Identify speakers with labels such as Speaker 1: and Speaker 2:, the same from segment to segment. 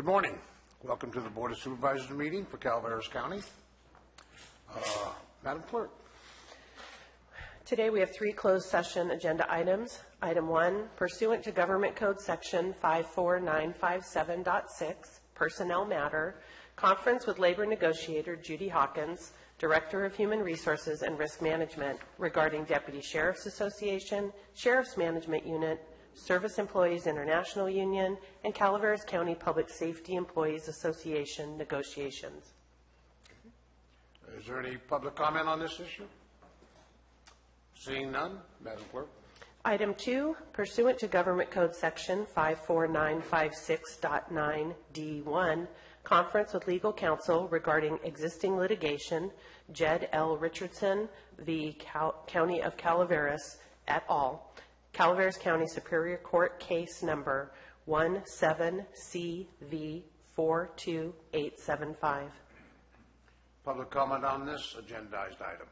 Speaker 1: Good morning. Welcome to the Board of Supervisors meeting for Calaveras County. Madam Clerk.
Speaker 2: Today we have three closed session agenda items. Item 1, pursuant to Government Code Section 54957.6, Personnel Matter, conference with Labor Negotiator Judy Hawkins, Director of Human Resources and Risk Management, regarding Deputy Sheriff's Association, Sheriff's Management Unit, Service Employees International Union, and Calaveras County Public Safety Employees Association negotiations.
Speaker 1: Is there any public comment on this issue? Seeing none, Madam Clerk.
Speaker 2: Item 2, pursuant to Government Code Section 54956.9D1, conference with legal counsel regarding existing litigation, Jed L. Richardson v. County of Calaveras et al., Calaveras County Superior Court case number 17CV42875.
Speaker 1: Public comment on this agendized item.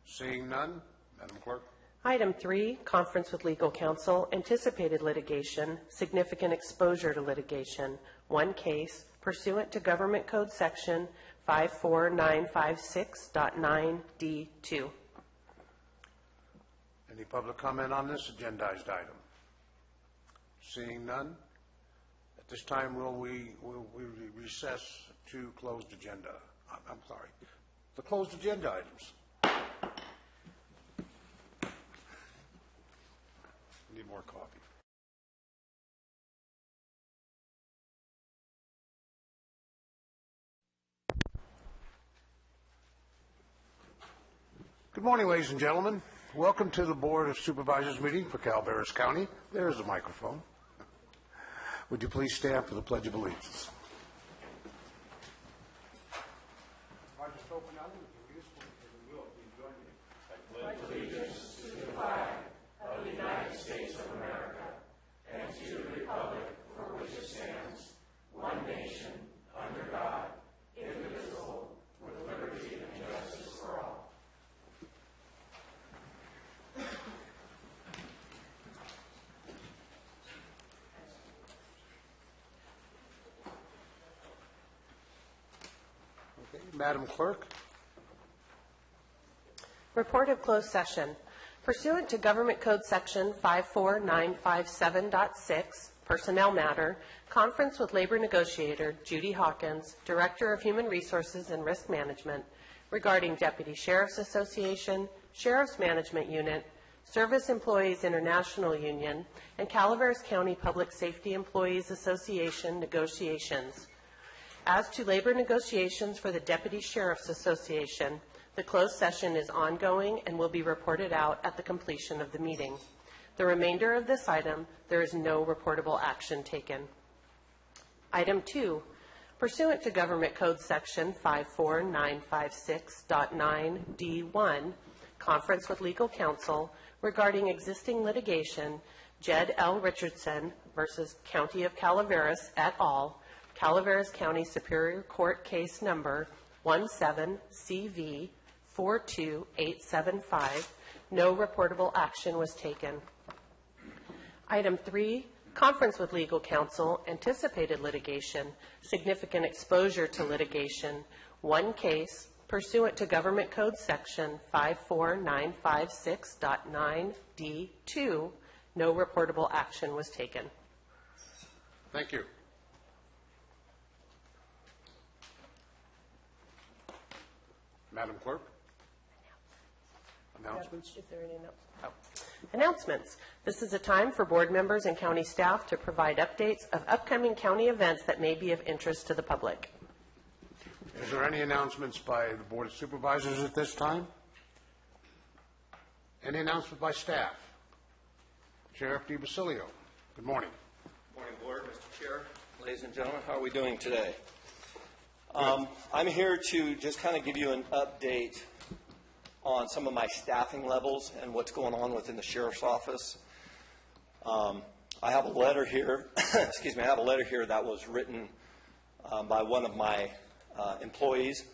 Speaker 1: Seeing none, Madam Clerk.
Speaker 2: Item 3, conference with legal counsel, anticipated litigation, significant exposure to litigation, one case, pursuant to Government Code Section 54956.9D2.
Speaker 1: Any public comment on this agendized item? Seeing none, at this time will we recess to closed agenda. I'm sorry, the closed agenda items. Need more coffee. Good morning, ladies and gentlemen. Welcome to the Board of Supervisors meeting for Calaveras County. There's a microphone. Would you please stand for the Pledge of Allegiance? Madam Clerk.
Speaker 2: Report of closed session. Pursuant to Government Code Section 54957.6, Personnel Matter, conference with Labor Negotiator Judy Hawkins, Director of Human Resources and Risk Management, regarding Deputy Sheriff's Association, Sheriff's Management Unit, Service Employees International Union, and Calaveras County Public Safety Employees Association negotiations. As to labor negotiations for the Deputy Sheriff's Association, the closed session is ongoing and will be reported out at the completion of the meeting. The remainder of this item, there is no reportable action taken. Item 2, pursuant to Government Code Section 54956.9D1, conference with legal counsel regarding existing litigation, Jed L. Richardson versus County of Calaveras et al., Calaveras County Superior Court case number 17CV42875. No reportable action was taken. Item 3, conference with legal counsel, anticipated litigation, significant exposure to litigation, one case, pursuant to Government Code Section 54956.9D2. No reportable action was taken.
Speaker 1: Thank you. Madam Clerk. Announcements?
Speaker 2: Is there any announcements? This is a time for board members and county staff to provide updates of upcoming county events that may be of interest to the public.
Speaker 1: Is there any announcements by the Board of Supervisors at this time? Any announcement by staff? Sheriff DiBasilio. Good morning.
Speaker 3: Good morning, Board, Mr. Chair, ladies and gentlemen. How are we doing today? I'm here to just kind of give you an update on some of my staffing levels and what's going on within the Sheriff's Office. I have a letter here, excuse me, I have a letter here that was written by one of my employees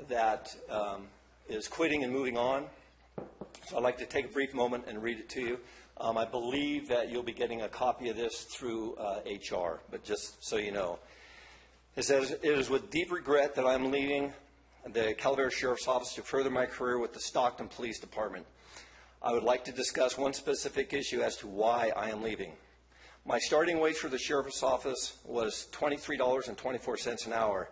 Speaker 3: that is quitting and moving on. So I'd like to take a brief moment and read it to you. I believe that you'll be getting a copy of this through HR, but just so you know. It says, "It is with deep regret that I'm leaving the Calaveras Sheriff's Office to further my career with the Stockton Police Department. I would like to discuss one specific issue as to why I am leaving. My starting wage for the Sheriff's Office was $23.24 an hour,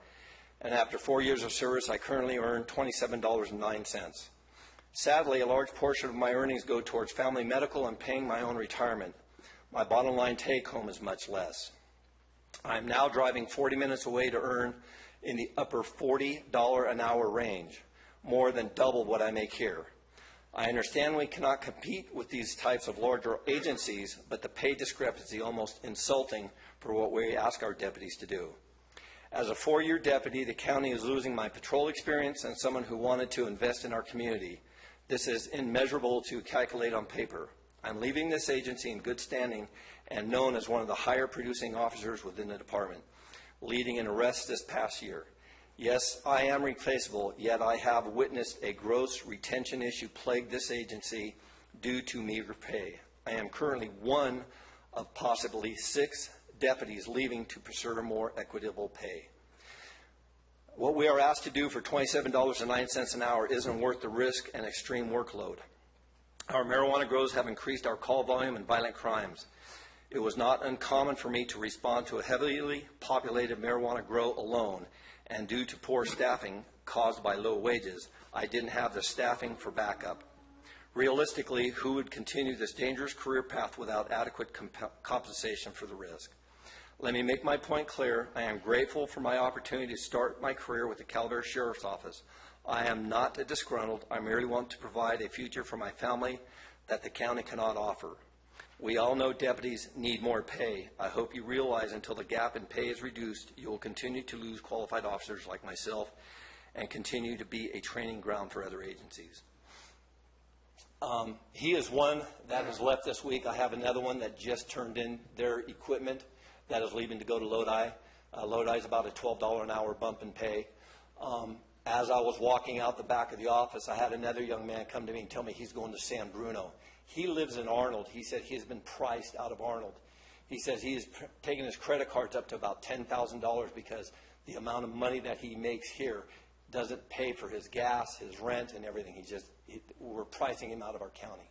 Speaker 3: and after 4 years of service, I currently earn $27.09. Sadly, a large portion of my earnings go towards family medical and paying my own retirement. My bottom line take-home is much less. I am now driving 40 minutes away to earn in the upper $40 an hour range, more than double what I make here. I understand we cannot compete with these types of larger agencies, but the pay discrepancy almost insulting for what we ask our deputies to do. As a 4-year deputy, the county is losing my patrol experience and someone who wanted to invest in our community. This is immeasurable to calculate on paper. I'm leaving this agency in good standing and known as one of the higher producing officers within the department, leading an arrest this past year. Yes, I am replaceable, yet I have witnessed a gross retention issue plague this agency due to meager pay. I am currently one of possibly 6 deputies leaving to pursue more equitable pay. What we are asked to do for $27.09 an hour isn't worth the risk and extreme workload. Our marijuana grows have increased our call volume and violent crimes. It was not uncommon for me to respond to a heavily populated marijuana grow alone, and due to poor staffing caused by low wages, I didn't have the staffing for backup. Realistically, who would continue this dangerous career path without adequate compensation for the risk? Let me make my point clear. I am grateful for my opportunity to start my career with the Calaveras Sheriff's Office. I am not disgruntled. I merely want to provide a future for my family that the county cannot offer. We all know deputies need more pay. I hope you realize until the gap in pay is reduced, you will continue to lose qualified officers like myself and continue to be a training ground for other agencies." He is one that has left this week. I have another one that just turned in their equipment that is leaving to go to Lodi. Lodi is about a $12 an hour bump in pay. As I was walking out the back of the office, I had another young man come to me and tell me he's going to San Bruno. He lives in Arnold. He said he has been priced out of Arnold. He says he is taking his credit cards up to about $10,000 because the amount of money that he makes here doesn't pay for his gas, his rent, and everything. We're pricing him out of our county.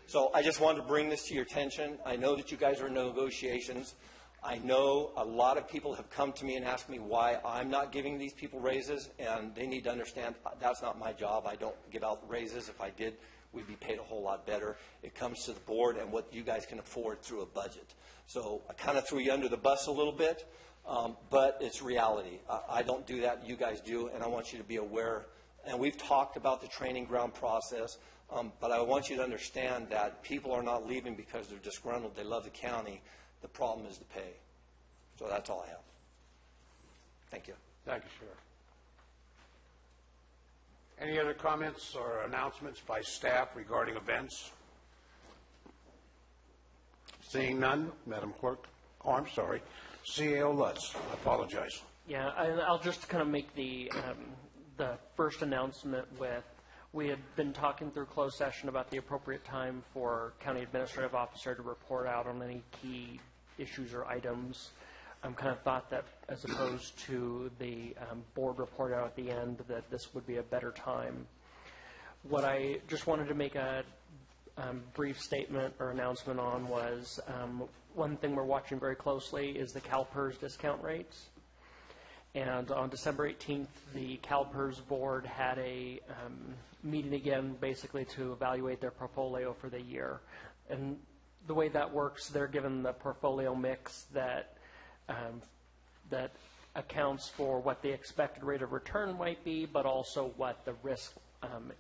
Speaker 3: So I just wanted to bring this to your attention. I know that you guys are in negotiations. I know a lot of people have come to me and asked me why I'm not giving these people raises, and they need to understand that's not my job. I don't give out raises. If I did, we'd be paid a whole lot better. It comes to the board and what you guys can afford through a budget. So I kind of threw you under the bus a little bit, but it's reality. I don't do that. You guys do, and I want you to be aware. And we've talked about the training ground process, but I want you to understand that people are not leaving because they're disgruntled. They love the county. The problem is the pay. So that's all I have. Thank you.
Speaker 1: Thank you, Sheriff. Any other comments or announcements by staff regarding events? Seeing none, Madam Clerk. Oh, I'm sorry. CAO Lutz. I apologize.
Speaker 4: Yeah, I'll just kind of make the first announcement with, we had been talking through closed session about the appropriate time for County Administrative Officer to report out on any key issues or items. Kind of thought that as opposed to the board report out at the end, that this would be a better time. What I just wanted to make a brief statement or announcement on was one thing we're watching very closely is the CalPERS discount rates. And on December 18th, the CalPERS board had a meeting again basically to evaluate their portfolio for the year. And the way that works, they're given the portfolio mix that that accounts for what the expected rate of return might be, but also what the risk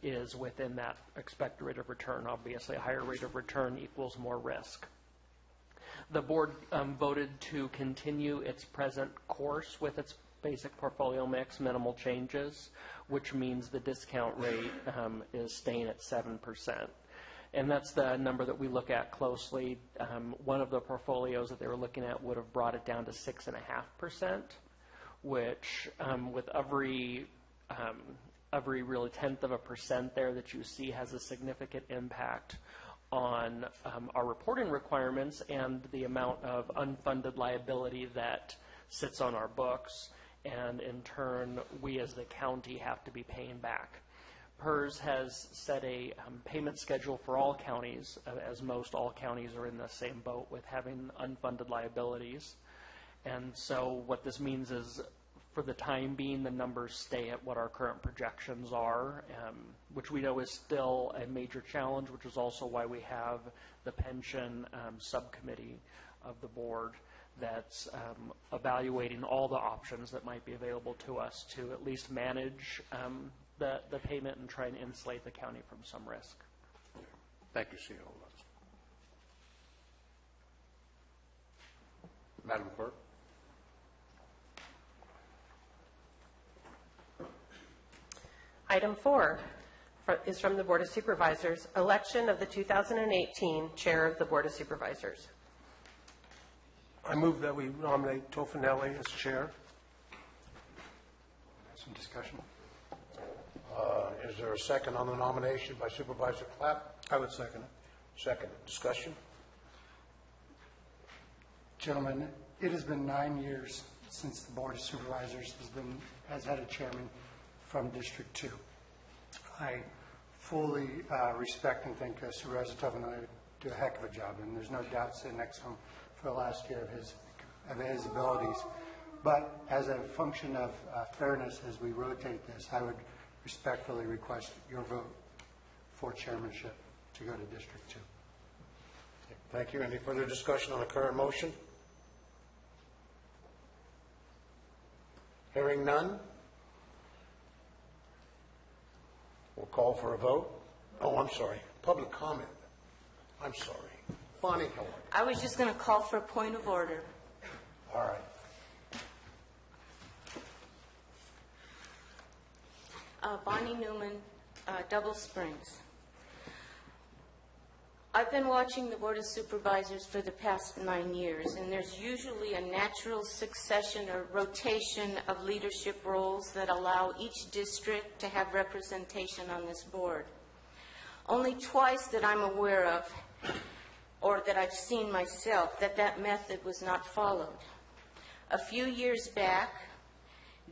Speaker 4: is within that expected rate of return. Obviously, a higher rate of return equals more risk. The board voted to continue its present course with its basic portfolio mix, minimal changes, which means the discount rate is staying at 7%. And that's the number that we look at closely. One of the portfolios that they were looking at would have brought it down to 6.5%, which with every really tenth of a percent there that you see has a significant impact on our reporting requirements and the amount of unfunded liability that sits on our books, and in turn, we as the county have to be paying back. PERS has set a payment schedule for all counties, as most all counties are in the same boat with having unfunded liabilities. And so what this means is, for the time being, the numbers stay at what our current projections are, which we know is still a major challenge, which is also why we have the pension subcommittee of the board that's evaluating all the options that might be available to us to at least manage the payment and try and insulate the county from some risk.
Speaker 1: Thank you, CEO. Madam Clerk.
Speaker 2: Item 4 is from the Board of Supervisors, election of the 2018 Chair of the Board of Supervisors.
Speaker 1: I move that we nominate Tofinelli as chair.
Speaker 5: Some discussion.
Speaker 1: Is there a second on the nomination by Supervisor Clapp?
Speaker 5: I would second it.
Speaker 1: Second. Discussion?
Speaker 5: Gentlemen, it has been 9 years since the Board of Supervisors has had a chairman from District 2. I fully respect and think Supervisor Tofinelli do a heck of a job, and there's no doubt sitting next to him for the last year of his abilities. But as a function of fairness, as we rotate this, I would respectfully request your vote for chairmanship to go to District 2.
Speaker 1: Thank you. Any further discussion on the current motion? Hearing none, we'll call for a vote. Oh, I'm sorry. Public comment. I'm sorry. Bonnie, how are you?
Speaker 6: I was just going to call for a point of order.
Speaker 1: All right.
Speaker 6: Bonnie Newman, Double Springs. I've been watching the Board of Supervisors for the past 9 years, and there's usually a natural succession or rotation of leadership roles that allow each district to have representation on this board. Only twice that I'm aware of, or that I've seen myself, that method was not followed. A few years back,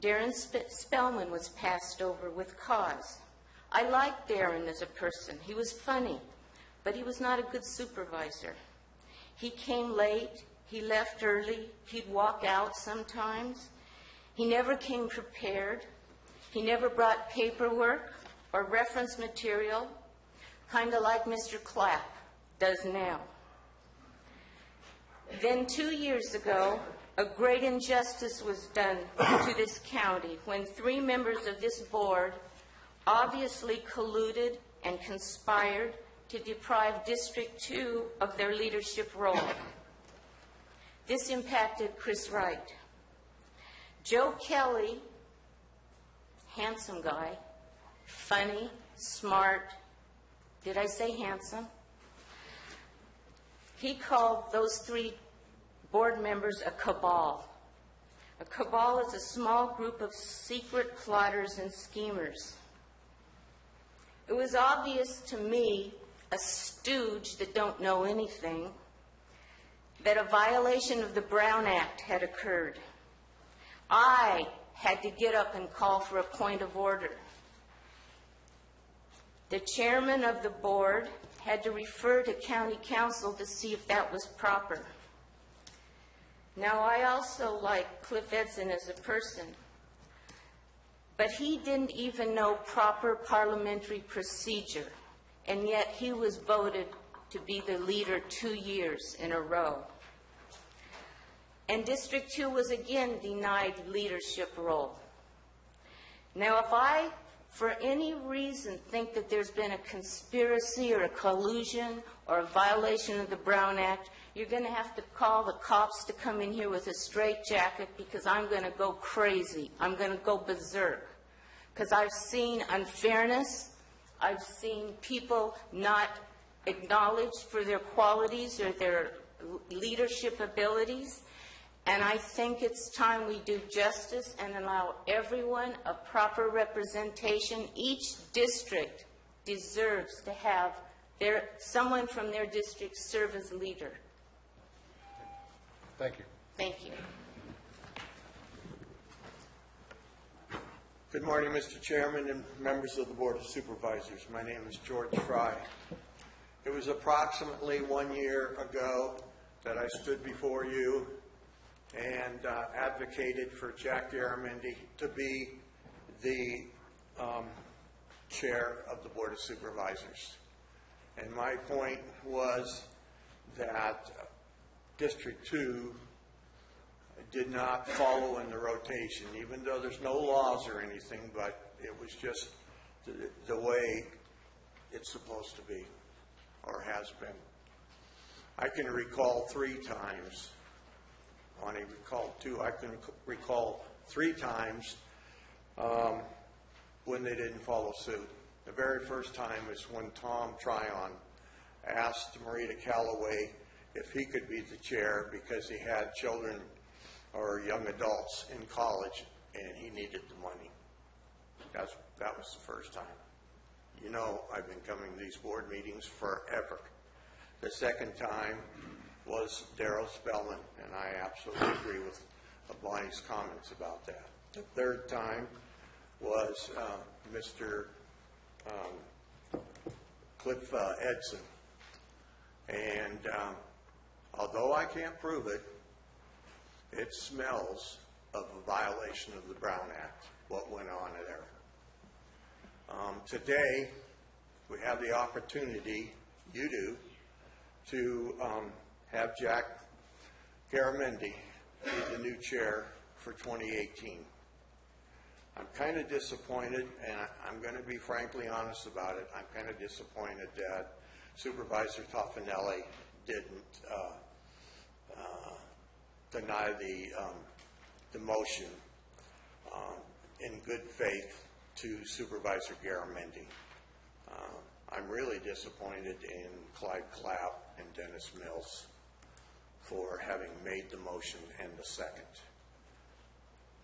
Speaker 6: Darren Spellman was passed over with cause. I liked Darren as a person. He was funny, but he was not a good supervisor. He came late, he left early, he'd walk out sometimes. He never came prepared. He never brought paperwork or reference material, kind of like Mr. Clapp does now. Then 2 years ago, a great injustice was done to this county when 3 members of this board obviously colluded and conspired to deprive District 2 of their leadership role. This impacted Chris Wright. Joe Kelly, handsome guy, funny, smart. Did I say handsome? He called those 3 board members a cabal. A cabal is a small group of secret plotters and schemers. It was obvious to me, a stooge that don't know anything, that a violation of the Brown Act had occurred. I had to get up and call for a point of order. The chairman of the board had to refer to county council to see if that was proper. Now, I also like Cliff Edson as a person, but he didn't even know proper parliamentary procedure, and yet he was voted to be the leader 2 years in a row. And District 2 was again denied leadership role. Now, if I, for any reason, think that there's been a conspiracy or a collusion or a violation of the Brown Act, you're going to have to call the cops to come in here with a straitjacket, because I'm going to go crazy. I'm going to go berserk. Because I've seen unfairness. I've seen people not acknowledged for their qualities or their leadership abilities. And I think it's time we do justice and allow everyone a proper representation. Each district deserves to have someone from their district serve as leader.
Speaker 1: Thank you.
Speaker 6: Thank you.
Speaker 7: Good morning, Mr. Chairman and members of the Board of Supervisors. My name is George Fry. It was approximately 1 year ago that I stood before you and advocated for Jack Garamendi to be the chair of the Board of Supervisors. And my point was that District 2 did not follow in the rotation, even though there's no laws or anything, but it was just the way it's supposed to be, or has been. I can recall 3 times, I only recall 2, I can recall 3 times when they didn't follow suit. The very first time is when Tom Tryon asked Marita Calloway if he could be the chair because he had children or young adults in college and he needed the money. That was the first time. You know, I've been coming to these board meetings forever. The second time was Darryl Spellman, and I absolutely agree with Bonnie's comments about that. The third time was Mr. Cliff Edson. And although I can't prove it, it smells of a violation of the Brown Act, what went on there. Today, we have the opportunity, you do, to have Jack Garamendi be the new chair for 2018. I'm kind of disappointed, and I'm going to be frankly honest about it. I'm kind of disappointed that Supervisor Toffanelli didn't deny the motion in good faith to Supervisor Garamendi. I'm really disappointed in Clyde Clapp and Dennis Mills for having made the motion and the second.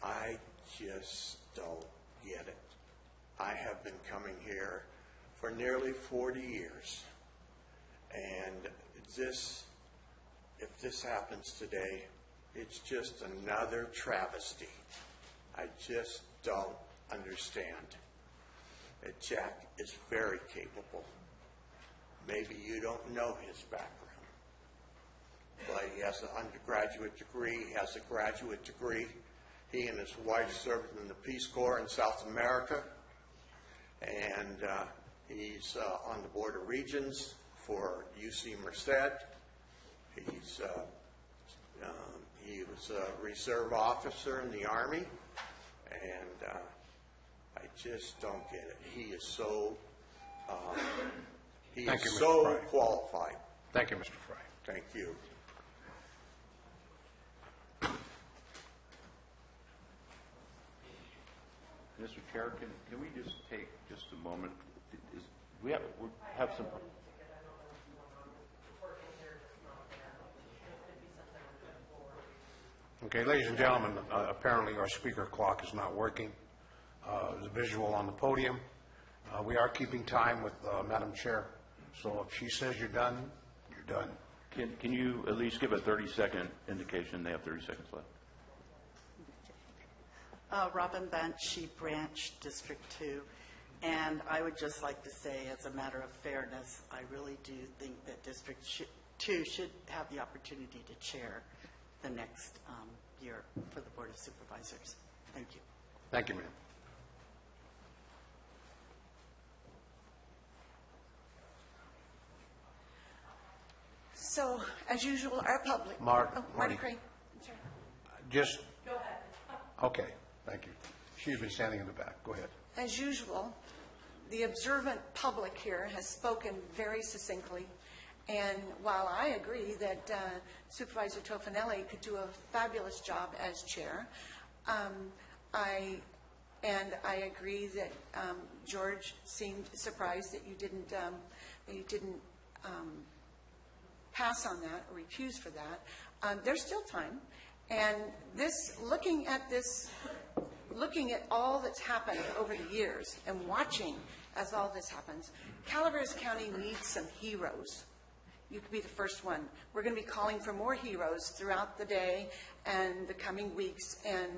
Speaker 7: I just don't get it. I have been coming here for nearly 40 years, and if this happens today, it's just another travesty. I just don't understand. Jack is very capable. Maybe you don't know his background, but he has an undergraduate degree, he has a graduate degree. He and his wife served in the Peace Corps in South America, and he's on the Board of Regents for UC Merced. He was a reserve officer in the Army, and I just don't get it. He is so qualified.
Speaker 1: Thank you, Mr. Fry.
Speaker 7: Thank you.
Speaker 8: Mr. Chair, can we just take just a moment? We have some.
Speaker 1: Okay, ladies and gentlemen, apparently our speaker clock is not working. There's a visual on the podium. We are keeping time with Madam Chair, so if she says you're done, you're done.
Speaker 8: Can you at least give a 30-second indication they have 30 seconds left?
Speaker 9: Robin Bench, Sheep Ranch, District 2. And I would just like to say, as a matter of fairness, I really do think that District 2 should have the opportunity to chair the next year for the Board of Supervisors. Thank you.
Speaker 1: Thank you, ma'am.
Speaker 10: So, as usual, our public... Marty Crane. Sorry.
Speaker 1: Just... Go ahead. Okay, thank you. She's been standing in the back. Go ahead.
Speaker 10: As usual, the observant public here has spoken very succinctly. And while I agree that Supervisor Toffanelli could do a fabulous job as chair, I agree that George seemed surprised that you didn't pass on that or recuse for that. There's still time, and looking at this looking at all that's happened over the years and watching as all this happens, Calaveras County needs some heroes. You could be the first one. We're going to be calling for more heroes throughout the day and the coming weeks. And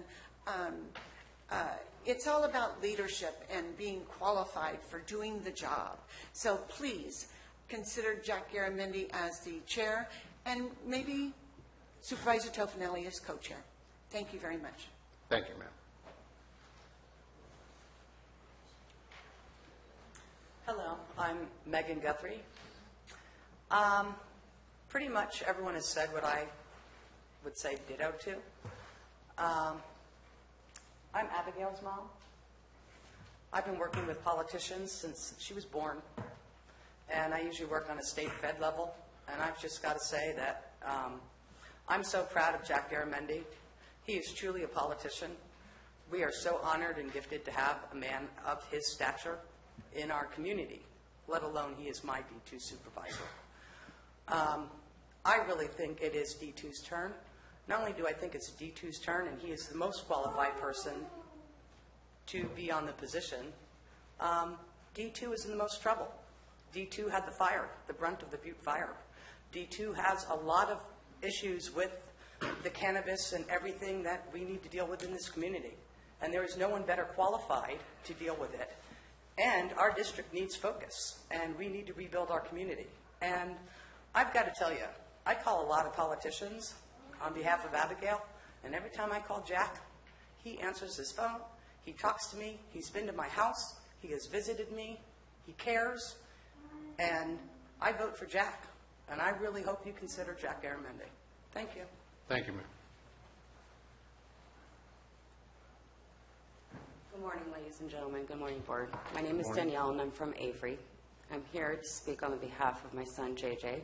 Speaker 10: it's all about leadership and being qualified for doing the job. So please consider Jack Garamendi as the chair and maybe Supervisor Tofinelli as co-chair. Thank you very much.
Speaker 1: Thank you, ma'am.
Speaker 11: Hello, I'm Megan Guthrie. Pretty much everyone has said what I would say ditto to. I'm Abigail's mom. I've been working with politicians since she was born, and I usually work on a state fed level, and I've just got to say that I'm so proud of Jack Garamendi. He is truly a politician. We are so honored and gifted to have a man of his stature in our community, let alone he is my D2 supervisor. I really think it is D2's turn. Not only do I think it's D2's turn, and he is the most qualified person to be on the position, D2 is in the most trouble. D2 had the fire, the brunt of the Butte fire. D2 has a lot of issues with the cannabis and everything that we need to deal with in this community. And there is no one better qualified to deal with it. And our district needs focus, and we need to rebuild our community. And I've got to tell you, I call a lot of politicians on behalf of Abigail, and every time I call Jack, he answers his phone, he talks to me, he's been to my house, he has visited me, he cares, and I vote for Jack. And I really hope you consider Jack Garamendi. Thank you.
Speaker 1: Thank you, ma'am.
Speaker 12: Good morning, ladies and gentlemen. Good morning, Board. My name is Danielle, and I'm from Avery. I'm here to speak on behalf of my son, JJ.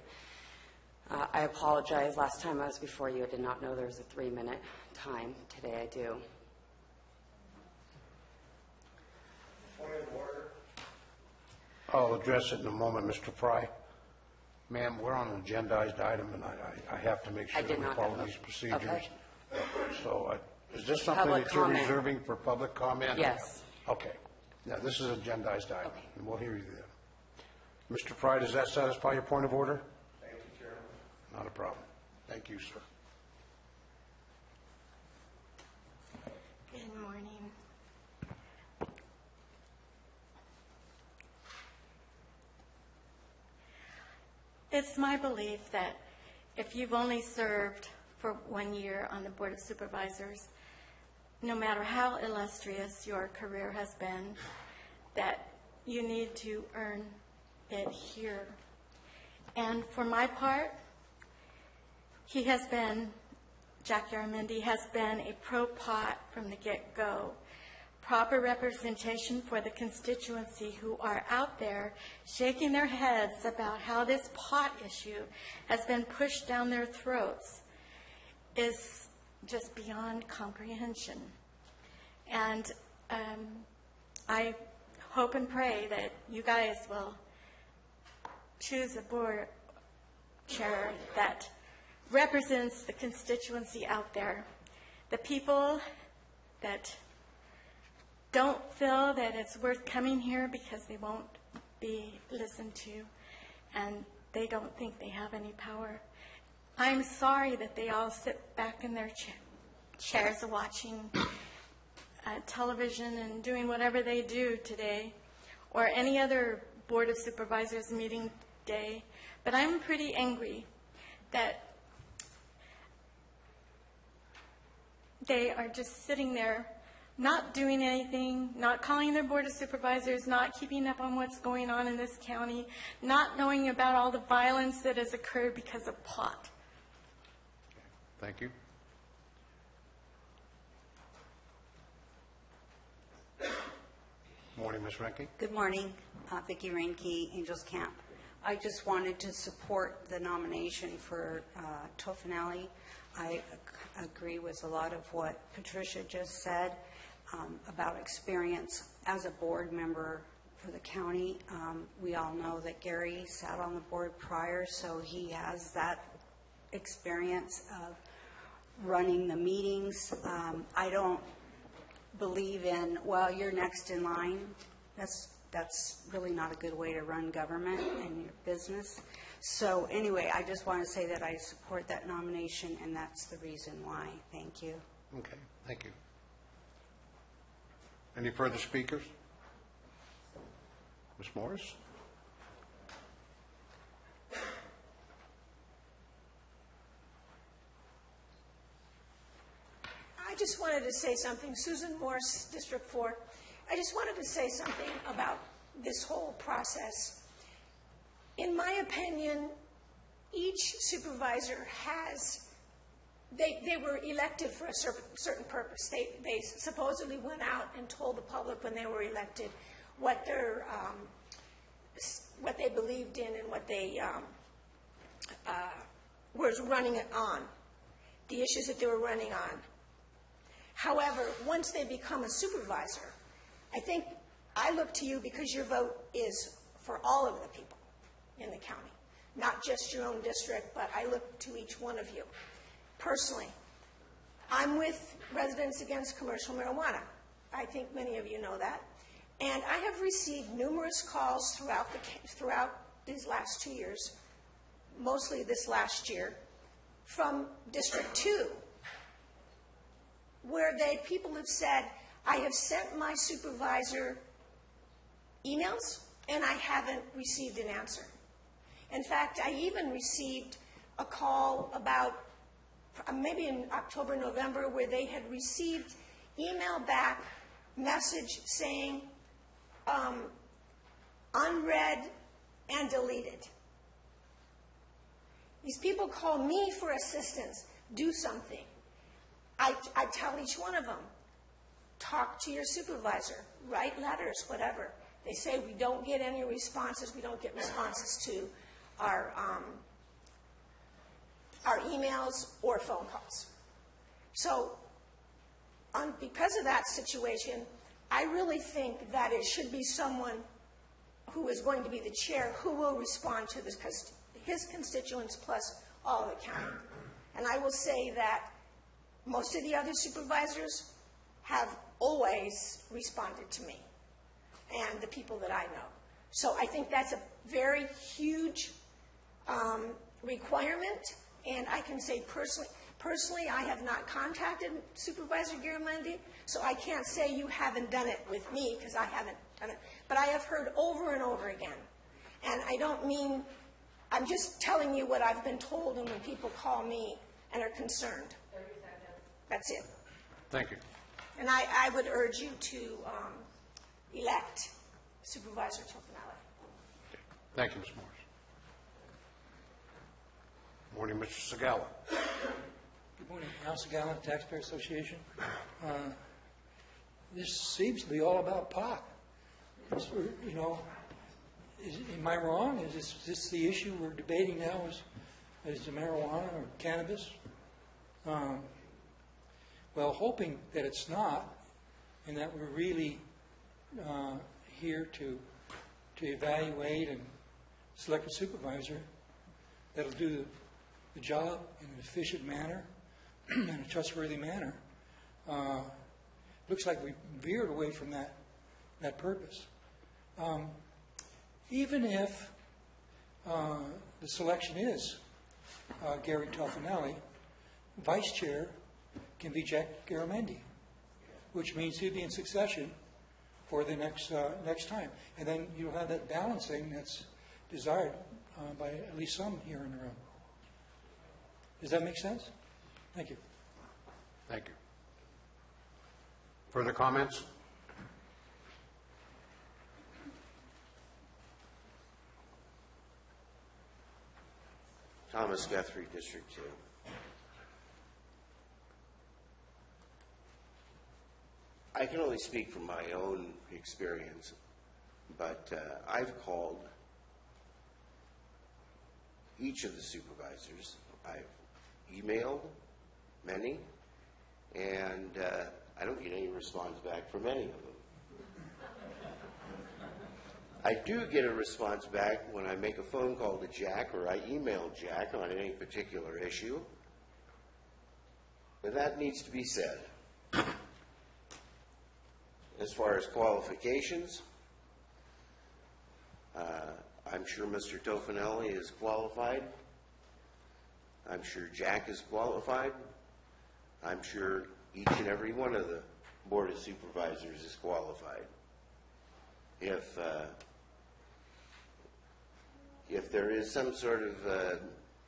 Speaker 12: I apologize. Last time I was before you, I did not know there was a 3-minute time. Today I do.
Speaker 7: Point of order.
Speaker 1: I'll address it in a moment, Mr. Fry. Ma'am, we're on an agendized item, and I have to make sure
Speaker 12: I did
Speaker 1: we
Speaker 12: not
Speaker 1: follow
Speaker 12: know.
Speaker 1: these procedures.
Speaker 12: Okay.
Speaker 1: So is this something
Speaker 12: Public
Speaker 1: that you're
Speaker 12: comment.
Speaker 1: reserving for public comment?
Speaker 12: Yes.
Speaker 1: Okay. Now, this is an agendized item,
Speaker 12: Okay.
Speaker 1: and we'll hear you then. Mr. Fry, does that satisfy your point of order?
Speaker 7: Thank you, Chairman.
Speaker 1: Not a problem. Thank you, sir.
Speaker 6: Good morning. It's my belief that if you've only served for 1 year on the Board of Supervisors, no matter how illustrious your career has been, that you need to earn it here. And for my part, Jack Garamendi has been a pro-pot from the get-go. Proper representation for the constituency who are out there shaking their heads about how this pot issue has been pushed down their throats is just beyond comprehension. And I hope and pray that you guys will choose a board chair that represents the constituency out there, the people that don't feel that it's worth coming here because they won't be listened to and they don't think they have any power. I'm sorry that they all sit back in their chairs watching television and doing whatever they do today or any other Board of Supervisors meeting day, but I'm pretty angry that they are just sitting there not doing anything, not calling their Board of Supervisors, not keeping up on what's going on in this county, not knowing about all the violence that has occurred because of pot.
Speaker 1: Thank you. Morning, Ms. Renke.
Speaker 13: Good morning, Vicki Reinke, Angels Camp. I just wanted to support the nomination for Tofinelli. I agree with a lot of what Patricia just said about experience as a board member for the county. We all know that Gary sat on the board prior, so he has that experience of running the meetings. I don't believe in, well, you're next in line. That's really not a good way to run government and your business. So anyway, I just want to say that I support that nomination, and that's the reason why. Thank you.
Speaker 1: Okay, thank you. Any further speakers? Ms. Morris?
Speaker 14: I just wanted to say something. Susan Morse, District 4. I just wanted to say something about this whole process. In my opinion, each supervisor has, they were elected for a certain purpose. They supposedly went out and told the public when they were elected what they believed in and what they were running on, the issues that they were running on. However, once they become a supervisor, I think I look to you because your vote is for all of the people in the county, not just your own district, but I look to each one of you. Personally, I'm with Residents Against Commercial Marijuana. I think many of you know that. And I have received numerous calls throughout these last 2 years, mostly this last year, from District 2, where people have said, I have sent my supervisor emails and I haven't received an answer. In fact, I even received a call about maybe in October, November, where they had received email back message saying unread and deleted. These people call me for assistance, do something. I tell each one of them, talk to your supervisor, write letters, whatever. They say we don't get any responses. We don't get responses to our emails or phone calls. So because of that situation, I really think that it should be someone who is going to be the chair who will respond to his constituents plus all of the county. And I will say that most of the other supervisors have always responded to me and the people that I know. So I think that's a very huge requirement, and I can say personally, I have not contacted Supervisor Garamendi, so I can't say you haven't done it with me because I haven't done it. But I have heard over and over again, and I don't mean, I'm just telling you what I've been told and when people call me and are concerned. 30 seconds. That's it.
Speaker 1: Thank you.
Speaker 14: And I would urge you to elect Supervisor Tofanelli.
Speaker 1: Thank you, Ms. Morris. Morning, Mr. Segala.
Speaker 15: Good morning, Al Segala, Taxpayer Association. This seems to be all about pot. You know, am I wrong? Is this the issue we're debating now? Is the marijuana or cannabis? Well, hoping that it's not, and that we're really here to evaluate and select a supervisor that'll do the job in an efficient manner and a trustworthy manner. Looks like we veered away from that purpose. Even if the selection is Gary Tofanelli, vice chair can be Jack Garamendi, which means he'll be in succession for the next time. And then you'll have that balancing that's desired by at least some here in the room. Does that make sense? Thank you.
Speaker 1: Thank you. Further comments?
Speaker 16: Thomas Guthrie, District 2. I can only speak from my own experience, but I've called each of the supervisors. I've emailed many, and I don't get any response back from any of them. I do get a response back when I make a phone call to Jack or I email Jack on any particular issue, but that needs to be said. As far as qualifications, I'm sure Mr. Tofinelli is qualified. I'm sure Jack is qualified. I'm sure each and every one of the Board of Supervisors is qualified. If there is some sort of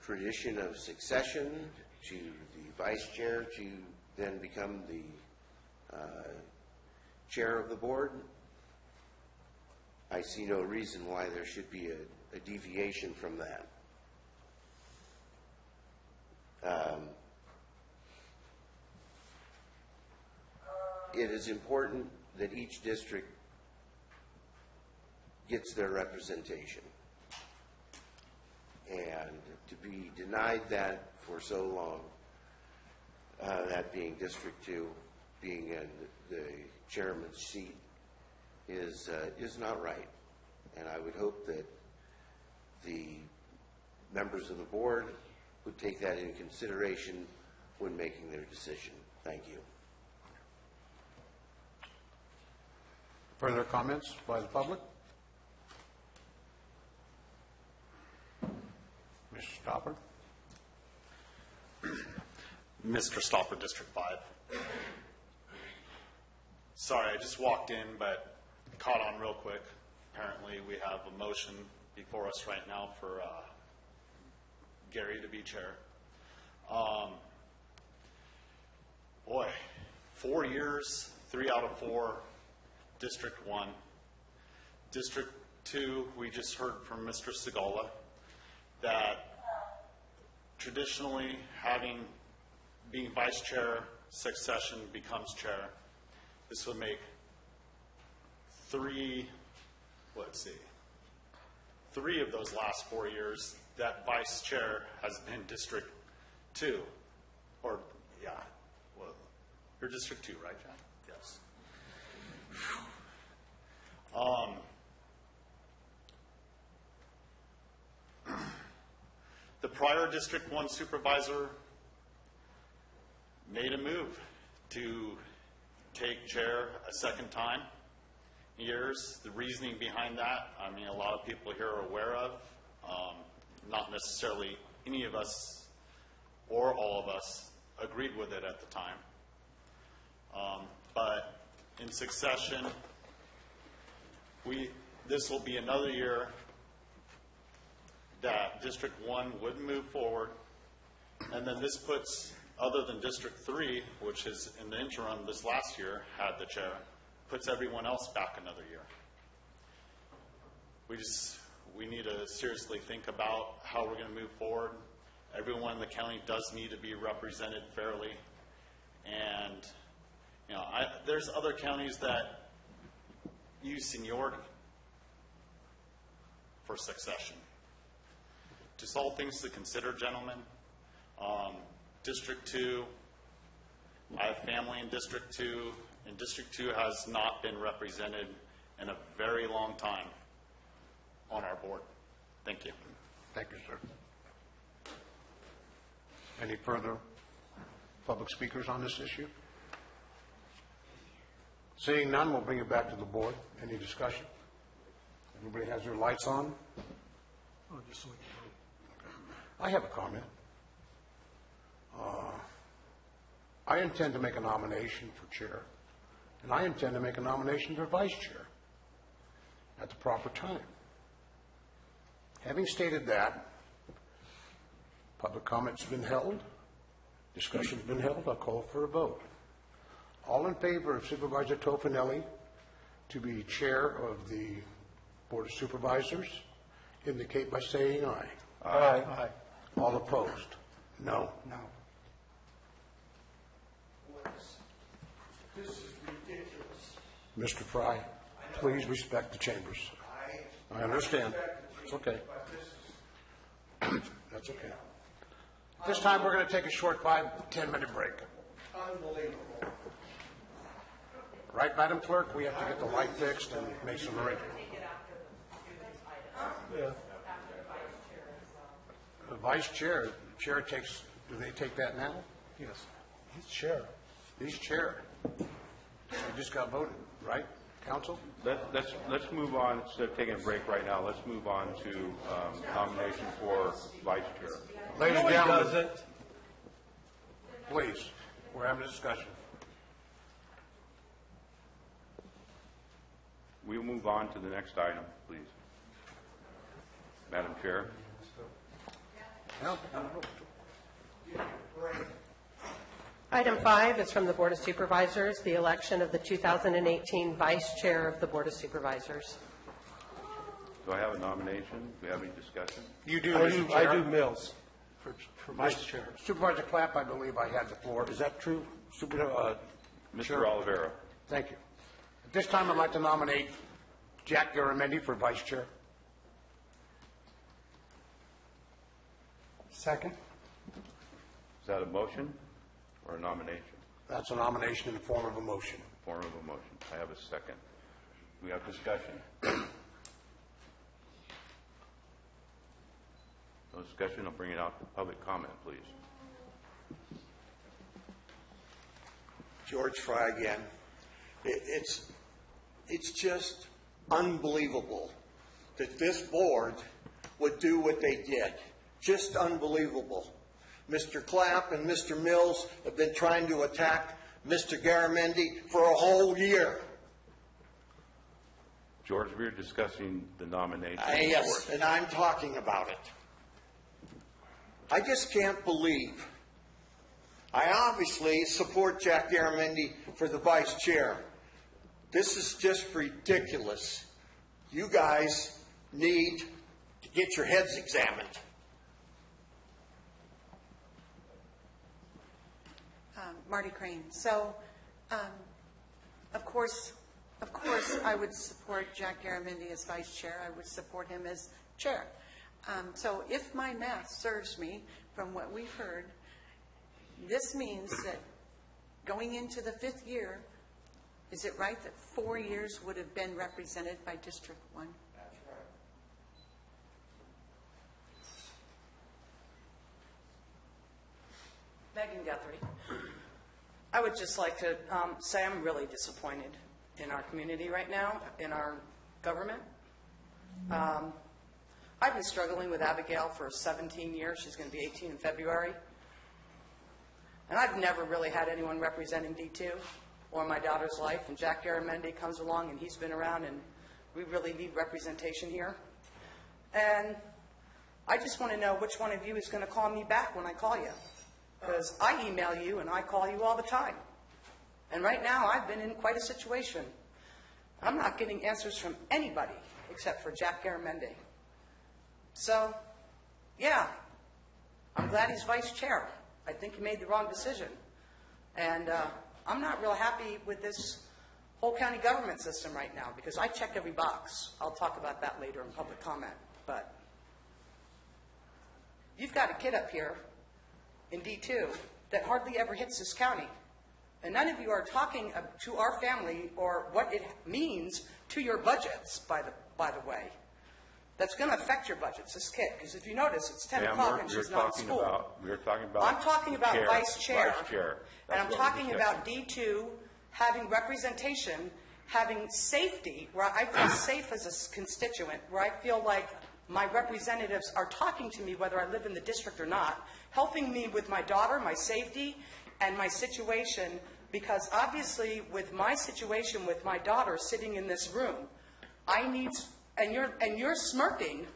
Speaker 16: tradition of succession to the vice chair to then become the chair of the board, I see no reason why there should be a deviation from that. It is important that each district gets their representation. And to be denied that for so long, that being District 2, being in the chairman's seat, is not right. And I would hope that the members of the board would take that into consideration when making their decision. Thank you.
Speaker 1: Further comments by the public? Mr. Stopper?
Speaker 17: Mr. Stopper, District 5. Sorry, I just walked in, but caught on real quick. Apparently, we have a motion before us right now for Gary to be chair. Boy, 4 years, 3 out of 4, District 1. District 2, we just heard from Mr. Segala that traditionally being vice chair, succession becomes chair. This would make 3 of those last 4 years that vice chair has been District 2. Or, yeah, well, you're District 2, right, John? Yes. The prior District 1 supervisor made a move to take chair a second time. Years. The reasoning behind that, I mean, a lot of people here are aware of. Not necessarily any of us or all of us agreed with it at the time. But in succession, this will be another year that District 1 would move forward. And then this puts, other than District 3, which is in the interim this last year, had the chair, puts everyone else back another year. We need to seriously think about how we're going to move forward. Everyone in the county does need to be represented fairly. And, you know, there's other counties that use seniority for succession. Just all things to consider, gentlemen. District 2, I have family in District 2, and District 2 has not been represented in a very long time on our board. Thank you.
Speaker 1: Thank you, sir. Any further public speakers on this issue? Seeing none, we'll bring it back to the board. Any discussion? Everybody has their lights on?
Speaker 5: Oh, just so we can vote.
Speaker 1: I have a comment. I intend to make a nomination for chair, and I intend to make a nomination for vice chair at the proper time. Having stated that, public comment's been held, discussion's been held, I'll call for a vote. All in favor of Supervisor Tofinelli to be chair of the Board of Supervisors, indicate by saying aye.
Speaker 5: Aye. Aye.
Speaker 1: All opposed? No.
Speaker 5: No.
Speaker 7: This is ridiculous.
Speaker 1: Mr. Fry, please respect the chambers. I understand. It's okay. That's okay. This time, we're going to take a short 5-10-minute break.
Speaker 7: Unbelievable.
Speaker 1: Right, Madam Clerk? We have to get the light fixed and make some arrangements.
Speaker 5: Yeah.
Speaker 1: The vice chair, chair takes, do they take that now?
Speaker 5: Yes. He's chair.
Speaker 1: He's chair. He just got voted. right? Council?
Speaker 8: Let's move on, instead of taking a break right now, let's move on to nomination for vice chair.
Speaker 1: Ladies and gentlemen, please, we're having a discussion.
Speaker 8: We'll move on to the next item, please. Madam Chair.
Speaker 2: Item 5 is from the Board of Supervisors, the election of the 2018 Vice Chair of the Board of Supervisors.
Speaker 8: Do I have a nomination? Do we have any discussion?
Speaker 1: You do, Mr. Chair.
Speaker 5: I do Mills for vice chair.
Speaker 1: Supervisor Clapp, I believe I had the floor. Is that true?
Speaker 8: Mr. Oliveira.
Speaker 1: Thank you. At this time, I'd like to nominate Jack Garamendi for vice chair.
Speaker 5: Second?
Speaker 8: Is that a motion or a nomination?
Speaker 1: That's a nomination in the form of a motion.
Speaker 8: Form of a motion. I have a second. We have discussion. No discussion. I'll bring it out to public comment, please.
Speaker 7: George Fry again. It's just unbelievable that this board would do what they did. Just unbelievable. Mr. Clapp and Mr. Mills have been trying to attack Mr. Garamendi for a whole year.
Speaker 8: George, we were discussing the nomination.
Speaker 7: Yes, and I'm talking about it. I just can't believe. I obviously support Jack Garamendi for the vice chair. This is just ridiculous. You guys need to get your heads examined.
Speaker 10: Marty Crane. So, of course, I would support Jack Garamendi as vice chair. I would support him as chair. So if my math serves me, from what we've heard, this means that going into the 5th year, is it right that 4 years would have been represented by District 1?
Speaker 7: That's right.
Speaker 11: Megan Guthrie. I would just like to say I'm really disappointed in our community right now, in our government. I've been struggling with Abigail for 17 years. She's going to be 18 in February. And I've never really had anyone representing D2 or my daughter's life. And Jack Garamendi comes along, and he's been around, and we really need representation here. And I just want to know which one of you is going to call me back when I call you. Because I email you and I call you all the time. And right now I've been in quite a situation. I'm not getting answers from anybody except for Jack Garamendi. So, yeah, I'm glad he's vice chair. I think he made the wrong decision. And I'm not real happy with this whole county government system right now because I check every box. I'll talk about that later in public comment. But you've got a kid up here in D2 that hardly ever hits this county. And none of you are talking to our family or what it means to your budgets, by the way. That's going to affect your budgets, this kid, because if you notice, it's 10 o'clock and she's not in school.
Speaker 8: We're talking about
Speaker 11: I'm talking about
Speaker 8: chair,
Speaker 11: vice chair.
Speaker 8: Vice chair.
Speaker 11: And I'm talking about D2 having representation, having safety, where I feel safe as a constituent, where I feel like my representatives are talking to me whether I live in the district or not, helping me with my daughter, my safety, and my situation, because obviously with my situation with my daughter sitting in this room, I need, and you're smirking.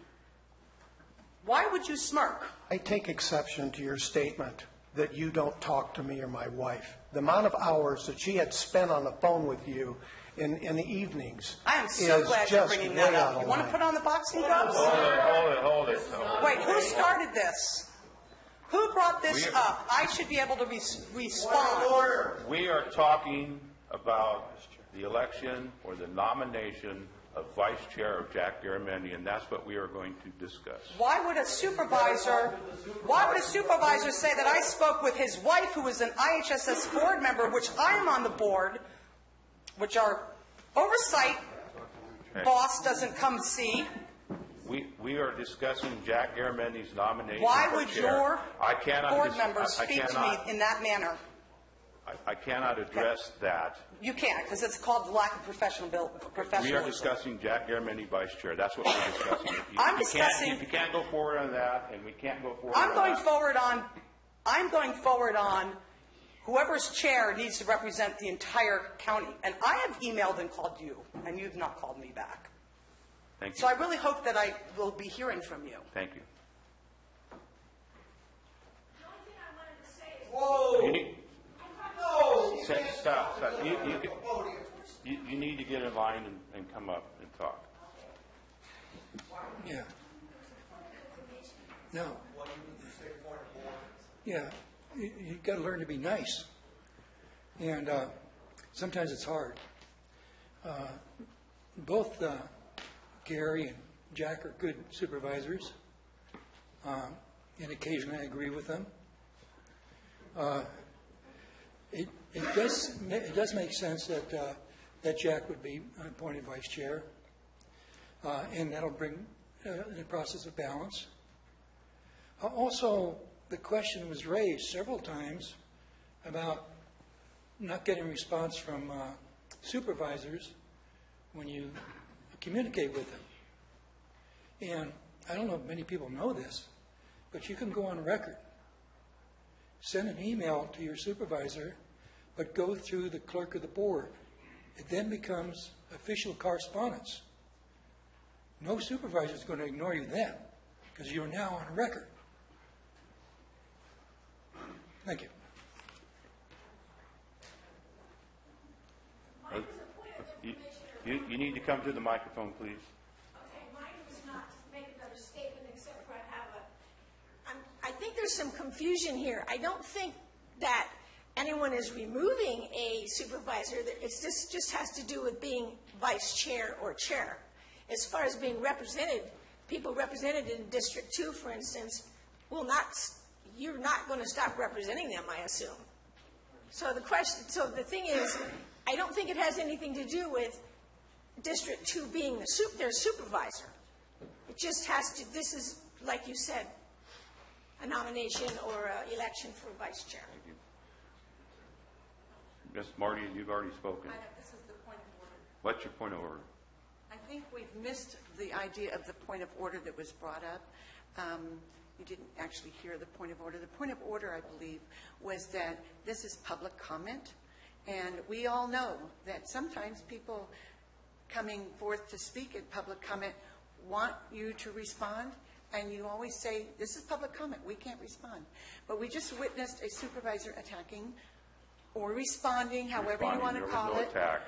Speaker 11: Why would you smirk?
Speaker 5: I take exception to your statement that you don't talk to me or my wife. The amount of hours that she had spent on the phone with you in the evenings.
Speaker 11: I am so glad you're bringing that up. You want to put on the boxing gloves?
Speaker 8: Hold it.
Speaker 11: Wait, who started this? Who brought this up? I should be able to respond.
Speaker 8: We are talking about the election or the nomination of vice chair of Jack Garamendi, and that's what we are going to discuss.
Speaker 11: Why would a supervisor say that I spoke with his wife, who is an IHSS board member, which I am on the board, which our oversight boss doesn't come see?
Speaker 8: We are discussing Jack Garamendi's nomination.
Speaker 11: Why
Speaker 8: for
Speaker 11: would
Speaker 8: chair.
Speaker 11: your board members speak to me in that manner?
Speaker 8: I cannot address that.
Speaker 11: You can't, because it's called the lack of professionalism.
Speaker 8: We are discussing Jack Garamendi vice chair. That's what we're discussing. If you can't go forward on that, and we can't go forward
Speaker 11: I'm
Speaker 8: on
Speaker 11: going
Speaker 8: that.
Speaker 11: forward on whoever's chair needs to represent the entire county. And I have emailed and called you, and you've not called me back.
Speaker 8: Thank you.
Speaker 11: So I really hope that I will be hearing from you.
Speaker 8: Thank you.
Speaker 14: The only thing I wanted to say is...
Speaker 11: Whoa!
Speaker 8: Stop. You need to get in line and come up and talk.
Speaker 15: Yeah. No. Yeah, you've got to learn to be nice. And sometimes it's hard. Both Gary and Jack are good supervisors, and occasionally I agree with them. It does make sense that Jack would be appointed vice chair, and that'll bring the process of balance. Also, the question was raised several times about not getting response from supervisors when you communicate with them. And I don't know if many people know this, but you can go on record, send an email to your supervisor, but go through the clerk of the board. It then becomes official correspondence. No supervisor is going to ignore you then, because you're now on record. Thank you.
Speaker 8: You need to come to the microphone, please.
Speaker 14: Okay, mine was not to make another statement, except for I think there's some confusion here. I don't think that anyone is removing a supervisor. It just has to do with being vice chair or chair. As far as being represented, people represented in District 2, for instance, you're not going to stop representing them, I assume. So the thing is, I don't think it has anything to do with District 2 being their supervisor. It just has to, this is, like you said, a nomination or an election for vice chair.
Speaker 8: Thank you. Ms. Marty, you've already spoken.
Speaker 9: This is the point of order.
Speaker 8: What's your point of order?
Speaker 9: I think we've missed the idea of the point of order that was brought up. You didn't actually hear the point of order. The point of order, I believe, was that this is public comment, and we all know that sometimes people coming forth to speak at public comment want you to respond, and you always say, this is public comment, we can't respond. But we just witnessed a supervisor attacking or responding, however you want to call it.
Speaker 8: There was no attack.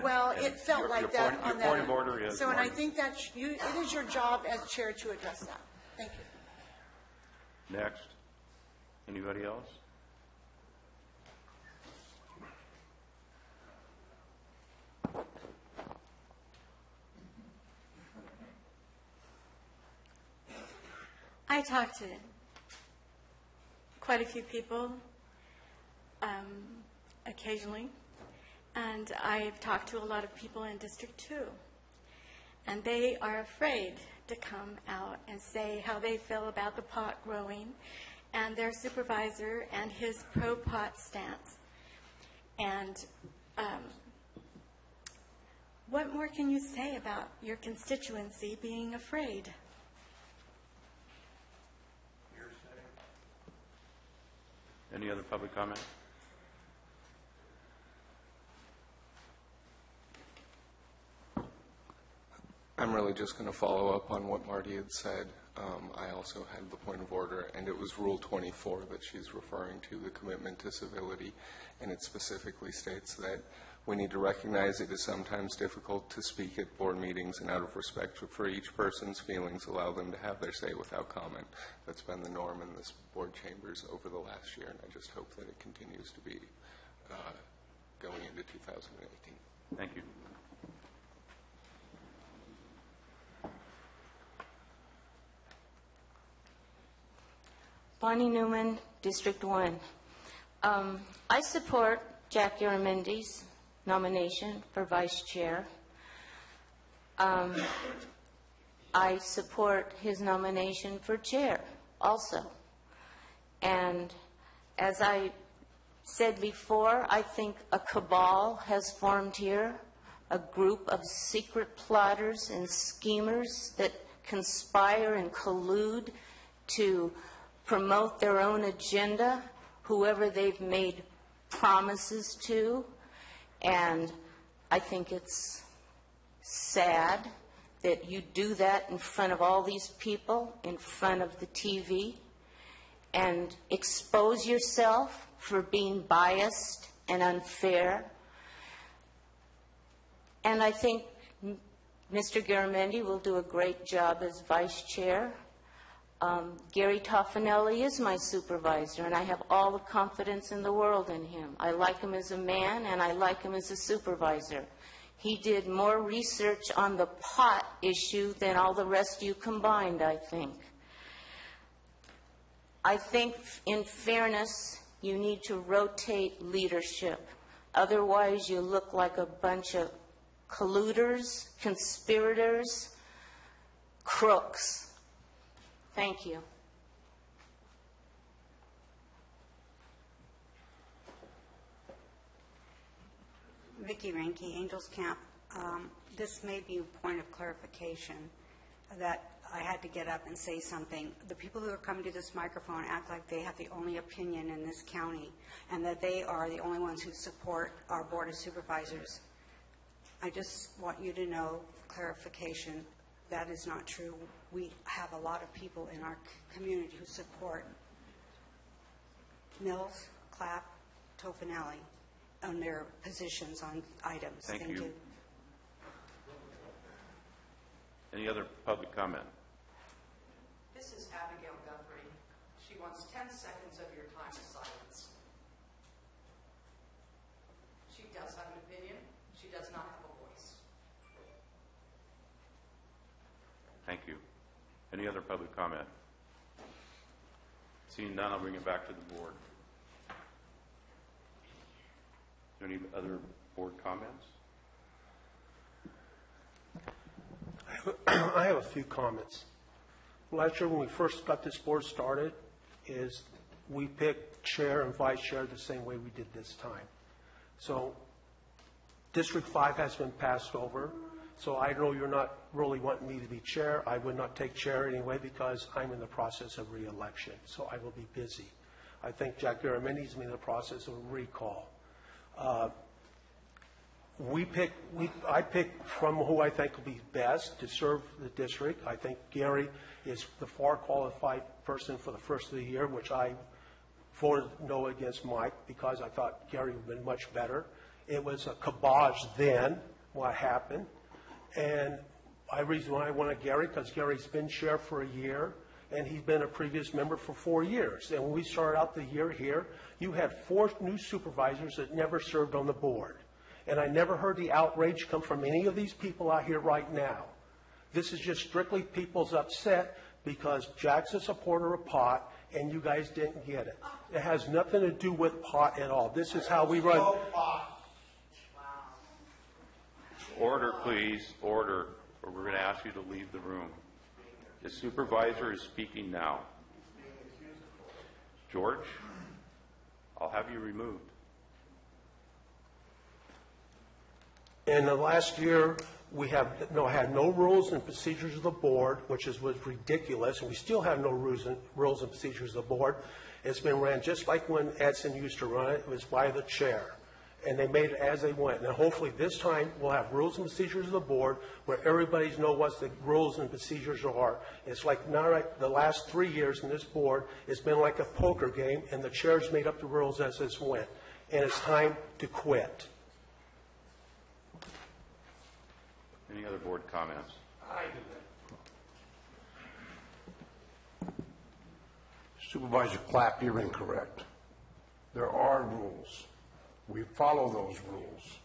Speaker 9: Well, it felt like that on that.
Speaker 8: Your point of order is...
Speaker 9: So, and I think that it is your job as chair to address that. Thank you.
Speaker 8: Next. Anybody else?
Speaker 18: I talked to quite a few people occasionally, and I've talked to a lot of people in District 2, and they are afraid to come out and say how they feel about the pot growing and their supervisor and his pro-pot stance. And what more can you say about your constituency being afraid?
Speaker 8: Any other public comment?
Speaker 19: I'm really just going to follow up on what Marty had said. I also had the point of order, and it was Rule 24 that she's referring to, the commitment to civility, and it specifically states that we need to recognize it is sometimes difficult to speak at board meetings, and out of respect for each person's feelings, allow them to have their say without comment. That's been the norm in this board chambers over the last year, and I just hope that it continues to be going into 2018.
Speaker 8: Thank you.
Speaker 6: Bonnie Newman, District 1. I support Jack Garamendi's nomination for vice chair. I support his nomination for chair also. And as I said before, I think a cabal has formed here, a group of secret plotters and schemers that conspire and collude to promote their own agenda, whoever they've made promises to. And I think it's sad that you do that in front of all these people, in front of the TV, and expose yourself for being biased and unfair. And I think Mr. Garamendi will do a great job as vice chair. Gary Toffanelli is my supervisor, and I have all the confidence in the world in him. I like him as a man, and I like him as a supervisor. He did more research on the pot issue than all the rest of you combined, I think. I think, in fairness, you need to rotate leadership. Otherwise, you look like a bunch of colluders, conspirators, crooks. Thank you.
Speaker 13: Vicki Ranke, Angels Camp. This may be a point of clarification that I had to get up and say something. The people who are coming to this microphone act like they have the only opinion in this county and that they are the only ones who support our Board of Supervisors. I just want you to know, for clarification, that is not true. We have a lot of people in our community who support Mills, Clapp, Toffanelli on their positions on items.
Speaker 8: Thank you. Any other public comment?
Speaker 11: This is Abigail Guthrie. She wants 10 seconds of your time of silence. She does have an opinion. She does not have a voice.
Speaker 8: Thank you. Any other public comment? Seeing none, I'll bring it back to the board. Any other board comments?
Speaker 20: I have a few comments. Last year when we first got this board started, is we picked chair and vice chair the same way we did this time. So District 5 has been passed over, so I know you're not really wanting me to be chair. I would not take chair anyway because I'm in the process of re-election, so I will be busy. I think Jack Garamendi's in the process of recall. I pick from who I think will be best to serve the district. I think Gary is the far qualified person for the first of the year, which I voted no against Mike because I thought Gary would have been much better. It was a kibosh then, what happened. And the reason why I wanted Gary, because Gary's been chair for a year, and he's been a previous member for 4 years. And when we started out the year here, you had 4 new supervisors that never served on the board. And I never heard the outrage come from any of these people out here right now. This is just strictly people's upset because Jack's a supporter of pot and you guys didn't get it. It has nothing to do with pot at all. This is how we run.
Speaker 8: Order, please, order, or we're going to ask you to leave the room. The supervisor is speaking now. George, I'll have you removed.
Speaker 20: In the last year, we have had no rules and procedures of the board, which was ridiculous, and we still have no rules and procedures of the board. It's been ran just like when Edson used to run it. It was by the chair, and they made it as they went. And hopefully this time we'll have rules and procedures of the board where everybody knows what the rules and procedures are. It's like now, right, the last 3 years in this board, it's been like a poker game, and the chairs made up the rules as this went. And it's time to quit.
Speaker 8: Any other board comments?
Speaker 1: I do that. Supervisor Clapp, you're incorrect. There are rules. We follow those rules.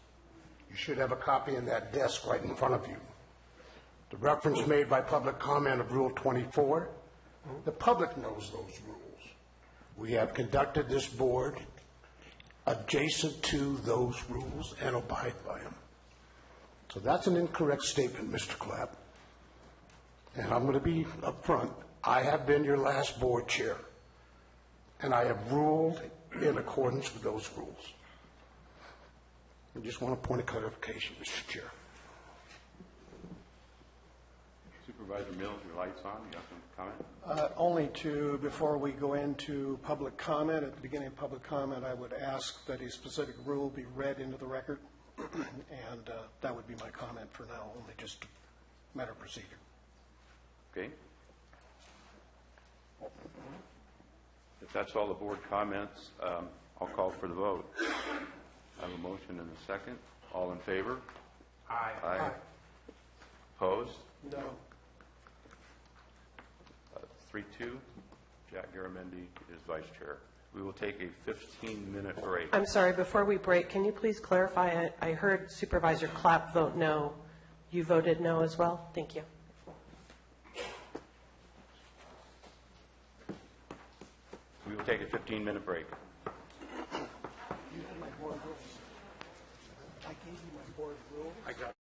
Speaker 1: You should have a copy in that desk right in front of you. The reference made by public comment of Rule 24, the public knows those rules. We have conducted this board adjacent to those rules and abide by them. So that's an incorrect statement, Mr. Clapp. And I'm going to be upfront. I have been your last board chair, and I have ruled in accordance with those rules. I just want a point of clarification, Mr. Chair.
Speaker 8: Supervisor Mills, your light's on. You got some comment?
Speaker 20: Only before we go into public comment, at the beginning of public comment, I would ask that a specific rule be read into the record, and that would be my comment for now, only just a matter of procedure.
Speaker 8: Okay. If that's all the board comments, I'll call for the vote. I have a motion and a second. All in favor?
Speaker 20: Aye.
Speaker 8: Aye. Opposed?
Speaker 20: No.
Speaker 8: 3-2. Jack Garamendi is vice chair. We will take a 15-minute break.
Speaker 2: I'm sorry, before we break, can you please clarify? I heard Supervisor Clapp vote no. You voted no as well? Thank you.
Speaker 8: We will take a 15-minute break.
Speaker 20: You have my board rules. I gave you my board rules.
Speaker 1: I got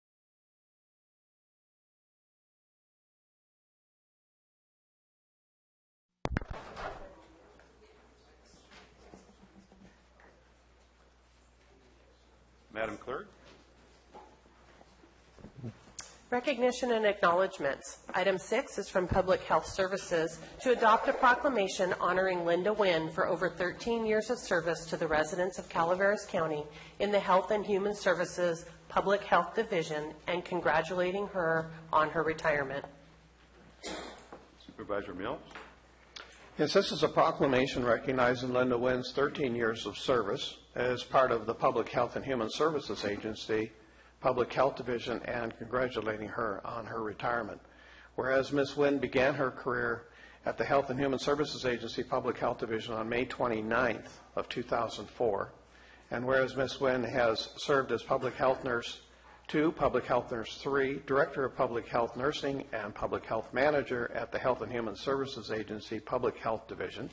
Speaker 8: Madam Clerk?
Speaker 2: Recognition and acknowledgements. Item 6 is from Public Health Services to adopt a proclamation honoring Linda Wynn for over 13 years of service to the residents of Calaveras County in the Health and Human Services Public Health Division and congratulating her on her retirement.
Speaker 8: Supervisor Mills?
Speaker 1: Yes, this is a proclamation recognizing Linda Wynn's 13 years of service as part of the Public Health and Human Services Agency, Public Health Division, and congratulating her on her retirement. Whereas Ms. Wynn began her career at the Health and Human Services Agency, Public Health Division on May 29th of 2004, and whereas Ms. Wynn has served as Public Health Nurse 2, Public Health Nurse 3, Director of Public Health Nursing, and Public Health Manager at the Health and Human Services Agency, Public Health Division.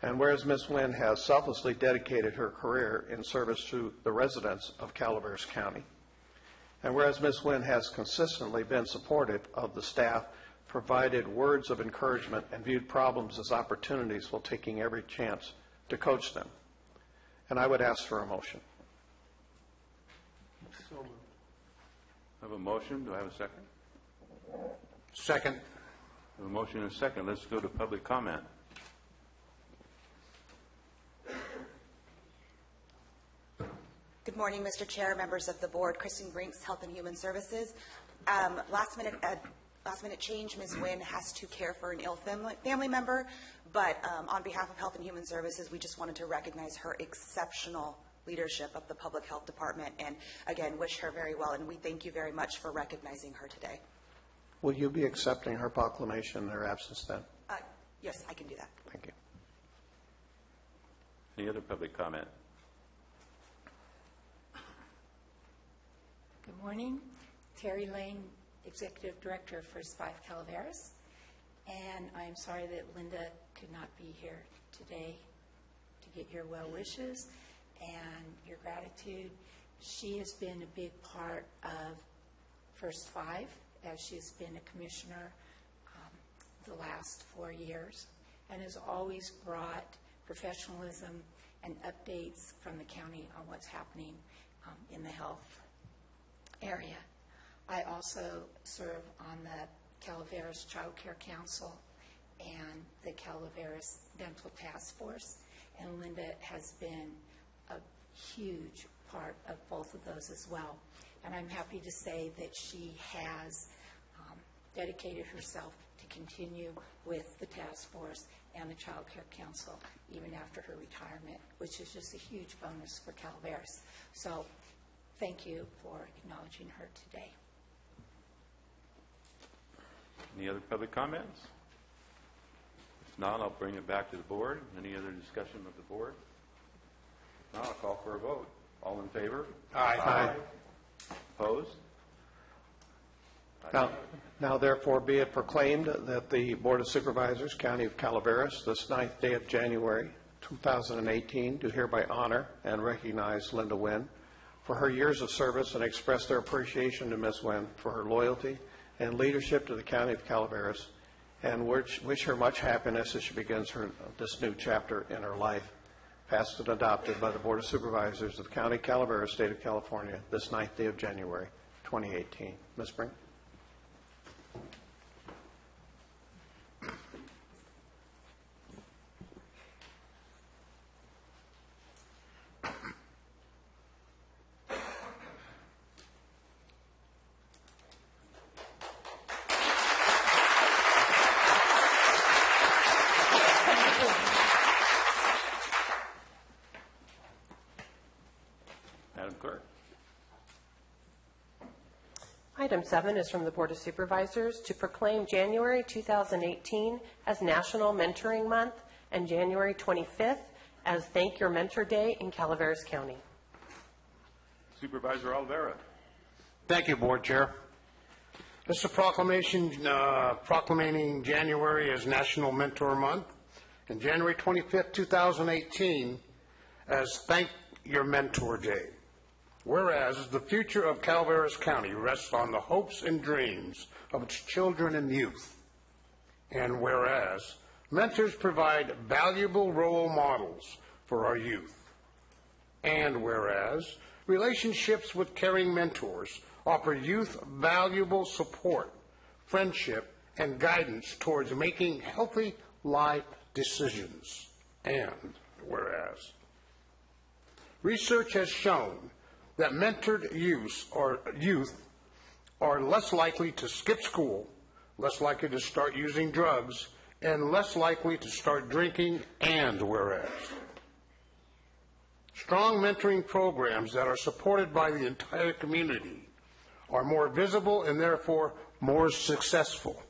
Speaker 1: And whereas Ms. Wynn has selflessly dedicated her career in service to the residents of Calaveras County. And whereas Ms. Wynn has consistently been supportive of the staff, provided words of encouragement, and viewed problems as opportunities while taking every chance to coach them. And I would ask for a motion.
Speaker 20: So moved.
Speaker 8: I have a motion. Do I have a second?
Speaker 1: Second.
Speaker 8: I have a motion and a second. Let's go to public comment.
Speaker 21: Good morning, Mr. Chair, members of the board. Kristen Brinks, Health and Human Services. Last minute change. Ms. Wynn has to care for an ill family member, but on behalf of Health and Human Services, we just wanted to recognize her exceptional leadership of the Public Health Department and, again, wish her very well. And we thank you very much for recognizing her today.
Speaker 1: Will you be accepting her proclamation in her absence then?
Speaker 21: Yes, I can do that.
Speaker 1: Thank you.
Speaker 8: Any other public comment?
Speaker 22: Good morning. Terry Lane, Executive Director of First 5 Calaveras. And I'm sorry that Linda could not be here today to get your well wishes and your gratitude. She has been a big part of First 5 as she's been a commissioner the last 4 years and has always brought professionalism and updates from the county on what's happening in the health area. I also serve on the Calaveras Child Care Council and the Calaveras Dental Task Force, and Linda has been a huge part of both of those as well. And I'm happy to say that she has dedicated herself to continue with the task force and the Child Care Council even after her retirement, which is just a huge bonus for Calaveras. So thank you for acknowledging her today.
Speaker 8: Any other public comments? If not, I'll bring it back to the board. Any other discussion of the board? If not, I'll call for a vote. All in favor?
Speaker 1: Aye. Aye.
Speaker 8: Opposed?
Speaker 1: Now therefore be it proclaimed that the Board of Supervisors, County of Calaveras, this 9th day of January 2018, do hereby honor and recognize Linda Wynn for her years of service and express their appreciation to Ms. Wynn for her loyalty and leadership to the County of Calaveras, and wish her much happiness as she begins this new chapter in her life. passed and adopted by the Board of Supervisors of the County of Calaveras, State of California, this 9th day of January, 2018. Ms. Brink?
Speaker 8: Madam Clerk.
Speaker 2: Item 7 is from the Board of Supervisors to proclaim January 2018 as National Mentoring Month and January 25th as Thank Your Mentor Day in Calaveras County.
Speaker 8: Supervisor Olvera.
Speaker 1: Thank you, Board Chair. This is a proclamation proclaiming January as National Mentor Month and January 25th, 2018 as Thank Your Mentor Day. Whereas the future of Calaveras County rests on the hopes and dreams of its children and youth. And whereas mentors provide valuable role models for our youth. And whereas relationships with caring mentors offer youth valuable support, friendship, and guidance towards making healthy life decisions. And whereas research has shown that mentored youth are less likely to skip school, less likely to start using drugs, and less likely to start drinking, and whereas strong mentoring programs that are supported by the entire community are more visible and therefore more successful,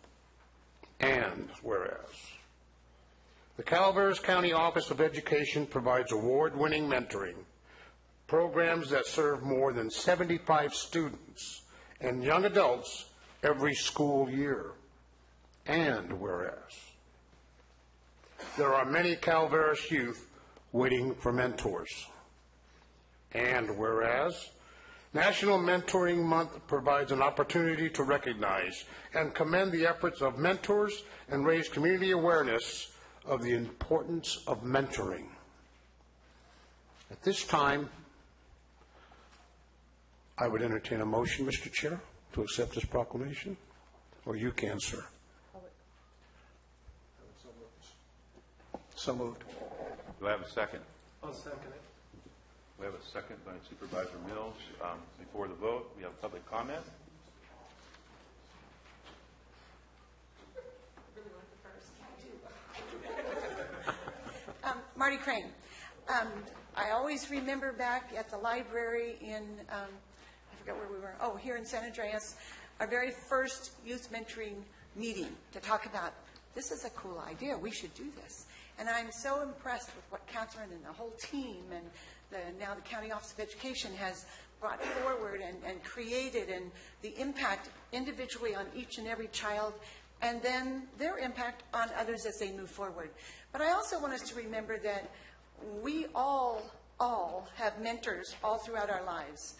Speaker 1: and whereas the Calaveras County Office of Education provides award-winning mentoring programs that serve more than 75 students and young adults every school year. And whereas there are many Calaveras youth waiting for mentors. And whereas National Mentoring Month provides an opportunity to recognize and commend the efforts of mentors and raise community awareness of the importance of mentoring. At this time, I would entertain a motion, Mr. Chair, to accept this proclamation. Or you can, sir. So moved.
Speaker 8: Do I have a second?
Speaker 20: I'll second it.
Speaker 8: We have a second by Supervisor Mills. Before the vote, we have public comment.
Speaker 10: Marty Crane. I always remember back at the library in, I forgot where we were, here in San Andreas, our very first youth mentoring meeting to talk about, this is a cool idea, we should do this. And I'm so impressed with what Catherine and the whole team and now the County Office of Education has brought forward and created, and the impact individually on each and every child, and then their impact on others as they move forward. But I also want us to remember that we all have mentors all throughout our lives.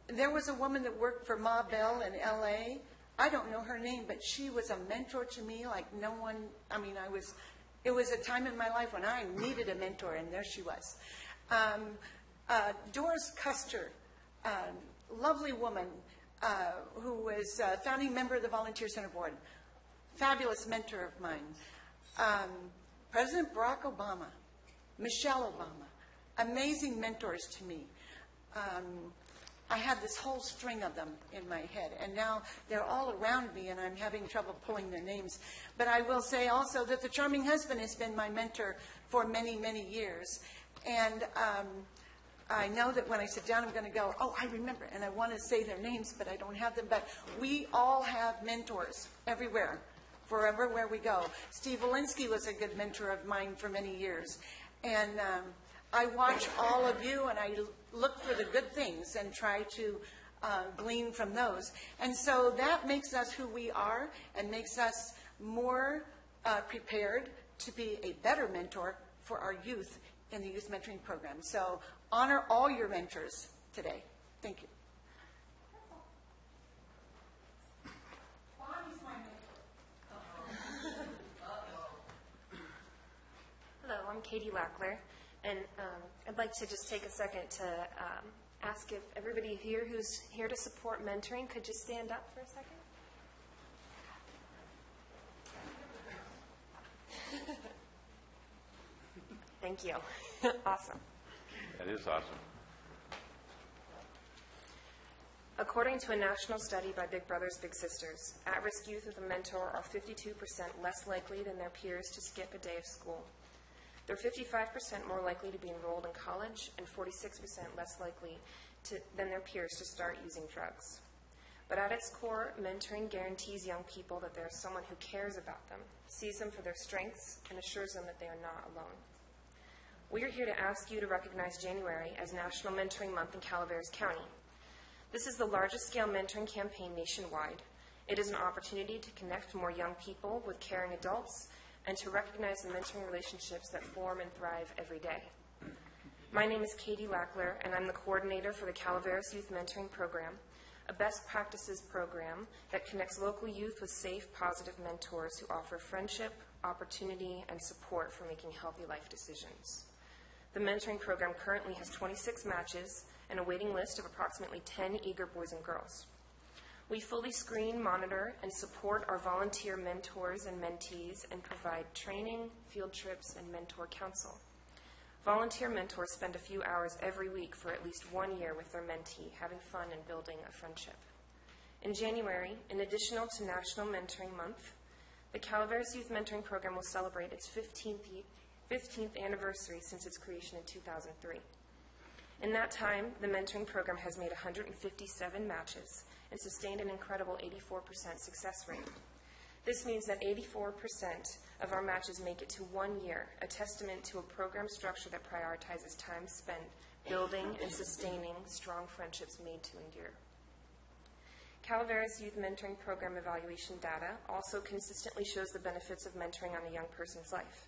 Speaker 10: There was a woman that worked for Ma Bell in L.A. I don't know her name, but she was a mentor to me like no one, it was a time in my life when I needed a mentor, and there she was. Doris Custer, lovely woman who was a founding member of the Volunteer Center Board, fabulous mentor of mine. President Barack Obama, Michelle Obama, amazing mentors to me. I had this whole string of them in my head, and now they're all around me, and I'm having trouble pulling their names. But I will say also that the charming husband has been my mentor for many, many years. And I know that when I sit down, I'm going to go, I remember, and I want to say their names, but I don't have them. But we all have mentors everywhere, forever where we go. Steve Walensky was a good mentor of mine for many years. And I watch all of you, and I look for the good things and try to glean from those. And so that makes us who we are and makes us more prepared to be a better mentor for our youth in the youth mentoring program. So honor all your mentors today. Thank you.
Speaker 3: Hello, I'm I'm Katie Lackler, and I'd like to just take a second to ask if everybody here who's here to support mentoring could just stand up for a second. Thank you. Awesome.
Speaker 8: That is awesome.
Speaker 3: According to a national study by Big Brothers Big Sisters, at-risk youth with a mentor are 52% less likely than their peers to skip a day of school. They're 55% more likely to be enrolled in college and 46% less likely than their peers to start using drugs. But at its core, mentoring guarantees young people that there is someone who cares about them, sees them for their strengths, and assures them that they are not alone. We are here to ask you to recognize January as National Mentoring Month in Calaveras County. This is the largest scale mentoring campaign nationwide. It is an opportunity to connect more young people with caring adults and to recognize the mentoring relationships that form and thrive every day. My name is Katie Lackler, and I'm the coordinator for the Calaveras Youth Mentoring Program, a best practices program that connects local youth with safe, positive mentors who offer friendship, opportunity, and support for making healthy life decisions. The mentoring program currently has 26 matches and a waiting list of approximately 10 eager boys and girls. We fully screen, monitor, and support our volunteer mentors and mentees and provide training, field trips, and mentor counsel. Volunteer mentors spend a few hours every week for at least 1 year with their mentee, having fun and building a friendship. In January, in addition to National Mentoring Month, the Calaveras Youth Mentoring Program will celebrate its 15th anniversary since its creation in 2003. In that time, the mentoring program has made 157 matches and sustained an incredible 84% success rate. This means that 84% of our matches make it to 1 year, a testament to a program structure that prioritizes time spent building and sustaining strong friendships made to endure. Calaveras Youth Mentoring Program evaluation data also consistently shows the benefits of mentoring on a young person's life.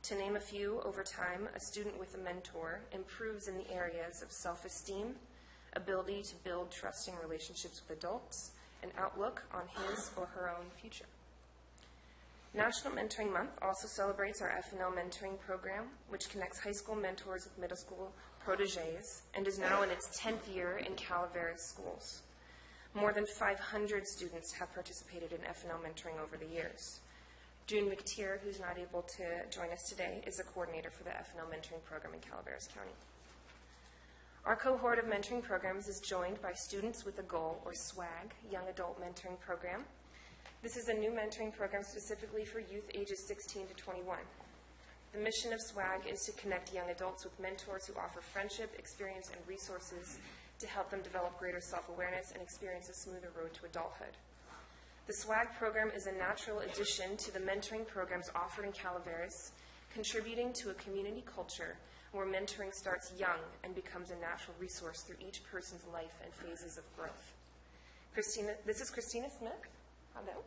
Speaker 3: To name a few, over time, a student with a mentor improves in the areas of self-esteem, ability to build trusting relationships with adults, and outlook on his or her own future. National Mentoring Month also celebrates our F&L mentoring program, which connects high school mentors with middle school protégés and is now in its 10th year in Calaveras schools. More than 500 students have participated in F&L mentoring over the years. June McTeer, who's not able to join us today, is the coordinator for the F&L mentoring program in Calaveras County. Our cohort of mentoring programs is joined by Students with a Goal, or SWAG, Young Adult Mentoring Program. This is a new mentoring program specifically for youth ages 16 to 21. The mission of SWAG is to connect young adults with mentors who offer friendship, experience, and resources to help them develop greater self-awareness and experience a smoother road to adulthood. The SWAG program is a natural addition to the mentoring programs offered in Calaveras, contributing to a community culture where mentoring starts young and becomes a natural resource through each person's life and phases of growth. This is Christina Smith. Hello.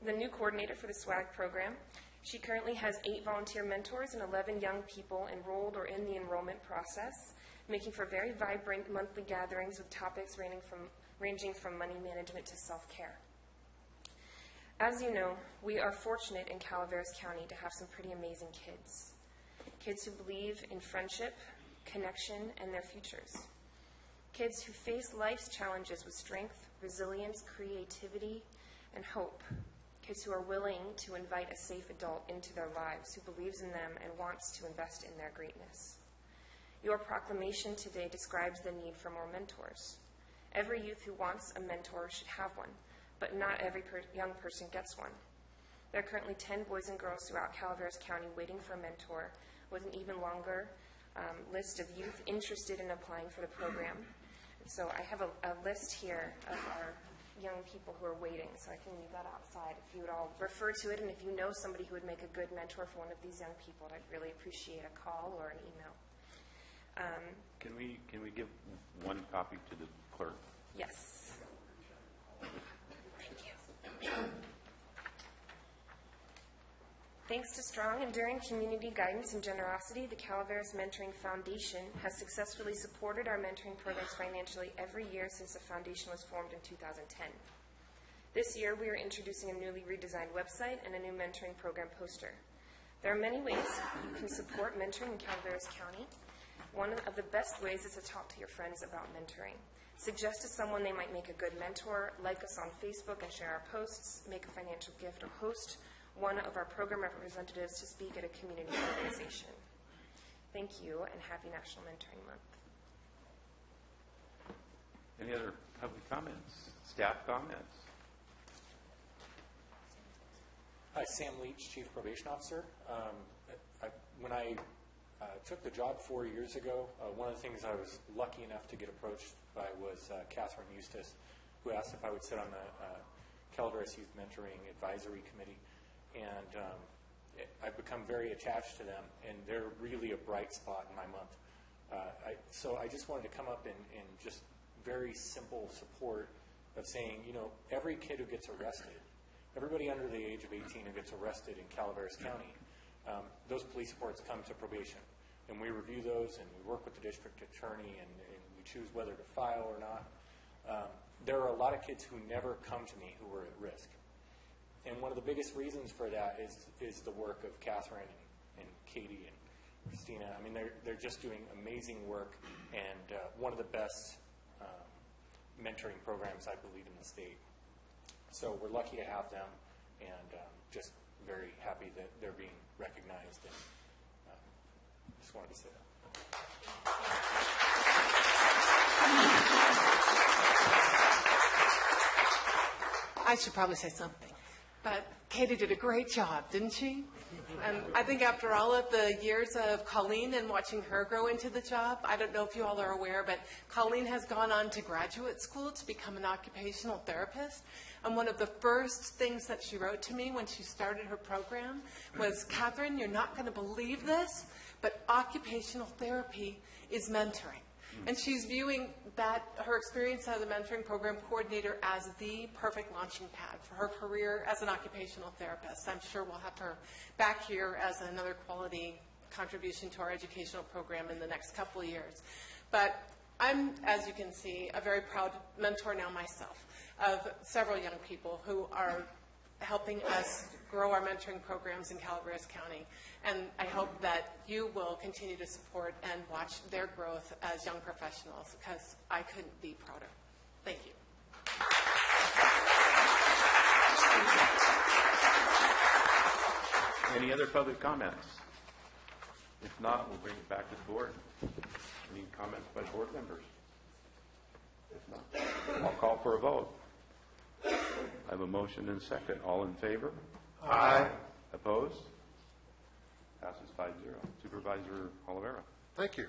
Speaker 3: The new coordinator for the SWAG program. She currently has 8 volunteer mentors and 11 young people enrolled or in the enrollment process, making for very vibrant monthly gatherings with topics ranging from money management to self-care. As you know, we are fortunate in Calaveras County to have some pretty amazing kids. Kids who believe in friendship, connection, and their futures. Kids who face life's challenges with strength, resilience, creativity, and hope. Kids who are willing to invite a safe adult into their lives who believes in them and wants to invest in their greatness. Your proclamation today describes the need for more mentors. Every youth who wants a mentor should have one, but not every young person gets one. There are currently 10 boys and girls throughout Calaveras County waiting for a mentor, with an even longer list of youth interested in applying for the program. So I have a list here of our young people who are waiting, so I can leave that outside if you would all refer to it, and if you know somebody who would make a good mentor for one of these young people, I'd really appreciate a call or an email.
Speaker 8: Can we give one copy to the clerk?
Speaker 3: Yes. Thank you. Thanks to strong, enduring community guidance and generosity, the Calaveras Mentoring Foundation has successfully supported our mentoring programs financially every year since the foundation was formed in 2010. This year, we are introducing a newly redesigned website and a new mentoring program poster. There are many ways you can support mentoring in Calaveras County. One of the best ways is to talk to your friends about mentoring. Suggest to someone they might make a good mentor, like us on Facebook and share our posts, make a financial gift, or host one of our program representatives to speak at a community organization. Thank you, and happy National Mentoring Month.
Speaker 8: Any other public comments? Staff comments?
Speaker 4: Hi, Sam Leach, Chief Probation Officer. When I took the job 4 years ago, one of the things I was lucky enough to get approached by was Catherine Eustace, who asked if I would sit on the Calaveras Youth Mentoring Advisory Committee. And I've become very attached to them, and they're really a bright spot in my month. So I just wanted to come up and just very simple support of saying, you know, every kid who gets arrested, everybody under the age of 18 who gets arrested in Calaveras County, those police reports come to probation. And we review those, and we work with the district attorney, and we choose whether to file or not. There are a lot of kids who never come to me who are at risk. And one of the biggest reasons for that is the work of Catherine and Katie and Christina. I mean, they're just doing amazing work, and one of the best mentoring programs, I believe, in the state. So we're lucky to have them, and just very happy that they're being recognized, and just wanted to say that.
Speaker 12: I should probably say something. But Katie did a great job, didn't she? And I think after all of the years of Colleen and watching her grow into the job, I don't know if you all are aware, but Colleen has gone on to graduate school to become an occupational therapist. And one of the first things that she wrote to me when she started her program was, Catherine, you're not going to believe this, but occupational therapy is mentoring. And she's viewing that, her experience as a mentoring program coordinator, as the perfect launching pad for her career as an occupational therapist. I'm sure we'll have her back here as another quality contribution to our educational program in the next couple of years. But I'm, as you can see, a very proud mentor now myself of several young people who are helping us grow our mentoring programs in Calaveras County. And I hope that you will continue to support and watch their growth as young professionals, because I couldn't be prouder. Thank you.
Speaker 8: Any other public comments? If not, we'll bring it back to the board. Any comments by board members? If not, I'll call for a vote. I have a motion and a second. All in favor?
Speaker 1: Aye.
Speaker 8: Opposed? Passes 5-0. Supervisor Calaveras.
Speaker 1: Thank you.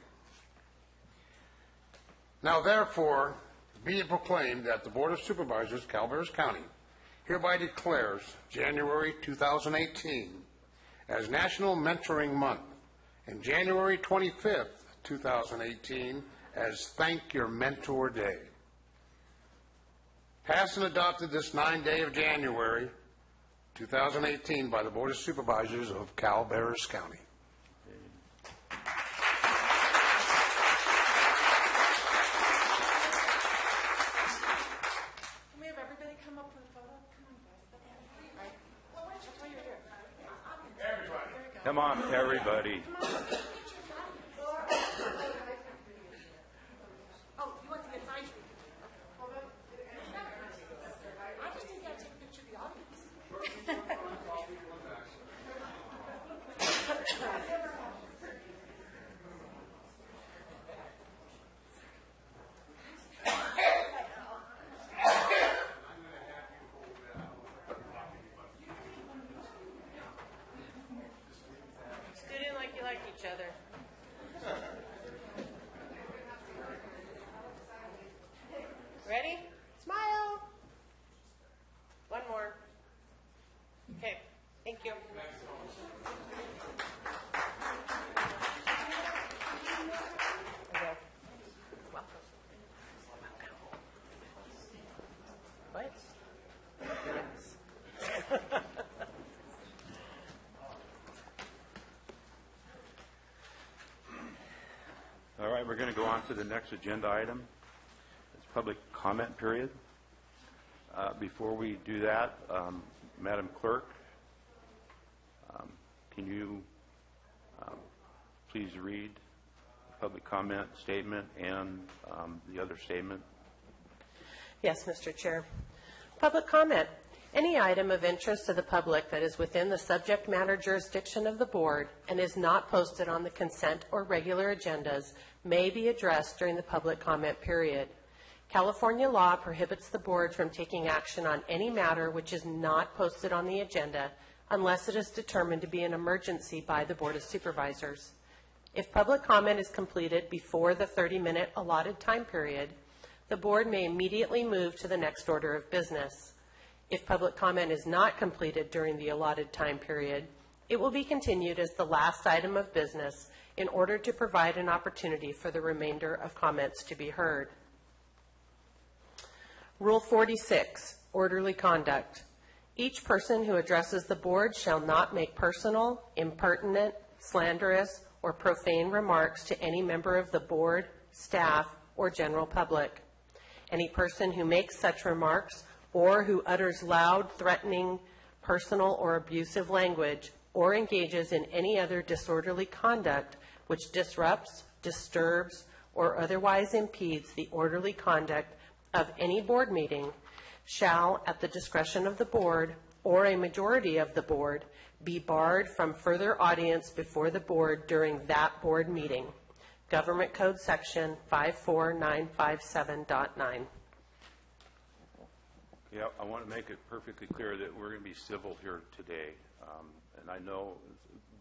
Speaker 1: Now therefore, be it proclaimed that the Board of Supervisors, Calaveras County, hereby declares January 2018 as National Mentoring Month, and January 25th, 2018 as Thank Your Mentor Day. Passed and adopted this 9th day of January 2018 by the Board of Supervisors of Calaveras County.
Speaker 12: Can we have everybody come up for the photo? Come on, guys. Right. Well, you're here. Everybody.
Speaker 8: Come on, everybody.
Speaker 12: Oh, you want to get signed? I just think I'd take a picture of the audience.
Speaker 2: Student like you like each other. Ready? Smile. One more. Okay. Thank you. Okay. Welcome. What? Yes.
Speaker 8: All right, we're going to go on to the next agenda item. It's public comment period. Before we do that, Madam Clerk, can you please read the public comment statement and the other statement?
Speaker 2: Yes, Mr. Chair. Public comment. Any item of interest to the public that is within the subject matter jurisdiction of the board and is not posted on the consent or regular agendas may be addressed during the public comment period. California law prohibits the board from taking action on any matter which is not posted on the agenda unless it is determined to be an emergency by the Board of Supervisors. If public comment is completed before the 30-minute allotted time period, the board may immediately move to the next order of business. If public comment is not completed during the allotted time period, it will be continued as the last item of business in order to provide an opportunity for the remainder of comments to be heard. Rule 46, orderly conduct. Each person who addresses the board shall not make personal, impertinent, slanderous, or profane remarks to any member of the board, staff, or general public. Any person who makes such remarks or who utters loud, threatening, personal, or abusive language or engages in any other disorderly conduct which disrupts, disturbs, or otherwise impedes the orderly conduct of any board meeting shall, at the discretion of the board or a majority of the board, be barred from further audience before the board during that board meeting. Government Code Section 54957.9.
Speaker 8: Yeah, I want to make it perfectly clear that we're going to be civil here today. And I know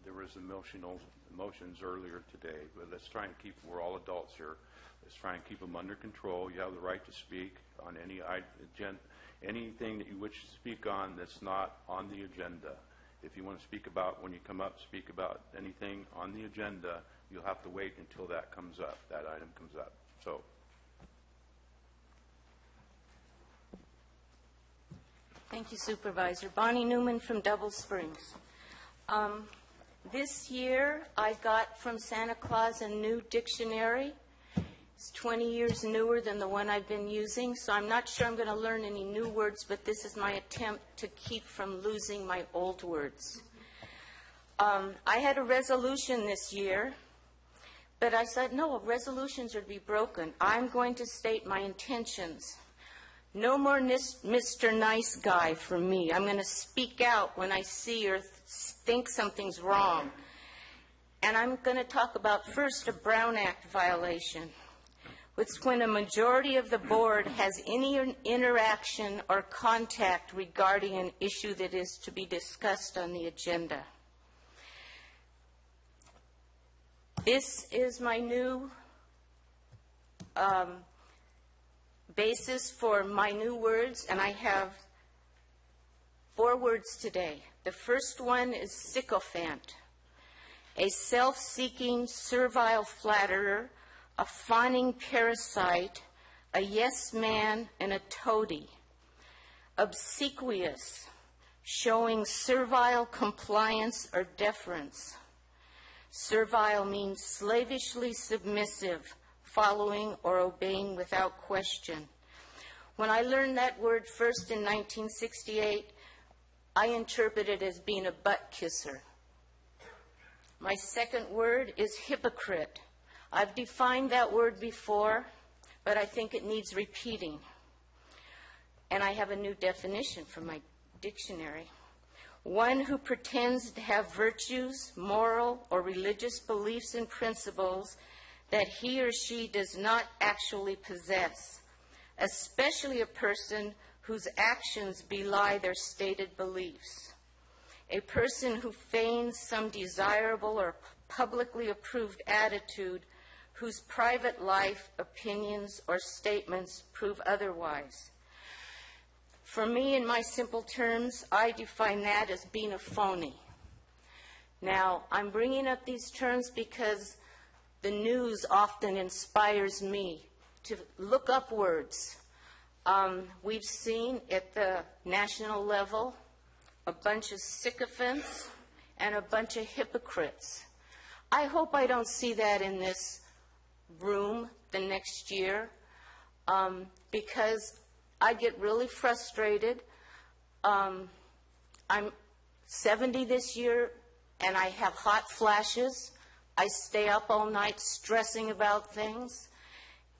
Speaker 8: there was emotions earlier today, but let's try and keep, we're all adults here. Let's try and keep them under control. You have the right to speak on anything that you wish to speak on that's not on the agenda. If you want to speak about, when you come up, speak about anything on the agenda, you'll have to wait until that comes up, that item comes up. So.
Speaker 6: Thank you, Supervisor. Bonnie Newman from Double Springs. This year, I got from Santa Claus a new dictionary. It's 20 years newer than the one I've been using, so I'm not sure I'm going to learn any new words, but this is my attempt to keep from losing my old words. I had a resolution this year, but I said, no, resolutions are to be broken. I'm going to state my intentions. No more Mr. Nice Guy for me. I'm going to speak out when I see or think something's wrong. And I'm going to talk about first a Brown Act violation. It's when a majority of the board has any interaction or contact regarding an issue that is to be discussed on the agenda. This is my new basis for my new words, and I have 4 words today. The first one is sycophant, a self-seeking, servile flatterer, a fawning parasite, a yes man, and a toady. Obsequious, showing servile compliance or deference. Servile means slavishly submissive, following or obeying without question. When I learned that word first in 1968, I interpreted it as being a butt kisser. My second word is hypocrite. I've defined that word before, but I think it needs repeating. And I have a new definition from my dictionary. One who pretends to have virtues, moral, or religious beliefs and principles that he or she does not actually possess, especially a person whose actions belie their stated beliefs. A person who feigns some desirable or publicly approved attitude whose private life, opinions, or statements prove otherwise. For me, in my simple terms, I define that as being a phony. Now, I'm bringing up these terms because the news often inspires me to look up words. We've seen at the national level a bunch of sycophants and a bunch of hypocrites. I hope I don't see that in this room the next year, because I get really frustrated. I'm 70 this year, and I have hot flashes. I stay up all night stressing about things,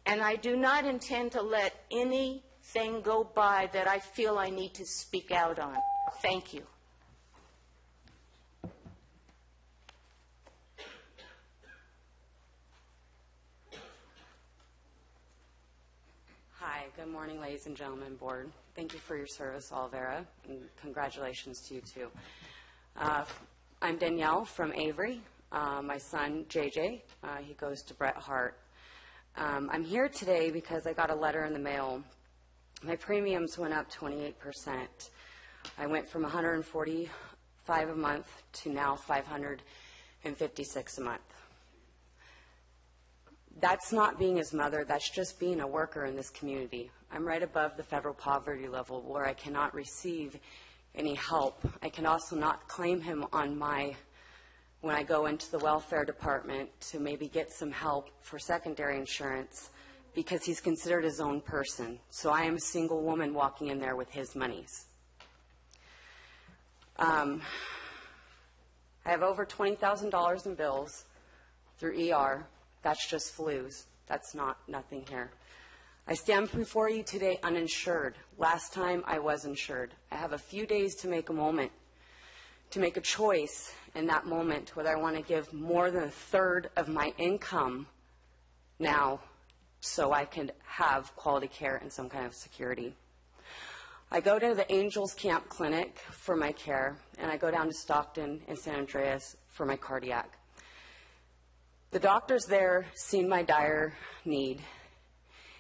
Speaker 6: and I do not intend to let anything go by that I feel I need to speak out on. Thank you.
Speaker 16: Hi, good morning, ladies and gentlemen, board. Thank you for your service, Olvera, and congratulations to you, too. I'm Danielle from Avery. My son, JJ, he goes to Bret Hart. I'm here today because I got a letter in the mail. My premiums went up 28%. I went from $145 a month to now $556 a month. That's not being his mother, that's just being a worker in this community. I'm right above the federal poverty level where I cannot receive any help. I can also not claim him on when I go into the welfare department to maybe get some help for secondary insurance because he's considered his own person. So I am a single woman walking in there with his monies. I have over $20,000 in bills through ER. That's just flus. That's nothing here. I stand before you today uninsured. Last time I was insured. I have a few days to make a choice in that moment whether I want to give more than a third of my income now so I can have quality care and some kind of security. I go to the Angels Camp Clinic for my care, and I go down to Stockton and San Andreas for my cardiac. The doctors there seen my dire need,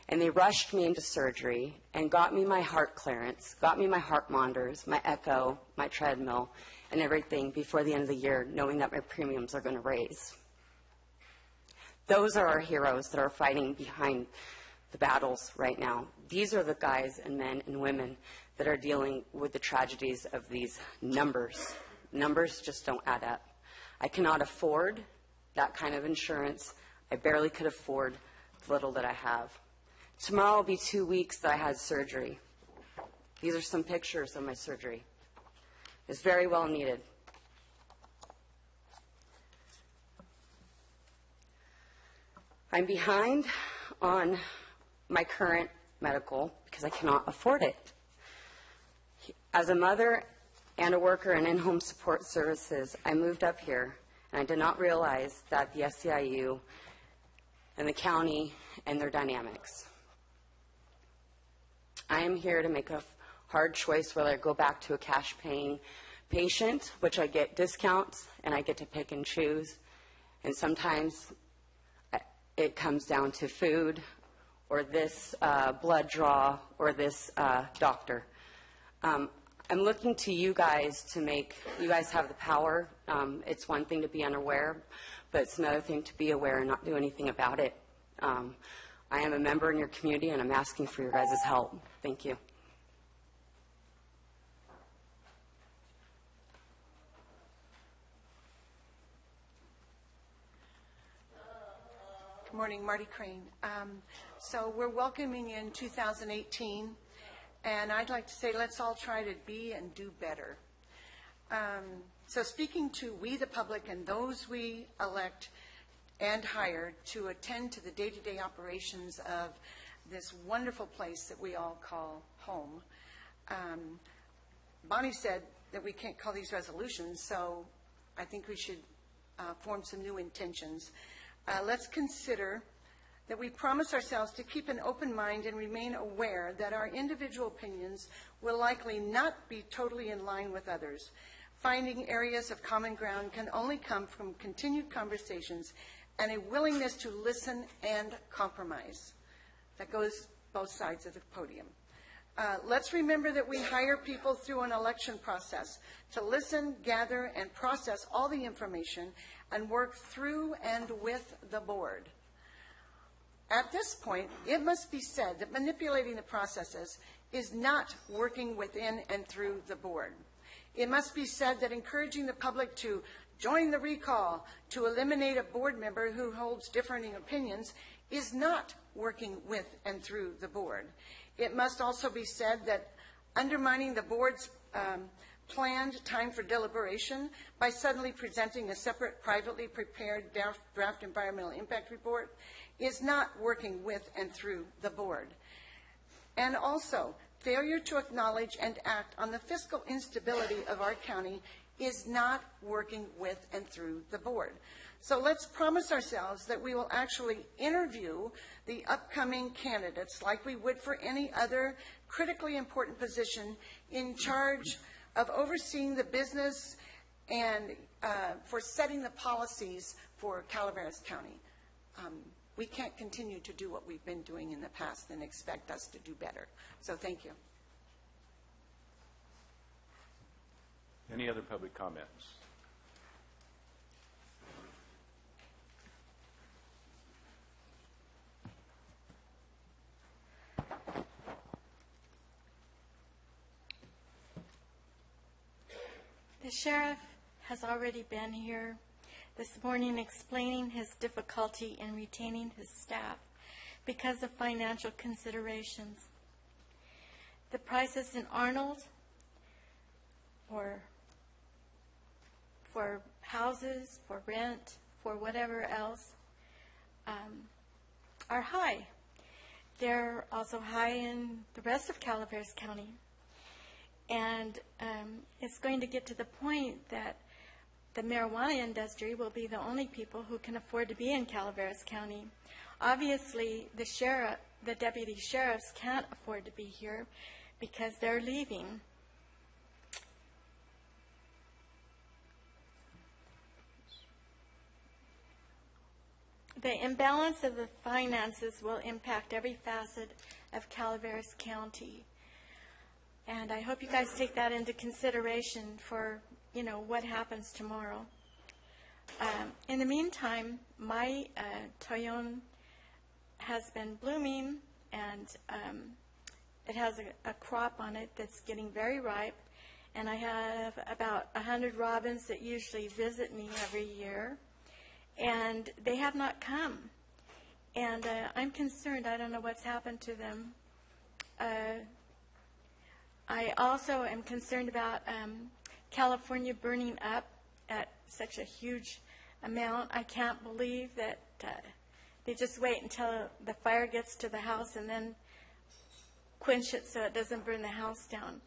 Speaker 16: and they rushed me into surgery and got me my heart clearance, got me my heart monitors, my echo, my treadmill, and everything before the end of the year, knowing that my premiums are going to raise. Those are our heroes that are fighting behind the battles right now. These are the guys and men and women that are dealing with the tragedies of these numbers. Numbers just don't add up. I cannot afford that kind of insurance. I barely could afford the little that I have. Tomorrow will be 2 weeks that I had surgery. These are some pictures of my surgery. It's very well needed. I'm behind on my current medical because I cannot afford it. As a mother and a worker in in-home support services, I moved up here, and I did not realize that the SEIU and the county and their dynamics. I am here to make a hard choice whether I go back to a cash-paying patient, which I get discounts, and I get to pick and choose, and sometimes it comes down to food or this blood draw or this doctor. I'm looking to you guys to you guys have the power. It's one thing to be unaware, but it's another thing to be aware and not do anything about it. I am a member in your community, and I'm asking for your guys' help. Thank you.
Speaker 10: Good morning, Marty Crane. So we're welcoming in 2018, and I'd like to say let's all try to be and do better. So speaking to we, the public, and those we elect and hire to attend to the day-to-day operations of this wonderful place that we all call home. Bonnie said that we can't call these resolutions, so I think we should form some new intentions. Let's consider that we promise ourselves to keep an open mind and remain aware that our individual opinions will likely not be totally in line with others. Finding areas of common ground can only come from continued conversations and a willingness to listen and compromise. That goes both sides of the podium. Let's remember that we hire people through an election process to listen, gather, and process all the information and work through and with the board. At this point, it must be said that manipulating the processes is not working within and through the board. It must be said that encouraging the public to join the recall to eliminate a board member who holds differing opinions is not working with and through the board. It must also be said that undermining the board's planned time for deliberation by suddenly presenting a separate privately prepared draft environmental impact report is not working with and through the board. And also, failure to acknowledge and act on the fiscal instability of our county is not working with and through the board. So let's promise ourselves that we will actually interview the upcoming candidates like we would for any other critically important position in charge of overseeing the business and for setting the policies for Calaveras County. We can't continue to do what we've been doing in the past and expect us to do better. So thank you.
Speaker 8: Any other public comments?
Speaker 18: The sheriff has already been here this morning explaining his difficulty in retaining his staff because of financial considerations. The prices in Arnold or for houses, for rent, for whatever else are high. They're also high in the rest of Calaveras County. And it's going to get to the point that the marijuana industry will be the only people who can afford to be in Calaveras County. Obviously, the deputy sheriffs can't afford to be here because they're leaving. The imbalance of the finances will impact every facet of Calaveras County. And I hope you guys take that into consideration for, what happens tomorrow. In the meantime, my Toyon has been blooming, and it has a crop on it that's getting very ripe. And I have about 100 robins that usually visit me every year. And they have not come. And I'm concerned. I don't know what's happened to them. I also am concerned about California burning up at such a huge amount. I can't believe that they just wait until the fire gets to the house and then quench it so it doesn't burn the house down.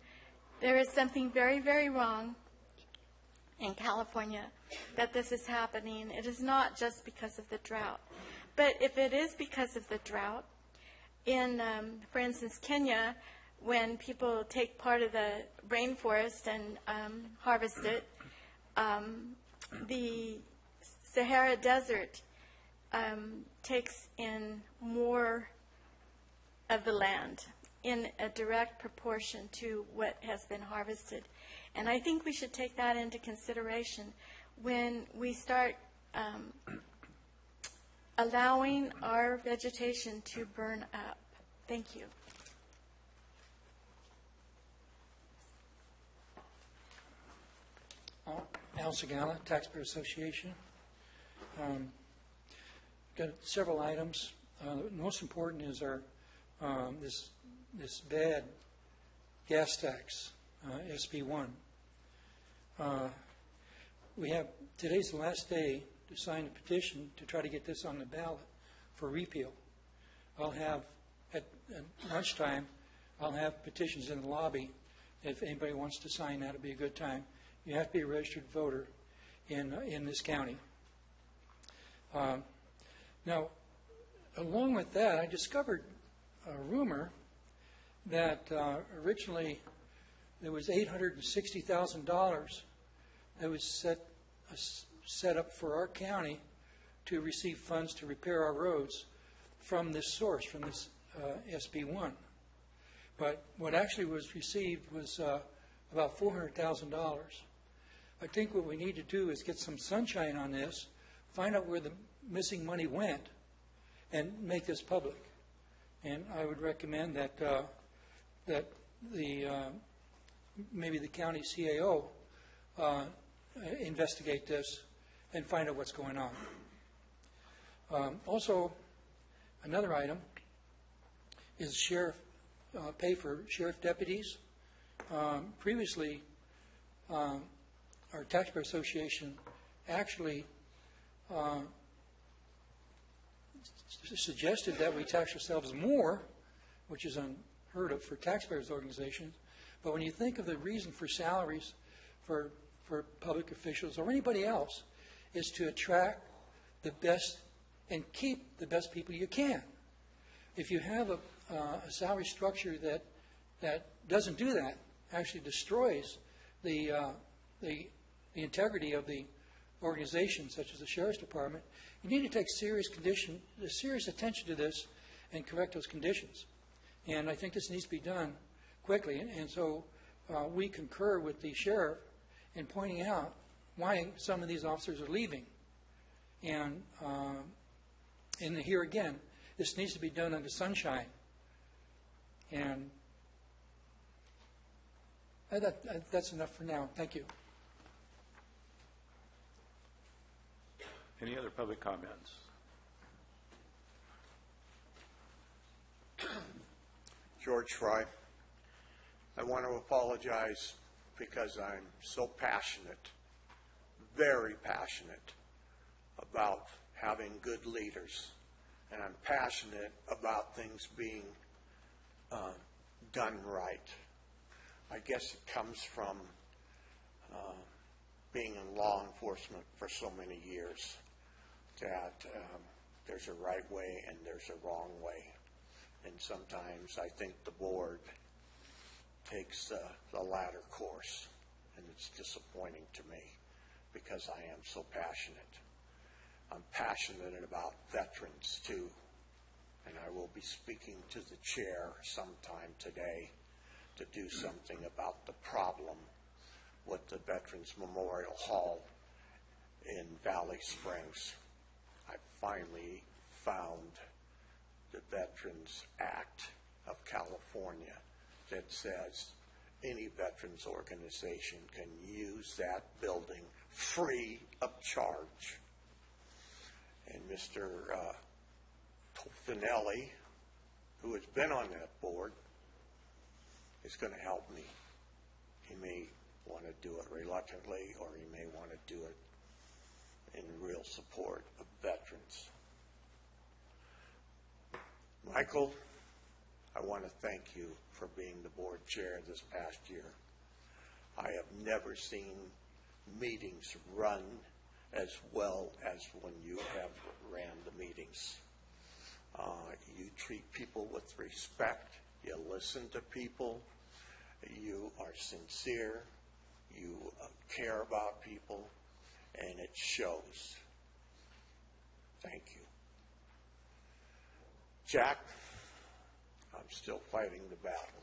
Speaker 18: There is something very, very wrong in California that this is happening. It is not just because of the drought. But if it is because of the drought, in, for instance, Kenya, when people take part of the rainforest and harvest it, the Sahara Desert takes in more of the land in a direct proportion to what has been harvested. And I think we should take that into consideration when we start allowing our vegetation to burn up. Thank you.
Speaker 15: Al Sagala, Taxpayer Association. Got several items. The most important is our this bad gas tax, SB1. We have today's the last day to sign a petition to try to get this on the ballot for repeal. I'll have at lunchtime. I'll have petitions in the lobby. If anybody wants to sign that, it'd be a good time. You have to be a registered voter in this county. Now, along with that, I discovered a rumor that originally there was $860,000 that was set up for our county to receive funds to repair our roads from this source, from this SB1. But what actually was received was about $400,000. I think what we need to do is get some sunshine on this, find out where the missing money went, and make this public. And I would recommend that that the maybe the county CAO investigate this and find out what's going on. Also, another item is sheriff pay for sheriff deputies. Previously, our taxpayer association actually suggested that we tax ourselves more, which is unheard of for taxpayers organizations. But when you think of the reason for salaries for public officials or anybody else, is to attract the best and keep the best people you can. If you have a salary structure that doesn't do that, actually destroys the integrity of the organization, such as the Sheriff's Department, you need to take serious attention to this and correct those conditions. And I think this needs to be done quickly. And so we concur with the sheriff in pointing out why some of these officers are leaving. And here again, this needs to be done under sunshine. And that's enough for now. Thank you.
Speaker 8: Any other public comments?
Speaker 1: George Fry. I want to apologize because I'm so passionate, very passionate about having good leaders. And I'm passionate about things being done right. I guess it comes from being in law enforcement for so many years that there's a right way and there's a wrong way. And sometimes I think the board takes the latter course, and it's disappointing to me because I am so passionate. I'm passionate about veterans too, and I will be speaking to the chair sometime today to do something about the problem with the Veterans Memorial Hall in Valley Springs. I finally found the Veterans Act of California that says any veterans organization can use that building free of charge. And Mr. Tofinelli, who has been on that board, is going to help me. He may want to do it reluctantly, or he may want to do it in real support of veterans. Michael, I want to thank you for being the board chair this past year. I have never seen meetings run as well as when you have ran the meetings. You treat people with respect. You listen to people. You are sincere. You care about people, and it shows. Thank you. Jack, I'm still fighting the battle.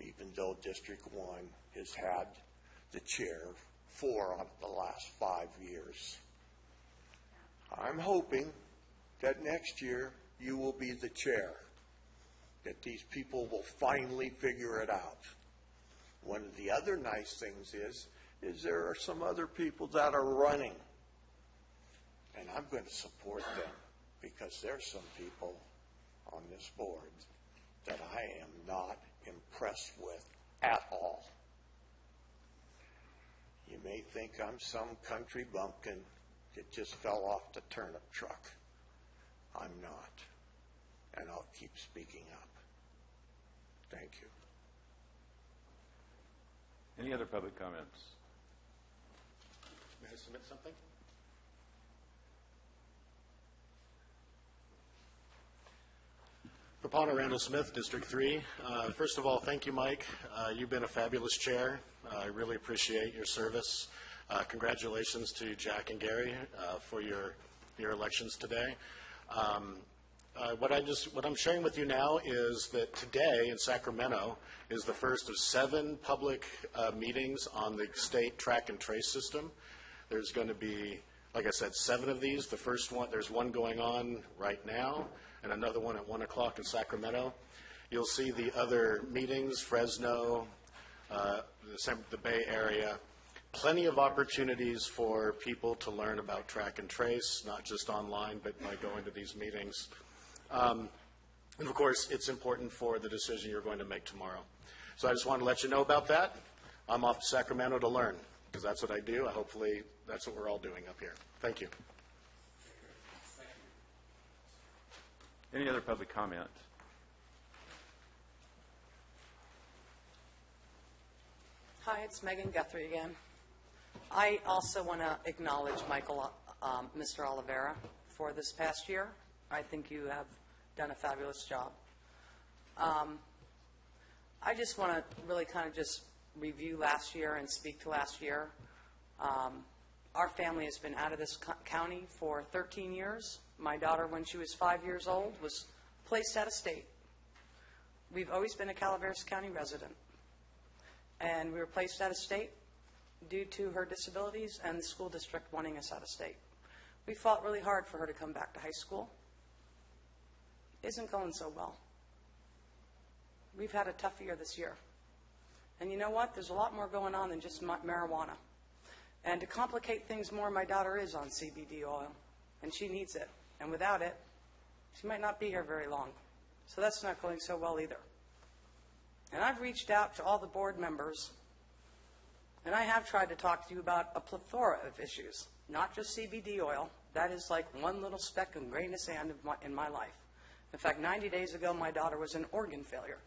Speaker 1: Even though District 1 has had the chair 4 out of the last 5 years. I'm hoping that next year you will be the chair, that these people will finally figure it out. One of the other nice things is there are some other people that are running, and I'm going to support them because there's some people on this board that I am not impressed with at all. You may think I'm some country bumpkin that just fell off the turnip truck. I'm not, and I'll keep speaking up. Thank you.
Speaker 8: Any other public comments?
Speaker 7: May I submit something? Proponent Randall Smith, District 3. First of all, thank you, Mike. You've been a fabulous chair. I really appreciate your service. Congratulations to Jack and Gary for your elections today. What I'm sharing with you now is that today in Sacramento is the first of 7 public meetings on the state track and trace system. There's going to be, like I said, 7 of these. The first one, there's one going on right now, and another one at 1 o'clock in Sacramento. You'll see the other meetings, Fresno, the Bay Area. Plenty of opportunities for people to learn about track and trace, not just online, but by going to these meetings. And of course, it's important for the decision you're going to make tomorrow. So I just want to let you know about that. I'm off to Sacramento to learn, because that's what I do. Hopefully, that's what we're all doing up here. Thank you.
Speaker 8: Any other public comments?
Speaker 11: Hi, it's Megan Guthrie again. I also want to acknowledge Mr. Oliveira for this past year. I think you have done a fabulous job. I just want to really kind of just review last year and speak to last year. Our family has been out of this county for 13 years. My daughter, when she was 5 years old, was placed out of state. We've always been a Calaveras County resident. And we were placed out of state due to her disabilities and the school district wanting us out of state. We fought really hard for her to come back to high school. Isn't going so well. We've had a tough year this year. And you know what? There's a lot more going on than just marijuana. And to complicate things more, my daughter is on CBD oil, and she needs it. And without it, she might not be here very long. So that's not going so well either. And I've reached out to all the board members, and I have tried to talk to you about a plethora of issues, not just CBD oil. That is like one little speck of grain of sand in my life. In fact, 90 days ago, my daughter was in organ failure.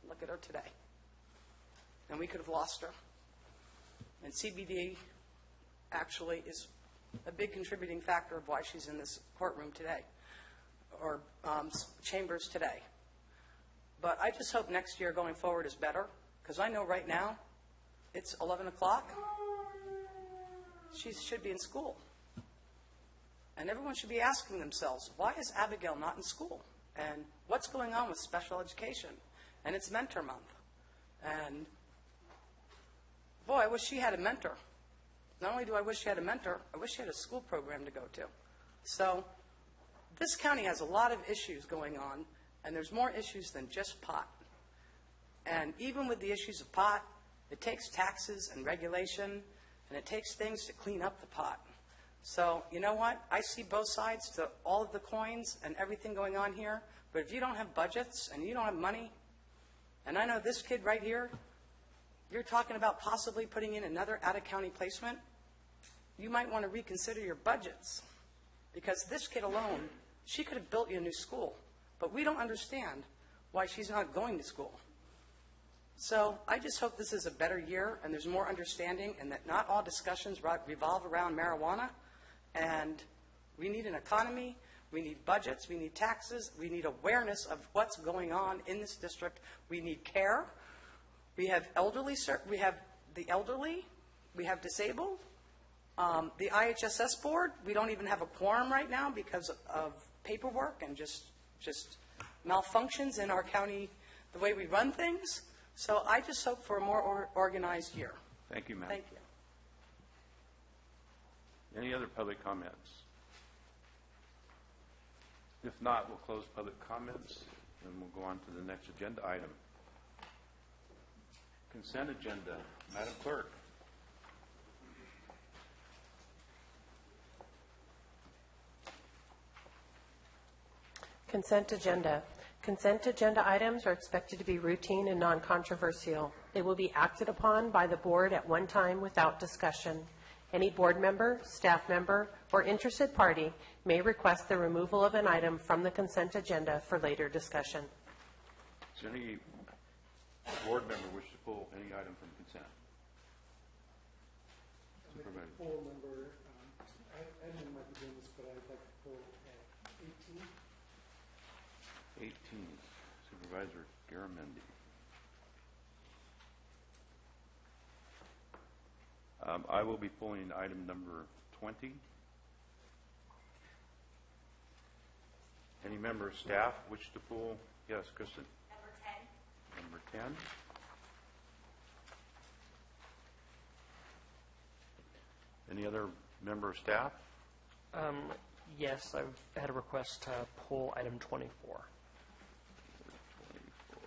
Speaker 11: Look at her today. And we could have lost her. And CBD actually is a big contributing factor of why she's in this courtroom today, or chambers today. But I just hope next year going forward is better, because I know right now it's 11 o'clock. She should be in school. And everyone should be asking themselves, why is Abigail not in school? And what's going on with special education? And it's mentor month. And boy, I wish she had a mentor. Not only do I wish she had a mentor, I wish she had a school program to go to. So this county has a lot of issues going on, and there's more issues than just pot. And even with the issues of pot, it takes taxes and regulation, and it takes things to clean up the pot. So, you know what? I see both sides to all of the coins and everything going on here, but if you don't have budgets and you don't have money, and I know this kid right here, you're talking about possibly putting in another out-of-county placement, you might want to reconsider your budgets. Because this kid alone, she could have built you a new school, but we don't understand why she's not going to school. So I just hope this is a better year and there's more understanding, and that not all discussions revolve around marijuana. And we need an economy, we need budgets, we need taxes, we need awareness of what's going on in this district. We need care. We have elderly, we have the elderly, we have disabled. The IHSS board, we don't even have a quorum right now because of paperwork and just malfunctions in our county, the way we run things. So I just hope for a more organized year.
Speaker 8: Thank you, ma'am.
Speaker 11: Thank you.
Speaker 8: Any other public comments? If not, we'll close public comments and we'll go on to the next agenda item. Consent agenda. Madam Clerk.
Speaker 2: Consent agenda. Consent agenda items are expected to be routine and non-controversial. They will be acted upon by the board at one time without discussion. Any board member, staff member, or interested party may request the removal of an item from the consent agenda for later discussion.
Speaker 8: Is there any board member wish to pull any item from consent? Supervisor.
Speaker 5: Poll number, I don't know might be doing this, but I'd like to pull 18.
Speaker 8: 18. Supervisor Garamendi. I will be pulling item number 20. Any member of staff wish to pull? Yes, Kristen. Number 10. Number 10. Any other member of staff?
Speaker 17: Yes, I've had a request to pull item 24.
Speaker 8: 24.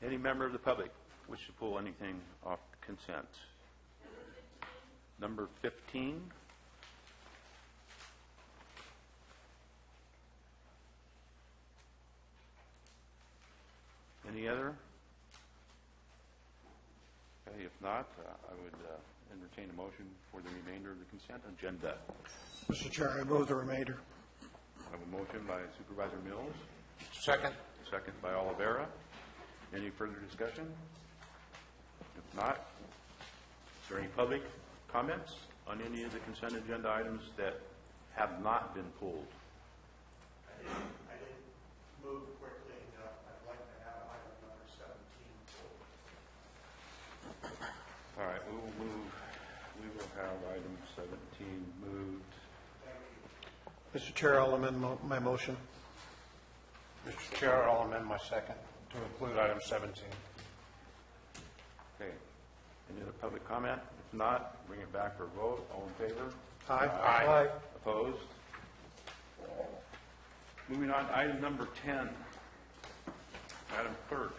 Speaker 8: Any member of the public wish to pull anything off consent? Number 15. not, I would entertain a motion for the remainder of the consent agenda.
Speaker 1: Mr. Chair, I move the remainder.
Speaker 8: I have a motion by Supervisor Mills,
Speaker 1: Second.
Speaker 8: second by Olivera. Any further discussion? If not, is there any public comments on any of the consent agenda items that have not been pulled?
Speaker 20: I didn't move quickly enough. I'd like to have item number 17 pulled.
Speaker 8: All right, we will have item 17 moved.
Speaker 20: Mr. Chair, I'll amend my motion.
Speaker 1: Mr. Chair, I'll amend my second to include item 17.
Speaker 8: Okay. Any other public comment? If not, bring it back for a vote. All in favor?
Speaker 20: Aye.
Speaker 1: Aye.
Speaker 8: Opposed? Moving on, item number 10. Madam Clerk.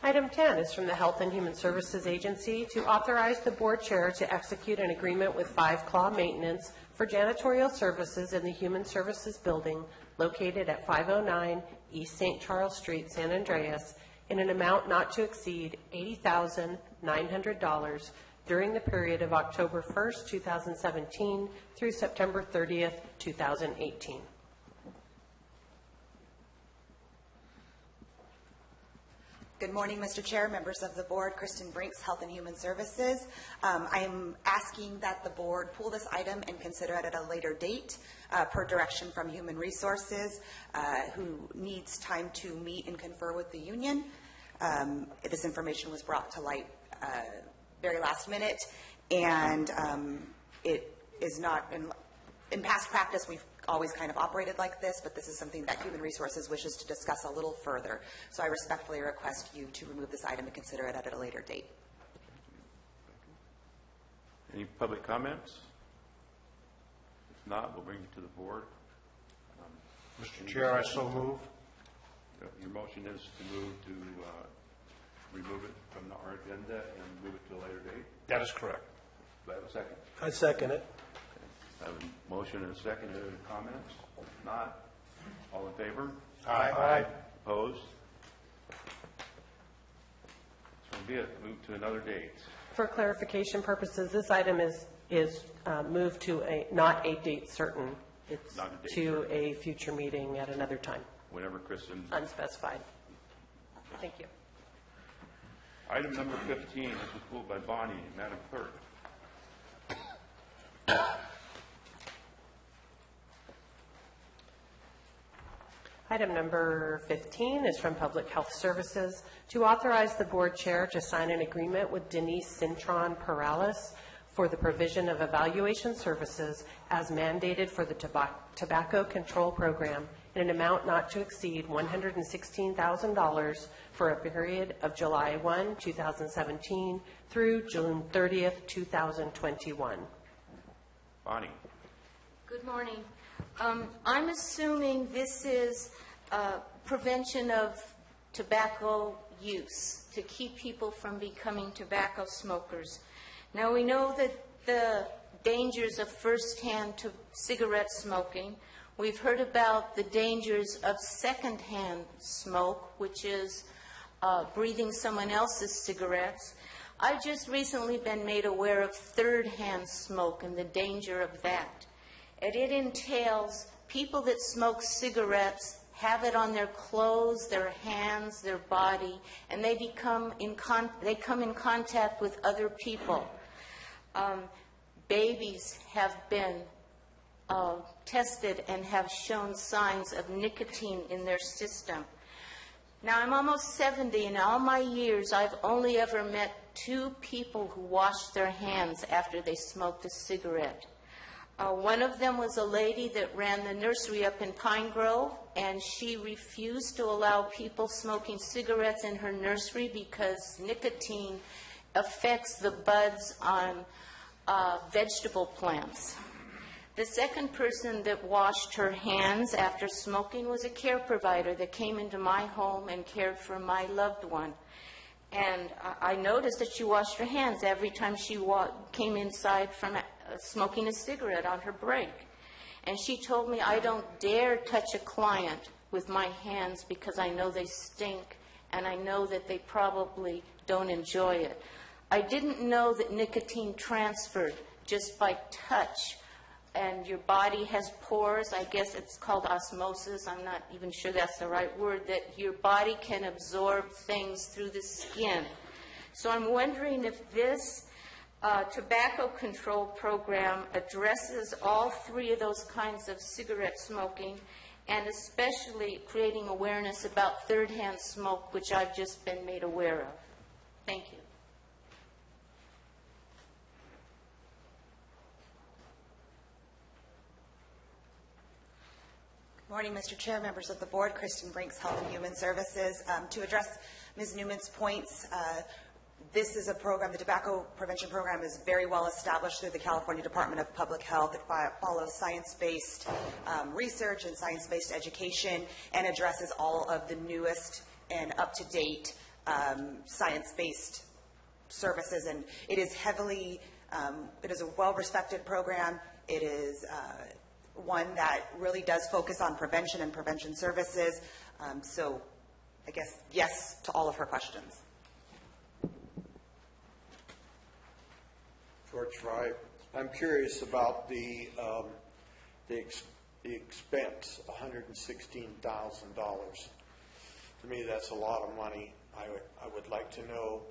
Speaker 2: Item 10 is from the Health and Human Services Agency to authorize the board chair to execute an agreement with Five Claw Maintenance for janitorial services in the Human Services Building located at 509 East St. Charles Street, San Andreas, in an amount not to exceed $80,900 during the period of October 1st, 2017 through September 30th, 2018.
Speaker 21: Good morning, Mr. Chair, members of the board. Kristen Brinks, Health and Human Services. I am asking that the board pull this item and consider it at a later date per direction from Human Resources, who needs time to meet and confer with the union. This information was brought to light very last minute, and it is not, in past practice, we've always kind of operated like this, but this is something that Human Resources wishes to discuss a little further. So I respectfully request you to remove this item and consider it at a later date.
Speaker 8: Any public comments? If not, we'll bring it to the board.
Speaker 1: Mr. Chair, I so move.
Speaker 8: Your motion is to move to remove it from our agenda and move it to a later date?
Speaker 1: That is correct.
Speaker 8: Do I have a second?
Speaker 20: I second it.
Speaker 8: I have a motion and a second. Any other comments? If not, all in favor?
Speaker 1: Aye.
Speaker 8: Opposed? So be it. Move to another date.
Speaker 2: For clarification purposes, this item is moved to not a date certain. It's
Speaker 8: Not a date
Speaker 2: to
Speaker 8: certain.
Speaker 2: a future meeting at another time,
Speaker 8: Whenever Kristen.
Speaker 2: unspecified. Thank you.
Speaker 8: Item number 15, this was pulled by Bonnie. Madam Clerk.
Speaker 2: Item number 15 is from Public Health Services to authorize the board chair to sign an agreement with Denise Cintron Perales for the provision of evaluation services as mandated for the Tobacco Control Program in an amount not to exceed $116,000 for a period of July 1, 2017 through June 30th, 2021.
Speaker 8: Bonnie.
Speaker 6: Good morning. I'm assuming this is prevention of tobacco use to keep people from becoming tobacco smokers. Now, we know that the dangers of first-hand cigarette smoking. We've heard about the dangers of second-hand smoke, which is breathing someone else's cigarettes. I've just recently been made aware of third-hand smoke and the danger of that. And it entails people that smoke cigarettes have it on their clothes, their hands, their body, and they come in contact with other people. Babies have been tested and have shown signs of nicotine in their system. Now, I'm almost 70, and in all my years, I've only ever met 2 people who washed their hands after they smoked a cigarette. One of them was a lady that ran the nursery up in Pine Grove, and she refused to allow people smoking cigarettes in her nursery because nicotine affects the buds on vegetable plants. The second person that washed her hands after smoking was a care provider that came into my home and cared for my loved one. And I noticed that she washed her hands every time she came inside from smoking a cigarette on her break. And she told me, I don't dare touch a client with my hands because I know they stink and I know that they probably don't enjoy it. I didn't know that nicotine transferred just by touch, and your body has pores. I guess it's called osmosis. I'm not even sure that's the right word, that your body can absorb things through the skin. So I'm wondering if this tobacco control program addresses all three of those kinds of cigarette smoking, and especially creating awareness about third-hand smoke, which I've just been made aware of. Thank you.
Speaker 21: Good morning, Mr. Chair, members of the board. Kristen Brinks, Health and Human Services. To address Ms. Newman's points, this is a program, the tobacco prevention program is very well established through the California Department of Public Health. It follows science-based research and science-based education and addresses all of the newest and up-to-date science-based services. And it is it is a well-respected program. It is one that really does focus on prevention and prevention services. So I guess yes to all of her questions.
Speaker 9: George Fry. I'm curious about the expense, $116,000. To me, that's a lot of money. I would like to know,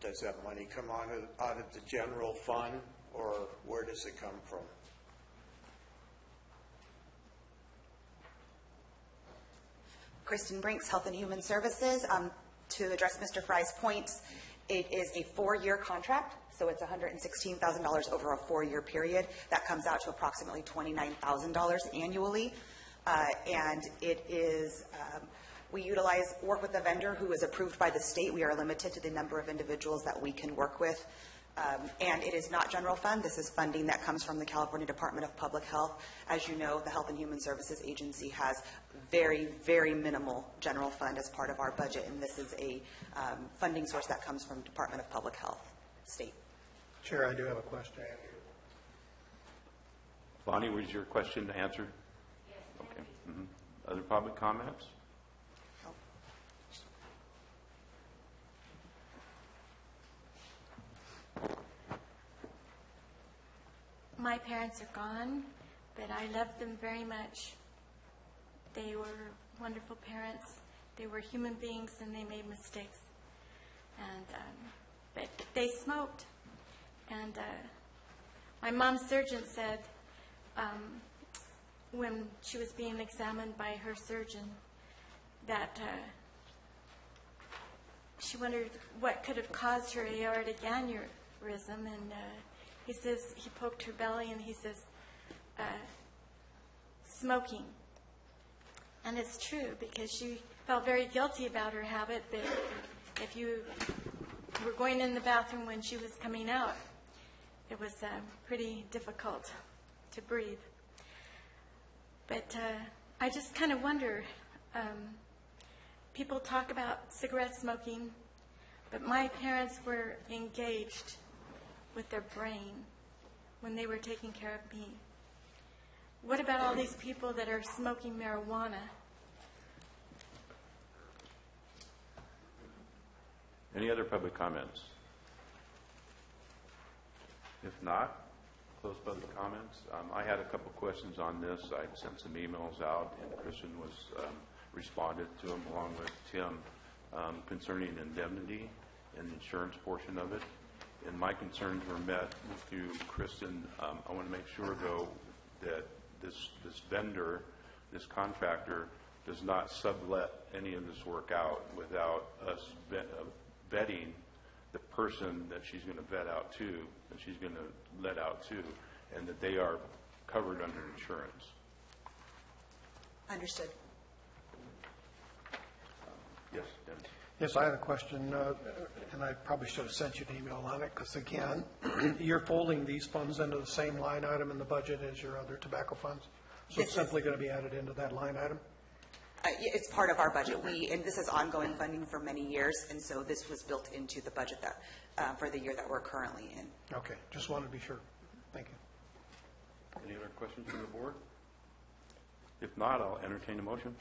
Speaker 9: does that money come out of the general fund, or where does it come from?
Speaker 21: Kristen Brinks, Health and Human Services. To address Mr. Fry's points, it is a 4-year contract, so it's $116,000 over a 4-year period. That comes out to approximately $29,000 annually. And it is, we work with a vendor who is approved by the state. We are limited to the number of individuals that we can work with. And it is not general fund. This is funding that comes from the California Department of Public Health. As you know, the Health and Human Services Agency has very, very minimal general fund as part of our budget, and this is a funding source that comes from Department of Public Health, state.
Speaker 20: Chair, I do have a question.
Speaker 8: Bonnie, was your question answered? Yes. Okay. Mm-hmm. Other public comments?
Speaker 18: My parents are gone, but I loved them very much. They were wonderful parents. They were human beings, and they made mistakes. And but they smoked. And my mom's surgeon said when she was being examined by her surgeon that she wondered what could have caused her aortic aneurysm, and he says, he poked her belly, and he says, smoking. And it's true, because she felt very guilty about her habit, but if you were going in the bathroom when she was coming out, it was pretty difficult to breathe. But I just kind of wonder, people talk about cigarette smoking, but my parents were engaged with their brain when they were taking care of me. What about all these people that are smoking marijuana?
Speaker 8: Any other public comments? If not, close public comments. I had a couple questions on this. I sent some emails out, and Kristen responded to them along with Tim concerning indemnity and the insurance portion of it. And my concerns were met through Kristen. I want to make sure, though, that this vendor, this contractor, does not sublet any of this work out without us vetting the person that she's going to vet out to, that she's going to let out to, and that they are covered under insurance.
Speaker 21: Understood.
Speaker 8: Yes, Dennis.
Speaker 20: Yes, I had a question, and I probably should have sent you an email on it, because again, you're folding these funds into the same line item in the budget as your other tobacco funds? So it's simply going to be added into that line item?
Speaker 21: It's part of our budget. And this is ongoing funding for many years, and so this was built into the budget that for the year that we're currently in.
Speaker 20: Okay, just wanted to be sure. Thank you.
Speaker 8: Any other questions from the board? If not, I'll entertain a motion.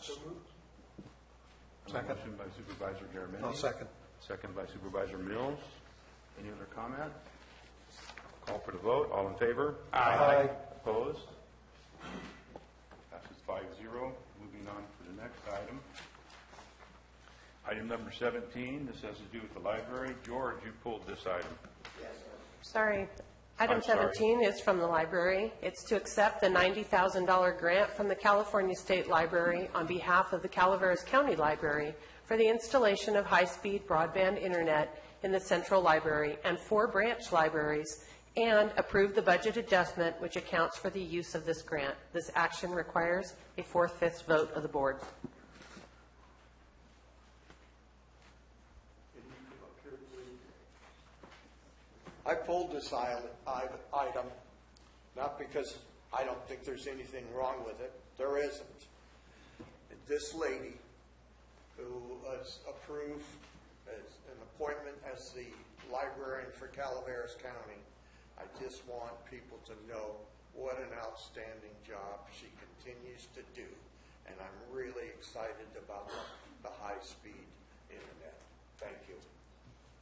Speaker 20: So moved.
Speaker 1: Second.
Speaker 8: Motion by Supervisor Garamendi.
Speaker 1: I'll second.
Speaker 8: Second by Supervisor Mills. Any other comment? Call for the vote. All in favor?
Speaker 1: Aye.
Speaker 8: Opposed? Passes 5-0. Moving on to the next item. Item number 17. This has to do with the library. George, you pulled this item.
Speaker 2: Sorry. Item
Speaker 8: I'm sorry.
Speaker 2: 17 is from the library. It's to accept the $90,000 grant from the California State Library on behalf of the Calaveras County Library for the installation of high-speed broadband internet in the Central Library and 4 branch libraries, and approve the budget adjustment which accounts for the use of this grant. This action requires a 4/5 vote of the board.
Speaker 9: I pulled this item, not because I don't think there's anything wrong with it. There isn't. This lady, who was approved as an appointment as the librarian for Calaveras County, I just want people to know what an outstanding job she continues to do. And I'm really excited about the high-speed internet. Thank you.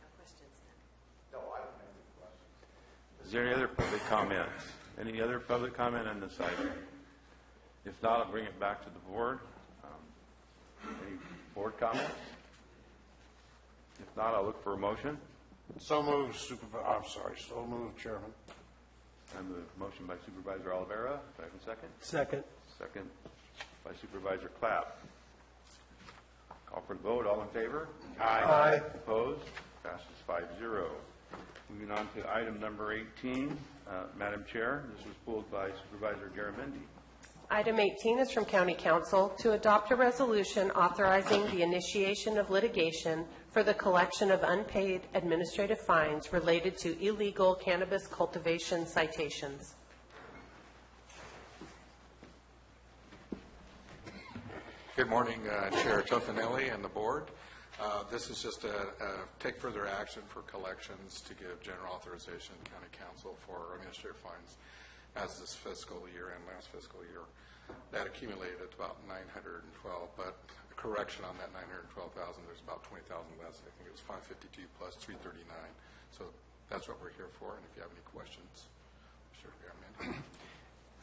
Speaker 2: No questions then.
Speaker 9: No, I don't have any questions.
Speaker 8: Is there any other public comments? Any other public comment on this item? If not, I'll bring it back to the board. Any board comments? If not, I'll look for a motion.
Speaker 1: So moved, so moved, Chairman.
Speaker 8: And the motion by Supervisor Oliveira. Do I have a second?
Speaker 20: Second.
Speaker 8: Second by Supervisor Clapp. Call for the vote. All in favor?
Speaker 20: Aye.
Speaker 8: Opposed? Passes 5-0. Moving on to item number 18. Madam Chair, this was pulled by Supervisor Garamendi.
Speaker 2: Item 18 is from County Council to adopt a resolution authorizing the initiation of litigation for the collection of unpaid administrative fines related to illegal cannabis cultivation citations.
Speaker 14: Good morning, Chair Tofinelli and the board. This is just a take further action for collections to give general authorization to County Council for administrative fines as this fiscal year and last fiscal year. That accumulated at about 912, but a correction on that 912,000, there's about 20,000 less. I think it was 552 plus 339. So that's what we're here for, and if you have any questions, Mr. Chairman.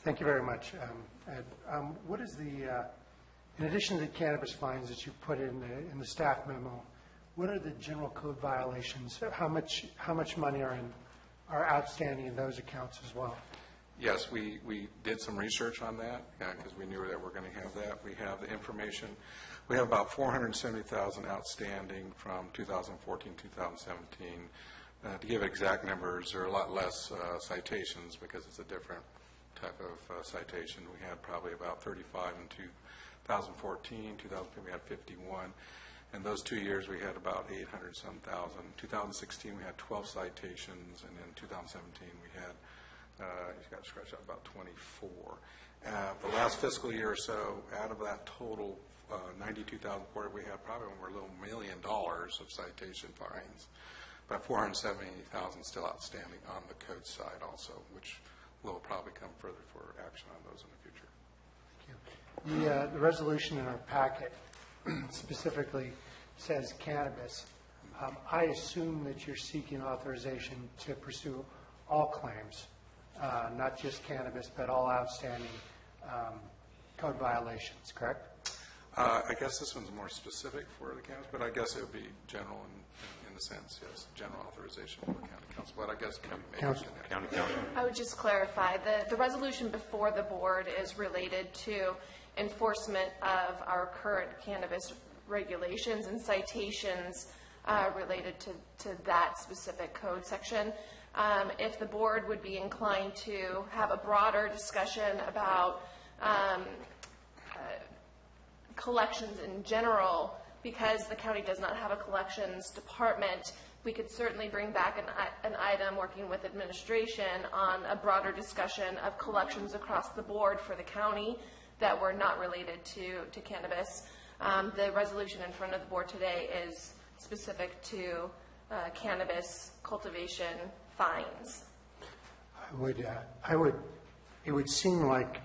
Speaker 5: Thank you very much, Ed. What is the, in addition to the cannabis fines that you put in the staff memo, what are the general code violations? How much money are outstanding in those accounts as well?
Speaker 14: Yes, we did some research on that because we knew that we're going to have that. We have the information. We have about 470,000 outstanding from 2014, 2017. To give exact numbers, there are a lot less citations because it's a different type of citation. We had probably about 35 in 2014, 2015 we had 51. And those 2 years we had about 800-some thousand. 2016 we had 12 citations, and in 2017 we had you got to scratch out about 24. The last fiscal year or so, out of that total 92,000 reported, we had probably over $1 million of citation fines. About 470,000 still outstanding on the code side also, which will probably come further for action on those in the future.
Speaker 5: Thank you. The resolution in our packet specifically says cannabis. I assume that you're seeking authorization to pursue all claims, not just cannabis, but all outstanding code violations, correct?
Speaker 14: I guess this one's more specific for the cannabis, but I guess it would be general in the sense, yes, general authorization for the county council. But I guess county council.
Speaker 19: I would just clarify that the resolution before the board is related to enforcement of our current cannabis regulations and citations related to that specific code section. If the board would be inclined to have a broader discussion about collections in general, because the county does not have a collections department, we could certainly bring back an item working with administration on a broader discussion of collections across the board for the county that were not related to cannabis. The resolution in front of the board today is specific to cannabis cultivation fines.
Speaker 5: It would seem like,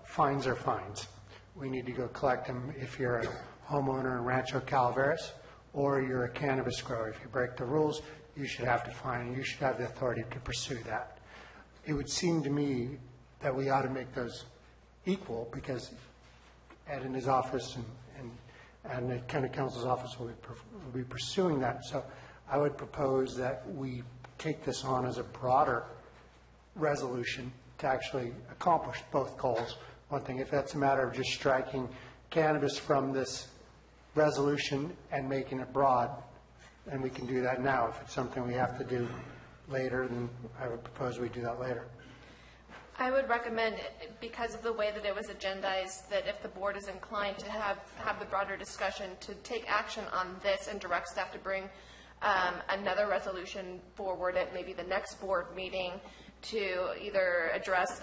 Speaker 5: fines are fines. We need to go collect them. If you're a homeowner in Rancho Calaveras, or you're a cannabis grower. If you break the rules, you should have to fine, and you should have the authority to pursue that. It would seem to me that we ought to make those equal, because Ed in his office and the county council's office will be pursuing that. So I would propose that we take this on as a broader resolution to actually accomplish both goals. One thing, if that's a matter of just striking cannabis from this resolution and making it broad, and we can do that now. If it's something we have to do later, then I would propose we do that later.
Speaker 19: I would recommend, because of the way that it was agendized, that if the board is inclined to have the broader discussion, to take action on this and direct staff to bring another resolution forward at maybe the next board meeting to either address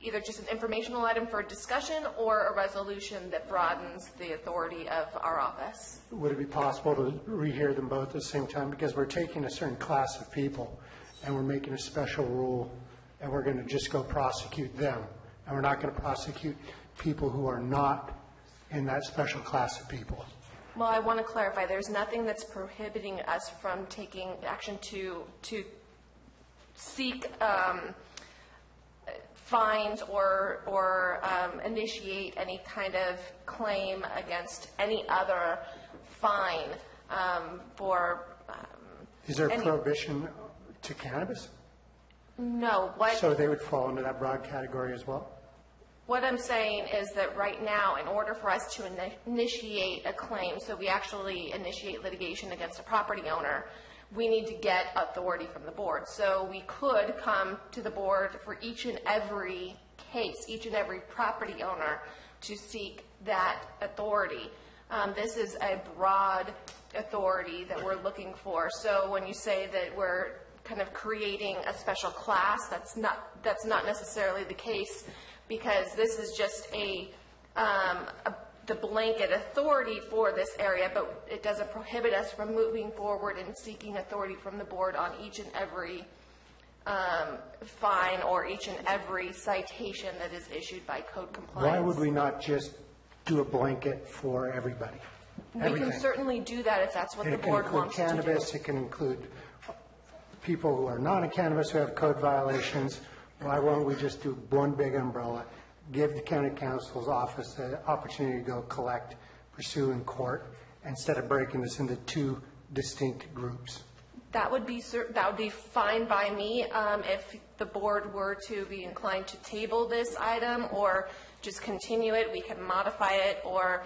Speaker 19: either just an informational item for discussion or a resolution that broadens the authority of our office.
Speaker 5: Would it be possible to rehear them both at the same time? Because we're taking a certain class of people and we're making a special rule, and we're going to just go prosecute them. And we're not going to prosecute people who are not in that special class of people.
Speaker 19: Well, I want to clarify, there's nothing that's prohibiting us from taking action to seek fines or initiate any kind of claim against any other fine for
Speaker 5: Is there a prohibition to cannabis?
Speaker 19: No.
Speaker 5: So they would fall into that broad category as well?
Speaker 19: What I'm saying is that right now, in order for us to initiate a claim, so we actually initiate litigation against a property owner, we need to get authority from the board. So we could come to the board for each and every case, each and every property owner, to seek that authority. This is a broad authority that we're looking for. So when you say that we're kind of creating a special class, that's not necessarily the case, because this is just the blanket authority for this area, but it doesn't prohibit us from moving forward and seeking authority from the board on each and every fine or each and every citation that is issued by code compliance.
Speaker 5: Why would we not just do a blanket for everybody?
Speaker 19: We can certainly do that if that's what the board wants to do.
Speaker 5: It can include cannabis, it can include people who are not in cannabis who have code violations. Why won't we just do one big umbrella, give the county council's office the opportunity to go collect, pursue in court, instead of breaking this into two distinct groups?
Speaker 19: That would be fine by me if the board were to be inclined to table this item or just continue it. We can modify it, or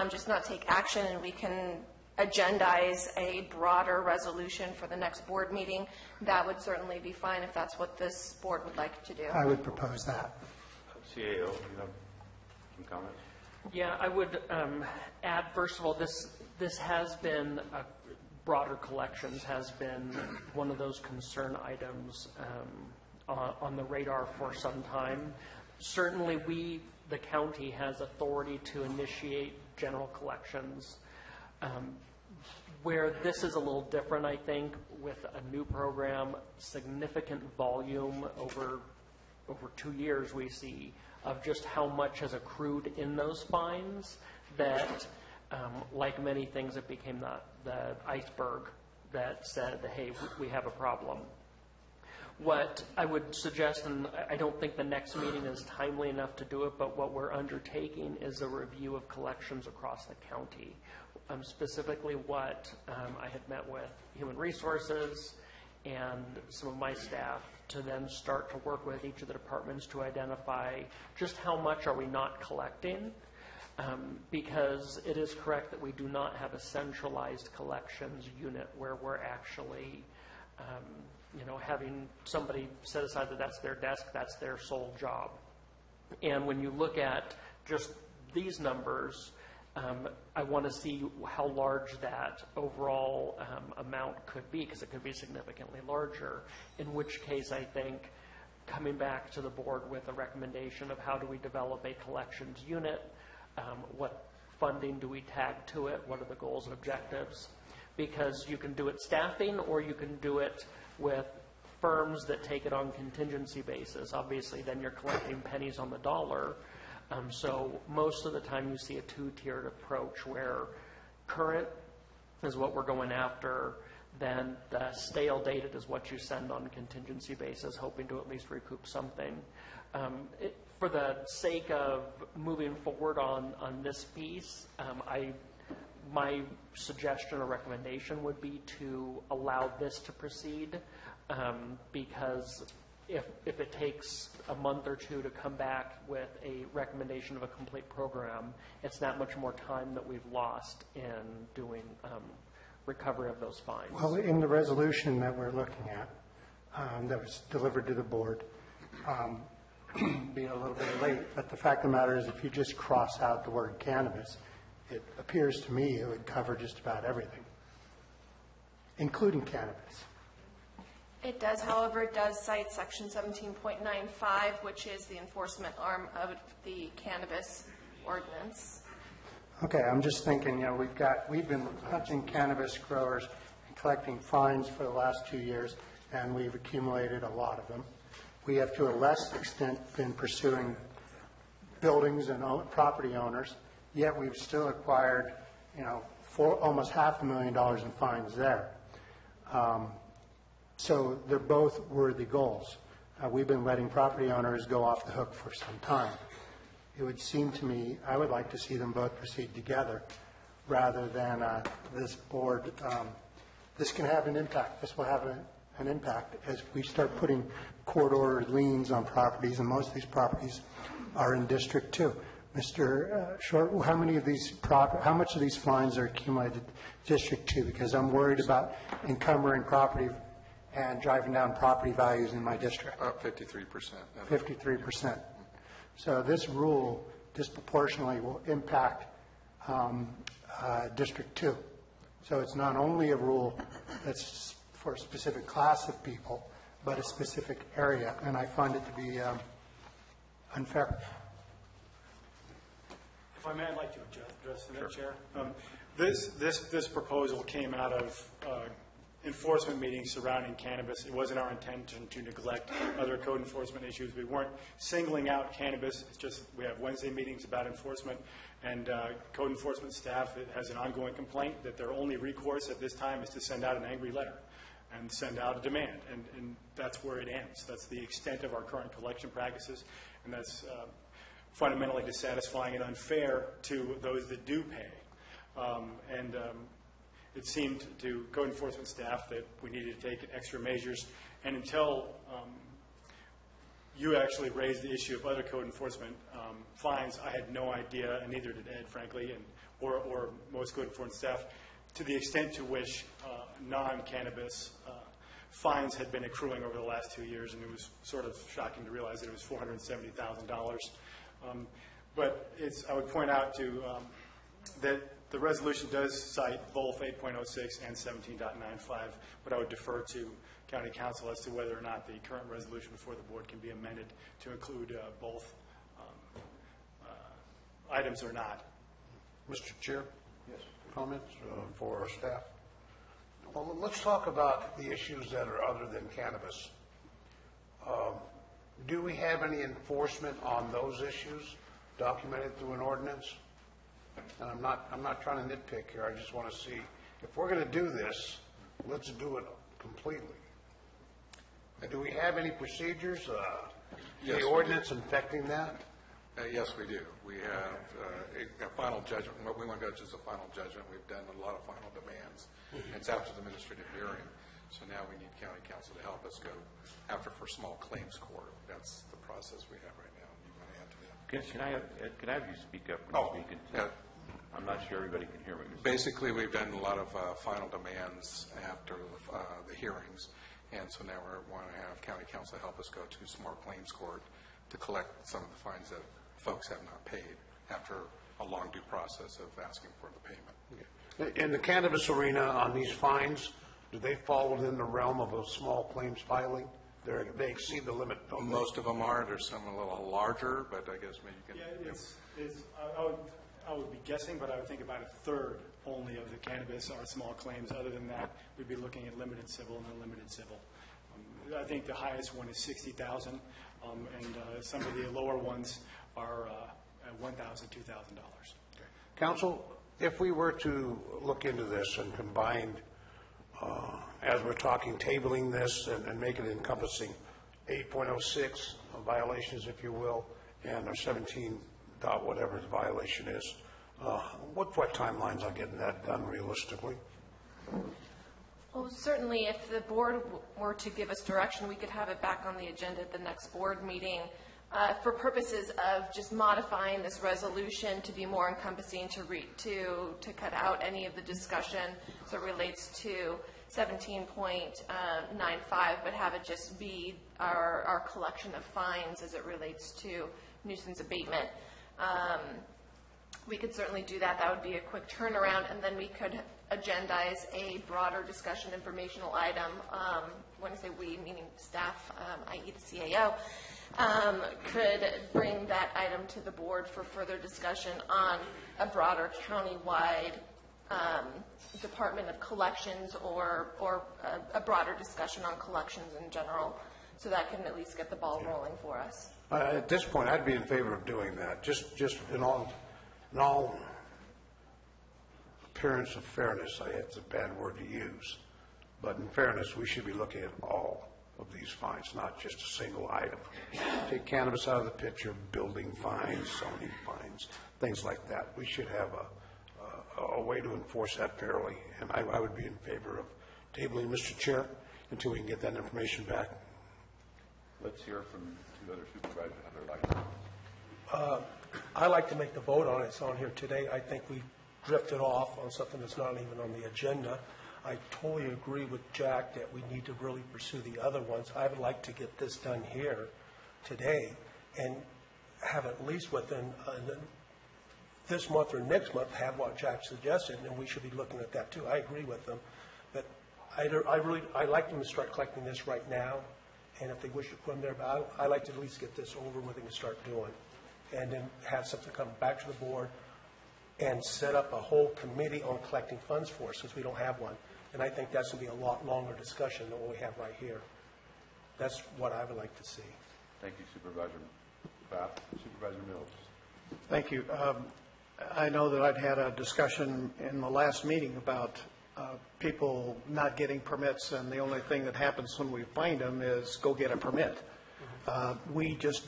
Speaker 19: just not take action, and we can agendize a broader resolution for the next board meeting. That would certainly be fine if that's what this board would like to do.
Speaker 5: I would propose that.
Speaker 8: CAO, you have some comments?
Speaker 17: Yeah, I would add, first of all, this has been, broader collections has been one of those concern items on the radar for some time. Certainly the county has authority to initiate general collections. Where this is a little different, I think, with a new program, significant volume over 2 years we see of just how much has accrued in those fines that, like many things, it became the iceberg that said, hey, we have a problem. What I would suggest, and I don't think the next meeting is timely enough to do it, but what we're undertaking is a review of collections across the county. Specifically what I had met with Human Resources and some of my staff to then start to work with each of the departments to identify just how much are we not collecting, because it is correct that we do not have a centralized collections unit where we're actually having somebody set aside that that's their desk, that's their sole job. And when you look at just these numbers, I want to see how large that overall amount could be, because it could be significantly larger, in which case I think coming back to the board with a recommendation of how do we develop a collections unit, what funding do we tag to it, what are the goals and objectives, because you can do it staffing or you can do it with firms that take it on contingency basis. Obviously then you're collecting pennies on the dollar, So most of the time you see a two-tiered approach where current is what we're going after, then the stale dated is what you send on a contingency basis, hoping to at least recoup something. For the sake of moving forward on this piece, my suggestion or recommendation would be to allow this to proceed, because if it takes a month or two to come back with a recommendation of a complete program, it's that much more time that we've lost in doing recovery of those fines.
Speaker 5: Well, in the resolution that we're looking at, that was delivered to the board, being a little bit late, but the fact of the matter is if you just cross out the word cannabis, it appears to me it would cover just about everything, including cannabis.
Speaker 19: It does, however, it does cite section 17.95, which is the enforcement arm of the cannabis ordinance.
Speaker 5: Okay, I'm just thinking, we've been hunting cannabis growers and collecting fines for the last 2 years, and we've accumulated a lot of them. We have, to a less extent, been pursuing buildings and property owners, yet we've still acquired, almost $500,000 in fines there. So they're both worthy goals. We've been letting property owners go off the hook for some time. It would seem to me, I would like to see them both proceed together rather than this board. This can have an impact. This will have an impact as we start putting court-ordered liens on properties, and most of these properties are in District 2. Mr. Short, how much of these fines are accumulated in District 2? Because I'm worried about encumbering property and driving down property values in my district.
Speaker 14: 53%.
Speaker 5: 53%. So this rule disproportionately will impact District 2. So it's not only a rule that's for a specific class of people, but a specific area, and I find it to be unfair.
Speaker 13: If I may, I'd like to address that, Chair. This proposal came out of enforcement meetings surrounding cannabis. It wasn't our intention to neglect other code enforcement issues. We weren't singling out cannabis. It's just we have Wednesday meetings about enforcement, and code enforcement staff has an ongoing complaint that their only recourse at this time is to send out an angry letter and send out a demand, and that's where it ends. That's the extent of our current collection practices, and that's fundamentally dissatisfying and unfair to those that do pay. It seemed to code enforcement staff that we needed to take extra measures, and until you actually raised the issue of other code enforcement fines, I had no idea, and neither did Ed, frankly, or most code enforcement staff, to the extent to which non-cannabis fines had been accruing over the last 2 years, and it was sort of shocking to realize that it was $470,000. But I would point out that the resolution does cite both 8.06 and 17.95, but I would defer to County Council as to whether or not the current resolution before the board can be amended to include both items or not.
Speaker 1: Mr. Chair? Yes. Comments for our staff? Well, let's talk about the issues that are other than cannabis. Do we have any enforcement on those issues documented through an ordinance? And I'm not trying to nitpick here. I just want to see if we're going to do this, let's do it completely. Do we have any procedures?
Speaker 14: Yes,
Speaker 1: the ordinance affecting that?
Speaker 14: Yes, we do. We have a final judgment. What we want to judge is a final judgment. We've done a lot of final demands. It's after the administrative hearing. So now we need county council to help us go after for small claims court. That's the process we have right now. You want to add to that?
Speaker 8: Can I have you speak up when you speak? I'm not sure everybody can hear me.
Speaker 14: Basically, we've done a lot of final demands after the hearings, and so now we want to have county council help us go to small claims court to collect some of the fines that folks have not paid after a long due process of asking for the payment.
Speaker 1: Okay. In the cannabis arena, on these fines, do they fall within the realm of a small claims filing? They exceed the limit, don't they?
Speaker 14: Most of them are. There's some a little larger, but I guess maybe you can...
Speaker 13: Yeah, I would be guessing, but I would think about a third only of the cannabis are small claims. Other than that, we'd be looking at limited civil and unlimited civil. I think the highest one is $60,000, and some of the lower ones are $2,000.
Speaker 1: Council, if we were to look into this and combine, as we're talking, tabling this and make it encompassing 8.06 violations, if you will, and our 17 dot whatever the violation is, what timelines on getting that done realistically?
Speaker 19: Well, certainly if the board were to give us direction, we could have it back on the agenda at the next board meeting for purposes of just modifying this resolution to be more encompassing, to cut out any of the discussion as it relates to 17.95, but have it just be our collection of fines as it relates to nuisance abatement. We could certainly do that. That would be a quick turnaround, and then we could agendize a broader discussion informational item. When I say we, meaning staff, i.e. the CAO, could bring that item to the board for further discussion on a broader county-wide Department of Collections or a broader discussion on collections in general. So that can at least get the ball rolling for us.
Speaker 1: At this point, I'd be in favor of doing that, just in all appearance of fairness. It's a bad word to use, but in fairness, we should be looking at all of these fines, not just a single item. Take cannabis out of the picture, building fines, zoning fines, things like that. We should have a way to enforce that fairly, and I would be in favor of tabling, Mr. Chair, until we can get that information back.
Speaker 8: Let's hear from two other supervisors on their line.
Speaker 20: I like to make the vote on it. It's on here today. I think we drifted off on something that's not even on the agenda. I totally agree with Jack that we need to really pursue the other ones. I would like to get this done here today and have at least within this month or next month have what Jack suggested, and we should be looking at that too. I agree with them, but I like them to start collecting this right now, and if they wish to put them there, but I like to at least get this over with and start doing, and then have something come back to the board and set up a whole committee on collecting funds for us, since we don't have one. And I think that's going to be a lot longer discussion than what we have right here. That's what I would like to see.
Speaker 8: Thank you, Supervisor Pfaff. Supervisor Mills.
Speaker 9: Thank you. I know that I'd had a discussion in the last meeting about people not getting permits, and the only thing that happens when we find them is go get a permit. We just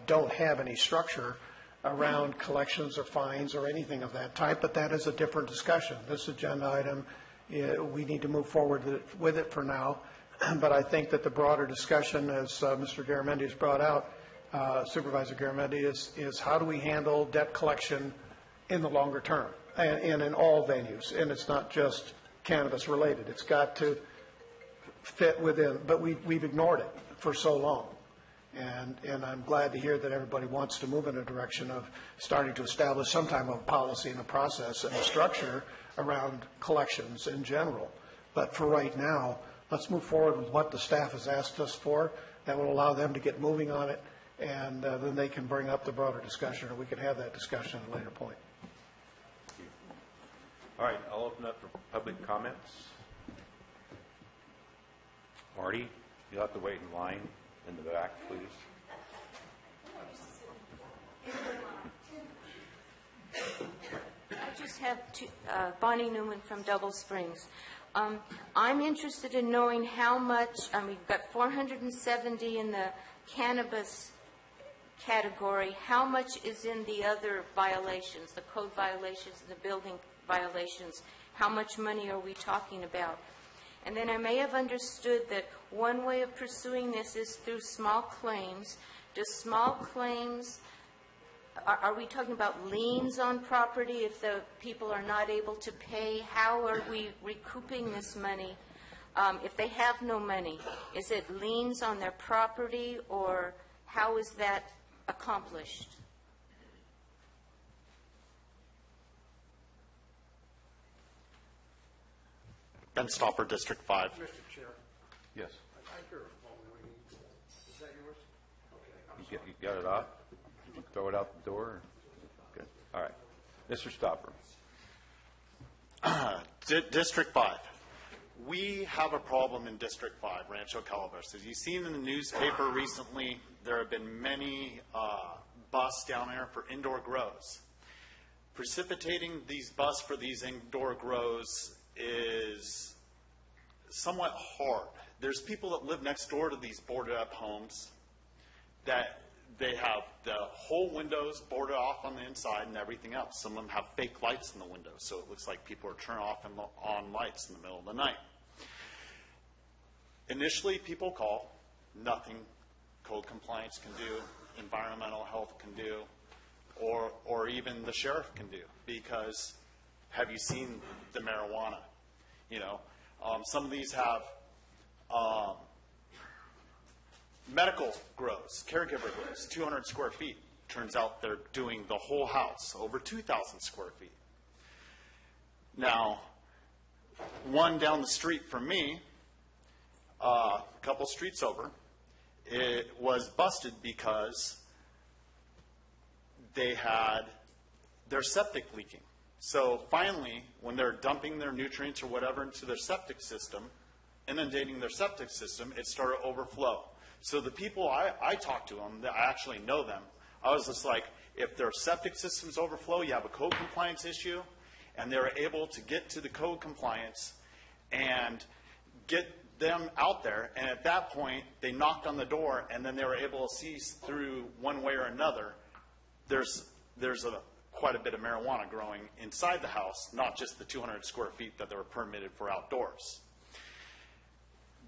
Speaker 9: don't have any structure around collections or fines or anything of that type, but that is a different discussion. This agenda item, we need to move forward with it for now, but I think that the broader discussion, as Mr. Garamendi has brought out, Supervisor Garamendi, is how do we handle debt collection in the longer term and in all venues, and it's not just cannabis related. It's got to fit within, but we've ignored it for so long. And I'm glad to hear that everybody wants to move in a direction of starting to establish some type of policy and a process and a structure around collections in general. But for right now, let's move forward with what the staff has asked us for. That will allow them to get moving on it, and then they can bring up the broader discussion, or we can have that discussion at a later point.
Speaker 8: Thank you. All right, I'll open up for public comments. Marty, you'll have to wait in line in the back, please.
Speaker 6: I just have Bonnie Newman from Double Springs. I'm interested in knowing how much, we've got 470 in the cannabis category. How much is in the other violations, the code violations, the building violations? How much money are we talking about? And then I may have understood that one way of pursuing this is through small claims. Do small claims, are we talking about liens on property if the people are not able to pay? How are we recouping this money if they have no money? Is it liens on their property, or how is that accomplished?
Speaker 7: Ben Stopper, District 5.
Speaker 1: Mr. Chair.
Speaker 8: Yes.
Speaker 1: I hear a phone ringing. Is that yours? Okay.
Speaker 8: You got it off? Did you throw it out the door? Good. All right. Mr. Stopper.
Speaker 7: District 5. We have a problem in District 5, Rancho Calaveras. As you've seen in the newspaper recently, there have been many
Speaker 3: busts down there for indoor grows. Precipitating these busts for these indoor grows is somewhat hard. There's people that live next door to these boarded up homes that they have the whole windows boarded off on the inside and everything else. Some of them have fake lights in the windows, so it looks like people are turning off and on lights in the middle of the night. Initially, people call. Nothing code compliance can do, environmental health can do, or even the sheriff can do, because have you seen the marijuana? You know, some of these have medical grows, caregiver grows, 200 square feet. Turns out they're doing the whole house, over 2,000 square feet. Now, one down the street from me, a couple streets over, it was busted because they had their septic leaking. So finally, when they're dumping their nutrients or whatever into their septic system, inundating their septic system, it started to overflow. So the people I talked to them, that I actually know them, I was just like, if their septic systems overflow, you have a code compliance issue, and they were able to get to the code compliance and get them out there. And at that point, they knocked on the door, and then they were able to see through one way or another. There's quite a bit of marijuana growing inside the house, not just the 200 square feet that they were permitted for outdoors.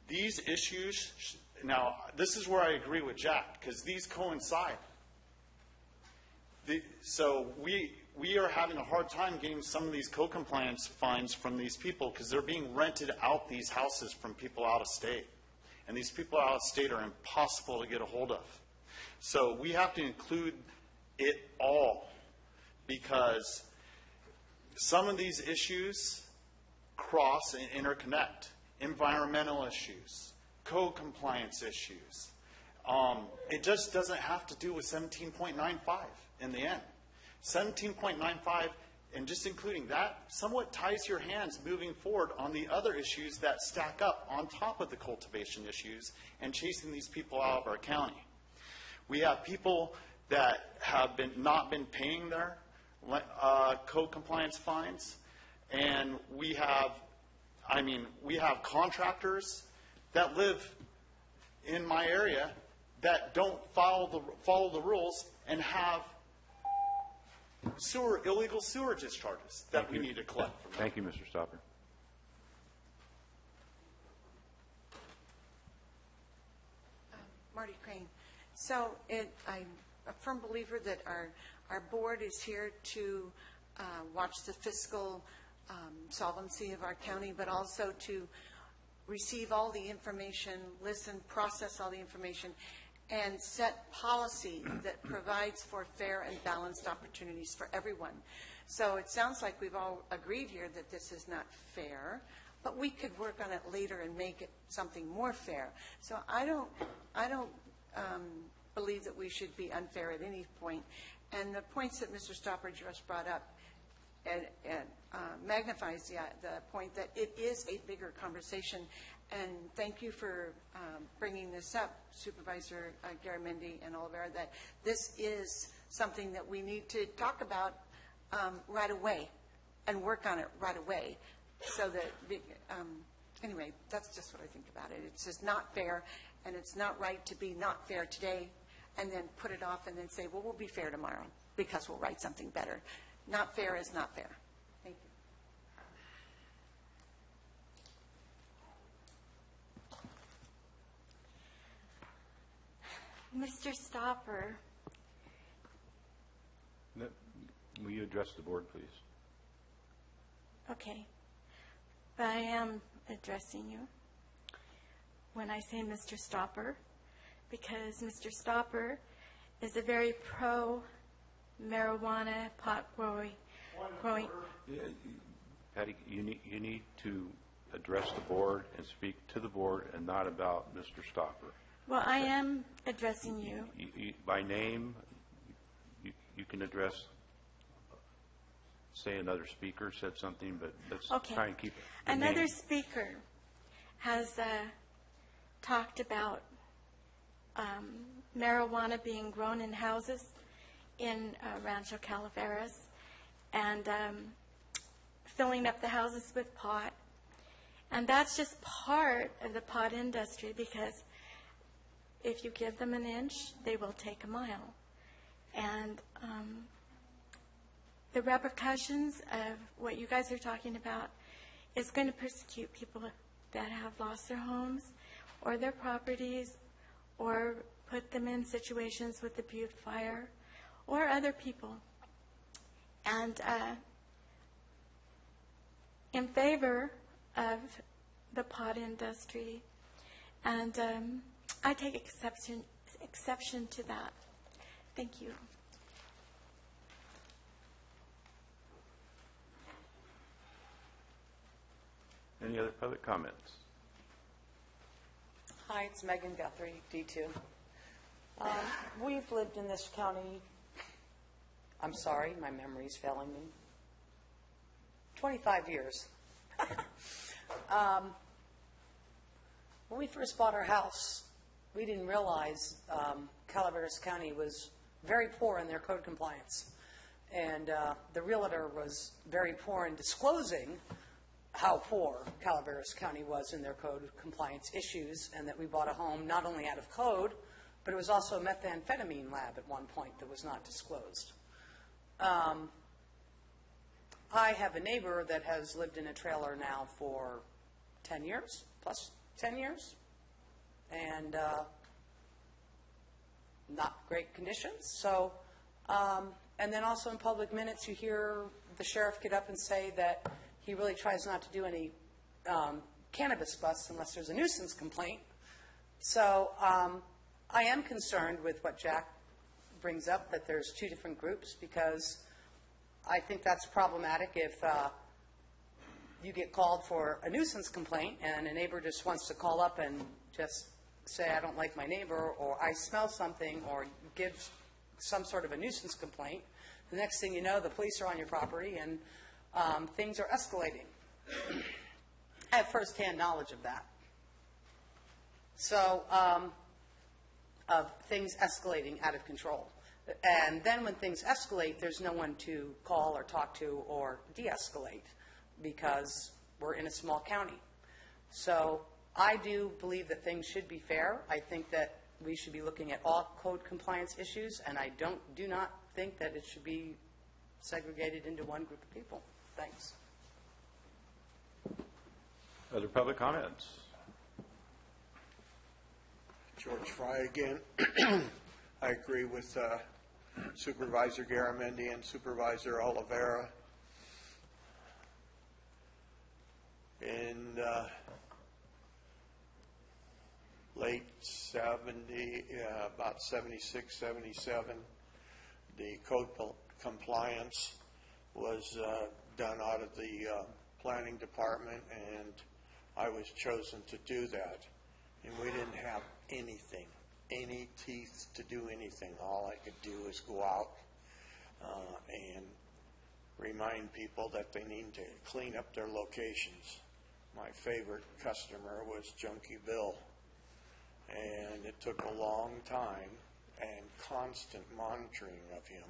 Speaker 3: These issues, now this is where I agree with Jack, because these coincide. So we are having a hard time getting some of these code compliance fines from these people because they're being rented out these houses from people out of state. And these people out of state are impossible to get a hold of. So we have to include it all, because some of these issues cross and interconnect. Environmental issues, code compliance issues. It just doesn't have to do with 17.95 in the end. 17.95, and just including that, somewhat ties your hands moving forward on the other issues that stack up on top of the cultivation issues and chasing these people out of our county. We have people that have not been paying their code compliance fines, and we have contractors that live in my area that don't follow the rules and have illegal sewer discharges that we need to collect from them.
Speaker 8: Thank you, Mr. Stopper.
Speaker 10: Marty Crane. So I'm a firm believer that our board is here to watch the fiscal solvency of our county, but also to receive all the information, listen, process all the information, and set policy that provides for fair and balanced opportunities for everyone. So it sounds like we've all agreed here that this is not fair, but we could work on it later and make it something more fair. So I don't believe that we should be unfair at any point. And the points that Mr. Stopper just brought up magnifies the point that it is a bigger conversation. And thank you for bringing this up, Supervisor Garamendi and Oliveira, that this is something that we need to talk about right away and work on it right away. So that, anyway, that's just what I think about it. It's just not fair, and it's not right to be not fair today and then put it off and then say, well, we'll be fair tomorrow because we'll write something better. Not fair is not fair. Thank
Speaker 18: you. Mr. Stopper.
Speaker 8: Will you address the board, please?
Speaker 18: Okay. But I am addressing you when I say Mr. Stopper, because Mr. Stopper is a very pro-marijuana pot growing.
Speaker 8: Patty, you need to address the board and speak to the board and not about Mr. Stopper.
Speaker 18: Well, I am addressing you.
Speaker 8: By name, you can address, say another speaker said something, but let's try and keep it.
Speaker 18: Another speaker has talked about marijuana being grown in houses. in Rancho Calaveras and filling up the houses with pot. And that's just part of the pot industry, because if you give them an inch, they will take a mile. And the repercussions of what you guys are talking about is going to persecute people that have lost their homes or their properties, or put them in situations with the Butte fire or other people. And in favor of the pot industry, and I take exception to that. Thank you.
Speaker 8: Any other public comments?
Speaker 11: Hi, it's Megan Guthrie, D2. We've lived in this county, I'm sorry, my memory's failing me, 25 years. When we first bought our house, we didn't realize Calaveras County was very poor in their code compliance. And the realtor was very poor in disclosing how poor Calaveras County was in their code compliance issues, and that we bought a home not only out of code, but it was also a methamphetamine lab at one point that was not disclosed. I have a neighbor that has lived in a trailer now for 10 years, plus 10 years, and not great conditions. So, and then also in public minutes, you hear the sheriff get up and say that he really tries not to do any cannabis busts unless there's a nuisance complaint. So I am concerned with what Jack brings up, that there's two different groups, because I think that's problematic if you get called for a nuisance complaint and a neighbor just wants to call up and just say, I don't like my neighbor, or I smell something, or give some sort of a nuisance complaint. The next thing you know, the police are on your property and things are escalating. I have firsthand knowledge of that. So, of things escalating out of control. And then when things escalate, there's no one to call or talk to or de-escalate, because we're in a small county. So I do believe that things should be fair. I think that we should be looking at all code compliance issues, and I do not think that it should be segregated into one group of people. Thanks.
Speaker 8: Other public comments?
Speaker 9: George Fry again. I agree with Supervisor Garamendi and Supervisor Oliveira. In late 70, about 76, 77, the code compliance was done out of the planning department, and I was chosen to do that. And we didn't have anything, any teeth to do anything. All I could do is go out and remind people that they need to clean up their locations. My favorite customer was Junkie Bill, and it took a long time and constant monitoring of him.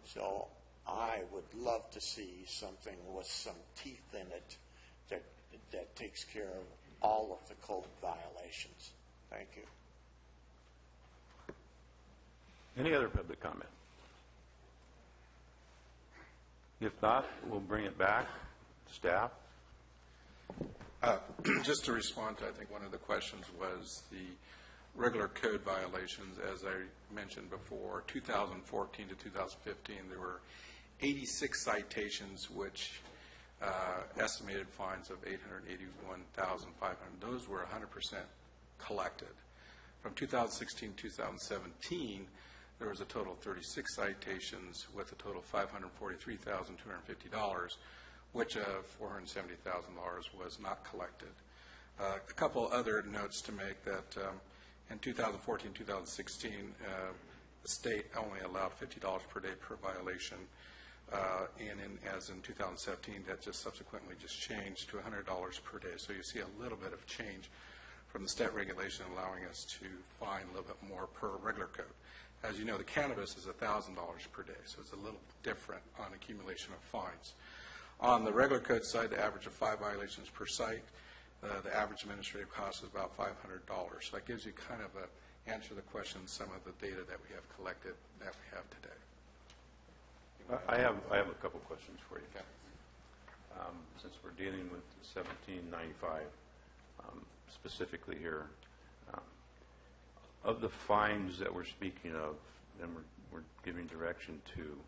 Speaker 9: So I would love to see something with some teeth in it that takes care of all of the code violations. Thank you.
Speaker 8: Any other public comment? If not, we'll bring it back. Staff?
Speaker 14: Just to respond to, I think one of the questions was the regular code violations. As I mentioned before, 2014 to 2015, there were 86 citations, which estimated fines of $881,500. Those were 100% collected. From 2016 to 2017, there was a total of 36 citations with a total of $543,250, which of $470,000 was not collected. A couple other notes to make that in 2014-2016, the state only allowed $50 per day per violation, as in 2017, that just subsequently just changed to $100 per day. So you see a little bit of change from the state regulation allowing us to fine a little bit more per regular code. As you know, the cannabis is $1,000 per day, so it's a little different on accumulation of fines. On the regular code side, the average of 5 violations per site, the average administrative cost is about $500. So that gives you kind of an answer to the question, some of the data that we have collected that we have today.
Speaker 8: I have a couple questions for you. Okay. Since we're dealing with 1795 specifically here, of the fines that we're speaking of and we're giving direction to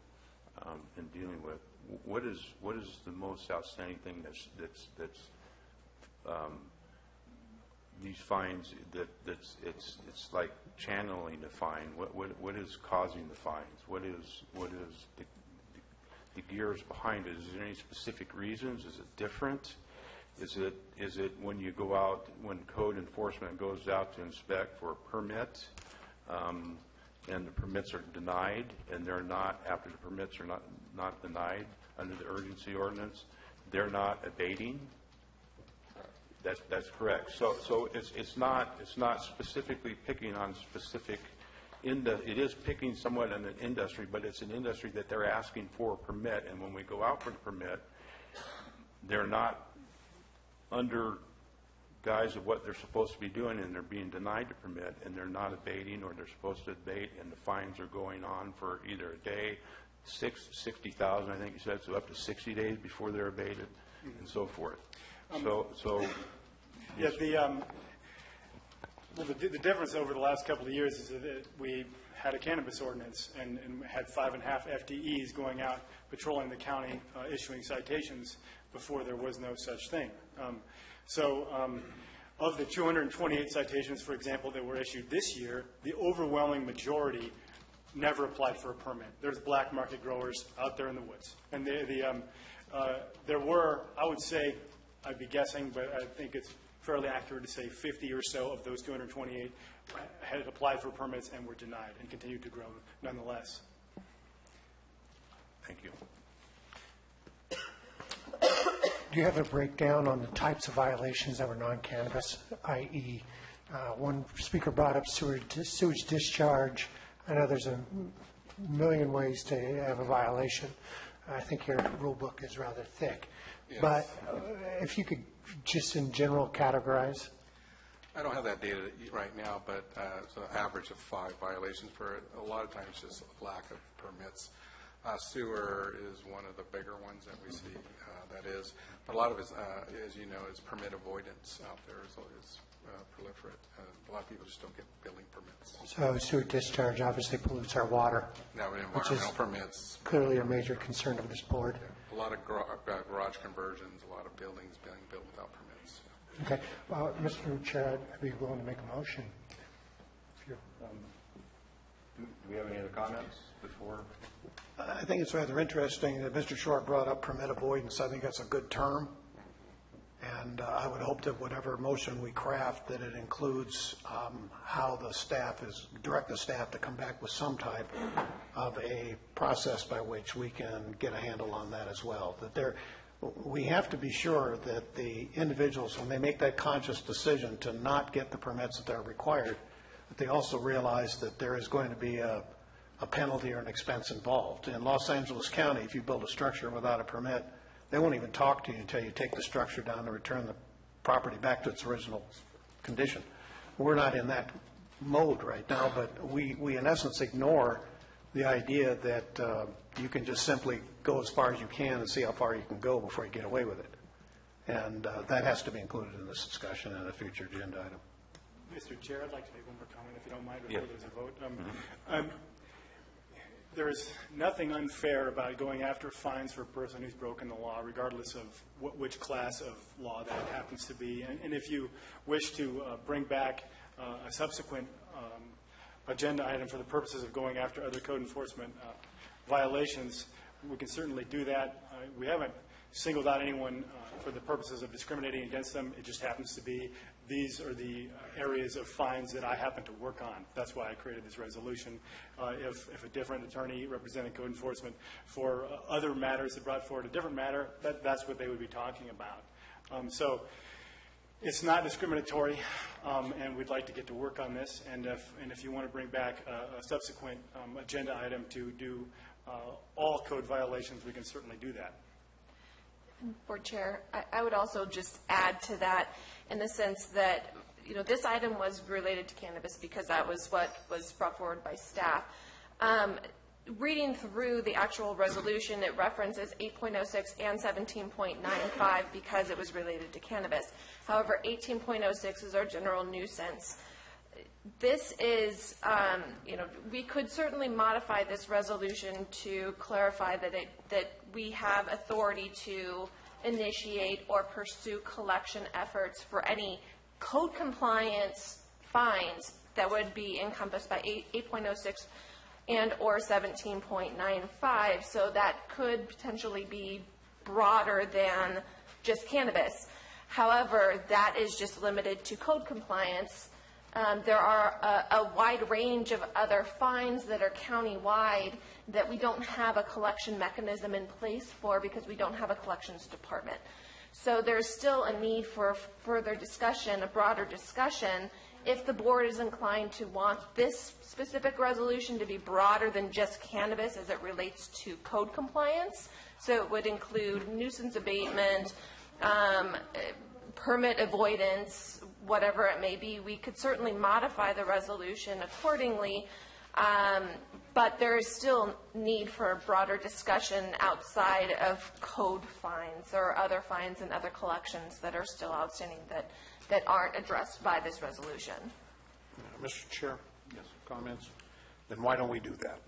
Speaker 8: and dealing with, what is the most outstanding thing that's these fines it's like channeling the fine? What is causing the fines? What is the gears behind it? Is there any specific reasons? Is it different? Is it when you go out, when code enforcement goes out to inspect for a permit, and the permits are denied, and they're not, after the permits are not denied under the urgency ordinance, they're not abating? That's correct. So it's not specifically picking on specific. It is picking somewhat on an industry, but it's an industry that they're asking for a permit, and when we go out for the permit, they're not under guise of what they're supposed to be doing, and they're being denied the permit, and they're not abating, or they're supposed to abate, and the fines are going on for either a day, 60,000, I think you said, so up to 60 days before they're abated, and so forth.
Speaker 13: Yeah, the difference over the last couple of years is that we had a cannabis ordinance and had 5.5 FTEs going out patrolling the county, issuing citations before there was no such thing. Of the 228 citations, for example, that were issued this year, the overwhelming majority never applied for a permit. There's black market growers out there in the woods. And there were, I would say, I'd be guessing, but I think it's fairly accurate to say 50 or so of those 228 had applied for permits and were denied and continued to grow nonetheless.
Speaker 8: Thank you.
Speaker 5: Do you have a breakdown on the types of violations that were non-cannabis, i.e., one speaker brought up sewage discharge. I know there's a million ways to have a violation. I think your rule book is rather thick. Yes. But if you could just in general categorize.
Speaker 14: I don't have that data right now, but it's an average of 5 violations per. A lot of times just lack of permits. Sewer is one of the bigger ones that we see, that is. But a lot of it, as you know, is permit avoidance out there is proliferate. A lot of people just don't get building permits.
Speaker 5: So sewer discharge obviously pollutes our water.
Speaker 14: Now, environmental permits.
Speaker 5: Clearly a major concern of this board.
Speaker 14: Yeah. A lot of garage conversions, a lot of buildings being built without permits.
Speaker 5: Okay. Mr. Chair, I'd be willing to make a motion.
Speaker 8: Do we have any other comments before?
Speaker 1: I think it's rather interesting that Mr. Short brought up permit avoidance. I think that's a good term. And I would hope that whatever motion we craft, that it includes how the staff direct the staff to come back with some type of a process by which we can get a handle on that as well. That we have to be sure that the individuals, when they make that conscious decision to not get the permits that they're required, that they also realize that there is going to be a penalty or an expense involved. In Los Angeles County, if you build a structure without a permit, they won't even talk to you until you take the structure down and return the property back to its original condition. We're not in that mode right now, but we in essence ignore the idea that you can just simply go as far as you can and see how far you can go before you get away with it. And that has to be included in this discussion and a future agenda item.
Speaker 13: Mr. Chair, I'd like to make one more comment, if you don't mind, before there's a vote. There is nothing unfair about going after fines for a person who's broken the law, regardless of which class of law that happens to be. And if you wish to bring back a subsequent agenda item for the purposes of going after other code enforcement violations, we can certainly do that. We haven't singled out anyone for the purposes of discriminating against them. It just happens to be these are the areas of fines that I happen to work on. That's why I created this resolution. If a different attorney representing code enforcement for other matters that brought forward a different matter, that's what they would be talking about. So It's not discriminatory, and we'd like to get to work on this. And if you want to bring back a subsequent agenda item to do all code violations, we can certainly do that.
Speaker 19: Board Chair, I would also just add to that in the sense that, you know, this item was related to cannabis because that was what was brought forward by staff. Reading through the actual resolution, it references 8.06 and 17.95 because it was related to cannabis. However, 18.06 is our general nuisance. This is, you know, we could certainly modify this resolution to clarify that we have authority to initiate or pursue collection efforts for any code compliance fines that would be encompassed by 8.06 and or 17.95, so that could potentially be broader than just cannabis. However, that is just limited to code compliance. There are a wide range of other fines that are county-wide that we don't have a collection mechanism in place for because we don't have a collections department. So there's still a need for further discussion, a broader discussion, if the board is inclined to want this specific resolution to be broader than just cannabis as it relates to code compliance. So it would include nuisance abatement, permit avoidance, whatever it may be. We could certainly modify the resolution accordingly, but there is still need for a broader discussion outside of code fines or other fines and other collections that are still outstanding that aren't addressed by this resolution.
Speaker 1: Mr. Chair? Yes. Comments? Then why don't we do that?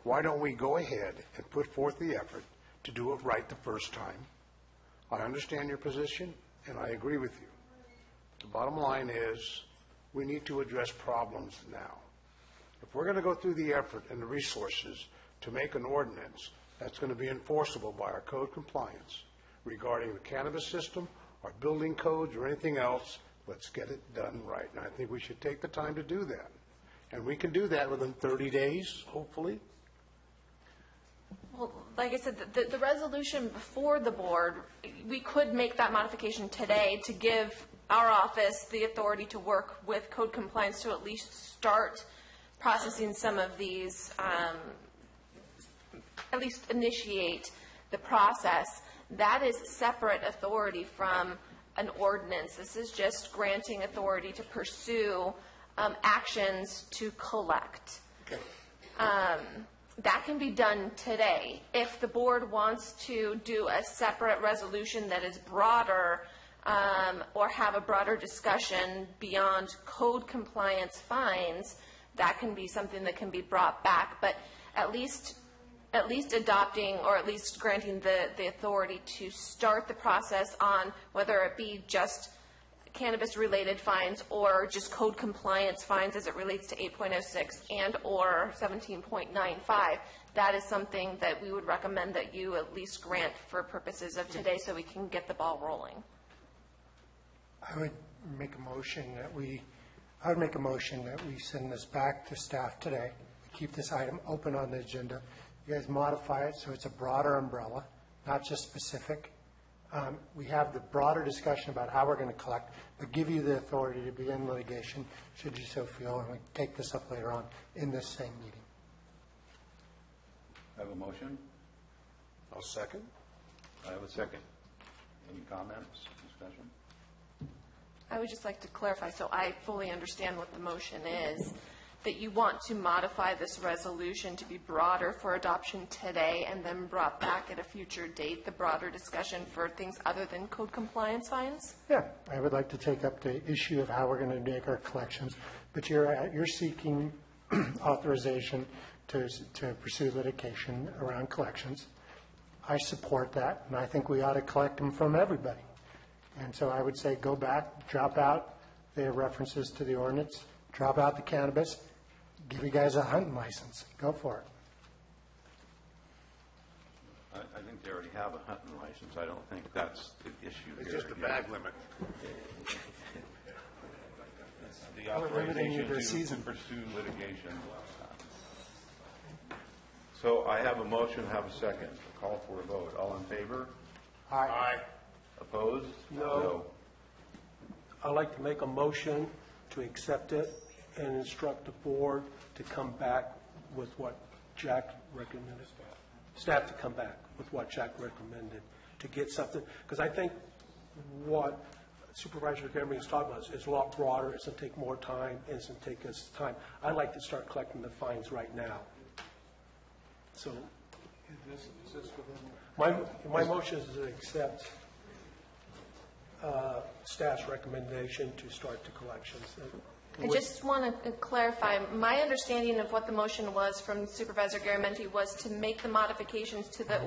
Speaker 1: Why don't we go ahead and put forth the effort to do it right the first time? I understand your position, and I agree with you. The bottom line is we need to address problems now. If we're going to go through the effort and the resources to make an ordinance that's going to be enforceable by our code compliance regarding the cannabis system, our building codes, or anything else, let's get it done right. And I think we should take the time to do that. And we can do that within 30 days, hopefully.
Speaker 19: Well, like I said, the resolution before the board, we could make that modification today to give our office the authority to work with code compliance to at least start processing some of these, at least initiate the process. That is separate authority from an ordinance. This is just granting authority to pursue actions to collect.
Speaker 1: Okay.
Speaker 19: That can be done today. If the board wants to do a separate resolution that is broader or have a broader discussion beyond code compliance fines, that can be something that can be brought back. But at least adopting or at least granting the authority to start the process on whether it be just cannabis-related fines or just code compliance fines as it relates to 8.06 and or 17.95, that is something that we would recommend that you at least grant for purposes of today so we can get the ball rolling.
Speaker 5: I would make a motion that we send this back to staff today, keep this item open on the agenda. You guys modify it so it's a broader umbrella, not just specific. We have the broader discussion about how we're going to collect, but give you the authority to begin litigation should you so feel, and we take this up later on in this same meeting.
Speaker 8: I have a motion.
Speaker 1: I'll second.
Speaker 8: I have a second. Any comments, discussion?
Speaker 19: I would just like to clarify, so I fully understand what the motion is, that you want to modify this resolution to be broader for adoption today and then brought back at a future date, the broader discussion for things other than code compliance fines?
Speaker 5: Yeah, I would like to take up the issue of how we're going to make our collections, but you're seeking authorization to pursue litigation around collections. I support that, and I think we ought to collect them from everybody. And so I would say go back, drop out the references to the ordinance, drop out the cannabis, give you guys a hunting license. Go for it.
Speaker 8: I think they already have a hunting license. I don't think that's the issue
Speaker 1: It's
Speaker 8: here.
Speaker 1: just a bag limit.
Speaker 8: It's the authorization to pursue litigation. So I have a motion, have a second. Call for a vote. All in favor?
Speaker 5: Aye.
Speaker 8: Opposed?
Speaker 20: No. I'd like to make a motion to accept it and instruct the board to come back with what Jack recommended. Staff to come back with what Jack recommended to get something, because I think what Supervisor Geremy is talking about is a lot broader. It's going to take more time, and it's going to take us time. I'd like to start collecting the fines right now. So, is this within? My motion is to accept staff's recommendation to start the collections.
Speaker 19: I just want to clarify, my understanding of what the motion was from Supervisor Garamendi was to make the modifications to the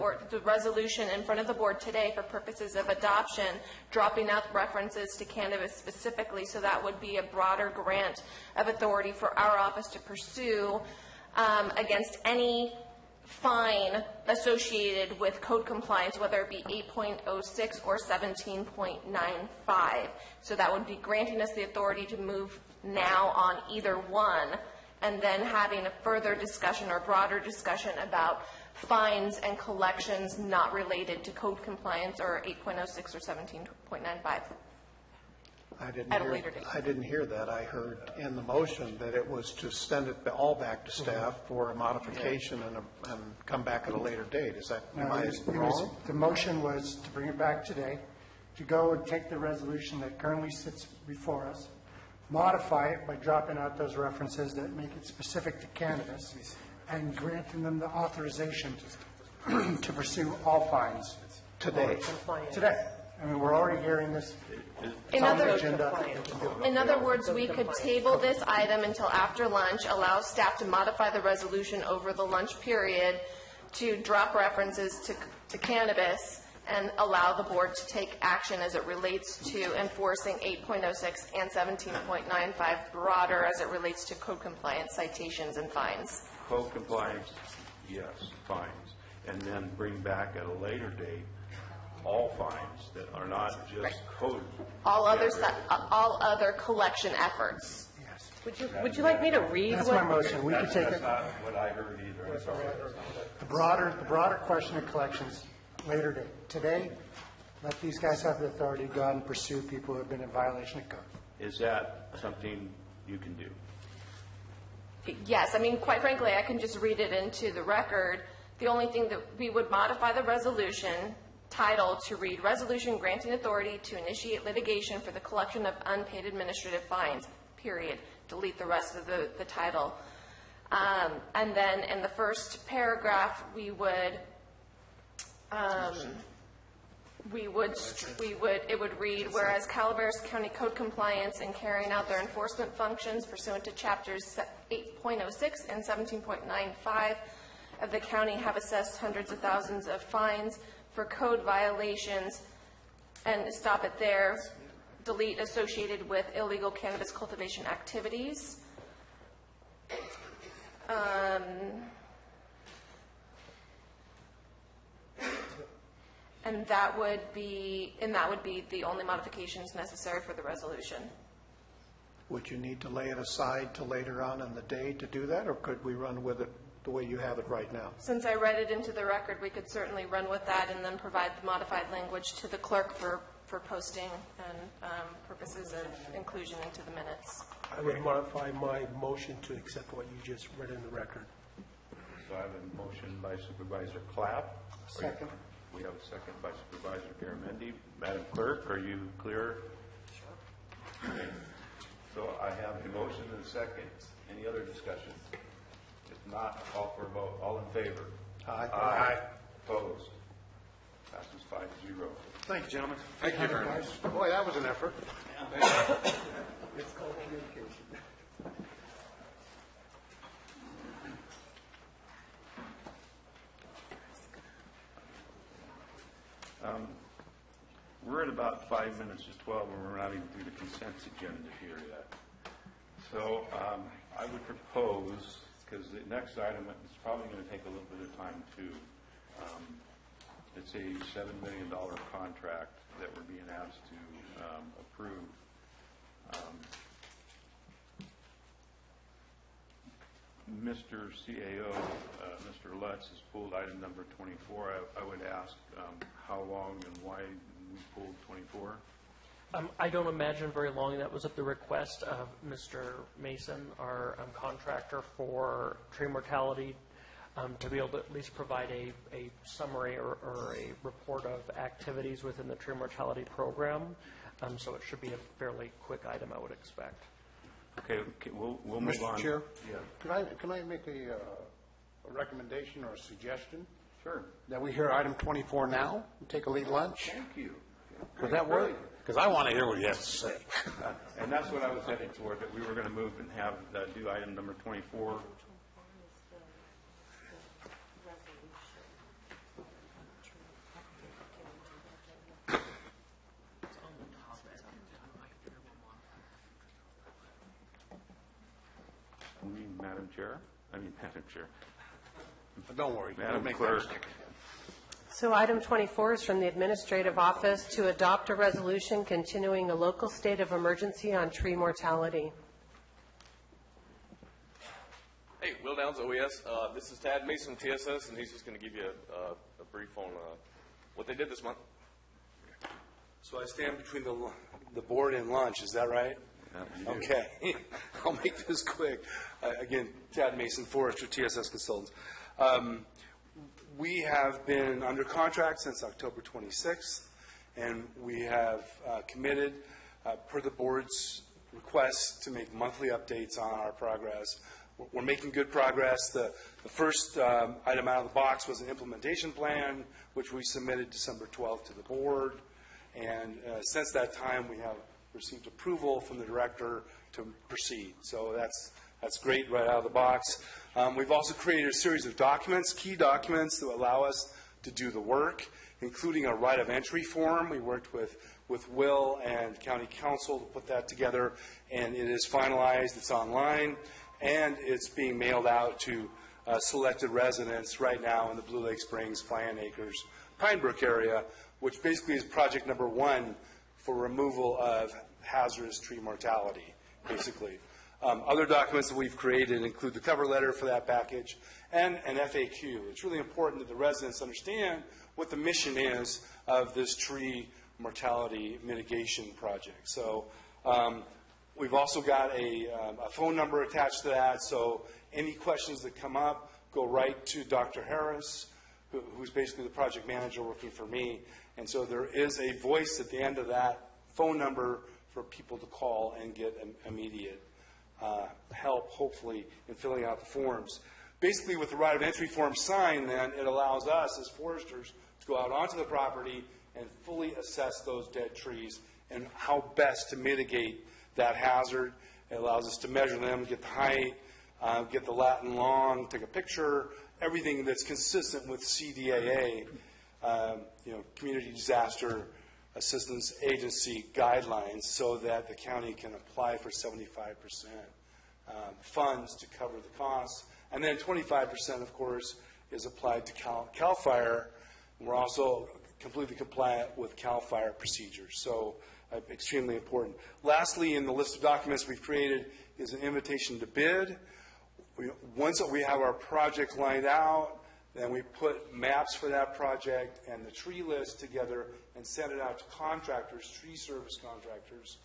Speaker 19: resolution in front of the board today for purposes of adoption, dropping out references to cannabis specifically, so that would be a broader grant of authority for our office to pursue against any fine associated with code compliance, whether it be 8.06 or 17.95. So that would be granting us the authority to move now on either one, and then having a further discussion or broader discussion about fines and collections not related to code compliance or 8.06 or 17.95. At a later date.
Speaker 9: I didn't hear that. I heard in the motion that it was to send it all back to staff for a modification and come back at a later date. Is that, am I wrong?
Speaker 5: The motion was to bring it back today, to go and take the resolution that currently sits before us, modify it by dropping out those references that make it specific to cannabis, and granting them the authorization to pursue all fines.
Speaker 9: Today.
Speaker 5: Today. I mean, we're already hearing this.
Speaker 19: In other words, we could table this item until after lunch, allow staff to modify the resolution over the lunch period to drop references to cannabis, and allow the board to take action as it relates to enforcing 8.06 and 17.95 broader as it relates to code compliance citations and fines.
Speaker 8: Code compliance, yes, fines. And then bring back at a later date all fines that are not just code.
Speaker 19: All other collection efforts.
Speaker 5: Yes.
Speaker 2: Would you like me to read
Speaker 5: That's
Speaker 2: what?
Speaker 5: my motion. We can take
Speaker 8: That's
Speaker 5: it.
Speaker 8: not what I heard either. I'm sorry.
Speaker 5: The broader question of collections, later date. Today, let these guys have the authority to go out and pursue people who have been in violation of code.
Speaker 8: Is that something you can do?
Speaker 19: Yes, I mean, quite frankly, I can just read it into the record. The only thing that we would modify the resolution title to read, "Resolution granting authority to initiate litigation for the collection of unpaid administrative fines," period. Delete the rest of the title. And then in the first paragraph, it would read, "Whereas Calaveras County Code Compliance in carrying out their enforcement functions pursuant to chapters 8.06 and 17.95 of the county have assessed hundreds of thousands of fines for code violations," and stop it there. Delete "associated with illegal cannabis cultivation activities." And that would be the only modifications necessary for the resolution.
Speaker 9: Would you need to lay it aside till later on in the day to do that, or could we run with it the way you have it right now?
Speaker 19: Since I read it into the record, we could certainly run with that and then provide the modified language to the clerk for posting and purposes of inclusion into the minutes.
Speaker 20: I would modify my motion to accept what you just read in the record.
Speaker 8: So I have a motion by Supervisor Clapp.
Speaker 5: Second.
Speaker 8: We have a second by Supervisor Garamendi. Madam Clerk, are you clear? Sure. Okay. So I have a motion and a second. Any other discussion? If not, I'll call for a vote. All in favor?
Speaker 9: Aye.
Speaker 8: Aye. Opposed? Passes 5-0.
Speaker 13: Thank you, gentlemen.
Speaker 20: Thank you very much.
Speaker 1: Boy, that was an effort.
Speaker 9: It's called communication.
Speaker 8: We're at about 5 minutes to 12, and we're not even through the consent agenda here yet. So I would propose, because the next item is probably going to take a little bit of time too. It's a $7 million contract that we're being asked to approve. Mr. CAO, Mr. Lutz has pulled item number 24. I would ask how long and why we pulled 24.
Speaker 17: I don't imagine very long. That was at the request of Mr. Mason, our contractor for tree mortality, to be able to at least provide a summary or a report of activities within the tree mortality program. So it should be a fairly quick item, I would expect.
Speaker 8: Okay, we'll move on.
Speaker 1: Mr. Chair?
Speaker 8: Yeah.
Speaker 1: Can I make a recommendation or a suggestion?
Speaker 8: Sure.
Speaker 1: That we hear item 24 now and take a late lunch?
Speaker 8: Thank you.
Speaker 1: Does that work? Because I want to hear what he has to say.
Speaker 8: And that's what I was heading toward, that we were going to move and have, do item number 24. Madam Chair? Madam Chair.
Speaker 1: Don't worry.
Speaker 8: Madam Clerk.
Speaker 2: So item 24 is from the Administrative Office to adopt a resolution continuing a local state of emergency on tree mortality.
Speaker 4: Hey, Will Downs, OES. This is Tad Mason from TSS, and he's just going to give you a brief on what they did this month.
Speaker 22: So I stand between the board and lunch, is that right?
Speaker 8: Yeah,
Speaker 22: okay. I'll make this quick. Again, Tad Mason, Forester, TSS Consultants. We have been under contract since October 26th, and we have committed, per the board's request, to make monthly updates on our progress. We're making good progress. The first item out of the box was an implementation plan, which we submitted December 12th to the board. And since that time, we have received approval from the director to proceed. So that's great right out of the box. We've also created a series of documents, key documents that allow us to do the work, including a right of entry form. We worked with Will and County Council to put that together, and it is finalized. It's online, and it's being mailed out to selected residents right now in the Blue Lake Springs, Flyan Acres, Pine Brook area, which basically is project number 1 for removal of hazardous tree mortality, basically. Other documents that we've created include the cover letter for that package and an FAQ. It's really important that the residents understand what the mission is of this tree mortality mitigation project. So we've also got a phone number attached to that, so any questions that come up go right to Dr. Harris, who's basically the project manager working for me. And so there is a voice at the end of that phone number for people to call and get immediate help, hopefully, in filling out the forms. Basically, with the right of entry form signed, then, it allows us as foresters to go out onto the property and fully assess those dead trees and how best to mitigate that hazard. It allows us to measure them, get the height, get the lat and long, take a picture, everything that's consistent with CDAA, Community Disaster Assistance Agency guidelines, so that the county can apply for 75% funds to cover the costs. And then 25%, of course, is applied to CAL FIRE. We're also completely compliant with CAL FIRE procedures, so extremely important. Lastly, in the list of documents we've created is an invitation to bid. Once we have our project lined out, then we put maps for that project and the tree list together and send it out to contractors, tree service contractors,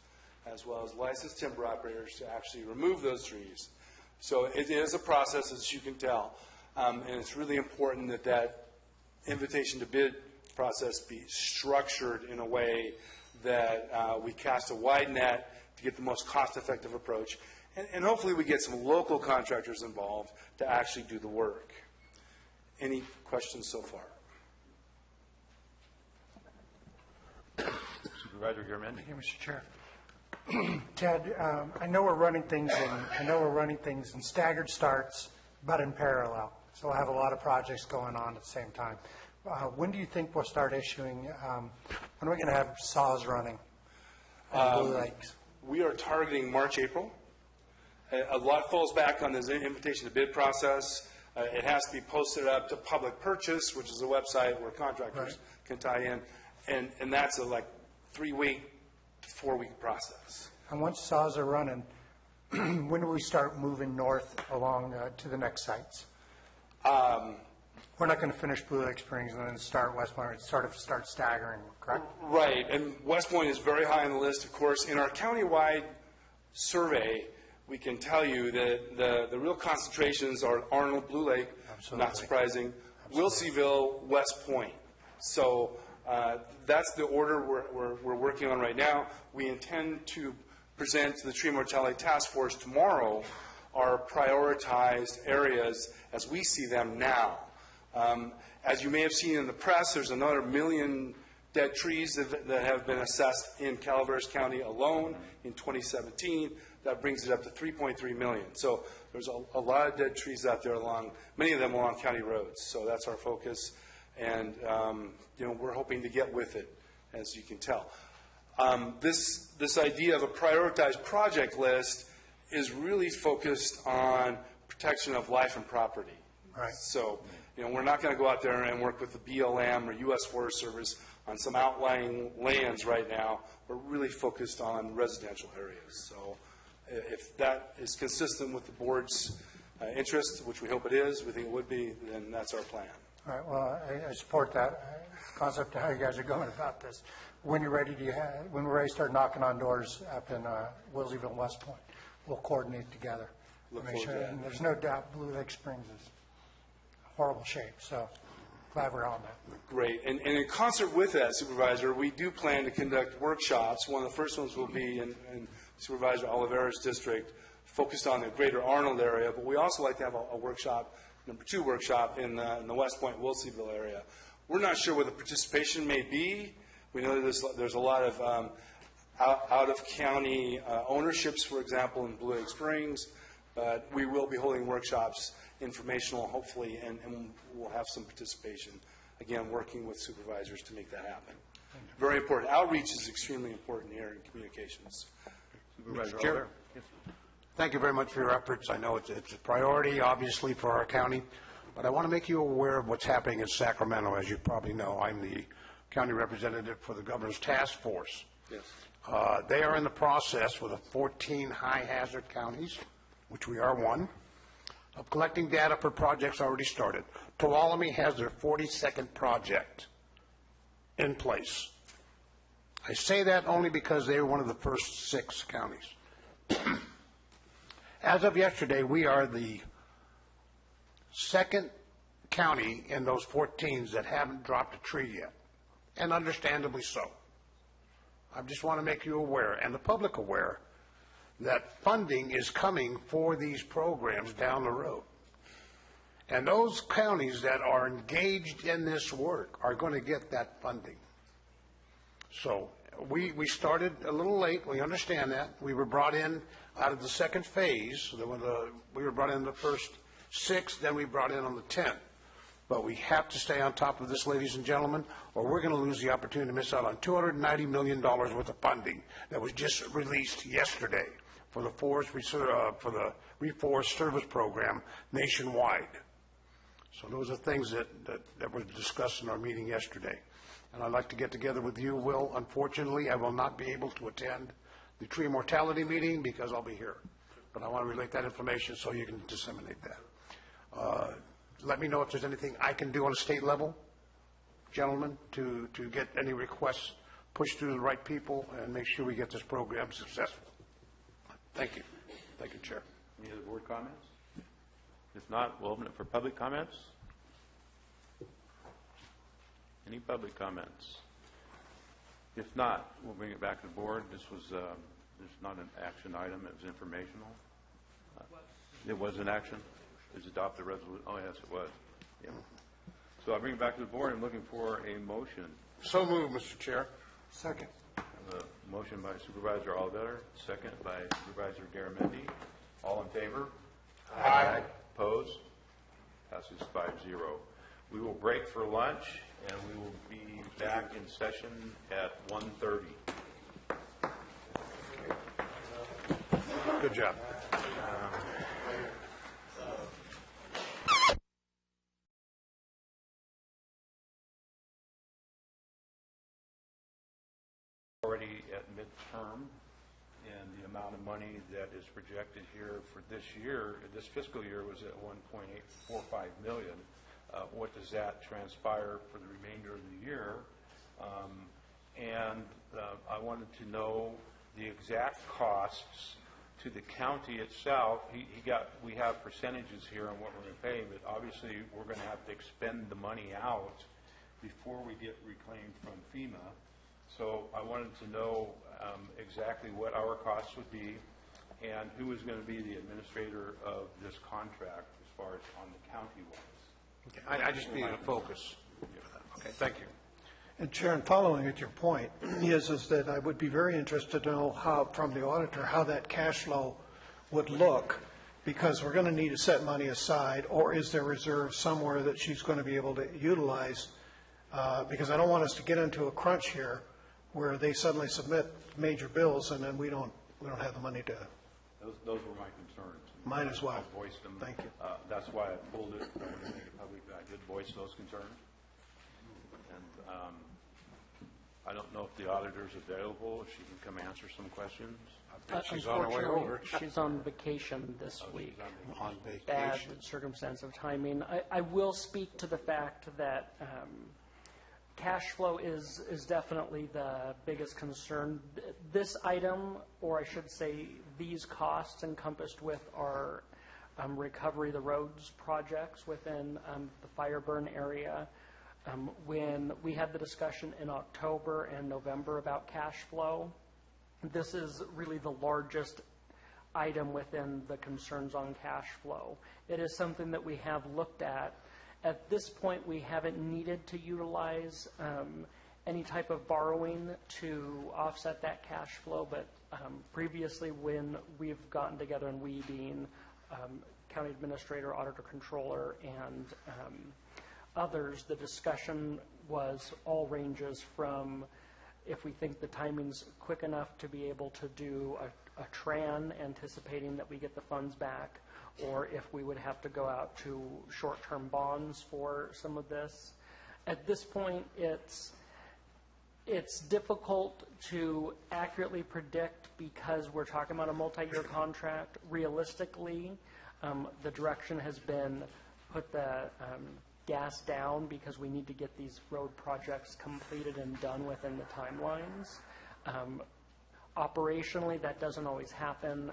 Speaker 22: as well as licensed timber operators to actually remove those trees. So it is a process, as you can tell, and it's really important that that invitation to bid process be structured in a way that we cast a wide net to get the most cost-effective approach, and hopefully we get some local contractors involved to actually do the work. Any questions so far?
Speaker 8: Supervisor Garamendi.
Speaker 5: Thank you, Mr. Chair. Ted, I know we're running things in staggered starts, but in parallel. So I have a lot of projects going on at the same time. When do you think we'll start issuing? When are we going to have saws running in Blue Lakes?
Speaker 22: We are targeting March, April. A lot falls back on this invitation to bid process. It has to be posted up to public purchase, which is a website where contractors can tie in, and that's a 3-week to 4-week process.
Speaker 5: And once saws are running, when do we start moving north along to the next sites? We're not going to finish Blue Lake Springs and then start West Point, start staggering, correct?
Speaker 22: Right, and West Point is very high on the list, of course. In our countywide survey, we can tell you that the real concentrations are Arnold, Blue Lake, not surprising, Wilseyville, West Point. So that's the order we're working on right now. We intend to present to the Tree Mortality Task Force tomorrow our prioritized areas as we see them now. As you may have seen in the press, there's another 1 million dead trees that have been assessed in Calaveras County alone in 2017. That brings it up to 3.3 million. So there's a lot of dead trees out there many of them along county roads. So that's our focus. And, we're hoping to get with it, as you can tell. This idea of a prioritized project list is really focused on protection of life and property.
Speaker 5: Right.
Speaker 22: So, we're not going to go out there and work with the BLM or U.S. Forest Service on some outlying lands right now. We're really focused on residential areas. So if that is consistent with the board's interest, which we hope it is, we think it would be, then that's our plan.
Speaker 5: All right, well, I support that concept of how you guys are going about this. When you're ready, when we're ready to start knocking on doors up in Wilseyville, West Point, we'll coordinate together.
Speaker 22: Look
Speaker 5: Make
Speaker 22: forward
Speaker 5: sure,
Speaker 22: to that.
Speaker 5: and there's no doubt Blue Lake Springs is horrible shape, so glad we're on that.
Speaker 22: Great. And in concert with that, Supervisor, we do plan to conduct workshops. One of the first ones will be in Supervisor Oliveira's district, focused on the greater Arnold area, but we also like to have a workshop, number 2 workshop, in the West Point, Wilseyville area. We're not sure what the participation may be. We know there's a lot of out-of-county ownerships, for example, in Blue Lake Springs, but we will be holding workshops, informational, hopefully, and we'll have some participation, again, working with supervisors to make that happen. Very important. Outreach is extremely important here in communications.
Speaker 8: Supervisor
Speaker 1: Mr. Chair.
Speaker 8: Oliver.
Speaker 1: Thank you very much for your efforts. I know it's a priority, obviously, for our county, but I want to make you aware of what's happening in Sacramento. As you probably know, I'm the county representative for the Governor's Task Force.
Speaker 22: Yes.
Speaker 1: They are in the process with the 14 high-hazard counties, which we are one, of collecting data for projects already started. Tuolumne has their 42nd project in place. I say that only because they were one of the first 6 counties. As of yesterday, we are the second county in those 14s that haven't dropped a tree yet, and understandably so. I just want to make you aware, and the public aware, that funding is coming for these programs down the road. And those counties that are engaged in this work are going to get that funding. So we started a little late. We understand that. We were brought in out of the second phase. We were brought in the first 6, then we brought in on the 10th. But we have to stay on top of this, ladies and gentlemen, or we're going to lose the opportunity to miss out on $290 million worth of funding that was just released yesterday for the Reforest Service Program nationwide. So those are things that were discussed in our meeting yesterday. And I'd like to get together with you, Will. Unfortunately, I will not be able to attend the tree mortality meeting because I'll be here. But I want to relate that information so you can disseminate that. Let me know if there's anything I can do on a state level, gentlemen, to get any requests pushed through the right people and make sure we get this program successful. Thank you. Thank you, Chair.
Speaker 8: Any other board comments? If not, we'll open it for public comments. Any public comments? If not, we'll bring it back to the board. This was not an action item. It was informational. It was an action. It was adopt the resolution. Oh, yes, it was. Yeah. So I'll bring it back to the board. I'm looking for a motion.
Speaker 1: So moved, Mr. Chair.
Speaker 5: Second.
Speaker 8: I have a motion by Supervisor Oliveira, second by Supervisor Garamendi. All in favor?
Speaker 1: Aye.
Speaker 8: Opposed? Passes 5-0. We will break for lunch, and we will be back in session at 1:30.
Speaker 1: Good job.
Speaker 8: Already at midterm, and the amount of money that is projected here for this year, this fiscal year, was at $1.845 million. what does that transpire for the remainder of the year? And I wanted to know the exact costs to the county itself. We have percentages here on what we're going to pay, but obviously we're going to have to expend the money out before we get reclaimed from FEMA. So I wanted to know exactly what our costs would be and who is going to be the administrator of this contract as far as on the county-wise.
Speaker 1: Okay, I just needed a focus. Okay, thank you.
Speaker 12: And Chair, following at your point is that I would be very interested to know how, from the auditor, how that cash flow would look, because we're going to need to set money aside, or is there reserve somewhere that she's going to be able to utilize? Because I don't want us to get into a crunch here where they suddenly submit major bills and then we don't have the money to.
Speaker 8: Those were my concerns.
Speaker 12: Mine as well.
Speaker 8: I voiced them.
Speaker 12: Thank you.
Speaker 8: That's why I pulled it. I didn't make it public, but I did voice those concerns. And I don't know if the auditor's available, if she can come answer some questions.
Speaker 1: She's on her way over.
Speaker 17: She's on vacation this week.
Speaker 1: On vacation.
Speaker 17: Bad circumstance of timing. I will speak to the fact that cash flow is definitely the biggest concern. This item, or I should say these costs encompassed with our recovery of the roads projects within the fire burn area. When we had the discussion in October and November about cash flow, this is really the largest item within the concerns on cash flow. It is something that we have looked at. At this point, we haven't needed to utilize any type of borrowing to offset that cash flow, but previously when we've gotten together, and we being county administrator, auditor, controller, and others, the discussion was all ranges from if we think the timing's quick enough to be able to do a TRAN, anticipating that we get the funds back, or if we would have to go out to short-term bonds for some of this. At this point, it's difficult to accurately predict because we're talking about a multi-year contract. Realistically, the direction has been put the gas down because we need to get these road projects completed and done within the timelines. Operationally, that doesn't always happen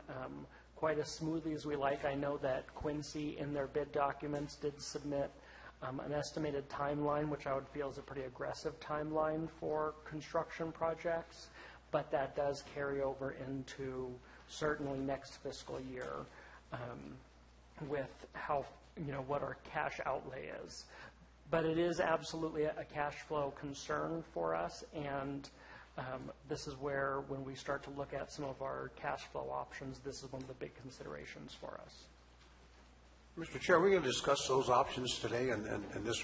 Speaker 17: quite as smoothly as we like. I know that Quincy, in their bid documents, did submit an estimated timeline, which I would feel is a pretty aggressive timeline for construction projects, but that does carry over into certainly next fiscal year with how, what our cash outlay is. But it is absolutely a cash flow concern for us, and this is where, when we start to look at some of our cash flow options, this is one of the big considerations for us.
Speaker 1: Mr. Chair, we're going to discuss those options today in this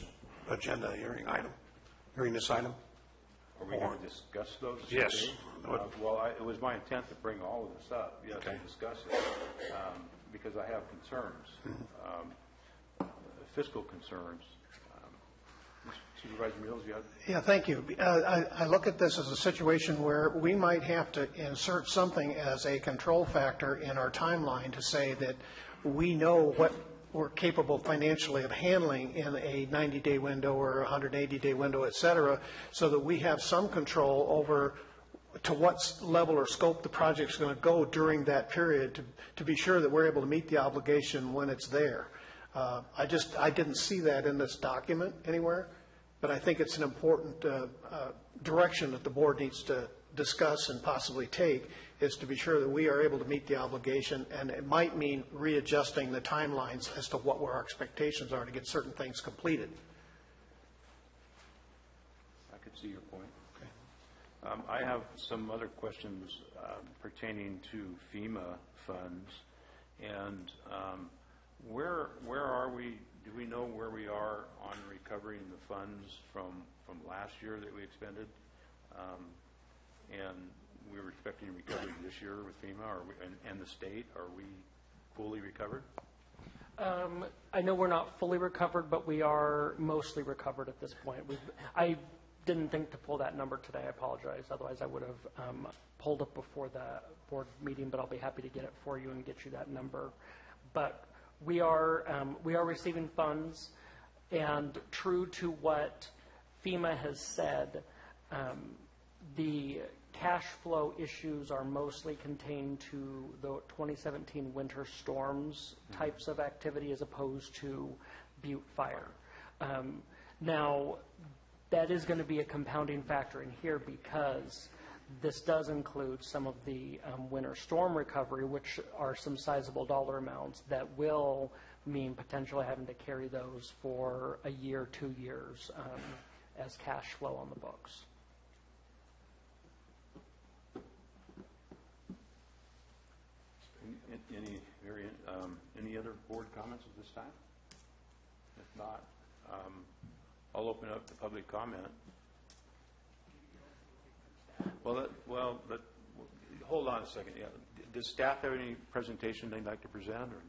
Speaker 1: agenda hearing this item.
Speaker 8: Are we going to discuss those?
Speaker 1: Yes.
Speaker 8: Well, it was my intent to bring all of this up, yes,
Speaker 1: Okay.
Speaker 8: to discuss it, because I have concerns, fiscal concerns. Supervisor Mills, you have?
Speaker 12: Yeah, thank you. I look at this as a situation where we might have to insert something as a control factor in our timeline to say that we know what we're capable financially of handling in a 90-day window or a 180-day window, et cetera, so that we have some control over to what level or scope the project's going to go during that period to be sure that we're able to meet the obligation when it's there. I didn't see that in this document anywhere, but I think it's an important direction that the board needs to discuss and possibly take, is to be sure that we are able to meet the obligation, and it might mean readjusting the timelines as to what our expectations are to get certain things completed.
Speaker 8: I could see your point. Okay. I have some other questions pertaining to FEMA funds, and where are we? Do we know where we are on recovering the funds from last year that we expended? And we were expecting recovery this year with FEMA, and the state. Are we fully recovered?
Speaker 17: I know we're not fully recovered, but we are mostly recovered at this point. I didn't think to pull that number today. I apologize. Otherwise, I would have pulled it before the board meeting, but I'll be happy to get it for you and get you that number. But we are receiving funds. And true to what FEMA has said, the cash flow issues are mostly contained to the 2017 winter storms types of activity as opposed to Butte Fire. Now, that is going to be a compounding factor in here because this does include some of the winter storm recovery, which are some sizable dollar amounts that will mean potentially having to carry those for a year, 2 years as cash flow on the books.
Speaker 8: Any other board comments at this time? If not, I'll open up to public comment. Hold on a second. Yeah. Does staff have any presentation they'd like to present? Or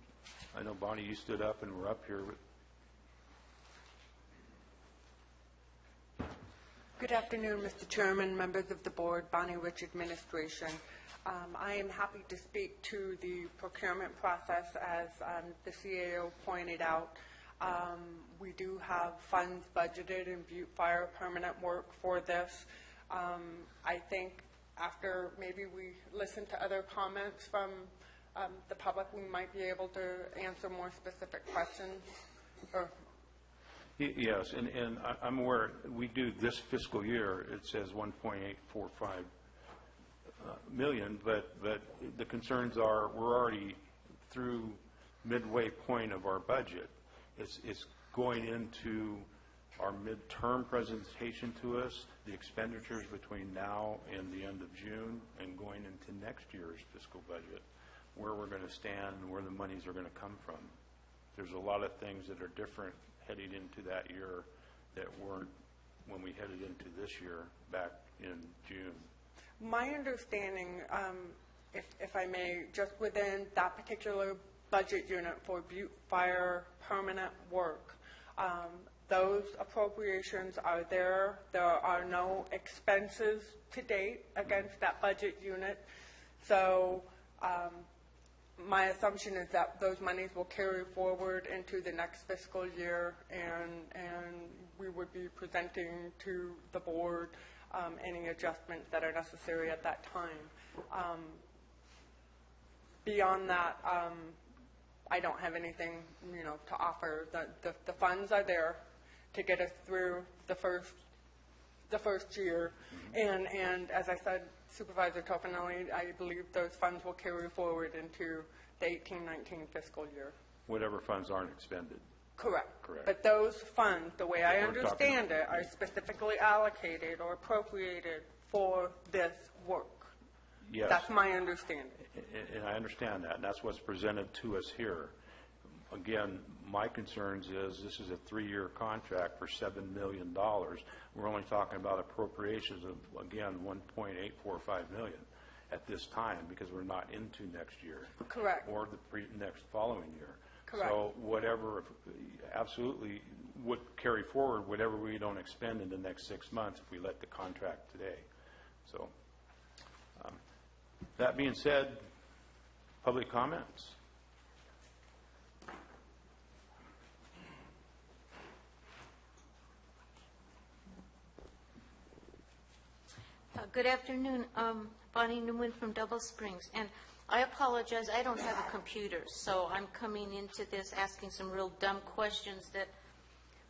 Speaker 8: I know, Bonnie, you stood up and were up here.
Speaker 15: Good afternoon, Mr. Chairman, members of the board, Bonnie Rich Administration. I am happy to speak to the procurement process as the CAO pointed out. We do have funds budgeted in Butte Fire permanent work for this. I think after maybe we listen to other comments from the public, we might be able to answer more specific questions.
Speaker 8: Yes, and I'm aware we do this fiscal year, it says 1.845 million, but the concerns are we're already through midway point of our budget. It's going into our midterm presentation to us, the expenditures between now and the end of June, and going into next year's fiscal budget, where we're going to stand and where the monies are going to come from. There's a lot of things that are different heading into that year that weren't when we headed into this year back in June.
Speaker 15: My understanding, if I may, just within that particular budget unit for Butte Fire permanent work, those appropriations are there. There are no expenses to date against that budget unit. So my assumption is that those monies will carry forward into the next fiscal year, and we would be presenting to the board any adjustments that are necessary at that time. Beyond that, I don't have anything, to offer. The funds are there to get us through the first year, and as I said, Supervisor Tofanelli, I believe those funds will carry forward into the 18-19 fiscal year.
Speaker 8: Whatever funds aren't expended.
Speaker 15: Correct.
Speaker 8: Correct.
Speaker 15: But those funds, the way I
Speaker 8: We're
Speaker 15: understand it, are specifically allocated or appropriated for this work.
Speaker 8: Yes.
Speaker 15: That's my understanding.
Speaker 8: And I understand that, and that's what's presented to us here. Again, my concerns is this is a 3-year contract for $7 million. We're only talking about appropriations of, again, $1.845 million at this time because we're not into next year.
Speaker 15: Correct.
Speaker 8: Or the next following year.
Speaker 15: Correct.
Speaker 8: So whatever, absolutely would carry forward whatever we don't expend in the next 6 months if we let the contract today. So that being said, public comments.
Speaker 6: Good afternoon. Bonnie Newman from Double Springs. And I apologize, I don't have a computer, so I'm coming into this asking some real dumb questions that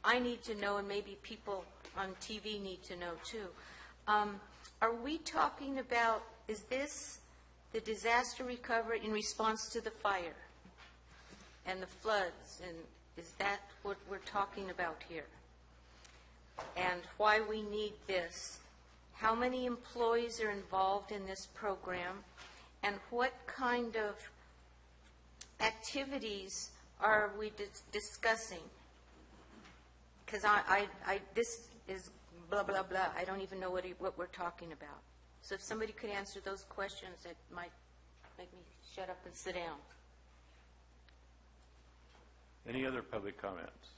Speaker 6: I need to know and maybe people on TV need to know too. Are we talking about, is this the disaster recovery in response to the fire and the floods? And is that what we're talking about here? And why we need this? How many employees are involved in this program? And what kind of activities are we discussing? Because this is blah, blah, blah. I don't even know what we're talking about. So if somebody could answer those questions, it might make me shut up and sit down.
Speaker 8: Any other public comments?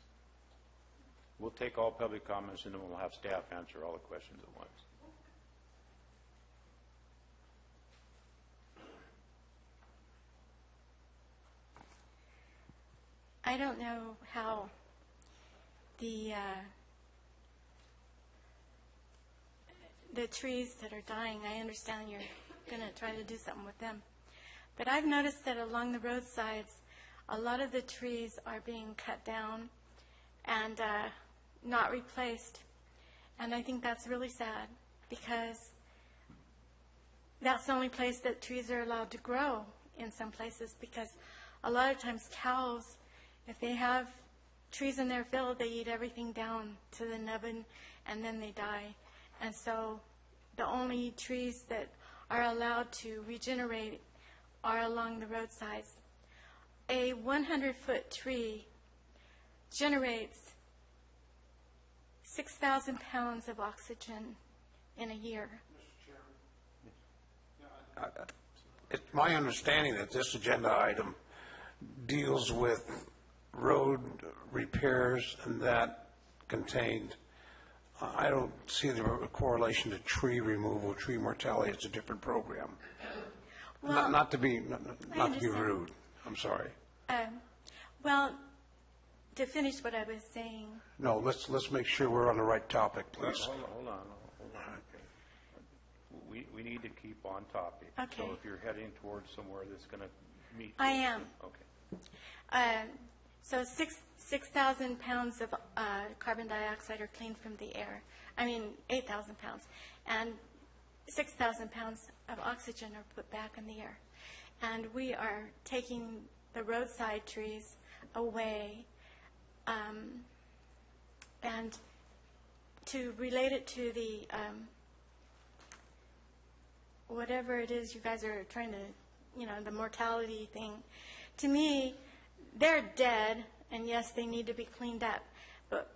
Speaker 8: We'll take all public comments and then we'll have staff answer all the questions at once.
Speaker 18: I don't know how the trees that are dying. I understand you're going to try to do something with them. But I've noticed that along the roadsides, a lot of the trees are being cut down and not replaced. And I think that's really sad, because that's the only place that trees are allowed to grow in some places, because a lot of times cows, if they have trees in their field, they eat everything down to the nubbin and then they die. And so the only trees that are allowed to regenerate are along the roadsides. A 100-foot tree generates 6,000 pounds of oxygen in a year.
Speaker 1: It's my understanding that this agenda item deals with road repairs, and that contained, I don't see the correlation to tree removal, tree mortality. It's a different program.
Speaker 18: Well,
Speaker 1: not to be rude. I'm sorry.
Speaker 18: Well, to finish what I was saying.
Speaker 1: No, let's make sure we're on the right topic, please.
Speaker 8: Hold on. We need to keep on topic.
Speaker 18: Okay.
Speaker 8: So if you're heading towards somewhere that's going to meet.
Speaker 18: I am.
Speaker 8: Okay.
Speaker 18: So 6,000 pounds of carbon dioxide are cleaned from the air. 8,000 pounds. And 6,000 pounds of oxygen are put back in the air. And we are taking the roadside trees away. And to relate it to the whatever it is you guys are trying to, the mortality thing, to me, they're dead, and yes, they need to be cleaned up. But,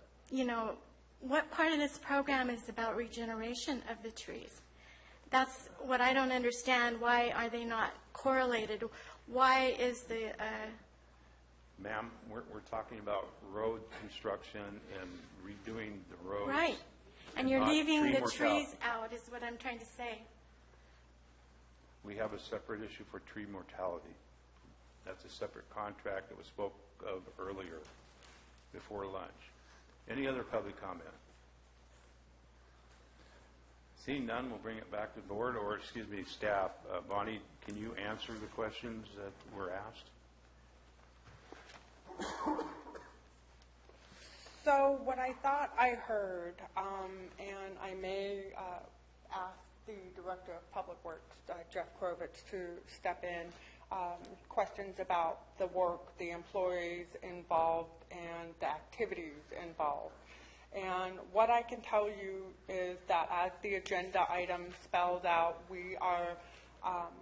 Speaker 18: what part of this program is about regeneration of the trees? That's what I don't understand. Why are they not correlated? Why is the...
Speaker 8: Ma'am, we're talking about road construction and redoing the roads.
Speaker 18: Right. And you're leaving the trees out, is what I'm trying to say.
Speaker 8: We have a separate issue for tree mortality. That's a separate contract that was spoke of earlier before lunch. Any other public comment? Seeing none, we'll bring it back to the board, or staff. Bonnie, can you answer the questions that were asked?
Speaker 15: So what I thought I heard, and I may ask the Director of Public Works, Jeff Krovitz, to step in, questions about the work, the employees involved, and the activities involved. And what I can tell you is that as the agenda item spells out, we are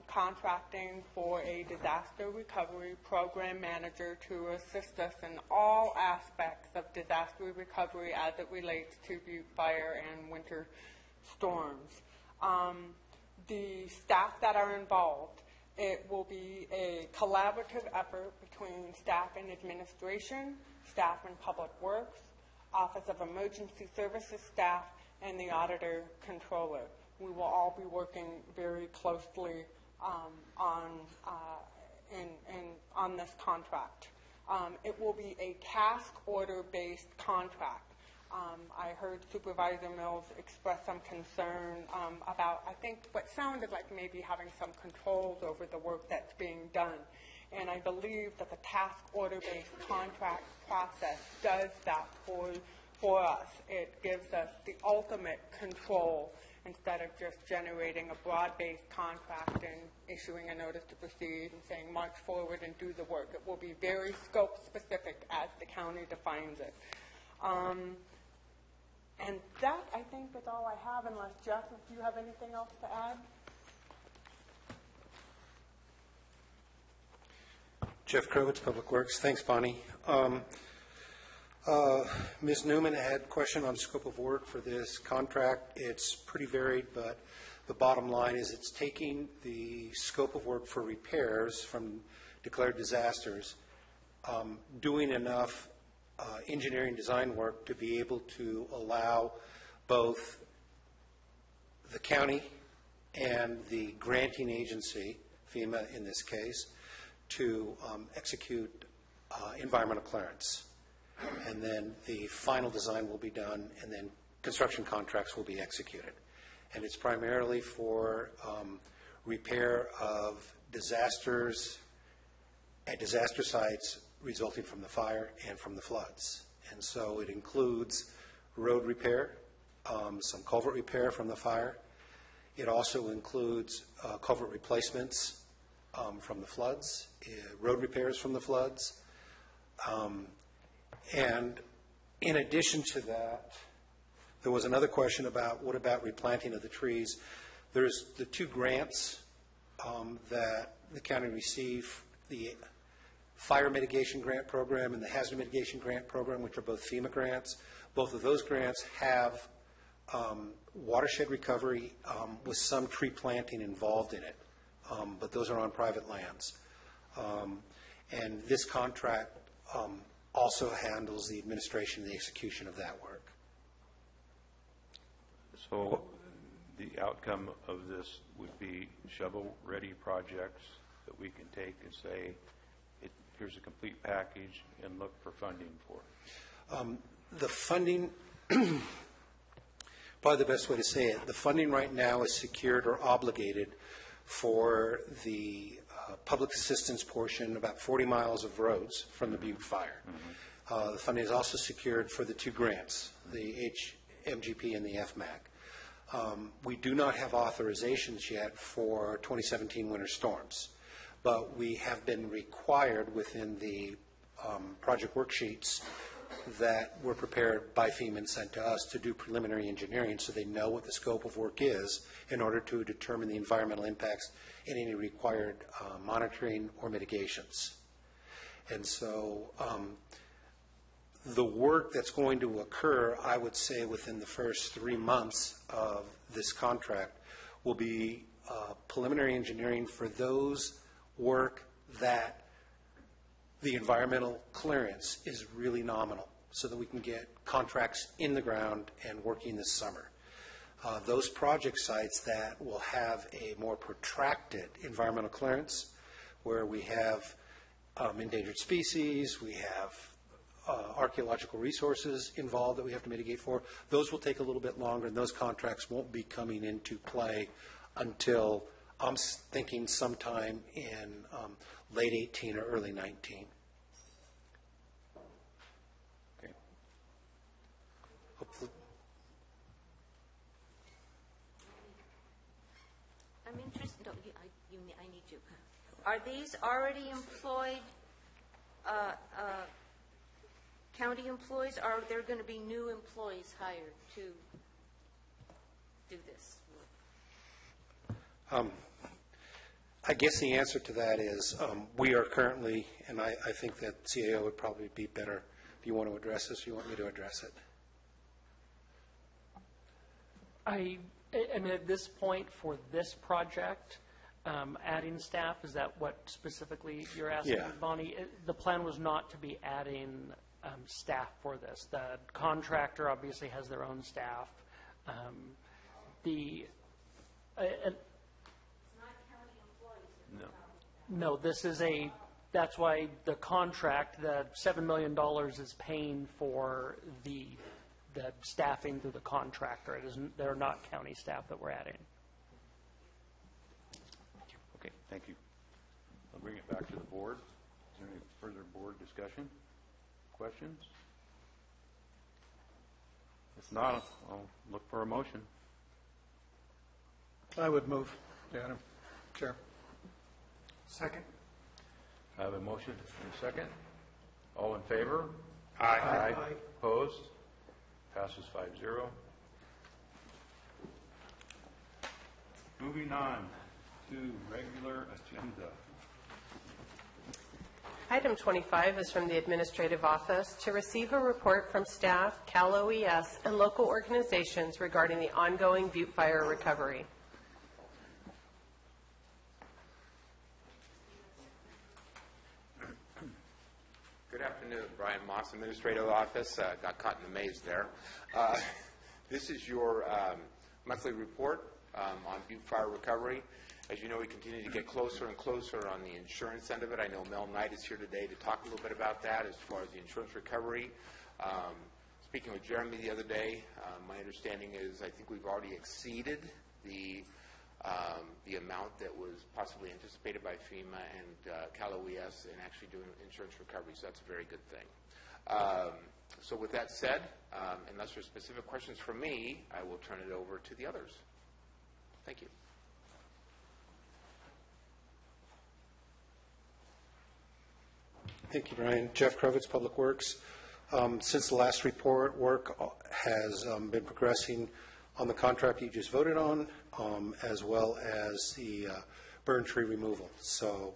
Speaker 15: contracting for a disaster recovery program manager to assist us in all aspects of disaster recovery as it relates to Butte fire and winter storms. The staff that are involved, it will be a collaborative effort between staff and administration, staff and public works, Office of Emergency Services staff, and the auditor controller. We will all be working very closely on this contract. It will be a task order-based contract. I heard Supervisor Mills express some concern about, I think, what sounded like maybe having some controls over the work that's being done. And I believe that the task order-based contract process does that for us. It gives us the ultimate control instead of just generating a broad-based contract and issuing a notice to proceed and saying march forward and do the work. It will be very scope-specific as the county defines it. And that, I think, is all I have, unless, Jeff, if you have anything else to add?
Speaker 16: Jeff Krovitz, Public Works. Thanks, Bonnie. Ms. Newman had a question on scope of work for this contract. It's pretty varied, but the bottom line is it's taking the scope of work for repairs from declared disasters, doing enough engineering design work to be able to allow both the county and the granting agency, FEMA in this case, to execute environmental clearance. and then the final design will be done, and then construction contracts will be executed. And it's primarily for repair of disasters at disaster sites resulting from the fire and from the floods. And so it includes road repair, some culvert repair from the fire. It also includes culvert replacements from the floods, road repairs from the floods. And in addition to that, there was another question about what about replanting of the trees. There's the two grants that the county received, the Fire Mitigation Grant Program and the Hazard Mitigation Grant Program, which are both FEMA grants. Both of those grants have watershed recovery with some tree planting involved in it, but those are on private lands. And this contract also handles the administration and the execution of that work.
Speaker 8: So the outcome of this would be shovel-ready projects that we can take and say, here's a complete package and look for funding for.
Speaker 16: The funding, probably the best way to say it, the funding right now is secured or obligated for the public assistance portion, about 40 miles of roads from the Butte Fire. The funding is also secured for the two grants, the HMGP and the FMAC. We do not have authorizations yet for 2017 winter storms, but we have been required within the project worksheets that were prepared by FEMA and sent to us to do preliminary engineering so they know what the scope of work is in order to determine the environmental impacts and any required monitoring or mitigations. And so the work that's going to occur, I would say within the first 3 months of this contract, will be preliminary engineering for those work that the environmental clearance is really nominal so that we can get contracts in the ground and working this summer. Those project sites that will have a more protracted environmental clearance where we have endangered species, we have archaeological resources involved that we have to mitigate for, those will take a little bit longer, and those contracts won't be coming into play until I'm thinking sometime in late 18 or early 19.
Speaker 8: Okay.
Speaker 16: Hopefully.
Speaker 6: I'm interested, no, I need you. Are these already employed county employees, or are there going to be new employees hired to do this?
Speaker 16: I guess the answer to that is we are currently, and I think that CAO would probably be better if you want to address this, or you want me to address it.
Speaker 17: I mean, at this point for this project, adding staff, is that what specifically you're asking,
Speaker 16: Yeah.
Speaker 17: Bonnie? The plan was not to be adding staff for this. The contractor obviously has their own staff. No, this is that's why the contract, the $7 million is paying for the staffing through the contractor. They're not county staff that we're adding.
Speaker 8: Okay, thank you. I'll bring it back to the board. Is there any further board discussion? Questions? If not, I'll look for a motion.
Speaker 12: I would move, Adam. Chair.
Speaker 5: Second.
Speaker 8: I have a motion and a second. All in favor?
Speaker 12: Aye.
Speaker 8: Aye. Opposed? Passes 5-0. Moving on to regular agenda.
Speaker 2: Item 25 is from the Administrative Office to receive a report from staff, Cal OES, and local organizations regarding the ongoing Butte Fire recovery.
Speaker 7: Good afternoon, Brian Moss, Administrative Office. Got caught in the maze there. This is your monthly report on Butte Fire recovery. As you know, we continue to get closer and closer on the insurance end of it. I know Mel Knight is here today to talk a little bit about that as far as the insurance recovery. Speaking with Jeremy the other day, my understanding is I think we've already exceeded the amount that was possibly anticipated by FEMA and Calaveras in actually doing insurance recovery, so that's a very good thing. So with that said, unless there's specific questions from me, I will turn it over to the others. Thank you.
Speaker 16: Thank you, Brian. Jeff Krovitz, Public Works. Since the last report, work has been progressing on the contract you just voted on, as well as the burn tree removal. So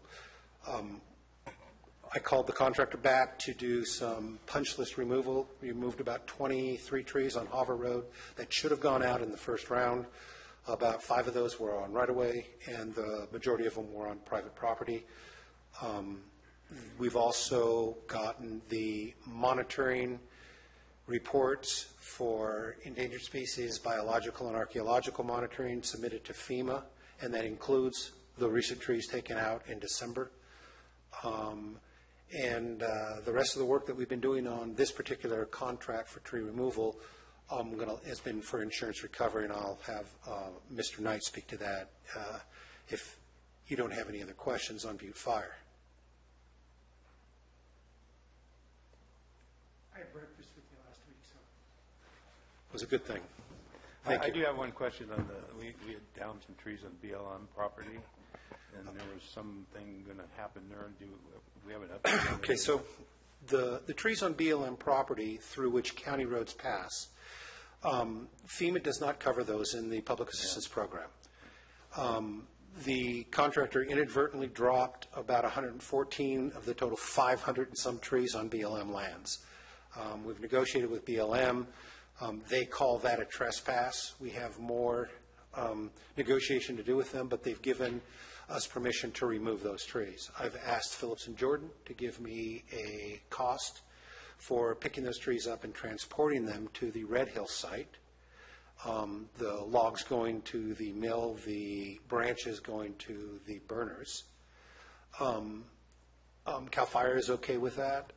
Speaker 16: I called the contractor back to do some punch list removal. We removed about 23 trees on Hoover Road that should have gone out in the first round. About 5 of those were on right-of-way, and the majority of them were on private property. We've also gotten the monitoring reports for endangered species, biological and archaeological monitoring submitted to FEMA, and that includes the recent trees taken out in December. And the rest of the work that we've been doing on this particular contract for tree removal has been for insurance recovery, and I'll have Mr. Knight speak to that if you don't have any other questions on Butte Fire.
Speaker 5: I had breakfast with you last week, so.
Speaker 16: It was a good thing. Thank
Speaker 8: I
Speaker 16: you.
Speaker 8: do have one question on we had downed some trees on BLM property, and there was something going to happen there. Do we have an update on
Speaker 16: Okay,
Speaker 8: that?
Speaker 16: so the trees on BLM property through which county roads pass, FEMA does not cover those in the public assistance program. The contractor inadvertently dropped about 114 of the total 500 and some trees on BLM lands. We've negotiated with BLM. They call that a trespass. We have more negotiation to do with them, but they've given us permission to remove those trees. I've asked Phillips and Jordan to give me a cost for picking those trees up and transporting them to the Red Hill site. The logs going to the mill, the branches going to the burners. CAL FIRE is okay with that.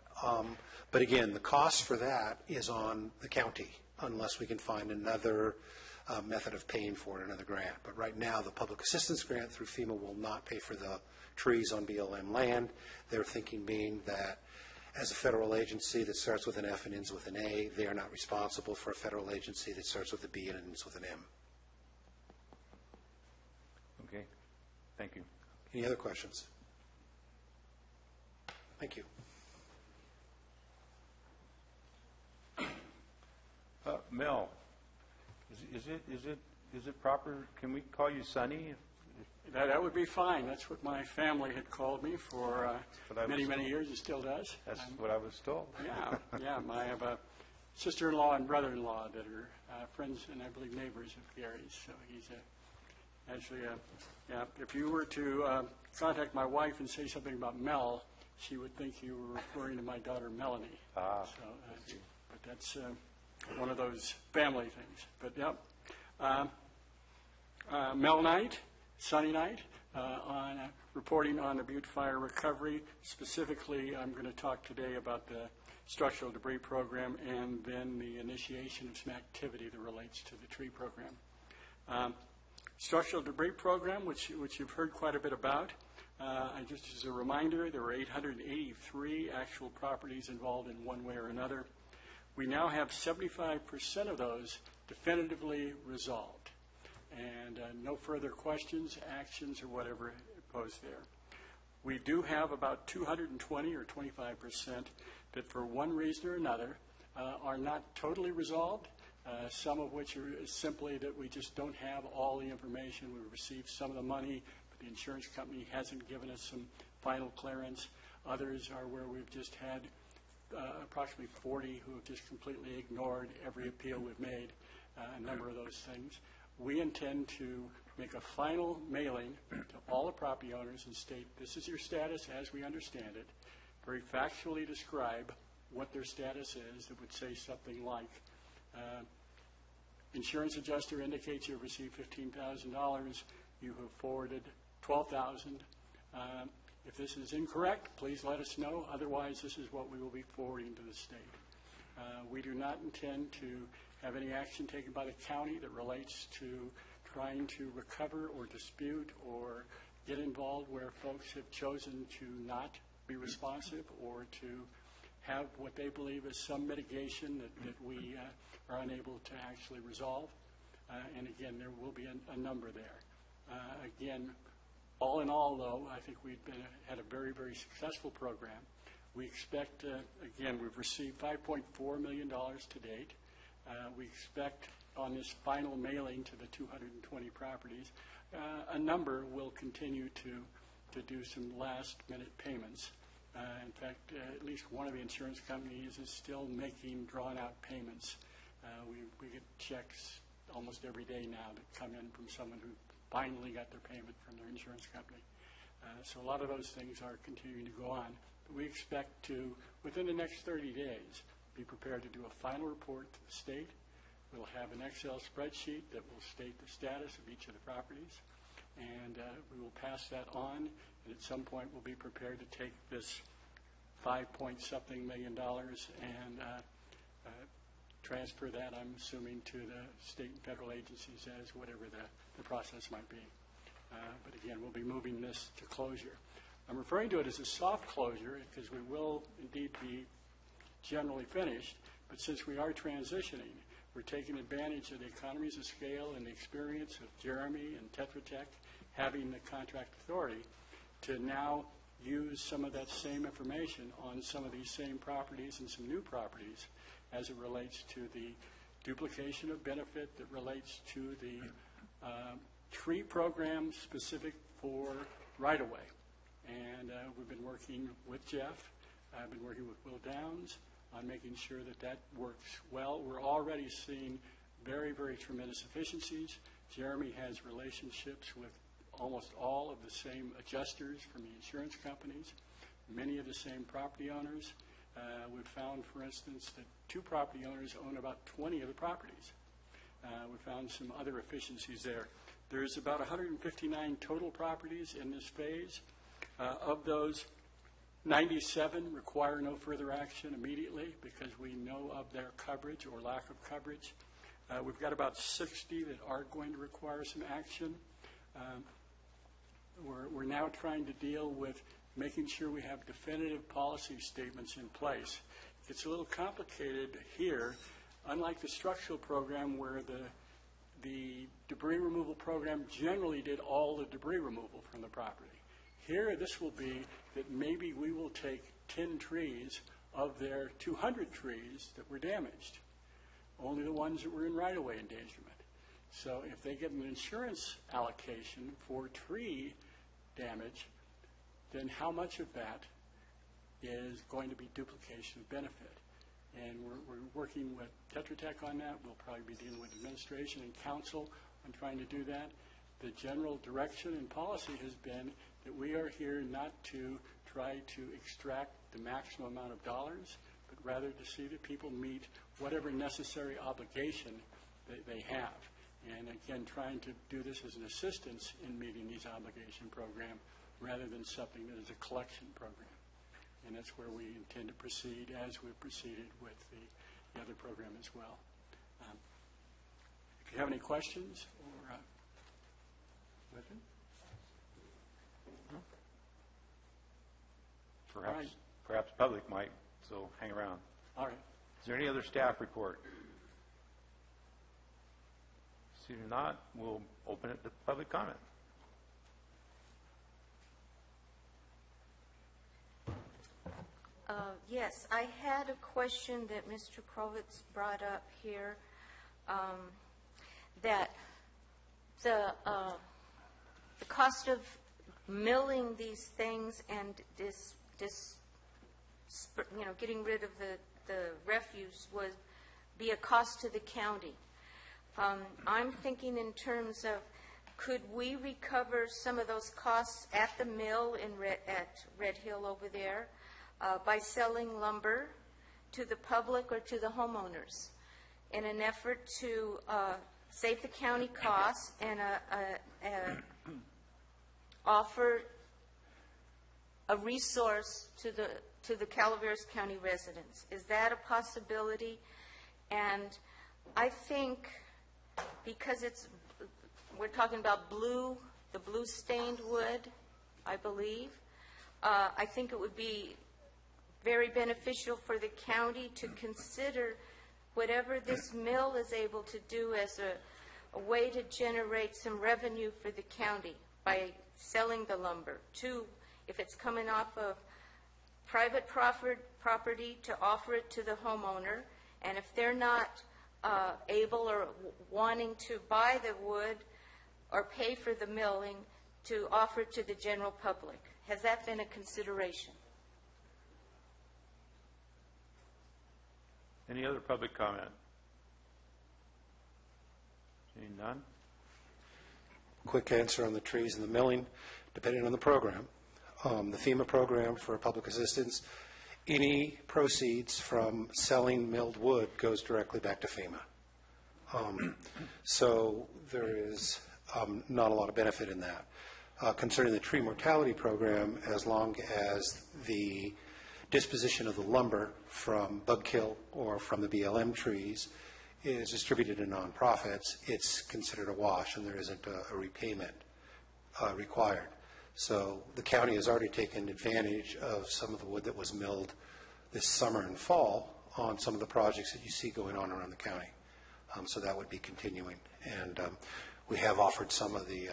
Speaker 16: But again, the cost for that is on the county unless we can find another method of paying for it, another grant. But right now, the public assistance grant through FEMA will not pay for the trees on BLM land. Their thinking being that as a federal agency that starts with an F and ends with an A, they are not responsible for a federal agency that starts with a B and ends with an M.
Speaker 8: Okay, thank you.
Speaker 16: Any other questions? Thank you.
Speaker 8: Mel, is it proper? Can we call you Sonny?
Speaker 3: That would be fine. That's what my family had called me for many years. It still does.
Speaker 8: That's what I was told.
Speaker 3: Yeah. I have a sister-in-law and brother-in-law that are friends and I believe neighbors of Gary's. So he's actually if you were to contact my wife and say something about Mel, she would think you were referring to my daughter Melanie. But that's one of those family things. But Mel Knight, Sonny Knight, on reporting on the Butte Fire recovery. Specifically, I'm going to talk today about the structural debris program and then the initiation of some activity that relates to the tree program. Structural debris program, which you've heard quite a bit about. Just as a reminder, there were 883 actual properties involved in one way or another. We now have 75% of those definitively resolved. And no further questions, actions, or whatever posed there. We do have about 220 or 25% that for one reason or another are not totally resolved, some of which are simply that we just don't have all the information. We received some of the money, but the insurance company hasn't given us some final clearance. Others are where we've just had approximately 40 who have just completely ignored every appeal we've made, a number of those things. We intend to make a final mailing to all the property owners and state this is your status as we understand it, very factually describe what their status is. That would say something like, insurance adjuster indicates you've received $15,000. You have forwarded $12,000. If this is incorrect, please let us know. Otherwise, this is what we will be forwarding to the state. We do not intend to have any action taken by the county that relates to trying to recover or dispute or get involved where folks have chosen to not be responsive or to have what they believe is some mitigation that we are unable to actually resolve. And again, there will be a number there. Again, all in all, though, I think we've had a very, very successful program. We expect, again, we've received $5.4 million to date. We expect on this final mailing to the 220 properties, a number will continue to do some last-minute payments. In fact, at least one of the insurance companies is still making drawn-out payments. We get checks almost every day now that come in from someone who finally got their payment from their insurance company. So a lot of those things are continuing to go on. But we expect to, within the next 30 days, be prepared to do a final report to the state. We'll have an Excel spreadsheet that will state the status of each of the properties, and we will pass that on, and at some point we'll be prepared to take this $5-point-something million and transfer that, I'm assuming, to the state and federal agencies as whatever the process might be. But again, we'll be moving this to closure. I'm referring to it as a soft closure because we will indeed be generally finished, but since we are transitioning, we're taking advantage of the economies of scale and the experience of Jeremy and Tetra Tech having the contract authority to now use some of that same information on some of these same properties and some new properties as it relates to the duplication of benefit that relates to the tree program specific for right-of-way. And we've been working with Jeff. I've been working with Will Downs on making sure that that works well. We're already seeing very, very tremendous efficiencies. Jeremy has relationships with almost all of the same adjusters from the insurance companies, many of the same property owners. We've found, for instance, that 2 property owners own about 20 of the properties. We found some other efficiencies there. There's about 159 total properties in this phase. Of those, 97 require no further action immediately because we know of their coverage or lack of coverage. We've got about 60 that are going to require some action. We're now trying to deal with making sure we have definitive policy statements in place. It's a little complicated here, unlike the structural program where the debris removal program generally did all the debris removal from the property. Here, this will be that maybe we will take 10 trees of their 200 trees that were damaged, only the ones that were in right-of-way endangerment. So if they get an insurance allocation for tree damage, then how much of that is going to be duplication of benefit? And we're working with Tetra Tech on that. We'll probably be dealing with administration and council on trying to do that. The general direction and policy has been that we are here not to try to extract the maximum amount of dollars, but rather to see that people meet whatever necessary obligation that they have. And again, trying to do this as an assistance in meeting these obligation program rather than something that is a collection program. And that's where we intend to proceed as we've proceeded with the other program as well. If you have any questions or
Speaker 8: Perhaps public might, so hang around.
Speaker 3: All right.
Speaker 8: Is there any other staff report? If not, we'll open it to public comment.
Speaker 6: Yes, I had a question that Mr. Krovitz brought up here, that the cost of milling these things and getting rid of the refuse would be a cost to the county. I'm thinking in terms of, could we recover some of those costs at the mill at Red Hill over there by selling lumber to the public or to the homeowners in an effort to save the county costs and offer a resource to the Calaveras County residents. Is that a possibility? And I think because we're talking about the blue stained wood, I believe, I think it would be very beneficial for the county to consider whatever this mill is able to do as a way to generate some revenue for the county by selling the lumber. Two, if it's coming off of private property, to offer it to the homeowner. And if they're not able or wanting to buy the wood or pay for the milling, to offer it to the general public. Has that been a consideration?
Speaker 8: Any other public comment? Seeing none?
Speaker 16: Quick answer on the trees and the milling, depending on the program. The FEMA program for public assistance, any proceeds from selling milled wood goes directly back to FEMA. So there is not a lot of benefit in that. Concerning the tree mortality program, as long as the disposition of the lumber from bug kill or from the BLM trees is distributed to nonprofits, it's considered a wash and there isn't a repayment required. So the county has already taken advantage of some of the wood that was milled this summer and fall on some of the projects that you see going on around the county. So that would be continuing. And we have offered some of the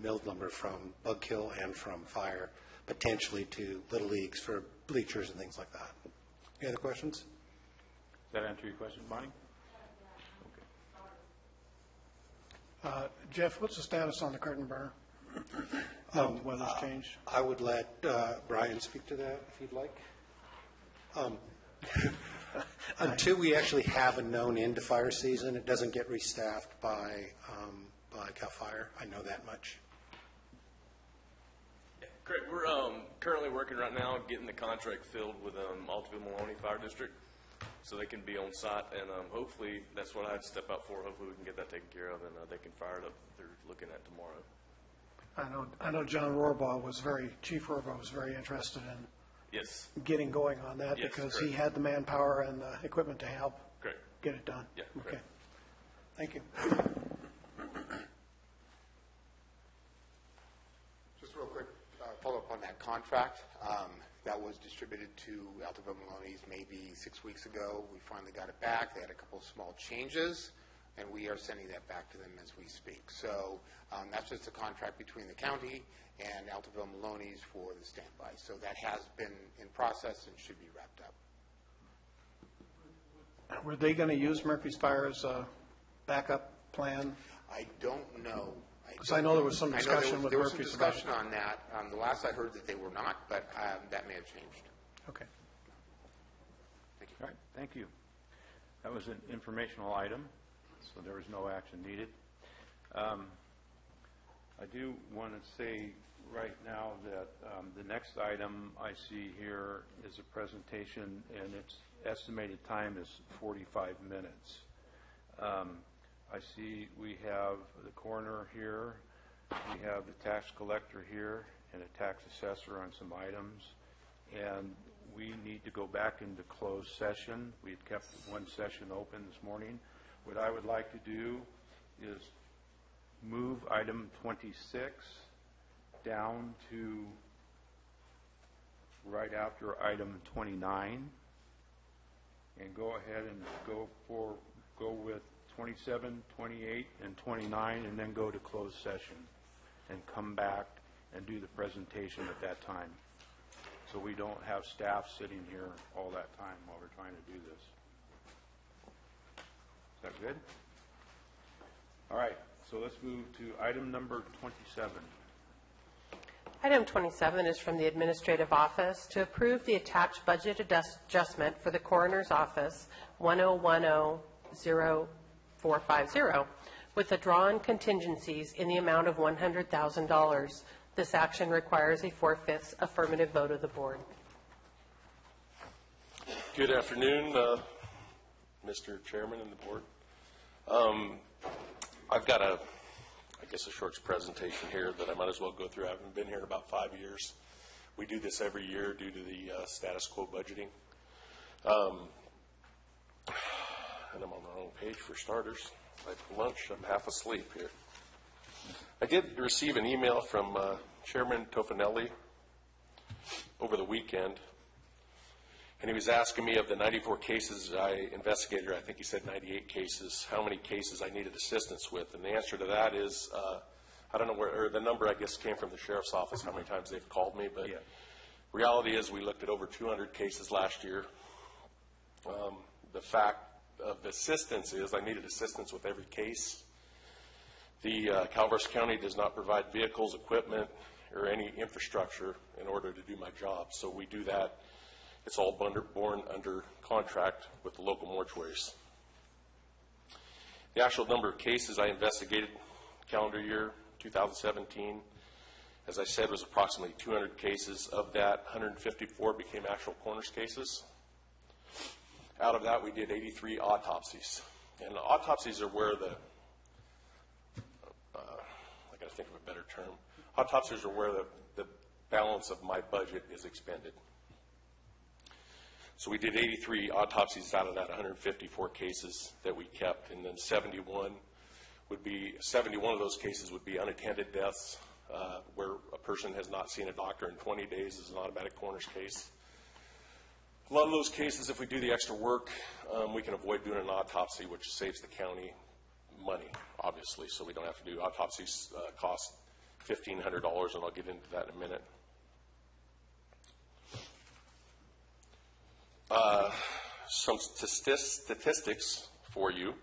Speaker 16: milled lumber from bug kill and from fire potentially to Little Leagues for bleachers and things like that. Any other questions?
Speaker 8: Does that answer your question, Bonnie?
Speaker 12: Jeff, what's the status on the curtain burner? Weather's changed.
Speaker 16: I would let Brian speak to that if you'd like. Until we actually have a known end to fire season, it doesn't get restaffed by CAL FIRE. I know that much.
Speaker 4: Correct. We're currently working right now getting the contract filled with Altoville-Maloney Fire District so they can be on site, and hopefully that's what I had to step out for. Hopefully we can get that taken care of and they can fire it up. They're looking at tomorrow.
Speaker 12: I know Chief Rohrbaugh was very interested in
Speaker 4: Yes.
Speaker 12: getting going on that,
Speaker 4: Yes,
Speaker 12: because
Speaker 4: correct.
Speaker 12: he had the manpower and the equipment to help
Speaker 4: Correct.
Speaker 12: get it done.
Speaker 4: Yeah,
Speaker 12: Okay.
Speaker 4: correct.
Speaker 12: Thank you.
Speaker 7: Just real quick, follow up on that contract. That was distributed to Altoville-Maloney's maybe 6 weeks ago. We finally got it back. They had a couple of small changes, and we are sending that back to them as we speak. So that's just a contract between the county and Altoville-Maloney's for the standby. So that has been in process and should be wrapped up.
Speaker 12: Were they going to use Murphy's Fire as a backup plan?
Speaker 7: I don't know.
Speaker 12: Because I know there was some discussion with
Speaker 7: there was some
Speaker 12: Murphy's about
Speaker 7: discussion on that. The last I heard that they were not, but that may have changed.
Speaker 12: Okay.
Speaker 7: Thank you.
Speaker 8: All right, thank you. That was an informational item, so there was no action needed. I do want to say right now that the next item I see here is a presentation, and its estimated time is 45 minutes. I see we have the coroner here, we have the tax collector here, and a tax assessor on some items, and we need to go back into closed session. We had kept one session open this morning. What I would like to do is move item 26 down to right after item 29, and go ahead and go with 27, 28, and 29, and then go to closed session and come back and do the presentation at that time. So we don't have staff sitting here all that time while we're trying to do this. Is that good? All right, so let's move to item number 27.
Speaker 2: Item 27 is from the Administrative Office to approve the attached budget adjustment for the Coroner's Office 101004050 with the drawn contingencies in the amount of $100,000. This action requires a 4/5 affirmative vote of the board.
Speaker 10: Good afternoon, Mr. Chairman and the board. I've got a guess, a short presentation here that I might as well go through. I haven't been here in about 5 years. We do this every year due to the status quo budgeting. And I'm on the wrong page for starters. Like lunch, I'm half asleep here. I did receive an email from Chairman Tofinelli over the weekend, and he was asking me of the 94 cases I investigated, I think he said 98 cases, how many cases I needed assistance with. And the answer to that is, I don't know where, or the number I guess came from the sheriff's office, how many times they've called me, but reality is we looked at over 200 cases last year. The fact of assistance is I needed assistance with every case. The Calaveras County does not provide vehicles, equipment, or any infrastructure in order to do my job. So we do that. It's all borne under contract with the local mortuaries. The actual number of cases I investigated calendar year 2017, as I said, was approximately 200 cases. Of that, 154 became actual coroner's cases. Out of that, we did 83 autopsies. And autopsies are where the, I got to think of a better term. Autopsies are where the balance of my budget is expended. So we did 83 autopsies out of that 154 cases that we kept, and then 71 of those cases would be unattended deaths, where a person has not seen a doctor in 20 days is an automatic coroner's case. A lot of those cases, if we do the extra work, we can avoid doing an autopsy, which saves the county money, obviously, so we don't have to do autopsies. Cost $1,500, and I'll get into that in a minute. Some statistics for you.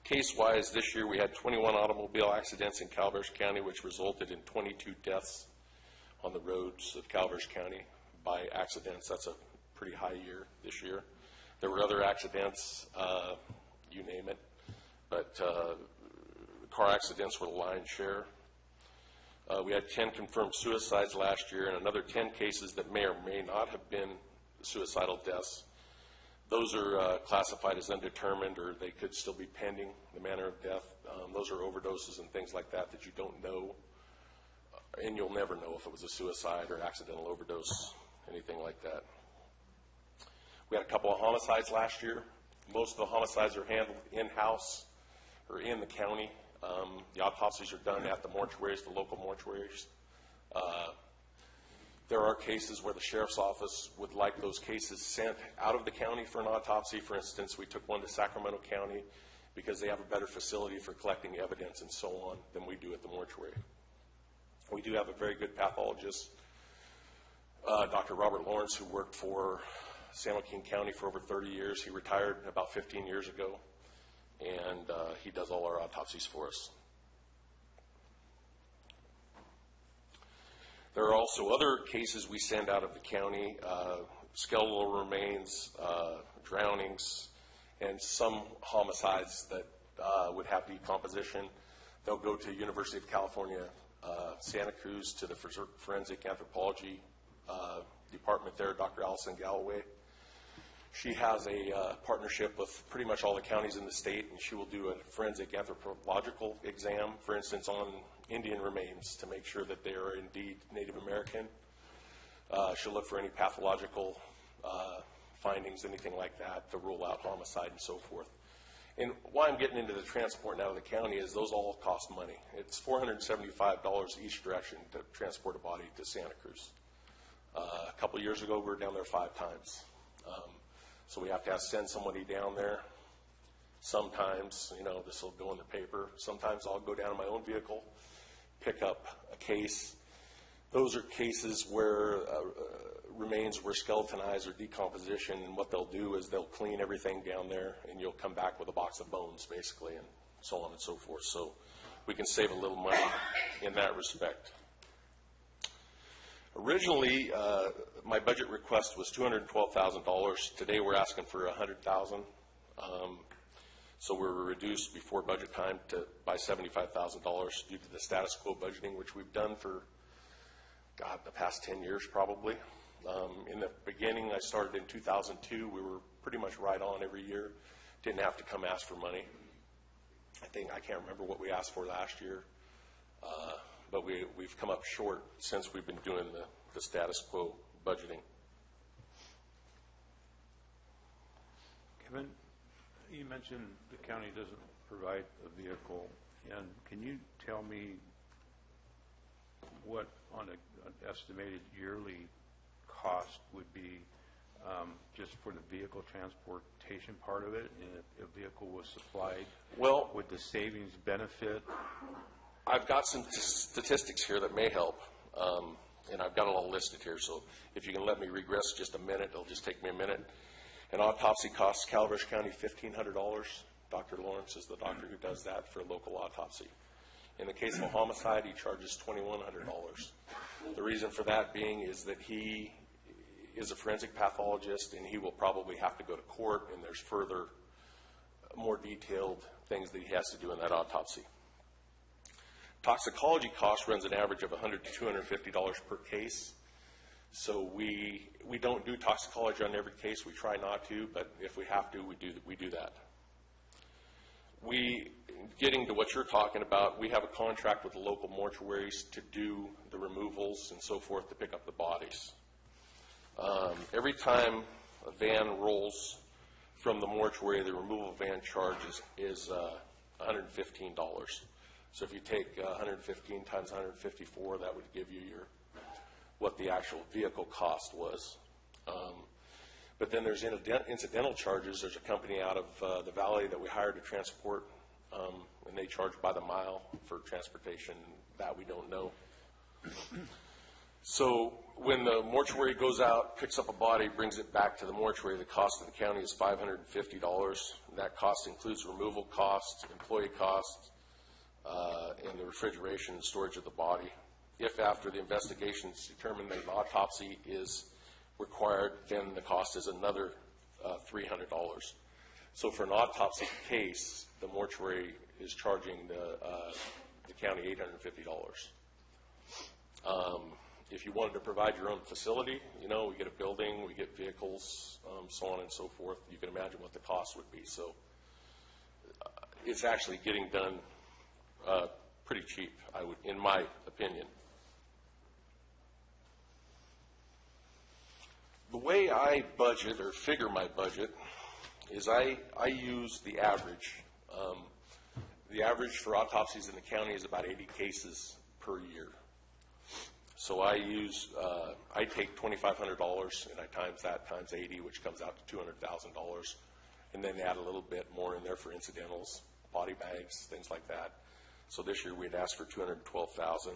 Speaker 10: Case-wise, this year we had 21 automobile accidents in Calaveras County, which resulted in 22 deaths on the roads of Calaveras County by accidents. That's a pretty high year this year. There were other accidents, you name it, but car accidents were the lion's share. We had 10 confirmed suicides last year and another 10 cases that may or may not have been suicidal deaths. Those are classified as undetermined, or they could still be pending the manner of death. Those are overdoses and things like that you don't know, and you'll never know if it was a suicide or accidental overdose, anything like that. We had a couple of homicides last year. Most of the homicides are handled in-house or in the county. The autopsies are done at the mortuaries, the local mortuaries. There are cases where the sheriff's office would like those cases sent out of the county for an autopsy. For instance, we took one to Sacramento County because they have a better facility for collecting evidence and so on than we do at the mortuary. We do have a very good pathologist, Dr. Robert Lawrence, who worked for San Joaquin County for over 30 years. He retired about 15 years ago, and he does all our autopsies for us. There are also other cases we send out of the county, skeletal remains, drownings, and some homicides that would have decomposition. They'll go to University of California, Santa Cruz, to the forensic anthropology department there, Dr. Allison Galloway. She has a partnership with pretty much all the counties in the state, and she will do a forensic anthropological exam, for instance, on Indian remains to make sure that they are indeed Native American. She'll look for any pathological findings, anything like that, to rule out homicide and so forth. And why I'm getting into the transport out of the county is those all cost money. It's $475 each direction to transport a body to Santa Cruz. A couple of years ago, we were down there 5 times. So we have to send somebody down there. Sometimes, this will go in the paper. Sometimes I'll go down in my own vehicle, pick up a case. Those are cases where remains were skeletonized or decomposition, and what they'll do is they'll clean everything down there, and you'll come back with a box of bones, basically, and so on and so forth. So we can save a little money in that respect. Originally, my budget request was $212,000. Today, we're asking for $100,000. So we were reduced before budget time by $75,000 due to the status quo budgeting, which we've done for, the past 10 years probably. In the beginning, I started in 2002. We were pretty much right on every year. Didn't have to come ask for money. I can't remember what we asked for last year. But we've come up short since we've been doing the status quo budgeting.
Speaker 8: Kevin, you mentioned the county doesn't provide a vehicle, and can you tell me what on an estimated yearly cost would be just for the vehicle transportation part of it, and if a vehicle was supplied,
Speaker 10: well,
Speaker 8: would the savings benefit?
Speaker 10: I've got some statistics here that may help, and I've got it all listed here, so if you can let me regress just a minute, it'll just take me a minute. An autopsy costs Calaveras County $1,500. Dr. Lawrence is the doctor who does that for a local autopsy. In the case of a homicide, he charges $2,100. The reason for that being is that he is a forensic pathologist, and he will probably have to go to court, and there's further, more detailed things that he has to do in that autopsy. Toxicology cost runs an average of $100 to $250 per case. So we don't do toxicology on every case. We try not to, but if we have to, we do that. Getting to what you're talking about, we have a contract with the local mortuaries to do the removals and so forth to pick up the bodies. Every time a van rolls from the mortuary, the removal van charge is $115. So if you take 115 times 154, that would give you what the actual vehicle cost was. But then there's incidental charges. There's a company out of the valley that we hired to transport, and they charge by the mile for transportation. That we don't know. So when the mortuary goes out, picks up a body, brings it back to the mortuary, the cost of the county is $550. That cost includes removal costs, employee costs, and the refrigeration and storage of the body. If after the investigation is determined that an autopsy is required, then the cost is another $300. So for an autopsy case, the mortuary is charging the county $850. If you wanted to provide your own facility, we get a building, we get vehicles, so on and so forth. You can imagine what the cost would be. So it's actually getting done pretty cheap, in my opinion. The way I budget or figure my budget is I use the average. The average for autopsies in the county is about 80 cases per year. So I take $2,500 and I times that times 80, which comes out to $200,000, and then add a little bit more in there for incidentals, body bags, things like that. So this year we'd asked for $212,000.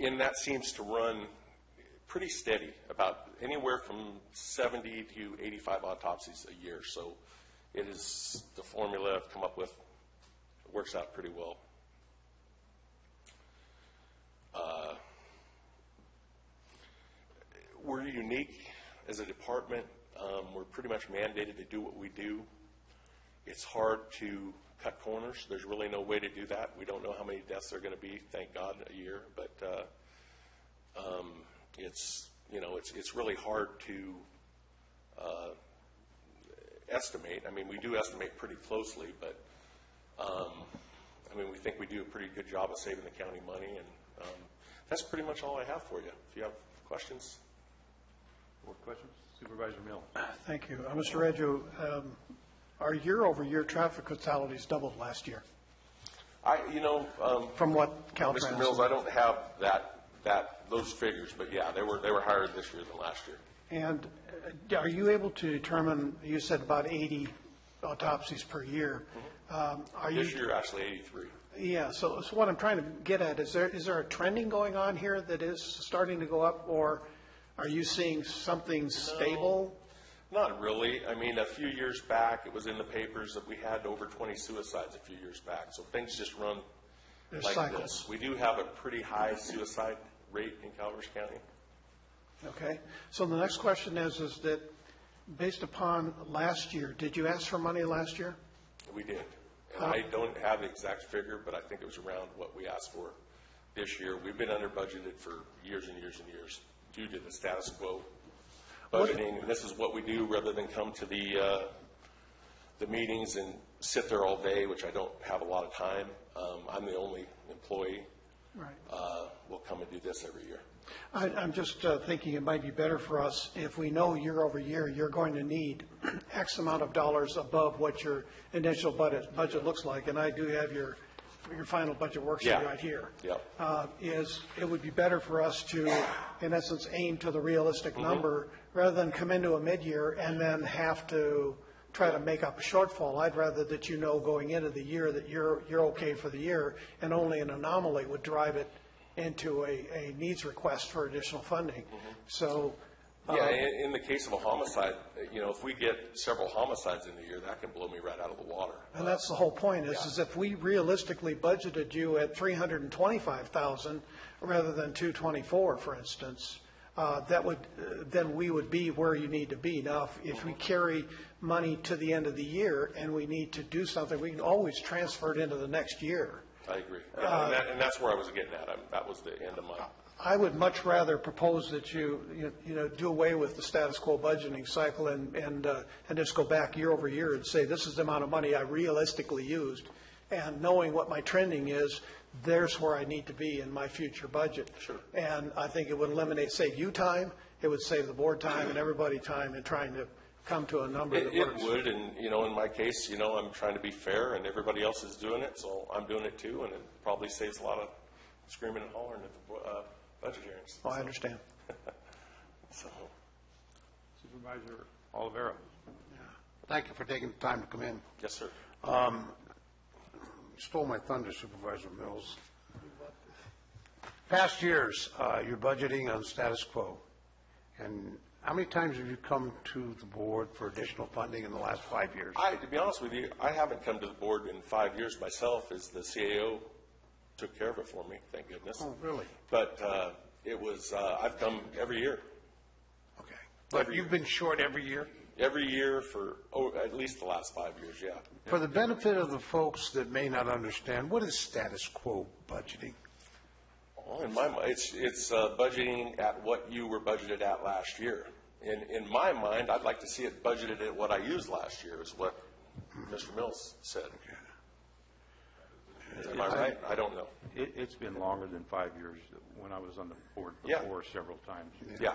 Speaker 10: And that seems to run pretty steady, about anywhere from 70 to 85 autopsies a year. So it is the formula I've come up with. It works out pretty well. We're unique as a department. We're pretty much mandated to do what we do. It's hard to cut corners. There's really no way to do that. We don't know how many deaths there are going to be, thank God, a year. But it's really hard to estimate. I mean, we do estimate pretty closely, but we think we do a pretty good job of saving the county money, and that's pretty much all I have for you. If you have questions.
Speaker 8: More questions? Supervisor Mill.
Speaker 12: Thank you. Mr. Reggio, our year-over-year traffic fatalities doubled last year. From what Caltrans?
Speaker 10: Mr. Mills, I don't have those figures, but yeah, they were higher this year than last year.
Speaker 12: And are you able to determine? You said about 80 autopsies per year.
Speaker 10: This year, actually, 83.
Speaker 12: Yeah. So what I'm trying to get at is there a trending going on here that is starting to go up, or are you seeing something stable?
Speaker 10: Not really. I mean, a few years back, it was in the papers that we had over 20 suicides a few years back. So things just run like
Speaker 12: cycles.
Speaker 10: This. We do have a pretty high suicide rate in Calaveras County.
Speaker 12: Okay. So the next question is that based upon last year, did you ask for money last year?
Speaker 10: We did. And I don't have the exact figure, but I think it was around what we asked for this year. We've been under budgeted for years and years and years due to the status quo budgeting. And this is what we do rather than come to the meetings and sit there all day, which I don't have a lot of time. I'm the only employee.
Speaker 12: Right.
Speaker 10: We'll come and do this every year.
Speaker 12: I'm just thinking it might be better for us if we know year over year you're going to need X amount of dollars above what your initial budget looks like, and I do have your final budget worksheet right here.
Speaker 10: Yep.
Speaker 12: It would be better for us to, in essence, aim to the realistic number rather than come into a mid-year and then have to try to make up a shortfall. I'd rather that you know going into the year that you're okay for the year, and only an anomaly would drive it into a needs request for additional funding. So.
Speaker 10: Yeah, in the case of a homicide, if we get several homicides in the year, that can blow me right out of the water.
Speaker 12: And that's the whole point is if we realistically budgeted you at $325,000 rather than $224, for instance, then we would be where you need to be. Now, if we carry money to the end of the year and we need to do something, we can always transfer it into the next year.
Speaker 10: I agree. And that's where I was getting at. That was the end of my...
Speaker 12: I would much rather propose that you do away with the status quo budgeting cycle and just go back year over year and say, this is the amount of money I realistically used. And knowing what my trending is, there's where I need to be in my future budget.
Speaker 10: Sure.
Speaker 12: And I think it would save you time, it would save the board time and everybody time in trying to come to a number that works.
Speaker 10: It would, and, in my case, I'm trying to be fair, and everybody else is doing it, so I'm doing it too, and it probably saves a lot of screaming and hollering at the budget hearings.
Speaker 12: Oh, I understand.
Speaker 10: So.
Speaker 8: Supervisor Olivero.
Speaker 1: Thank you for taking the time to come in.
Speaker 10: Yes, sir.
Speaker 1: Stole my thunder, Supervisor Mills. Past years, you're budgeting on status quo. And how many times have you come to the board for additional funding in the last 5 years?
Speaker 10: To be honest with you, I haven't come to the board in 5 years myself, as the CAO took care of it for me, thank goodness.
Speaker 1: Oh, really?
Speaker 10: But it was, I've come every year.
Speaker 1: Okay. But you've been short every year?
Speaker 10: Every year for at least the last 5 years, yeah.
Speaker 1: For the benefit of the folks that may not understand, what is status quo budgeting?
Speaker 10: Well, in my mind, it's budgeting at what you were budgeted at last year. In my mind, I'd like to see it budgeted at what I used last year, is what Mr. Mills said. Am I right? I don't know.
Speaker 8: It's been longer than 5 years. When I was on the board before, several times.
Speaker 10: Yeah.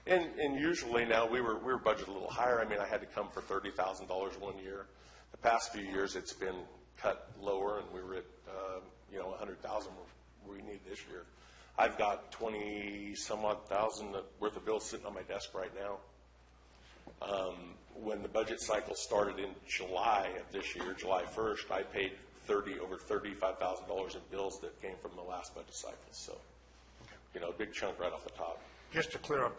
Speaker 10: And usually now we were budgeted a little higher. I mean, I had to come for $30,000 one year. The past few years, it's been cut lower, and we were at $100,000 we need this year. I've got 20 some odd thousand worth of bills sitting on my desk right now. When the budget cycle started in July of this year, July 1st, I paid over $35,000 in bills that came from the last budget cycle. So, a big chunk right off the top.
Speaker 1: Just to clear up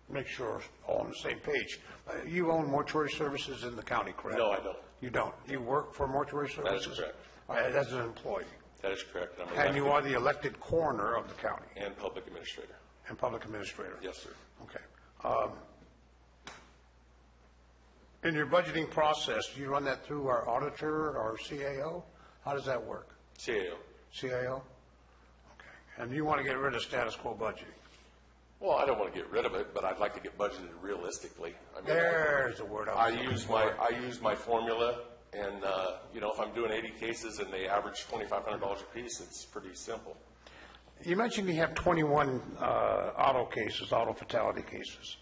Speaker 1: make sure we're all on the same page. You own mortuary services in the county, correct?
Speaker 10: No, I don't.
Speaker 1: You don't? You work for mortuary services?
Speaker 10: That is correct.
Speaker 1: As an employee?
Speaker 10: That is correct.
Speaker 1: And you are the elected coroner of the county?
Speaker 10: And public administrator.
Speaker 1: And public administrator?
Speaker 10: Yes, sir.
Speaker 1: Okay. In your budgeting process, do you run that through our auditor or CAO? How does that work?
Speaker 10: CAO.
Speaker 1: CAO? Okay. And you want to get rid of status quo budgeting?
Speaker 10: Well, I don't want to get rid of it, but I'd like to get budgeted realistically. I mean,
Speaker 1: there's the word.
Speaker 10: I use my formula, and if I'm doing 80 cases and they average $2,500 a piece, it's pretty simple.
Speaker 1: You mentioned you have 21 auto fatality cases.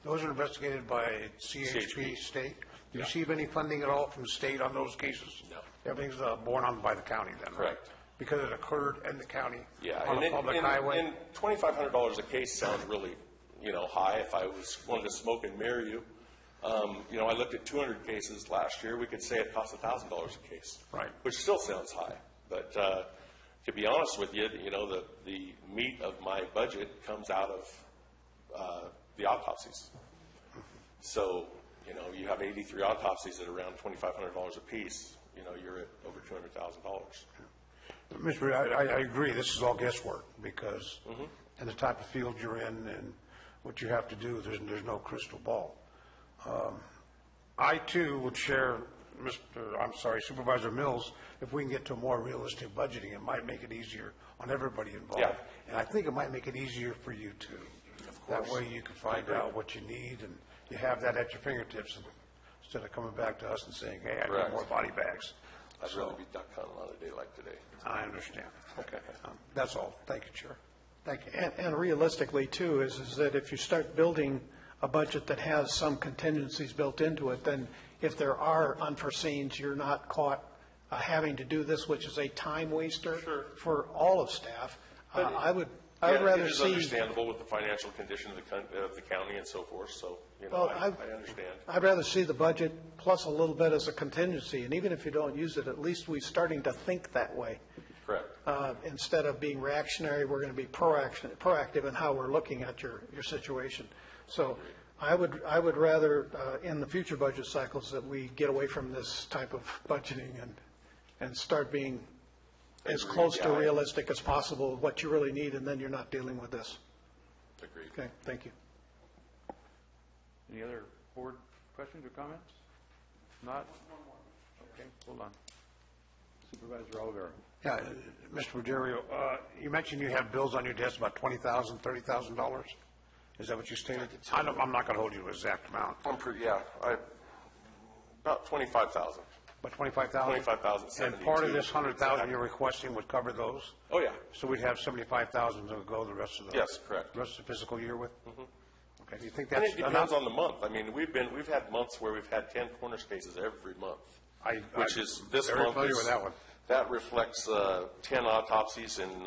Speaker 1: Those are investigated by CHP state. Do you receive any funding at all from the state on those cases?
Speaker 10: No.
Speaker 1: Everything's borne on by the county then, right?
Speaker 10: Correct.
Speaker 1: Because it occurred in the county
Speaker 10: on
Speaker 1: a public highway?
Speaker 10: And $2,500 a case sounds really, high. If I wanted to smoke and mirror you, I looked at 200 cases last year. We could say it cost $1,000 a case,
Speaker 1: right?
Speaker 10: Which still sounds high. But to be honest with you, the meat of my budget comes out of the autopsies. So, you have 83 autopsies at around $2,500 a piece. You're at over $200,000.
Speaker 1: Mr. I agree. This is all guesswork because in the type of field you're in and what you have to do, there's no crystal ball. I, too, would share Supervisor Mills, if we can get to more realistic budgeting, it might make it easier on everybody involved.
Speaker 10: Yeah.
Speaker 1: And I think it might make it easier for you, too.
Speaker 10: Of course.
Speaker 1: That way you can find out what you need and you have that at your fingertips instead of coming back to us and saying, hey, I need
Speaker 10: Correct.
Speaker 1: more body bags.
Speaker 10: I'd rather be duck hunting on a day like today.
Speaker 1: I understand. Okay. That's all. Thank you, Chair.
Speaker 12: Thank you. And realistically, too, is that if you start building a budget that has some contingencies built into it, then if there are unforeseens, you're not caught having to do this, which is a time waster for all of staff. I would rather
Speaker 10: It is
Speaker 12: see.
Speaker 10: understandable with the financial condition of the county and so forth, so, I understand.
Speaker 12: I'd rather see the budget plus a little bit as a contingency, and even if you don't use it, at least we're starting to think that way.
Speaker 10: Correct.
Speaker 12: Instead of being reactionary, we're going to be proactive in how we're looking at your situation. So I would rather, in the future budget cycles, that we get away from this type of budgeting and start being as close to realistic as possible of what you really need, and then you're not dealing with this.
Speaker 10: Agreed.
Speaker 12: Okay, thank you.
Speaker 8: Any other board questions or comments? Not? Okay, hold on. Supervisor Olivera.
Speaker 1: Yeah, Mr. Ruggiero, you mentioned you have bills on your desk about $20,000, $30,000. Is that what you stated? I'm not going to hold you to an exact amount.
Speaker 10: About 25,000.
Speaker 1: But 25,000?
Speaker 10: 25,000.
Speaker 1: And part of this 100,000 you're requesting would cover those?
Speaker 10: Oh, yeah.
Speaker 1: So we'd have 75,000 to go the rest of the...
Speaker 10: Yes, correct.
Speaker 1: The rest of the fiscal year with? Mm-hmm. Okay, do you think
Speaker 10: And
Speaker 1: that's
Speaker 10: it depends
Speaker 1: enough?
Speaker 10: on the month. I mean, we've had months where we've had 10 corners cases every month. Which is this
Speaker 1: very
Speaker 10: month.
Speaker 1: familiar with that one.
Speaker 10: That reflects 10 autopsies and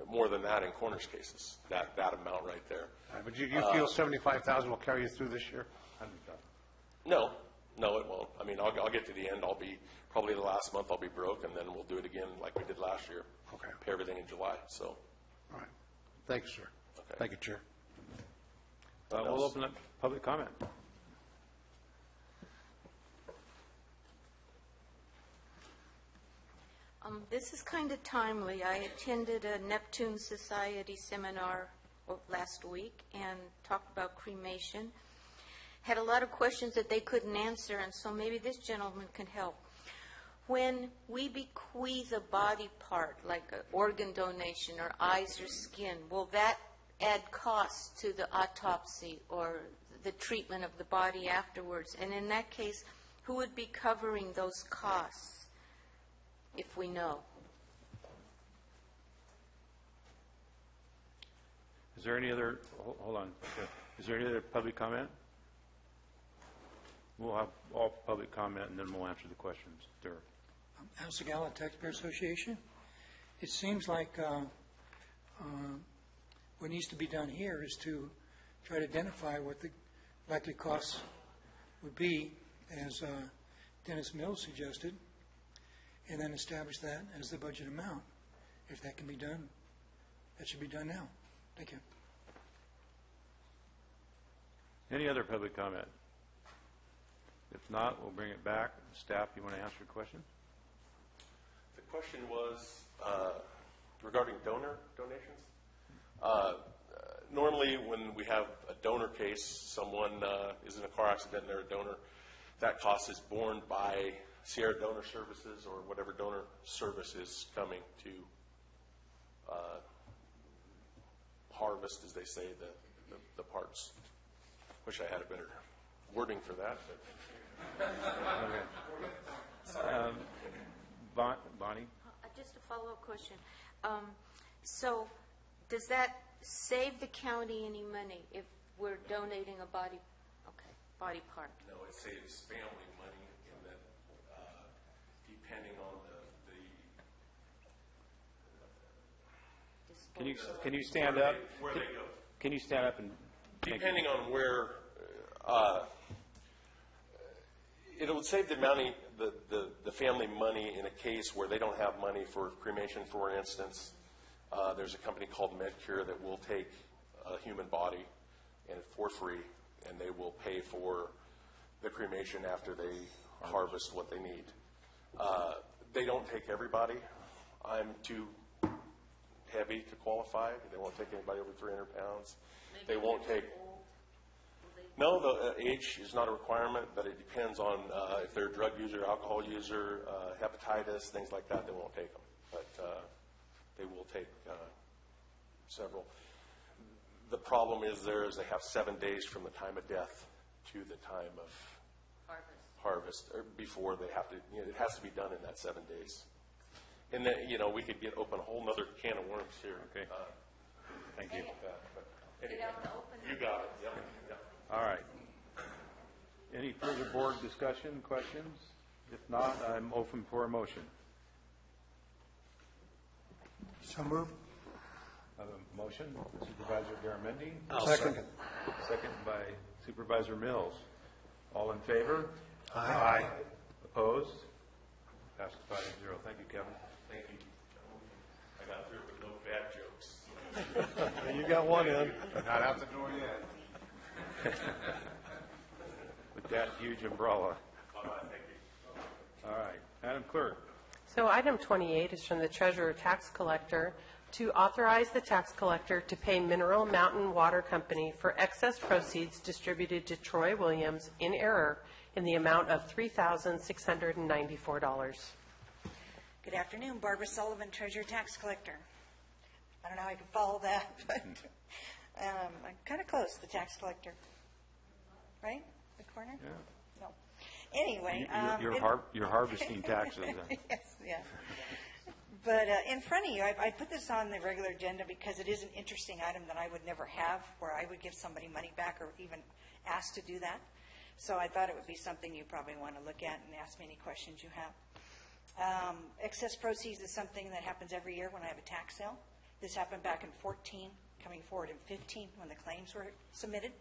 Speaker 10: more than that in corners cases. That amount right there.
Speaker 1: But you feel 75,000 will carry you through this year?
Speaker 10: No, it won't. I mean, I'll get to the end. I'll be probably the last month. I'll be broke, and then we'll do it again like we did last year.
Speaker 1: Okay.
Speaker 10: Pay everything in July. So.
Speaker 1: All right. Thank you, sir.
Speaker 10: Okay.
Speaker 1: Thank you, Chair.
Speaker 8: We'll open up public comment.
Speaker 6: This is kind of timely. I attended a Neptune Society seminar last week and talked about cremation. Had a lot of questions that they couldn't answer, and so maybe this gentleman can help. When we bequeath a body part, like an organ donation or eyes or skin, will that add costs to the autopsy or the treatment of the body afterwards? And in that case, who would be covering those costs, if we know?
Speaker 8: Is there any other, hold on, is there any other public comment? We'll have all public comment, and then we'll answer the questions. Derek.
Speaker 11: House of Gallup Taxpayer Association. It seems like what needs to be done here is to try to identify what the likely costs would be, as Dennis Mills suggested, and then establish that as the budget amount. If that can be done, that should be done now. Thank you.
Speaker 8: Any other public comment? If not, we'll bring it back. Staff, you want to answer a question?
Speaker 10: The question was regarding donations. Normally, when we have a donor case, someone is in a car accident and they're a donor, that cost is borne by Sierra Donor Services or whatever donor service is coming to harvest, as they say, the parts. Wish I had a better wording for that.
Speaker 8: Okay. Bonnie?
Speaker 6: Just a follow-up question. So does that save the county any money if we're donating a body part?
Speaker 10: No, it saves family money in that depending on
Speaker 8: Can you stand up?
Speaker 10: Where they go.
Speaker 8: Can you stand up and...
Speaker 10: Depending on where, it would save the family money in a case where they don't have money for cremation, for instance. There's a company called MedCure that will take a human body and for free, and they will pay for the cremation after they harvest what they need. They don't take everybody. I'm too heavy to qualify. They won't take anybody over 300 pounds. They won't take... No, the age is not a requirement, but it depends on if they're a drug user, alcohol user, hepatitis, things like that, they won't take them. But they will take several. The problem is they have 7 days from the time of death to the time of harvest, or before they have to, it has to be done in that 7 days. And then, we could open a whole nother can of worms here.
Speaker 8: Okay. Thank you.
Speaker 10: Anyway, you got it, yep.
Speaker 8: All right. Any further board discussion, questions? If not, I'm open for a motion.
Speaker 5: So moved.
Speaker 8: I have a motion, Supervisor Garamendi.
Speaker 12: Second.
Speaker 8: Second by Supervisor Mills. All in favor?
Speaker 1: Aye.
Speaker 8: Opposed? Passed 5-0. Thank you, Kevin.
Speaker 10: Thank you. I got through with no bad jokes.
Speaker 20: You got one in.
Speaker 1: Not out the door yet.
Speaker 8: With that huge umbrella.
Speaker 10: Thank you.
Speaker 8: All right. Madam Clerk.
Speaker 2: So item 28 is from the Treasurer Tax Collector to authorize the tax collector to pay Mineral Mountain Water Company for excess proceeds distributed to Troy Williams in error in the amount of $3,694.
Speaker 14: Good afternoon, Barbara Sullivan, Treasurer Tax Collector. I don't know how I can follow that, but I'm kind of close, the tax collector. Right? The corner?
Speaker 8: Yeah.
Speaker 14: No. Anyway.
Speaker 8: You're harvesting taxes then.
Speaker 14: Yes, yeah. But in front of you, I put this on the regular agenda because it is an interesting item that I would never have, where I would give somebody money back or even ask to do that. So I thought it would be something you probably want to look at and ask me any questions you have. Excess proceeds is something that happens every year when I have a tax sale. This happened back in 14, coming forward in 15 when the claims were submitted.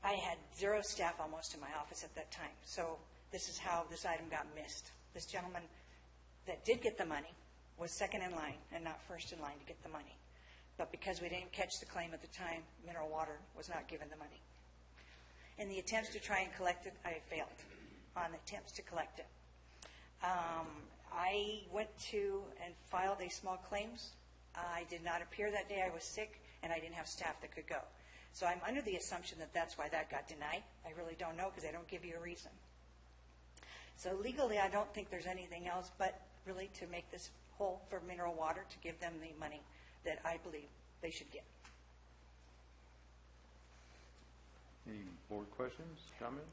Speaker 14: I had 0 staff almost in my office at that time. So this is how this item got missed. This gentleman that did get the money was second in line and not first in line to get the money. But because we didn't catch the claim at the time, Mineral Water was not given the money. In the attempts to try and collect it, I failed on attempts to collect it. I went to and filed a small claims. I did not appear that day. I was sick, and I didn't have staff that could go. So I'm under the assumption that that's why that got denied. I really don't know because they don't give you a reason. So legally, I don't think there's anything else but really to make this whole for Mineral Water, to give them the money that I believe they should get.
Speaker 8: Any board questions, comments?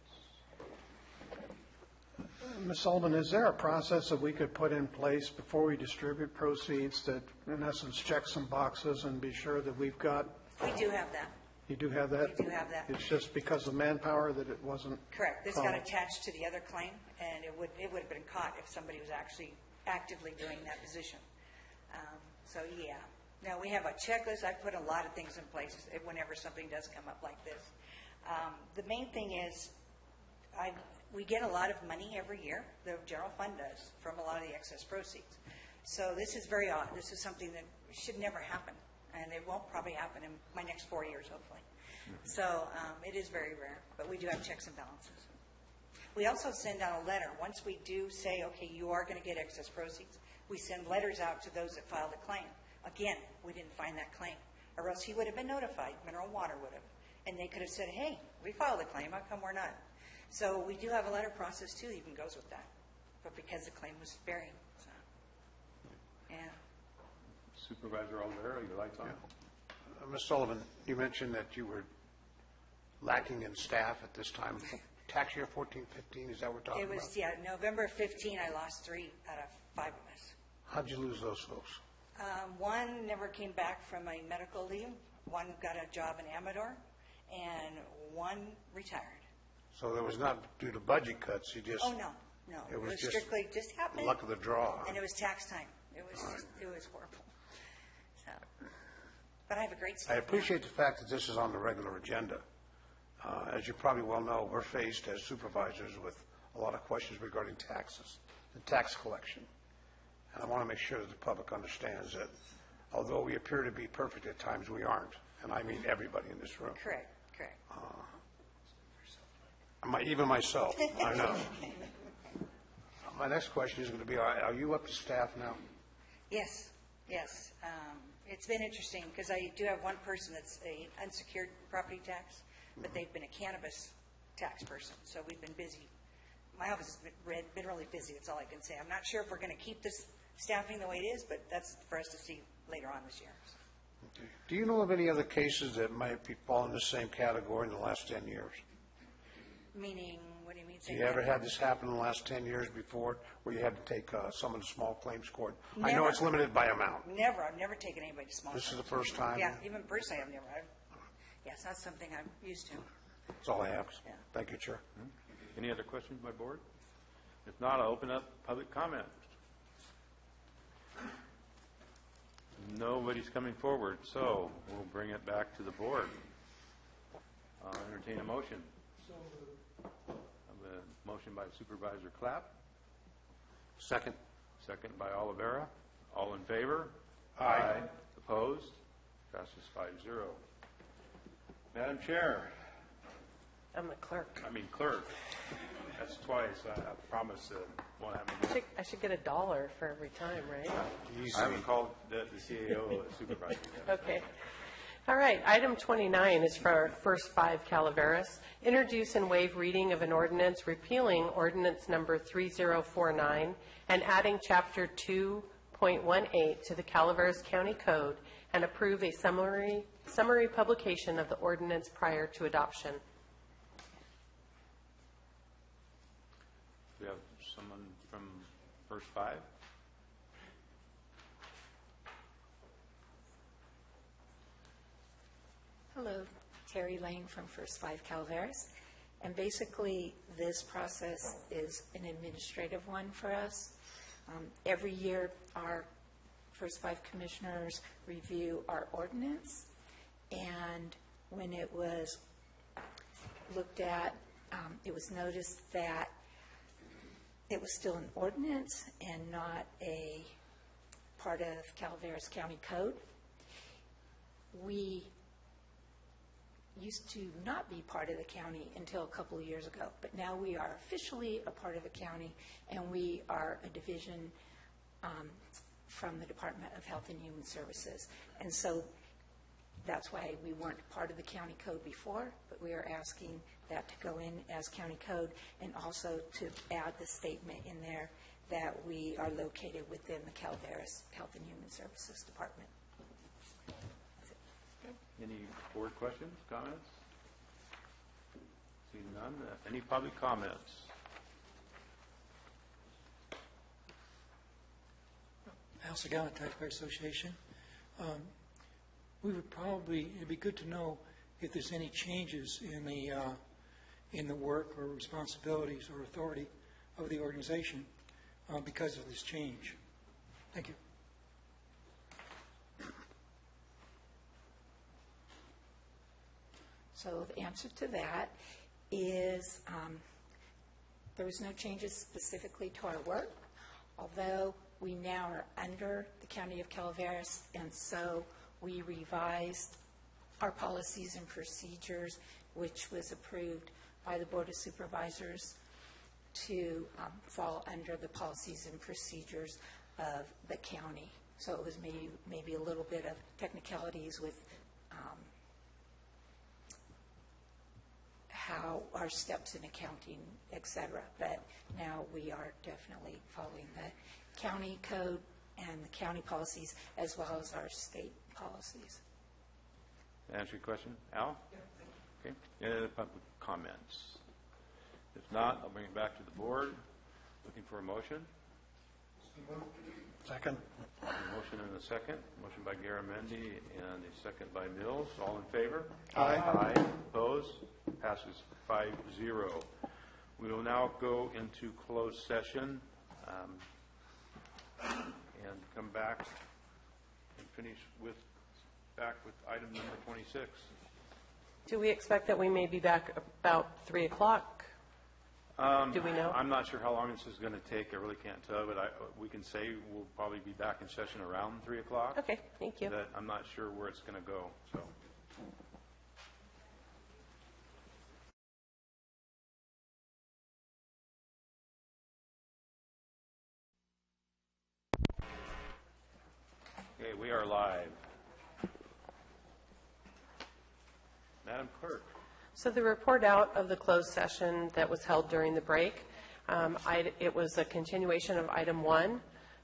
Speaker 12: Ms. Sullivan, is there a process that we could put in place before we distribute proceeds that, in essence, check some boxes and be sure that we've got?
Speaker 14: We do have that.
Speaker 12: You do have that?
Speaker 14: We do have that.
Speaker 12: It's just because of manpower that it wasn't?
Speaker 14: Correct. This got attached to the other claim, and it would have been caught if somebody was actually actively doing that position. So, yeah. Now, we have a checklist. I put a lot of things in place whenever something does come up like this. The main thing is we get a lot of money every year, the general fund does, from a lot of the excess proceeds. So this is very odd. This is something that should never happen, and it won't probably happen in my next 4 years, hopefully. So it is very rare, but we do have checks and balances. We also send out a letter. Once we do say, okay, you are going to get excess proceeds, we send letters out to those that filed a claim. Again, we didn't find that claim, or else he would have been notified, Mineral Water would have. And they could have said, hey, we filed a claim, how come we're not? So we do have a letter process, too, that even goes with that. But because the claim was buried, so, yeah.
Speaker 8: Supervisor Olvera, your lights on?
Speaker 1: Ms. Sullivan, you mentioned that you were lacking in staff at this time. Tax year 14-15, is that what we're talking about?
Speaker 14: It was, yeah, November 15, I lost 3 out of 5 of us.
Speaker 1: How'd you lose those folks?
Speaker 14: One never came back from a medical leave. One got a job in Amador, and one retired.
Speaker 1: So it was not due to budget cuts, you just...
Speaker 14: Oh, no. It was strictly just happened.
Speaker 1: Luck of the draw.
Speaker 14: And it was tax time. It was horrible. So, but I have a great staff.
Speaker 1: I appreciate the fact that this is on the regular agenda. As you probably well know, we're faced as supervisors with a lot of questions regarding taxes and tax collection. And I want to make sure that the public understands that although we appear to be perfect at times, we aren't. And I mean everybody in this room.
Speaker 14: Correct.
Speaker 1: Even myself, I know. My next question is going to be, are you up to staff now?
Speaker 14: Yes. It's been interesting because I do have one person that's an unsecured property tax, but they've been a cannabis tax person, so we've been busy. My office has been really busy, that's all I can say. I'm not sure if we're going to keep this staffing the way it is, but that's for us to see later on this year.
Speaker 1: Do you know of any other cases that might fall in the same category in the last 10 years?
Speaker 14: Meaning, what do you mean?
Speaker 1: Have you ever had this happen in the last 10 years before, where you had to take some of the small claims court? I know
Speaker 14: Never.
Speaker 1: it's limited by amount.
Speaker 14: Never. I've never taken anybody to small.
Speaker 1: This is the
Speaker 14: claims.
Speaker 1: first time?
Speaker 14: Yeah, even personally, I've never. Yes, that's something I'm used to.
Speaker 1: That's all I have. Thank you, Chair.
Speaker 8: Any other questions by board? If not, I'll open up public comment. Nobody's coming forward, so we'll bring it back to the board. I'll entertain a motion. I have a motion by Supervisor Clapp.
Speaker 1: Second.
Speaker 8: Second by Oliveira. All in favor?
Speaker 1: Aye.
Speaker 8: Opposed? Passes 5-0. Madam Chair.
Speaker 2: I'm the clerk.
Speaker 8: Clerk. That's twice. I promise won't happen.
Speaker 2: I should get $1 for every time, right?
Speaker 8: I haven't called the CAO supervisor yet.
Speaker 2: Okay. All right, item 29 is for our first 5 Calaveras. Introduce and waive reading of an ordinance repealing ordinance number 3049 and adding chapter 2.18 to the Calaveras County Code and approve a summary publication of the ordinance prior to adoption.
Speaker 8: We have someone from first 5.
Speaker 19: Hello, Terry Lane from First 5 Calaveras. And basically, this process is an administrative one for us. Every year, our First 5 commissioners review our ordinance. And when it was looked at, it was noticed that it was still an ordinance and not a part of Calaveras County Code. We used to not be part of the county until a couple of years ago, but now we are officially a part of the county, and we are a division from the Department of Health and Human Services. And so that's why we weren't part of the county code before, but we are asking that to go in as county code, and also to add the statement in there that we are located within the Calaveras Health and Human Services Department.
Speaker 8: Any board questions, comments? Seeing none. Any public comments?
Speaker 11: Al Sagala, Taxpayer Association. We would probably, it'd be good to know if there's any changes in the work or responsibilities or authority of the organization because of this change. Thank you.
Speaker 19: So the answer to that is there was no changes specifically to our work, although we now are under the County of Calaveras, and so we revised our policies and procedures, which was approved by the Board of Supervisors to fall under the policies and procedures of the county. So it was maybe a little bit of technicalities with how our steps in accounting, et cetera. But now we are definitely following the county code and the county policies as well as our state policies.
Speaker 8: Answer your question, Al? Okay. Any other public comments? If not, I'll bring it back to the board. Looking for a motion.
Speaker 12: Second.
Speaker 8: A motion and a second. Motion by Garamendi and a second by Mills. All in favor?
Speaker 12: Aye.
Speaker 8: Aye. Opposed? Passes 5-0. We will now go into closed session and come back and finish back with item number 26.
Speaker 2: Do we expect that we may be back about 3 o'clock? Do we know?
Speaker 8: I'm not sure how long this is going to take. I really can't tell, but we can say we'll probably be back in session around 3 o'clock.
Speaker 2: Okay, thank you.
Speaker 8: I'm not sure where it's going to go, so. Okay, we are live. Madam Clerk.
Speaker 2: So the report out of the closed session that was held during the break, it was a continuation of item 1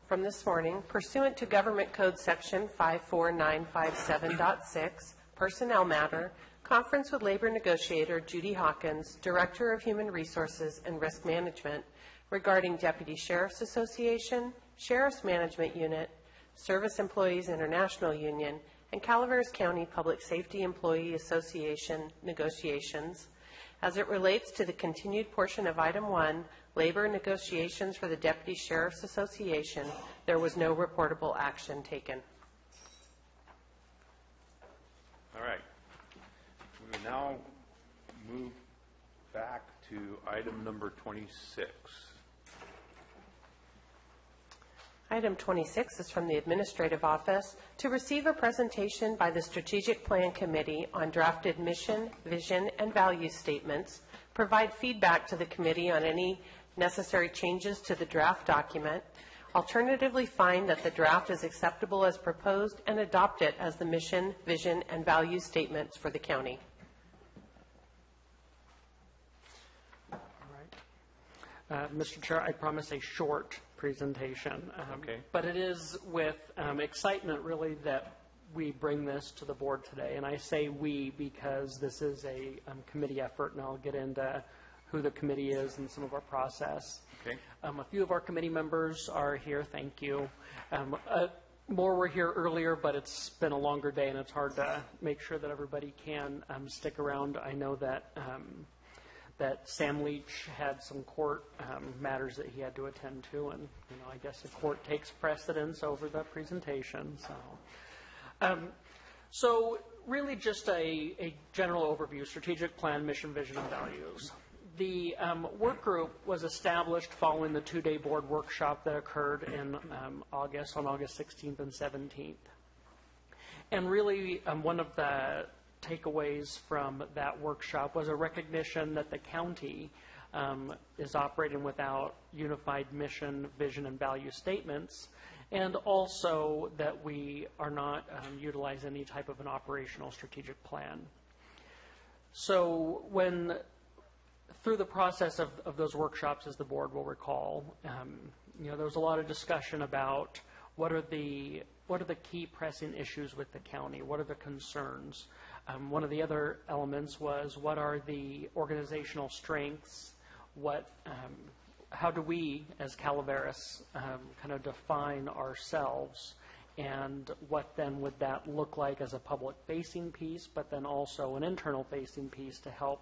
Speaker 2: from this morning. Pursuant to Government Code Section 54957.6, personnel matter, Conference with Labor Negotiator Judy Hawkins, Director of Human Resources and Risk Management, regarding Deputy Sheriff's Association, Sheriff's Management Unit, Service Employees International Union, and Calaveras County Public Safety Employee Association negotiations. As it relates to the continued portion of Item 1, labor negotiations for the Deputy Sheriff's Association, there was no reportable action taken.
Speaker 8: All right. We will now move back to item number 26.
Speaker 2: Item 26 is from the Administrative Office to receive a presentation by the Strategic Plan Committee on drafted mission, vision, and value statements, provide feedback to the committee on any necessary changes to the draft document, alternatively find that the draft is acceptable as proposed, and adopt it as the mission, vision, and value statements for the county.
Speaker 17: Mr. Chair, I promise a short presentation.
Speaker 8: Okay.
Speaker 17: But it is with excitement, really, that we bring this to the board today. And I say we because this is a committee effort, and I'll get into who the committee is and some of our process.
Speaker 8: Okay.
Speaker 17: A few of our committee members are here. Thank you. More were here earlier, but it's been a longer day, and it's hard to make sure that everybody can stick around. I know that that Sam Leach had some court matters that he had to attend to, and I guess the court takes precedence over the presentation. So really just a general overview: strategic plan, mission, vision, and values. The work group was established following the two-day board workshop that occurred in August, on August 16th and 17th. And really, one of the takeaways from that workshop was a recognition that the county is operating without unified mission, vision, and value statements, and also that we are not utilizing any type of an operational strategic plan. So through the process of those workshops, as the board will recall, there was a lot of discussion about what are the key pressing issues with the county, what are the concerns. One of the other elements was what are the organizational strengths, how do we as Calaveras kind of define ourselves, and what then would that look like as a public-facing piece, but then also an internal-facing piece to help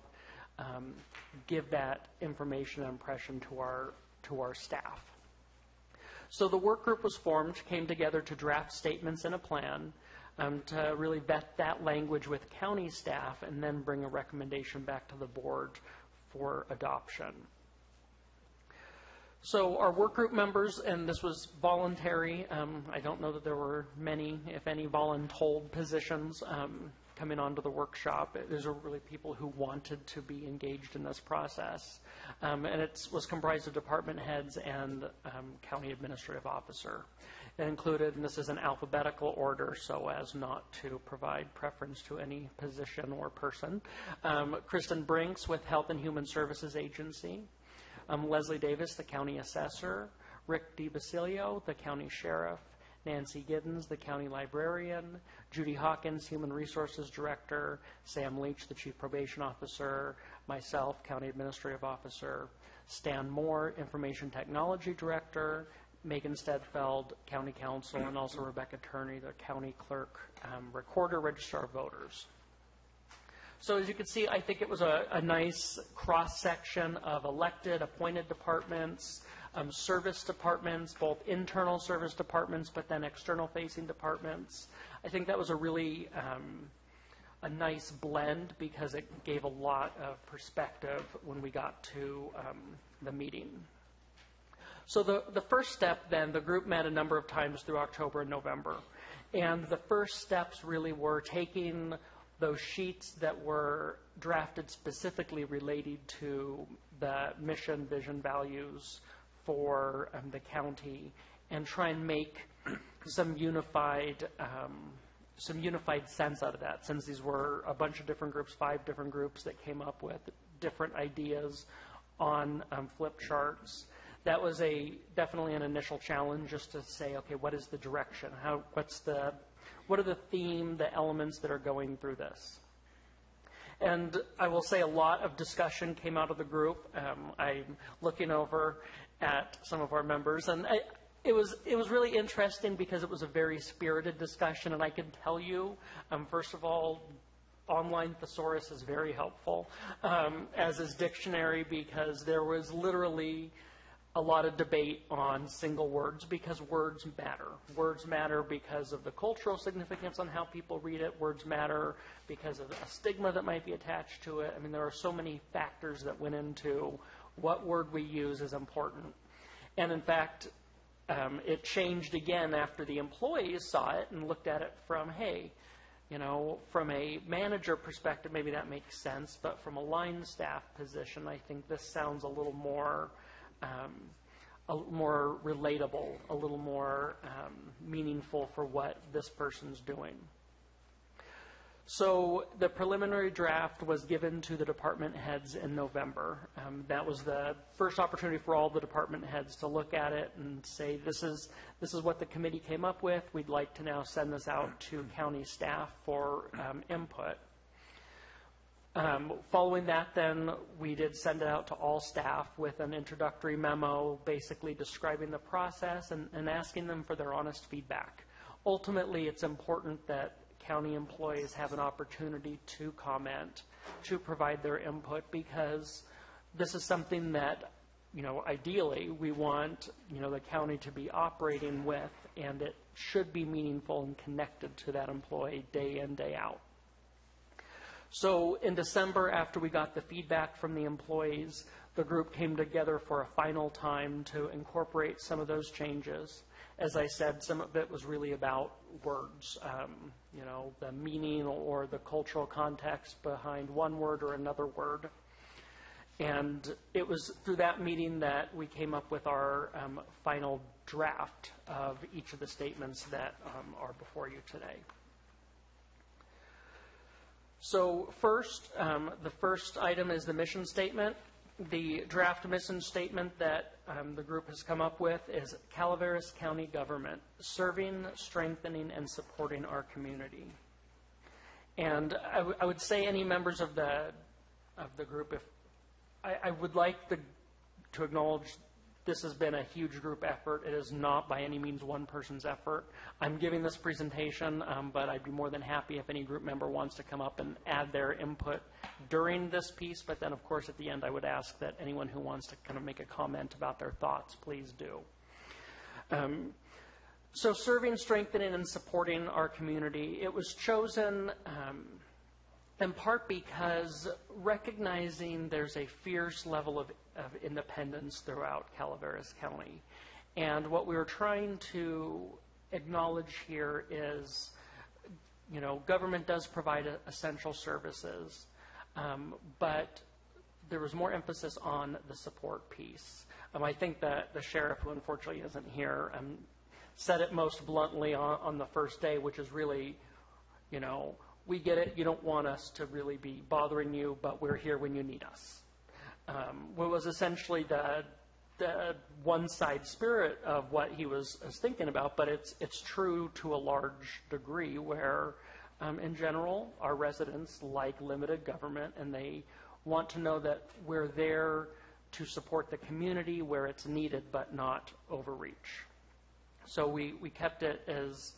Speaker 17: give that information and impression to our staff. So the work group was formed, came together to draft statements and a plan, to really vet that language with county staff, and then bring a recommendation back to the board for adoption. So our work group members, and this was voluntary, I don't know that there were many, if any, voluntold positions coming onto the workshop. These are really people who wanted to be engaged in this process. And it was comprised of department heads and county administrative officer. It included, and this is in alphabetical order so as not to provide preference to any position or person, Kristen Brinks with Health and Human Services Agency, Leslie Davis, the county assessor, Rick DiBasilio, the county sheriff, Nancy Giddens, the county librarian, Judy Hawkins, Human Resources Director, Sam Leach, the Chief Probation Officer, myself, County Administrative Officer, Stan Moore, Information Technology Director, Megan Stedfeld, County Counsel, and also Rebecca Turney, the County Clerk, Recorder, Registrar of Voters. So as you can see, I think it was a nice cross-section of elected, appointed departments, service departments, both internal service departments, but then external-facing departments. I think that was a really a nice blend because it gave a lot of perspective when we got to the meeting. So the first step then, the group met a number of times through October and November. And the first steps really were taking those sheets that were drafted specifically related to the mission, vision, values for the county, and try and make some unified sense out of that, since these were a bunch of different groups, 5 different groups that came up with different ideas on flip charts. That was definitely an initial challenge, just to say, okay, what is the direction? What are the theme, the elements that are going through this? And I will say a lot of discussion came out of the group. I'm looking over at some of our members, and it was really interesting because it was a very spirited discussion, and I can tell you, first of all, online thesaurus is very helpful, as is dictionary, because there was literally a lot of debate on single words because words matter. Words matter because of the cultural significance on how people read it. Words matter because of a stigma that might be attached to it. I mean, there are so many factors that went into what word we use is important. And in fact, it changed again after the employees saw it and looked at it from, hey, you know, from a manager perspective, maybe that makes sense, but from a line staff position, I think this sounds a little more relatable, a little more meaningful for what this person's doing. So the preliminary draft was given to the department heads in November. That was the first opportunity for all the department heads to look at it and say, this is what the committee came up with. We'd like to now send this out to county staff for input. Following that, then, we did send it out to all staff with an introductory memo basically describing the process and asking them for their honest feedback. Ultimately, it's important that county employees have an opportunity to comment, to provide their input, because this is something that, you know, ideally we want, you know, the county to be operating with, and it should be meaningful and connected to that employee day in, day out. So in December, after we got the feedback from the employees, the group came together for a final time to incorporate some of those changes. As I said, some of it was really about words, you know, the meaning or the cultural context behind one word or another word. And it was through that meeting that we came up with our final draft of each of the statements that are before you today. So first, the first item is the mission statement. The draft mission statement that the group has come up with is Calaveras County Government, serving, strengthening, and supporting our community. And I would say any members of the group, if I would like to acknowledge this has been a huge group effort. It is not by any means one person's effort. I'm giving this presentation, but I'd be more than happy if any group member wants to come up and add their input during this piece. But then, of course, at the end, I would ask that anyone who wants to kind of make a comment about their thoughts, please do. So serving, strengthening, and supporting our community, it was chosen in part because recognizing there's a fierce level of independence throughout Calaveras County. And what we were trying to acknowledge here is, you know, government does provide essential services, but there was more emphasis on the support piece. I think that the sheriff, who unfortunately isn't here, said it most bluntly on the first day, which is really, you know, we get it, you don't want us to really be bothering you, but we're here when you need us. What was essentially the one-side spirit of what he was thinking about, but it's true to a large degree where, in general, our residents like limited government, and they want to know that we're there to support the community where it's needed, but not overreach. So we kept it as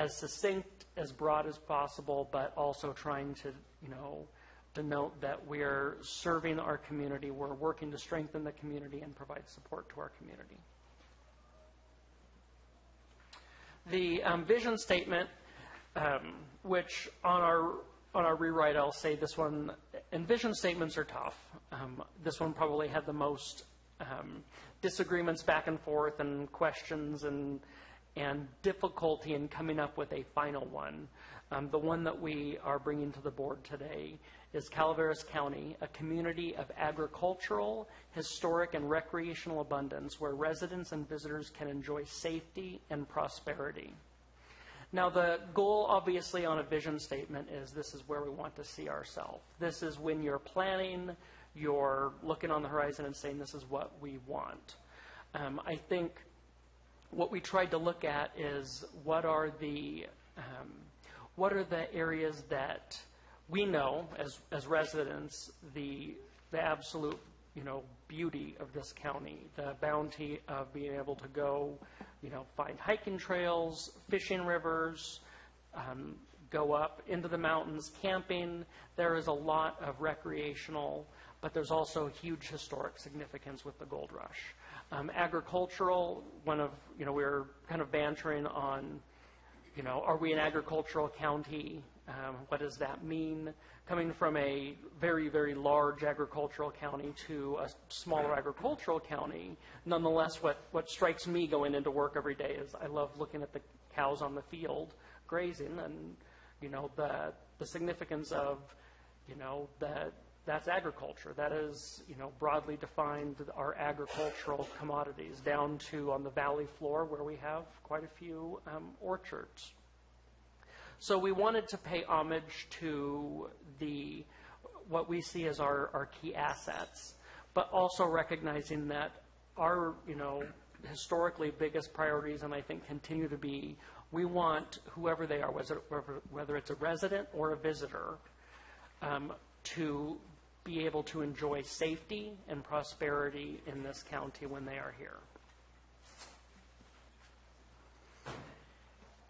Speaker 17: succinct, as broad as possible, but also trying to, you know, denote that we're serving our community, we're working to strengthen the community and provide support to our community. The vision statement, which on our rewrite, I'll say this one, and vision statements are tough. This one probably had the most disagreements back and forth and questions and difficulty in coming up with a final one. The one that we are bringing to the board today is Calaveras County, a community of agricultural, historic, and recreational abundance where residents and visitors can enjoy safety and prosperity. Now, the goal, obviously, on a vision statement is this is where we want to see ourselves. This is when you're planning, you're looking on the horizon and saying this is what we want. I think what we tried to look at is what are the areas that we know as residents the absolute, beauty of this county, the bounty of being able to go, find hiking trails, fishing rivers, go up into the mountains, camping. There is a lot of recreational, but there's also huge historic significance with the gold rush. Agricultural, we were kind of bantering on, are we an agricultural county? What does that mean? Coming from a very, very large agricultural county to a smaller agricultural county, nonetheless, what strikes me going into work every day is I love looking at the cows on the field grazing, and the significance of that's agriculture. That is broadly defined our agricultural commodities down to on the valley floor where we have quite a few orchards. So we wanted to pay homage to what we see as our key assets, but also recognizing that our historically biggest priorities, and I think continue to be, we want whoever they are, whether it's a resident or a visitor, to be able to enjoy safety and prosperity in this county when they are here.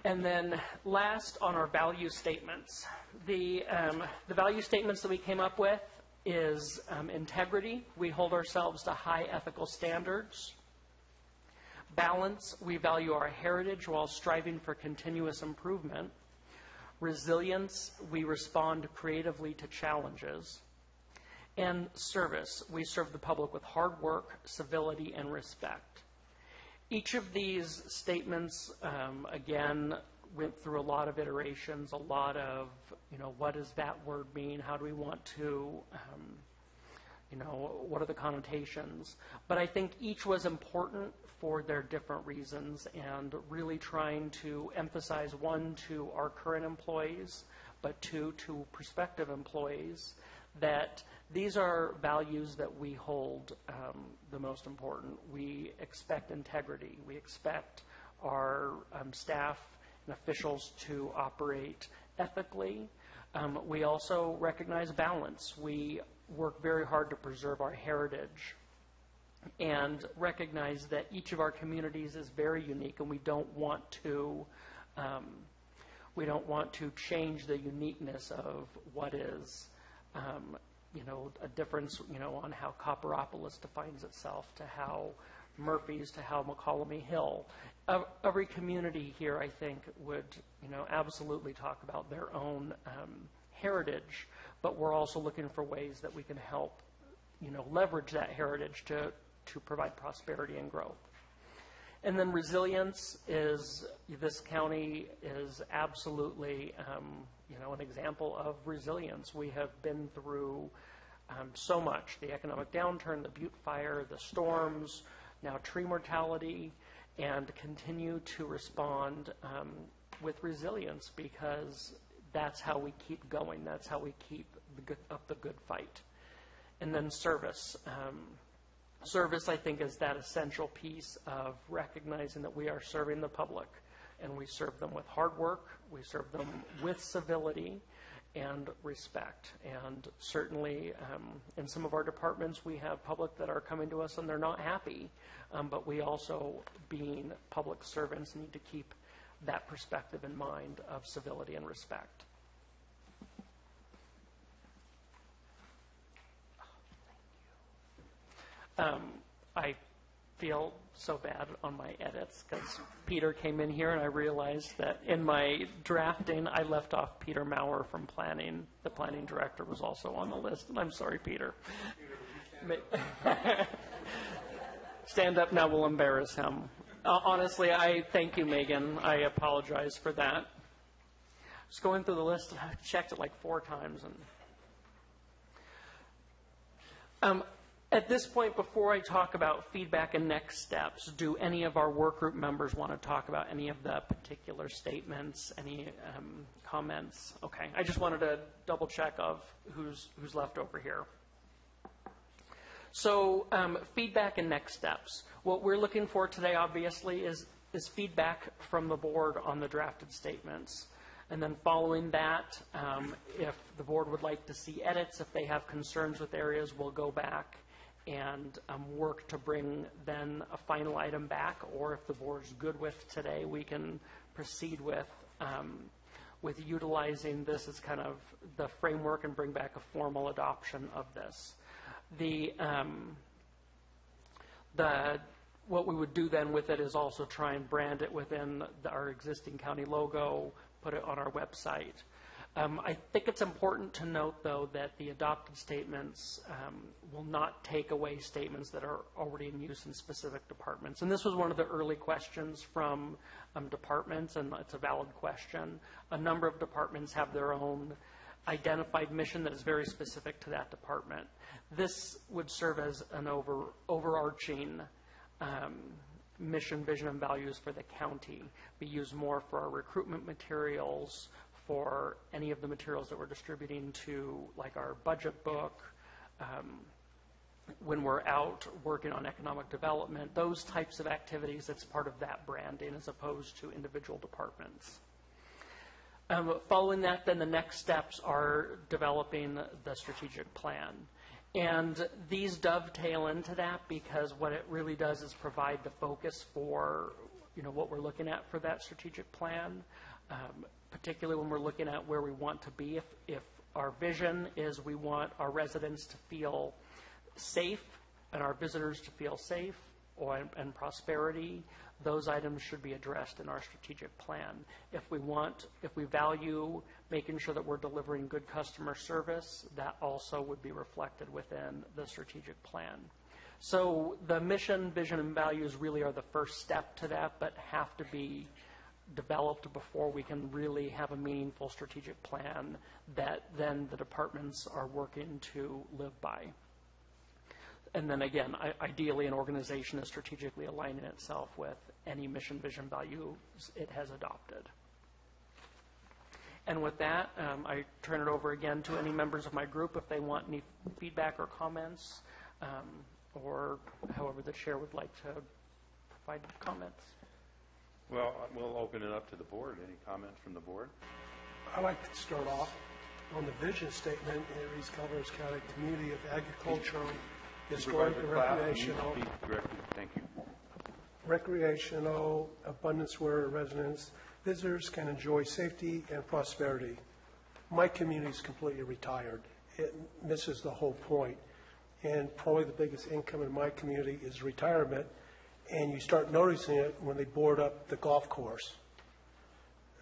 Speaker 17: And then last on our value statements, the value statements that we came up with is integrity. We hold ourselves to high ethical standards. Balance, we value our heritage while striving for continuous improvement. Resilience, we respond creatively to challenges. And service, we serve the public with hard work, civility, and respect. Each of these statements, again, went through a lot of iterations, a lot of, what does that word mean? How do we want to, what are the connotations? But I think each was important for their different reasons, and really trying to emphasize, one, to our current employees, but two, to prospective employees, that these are values that we hold the most important. We expect integrity. We expect our staff and officials to operate ethically. We also recognize balance. We work very hard to preserve our heritage and recognize that each of our communities is very unique, and we don't want to change the uniqueness of what is a difference, on how Copperopolis defines itself to how Murphy's to how McCollum Hill. Every community here, I think, would, absolutely talk about their own heritage, but we're also looking for ways that we can help, leverage that heritage to provide prosperity and growth. And then resilience is, this county is absolutely, an example of resilience. We have been through so much, the economic downturn, the Butte fire, the storms, now tree mortality, and continue to respond with resilience, because that's how we keep going. That's how we keep up the good fight. And then service. Service, I think, is that essential piece of recognizing that we are serving the public, and we serve them with hard work, we serve them with civility and respect. And certainly in some of our departments, we have public that are coming to us and they're not happy, but we also, being public servants, need to keep that perspective in mind of civility and respect. I feel so bad on my edits because Peter came in here and I realized that in my drafting I left off Peter Maurer from planning. The planning director was also on the list, and I'm sorry, Peter. Stand up now, we'll embarrass him. Honestly, I thank you, Megan. I apologize for that. Just going through the list, I checked it like 4 times. And at this point, before I talk about feedback and next steps, do any of our work group members want to talk about any of the particular statements, any comments? Okay, I just wanted to double check of who's left over here. So feedback and next steps. What we're looking for today, obviously, is feedback from the board on the drafted statements. And then following that, if the board would like to see edits, if they have concerns with areas, we'll go back and work to bring then a final item back, or if the board's good with today, we can proceed with utilizing this as kind of the framework and bring back a formal adoption of this. What we would do then with it is also try and brand it within our existing county logo, put it on our website. I think it's important to note, though, that the adopted statements will not take away statements that are already in use in specific departments. And this was one of the early questions from departments, and it's a valid question. A number of departments have their own identified mission that is very specific to that department. This would serve as an overarching mission, vision, and values for the county. Be used more for our recruitment materials, for any of the materials that we're distributing to, like our budget book, when we're out working on economic development, those types of activities, that's part of that branding as opposed to individual departments. Following that, then the next steps are developing the strategic plan. And these dovetail into that because what it really does is provide the focus for, what we're looking at for that strategic plan, particularly when we're looking at where we want to be. If our vision is we want our residents to feel safe and our visitors to feel safe and prosperity, those items should be addressed in our strategic plan. If we value making sure that we're delivering good customer service, that also would be reflected within the strategic plan. So the mission, vision, and values really are the first step to that, but have to be developed before we can really have a meaningful strategic plan that then the departments are working to live by. And then again, ideally an organization is strategically aligning itself with any mission, vision, values it has adopted. And with that, I turn it over again to any members of my group if they want any feedback or comments, or however the chair would like to provide comments.
Speaker 8: Well, we'll open it up to the board. Any comments from the board?
Speaker 20: I'd like to start off on the vision statement. It reads Calaveras County Community of Agricultural, Historic, and Recreational.
Speaker 8: Thank you.
Speaker 20: Recreational, abundance where residents, visitors can enjoy safety and prosperity. My community is completely retired. It misses the whole point. And probably the biggest income in my community is retirement. And you start noticing it when they board up the golf course.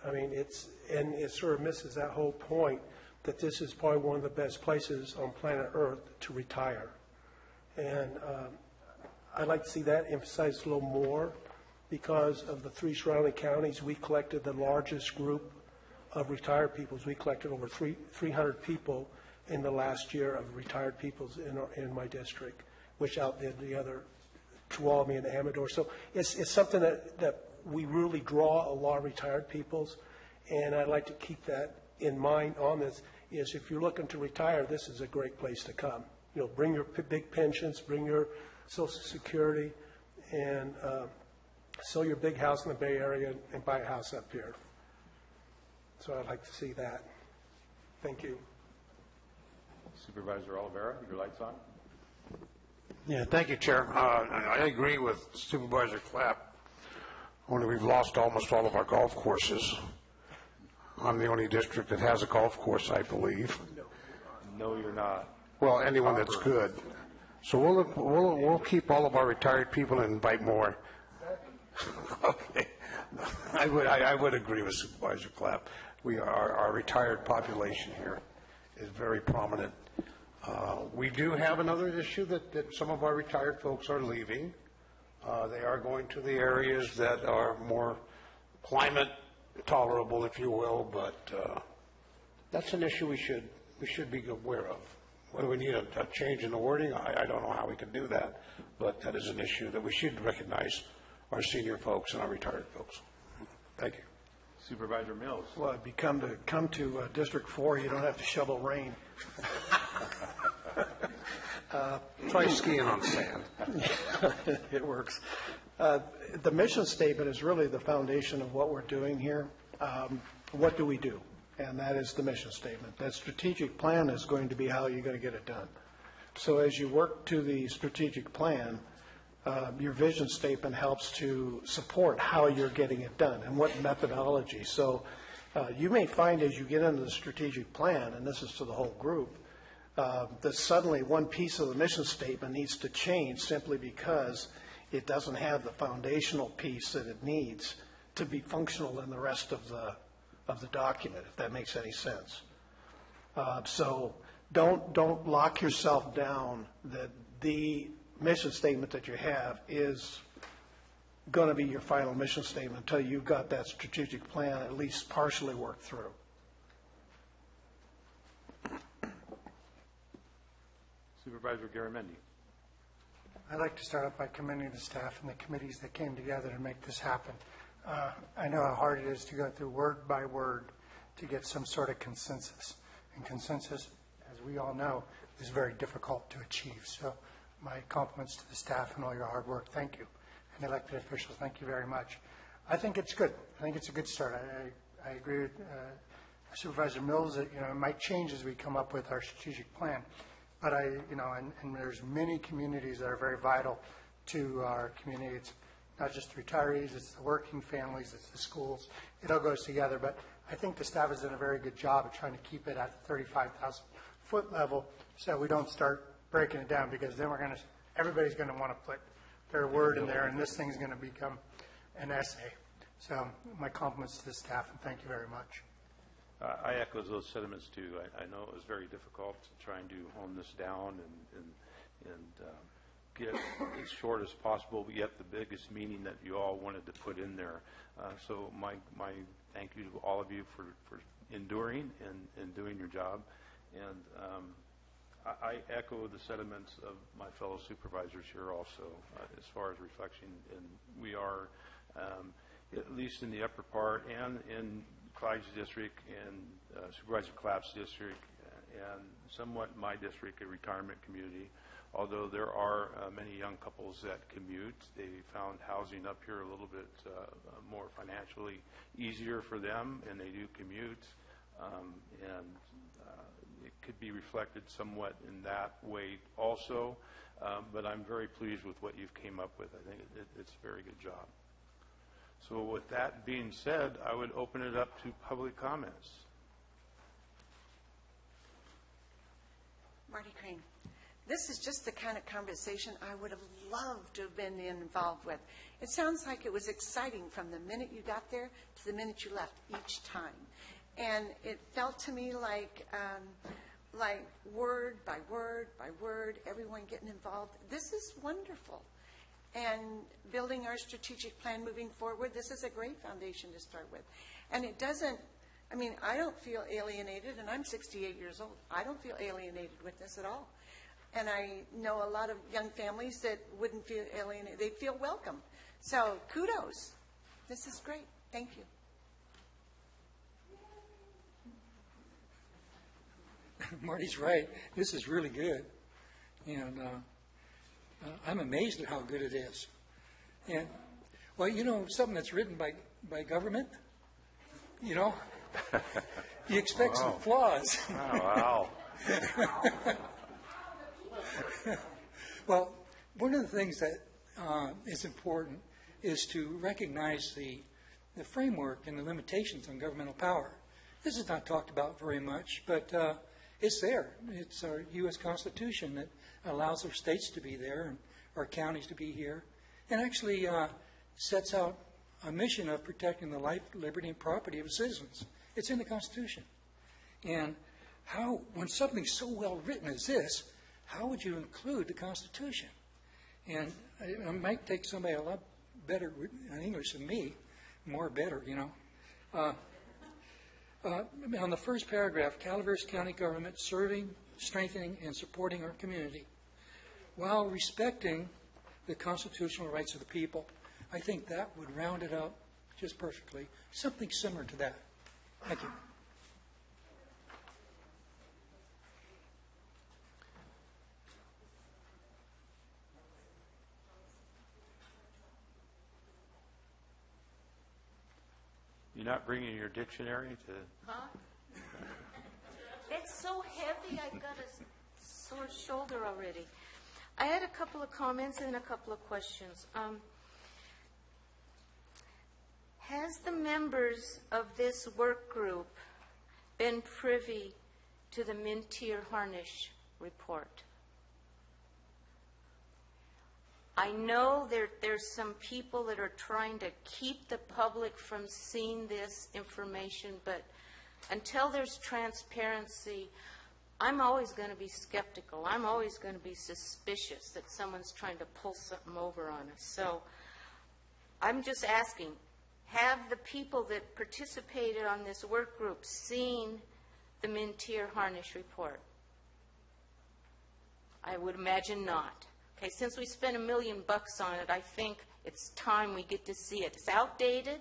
Speaker 20: I mean, it sort of misses that whole point that this is probably one of the best places on planet Earth to retire. And I'd like to see that emphasized a little more because of the three surrounding counties. We collected the largest group of retired peoples. We collected over 300 people in the last year of retired peoples in my district, which outdid the other Tuolumne and Amador. So it's something that we really draw a lot of retired peoples, and I'd like to keep that in mind on this, is if you're looking to retire, this is a great place to come. Bring your big pensions, bring your Social Security, and sell your big house in the Bay Area and buy a house up here. So I'd like to see that. Thank you.
Speaker 8: Supervisor Oliveira, your light's on.
Speaker 1: Yeah, thank you, Chair. I agree with Supervisor Clapp. Only we've lost almost all of our golf courses. I'm the only district that has a golf course, I believe.
Speaker 8: No, you're not.
Speaker 1: Well, anyone that's good. So we'll keep all of our retired people and invite more. Okay. I would agree with Supervisor Clapp. Our retired population here is very prominent. We do have another issue that some of our retired folks are leaving. They are going to the areas that are more climate tolerable, if you will, but that's an issue we should be aware of. Whether we need a change in the wording, I don't know how we can do that, but that is an issue that we should recognize our senior folks and our retired folks. Thank you.
Speaker 8: Supervisor Mills.
Speaker 12: Well, it'd be come to District 4, you don't have to shovel rain.
Speaker 1: Try skiing on sand.
Speaker 12: It works. The mission statement is really the foundation of what we're doing here. what do we do? And that is the mission statement. That strategic plan is going to be how you're going to get it done. So as you work to the strategic plan, your vision statement helps to support how you're getting it done and what methodology. So you may find as you get into the strategic plan, and this is to the whole group, that suddenly one piece of the mission statement needs to change simply because it doesn't have the foundational piece that it needs to be functional in the rest of the document, if that makes any sense. So don't lock yourself down that the mission statement that you have is going to be your final mission statement until you've got that strategic plan at least partially worked through.
Speaker 8: Supervisor Garamendi.
Speaker 5: I'd like to start off by commending the staff and the committees that came together to make this happen. I know how hard it is to go through word by word to get some sort of consensus. And consensus, as we all know, is very difficult to achieve. So my compliments to the staff and all your hard work. Thank you. And elected officials, thank you very much. I think it's good. I think it's a good start. I agree with Supervisor Mills that, it might change as we come up with our strategic plan. But and there's many communities that are very vital to our community. It's not just the retirees, it's the working families, it's the schools. It all goes together. But I think the staff has done a very good job of trying to keep it at the 35,000 foot level so we don't start breaking it down, because then everybody's going to want to put their word in there, and this thing's going to become an essay. So my compliments to the staff, and thank you very much.
Speaker 8: I echo those sentiments too. I know it was very difficult trying to hone this down and get as short as possible, but yet the biggest meaning that you all wanted to put in there. So my thank you to all of you for enduring and doing your job. And I echo the sentiments of my fellow supervisors here also as far as reflection. And we are, at least in the upper part and in Clyde's district and Supervisor Clapp's district and somewhat my district, a retirement community. Although there are many young couples that commute, they found housing up here a little bit more financially easier for them, and they do commute. And it could be reflected somewhat in that way also. But I'm very pleased with what you've came up with. I think it's a very good job. So with that being said, I would open it up to public comments.
Speaker 13: Marty Crane. This is just the kind of conversation I would have loved to have been involved with. It sounds like it was exciting from the minute you got there to the minute you left each time. And it felt to me like word by word by word, everyone getting involved. This is wonderful. And building our strategic plan moving forward, this is a great foundation to start with. And it doesn't, I don't feel alienated, and I'm 68 years old. I don't feel alienated with this at all. And I know a lot of young families that wouldn't feel alienated. They'd feel welcome. So kudos. This is great. Thank you.
Speaker 11: Marty's right. This is really good. And I'm amazed at how good it is. And, well, something that's written by government, you expect some flaws.
Speaker 8: Wow.
Speaker 11: Well, one of the things that is important is to recognize the framework and the limitations on governmental power. This is not talked about very much, but it's there. It's our U.S. Constitution that allows our states to be there and our counties to be here, and actually sets out a mission of protecting the life, liberty, and property of citizens. It's in the Constitution. And when something's so well written as this, how would you include the Constitution? And it might take somebody a lot better in English than me, more better, on the first paragraph, Calaveras County government serving, strengthening, and supporting our community while respecting the constitutional rights of the people. I think that would round it up just perfectly. Something similar to that. Thank you.
Speaker 8: You're not bringing your dictionary to,
Speaker 6: Huh? It's so heavy, I've got a sore shoulder already. I had a couple of comments and a couple of questions. Has the members of this work group been privy to the Mintier Harnish report? I know there's some people that are trying to keep the public from seeing this information, but until there's transparency, I'm always going to be skeptical. I'm always going to be suspicious that someone's trying to pull something over on us. So I'm just asking, have the people that participated on this work group seen the Mintier Harnish report? I would imagine not. Okay, since we spent $1 million on it, I think it's time we get to see it. It's outdated.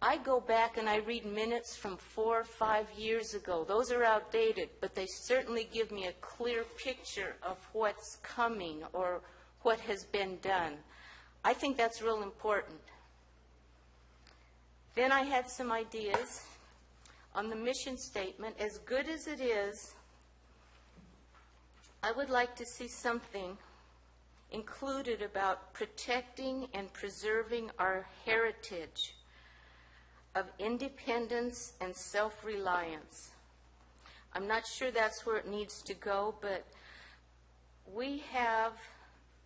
Speaker 6: I go back and I read minutes from 4 or 5 years ago. Those are outdated, but they certainly give me a clear picture of what's coming or what has been done. I think that's real important. Then I had some ideas on the mission statement. As good as it is, I would like to see something included about protecting and preserving our heritage of independence and self-reliance. I'm not sure that's where it needs to go, but we have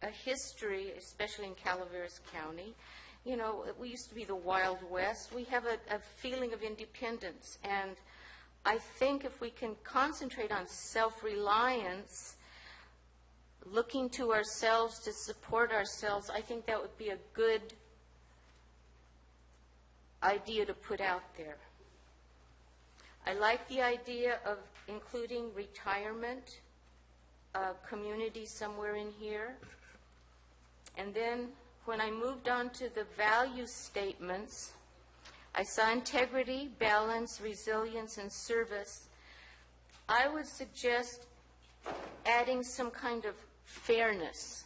Speaker 6: a history, especially in Calaveras County. You know, we used to be the Wild West. We have a feeling of independence, and I think if we can concentrate on self-reliance, looking to ourselves to support ourselves, I think that would be a good idea to put out there. I like the idea of including retirement community somewhere in here. And then when I moved on to the value statements, I saw integrity, balance, resilience, and service. I would suggest adding some kind of fairness,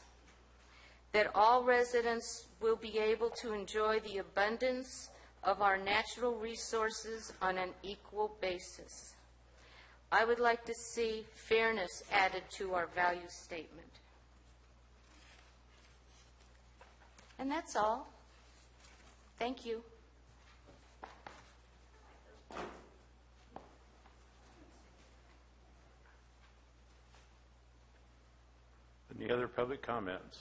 Speaker 6: that all residents will be able to enjoy the abundance of our natural resources on an equal basis. I would like to see fairness added to our value statement. And that's all. Thank you.
Speaker 8: any other public comments?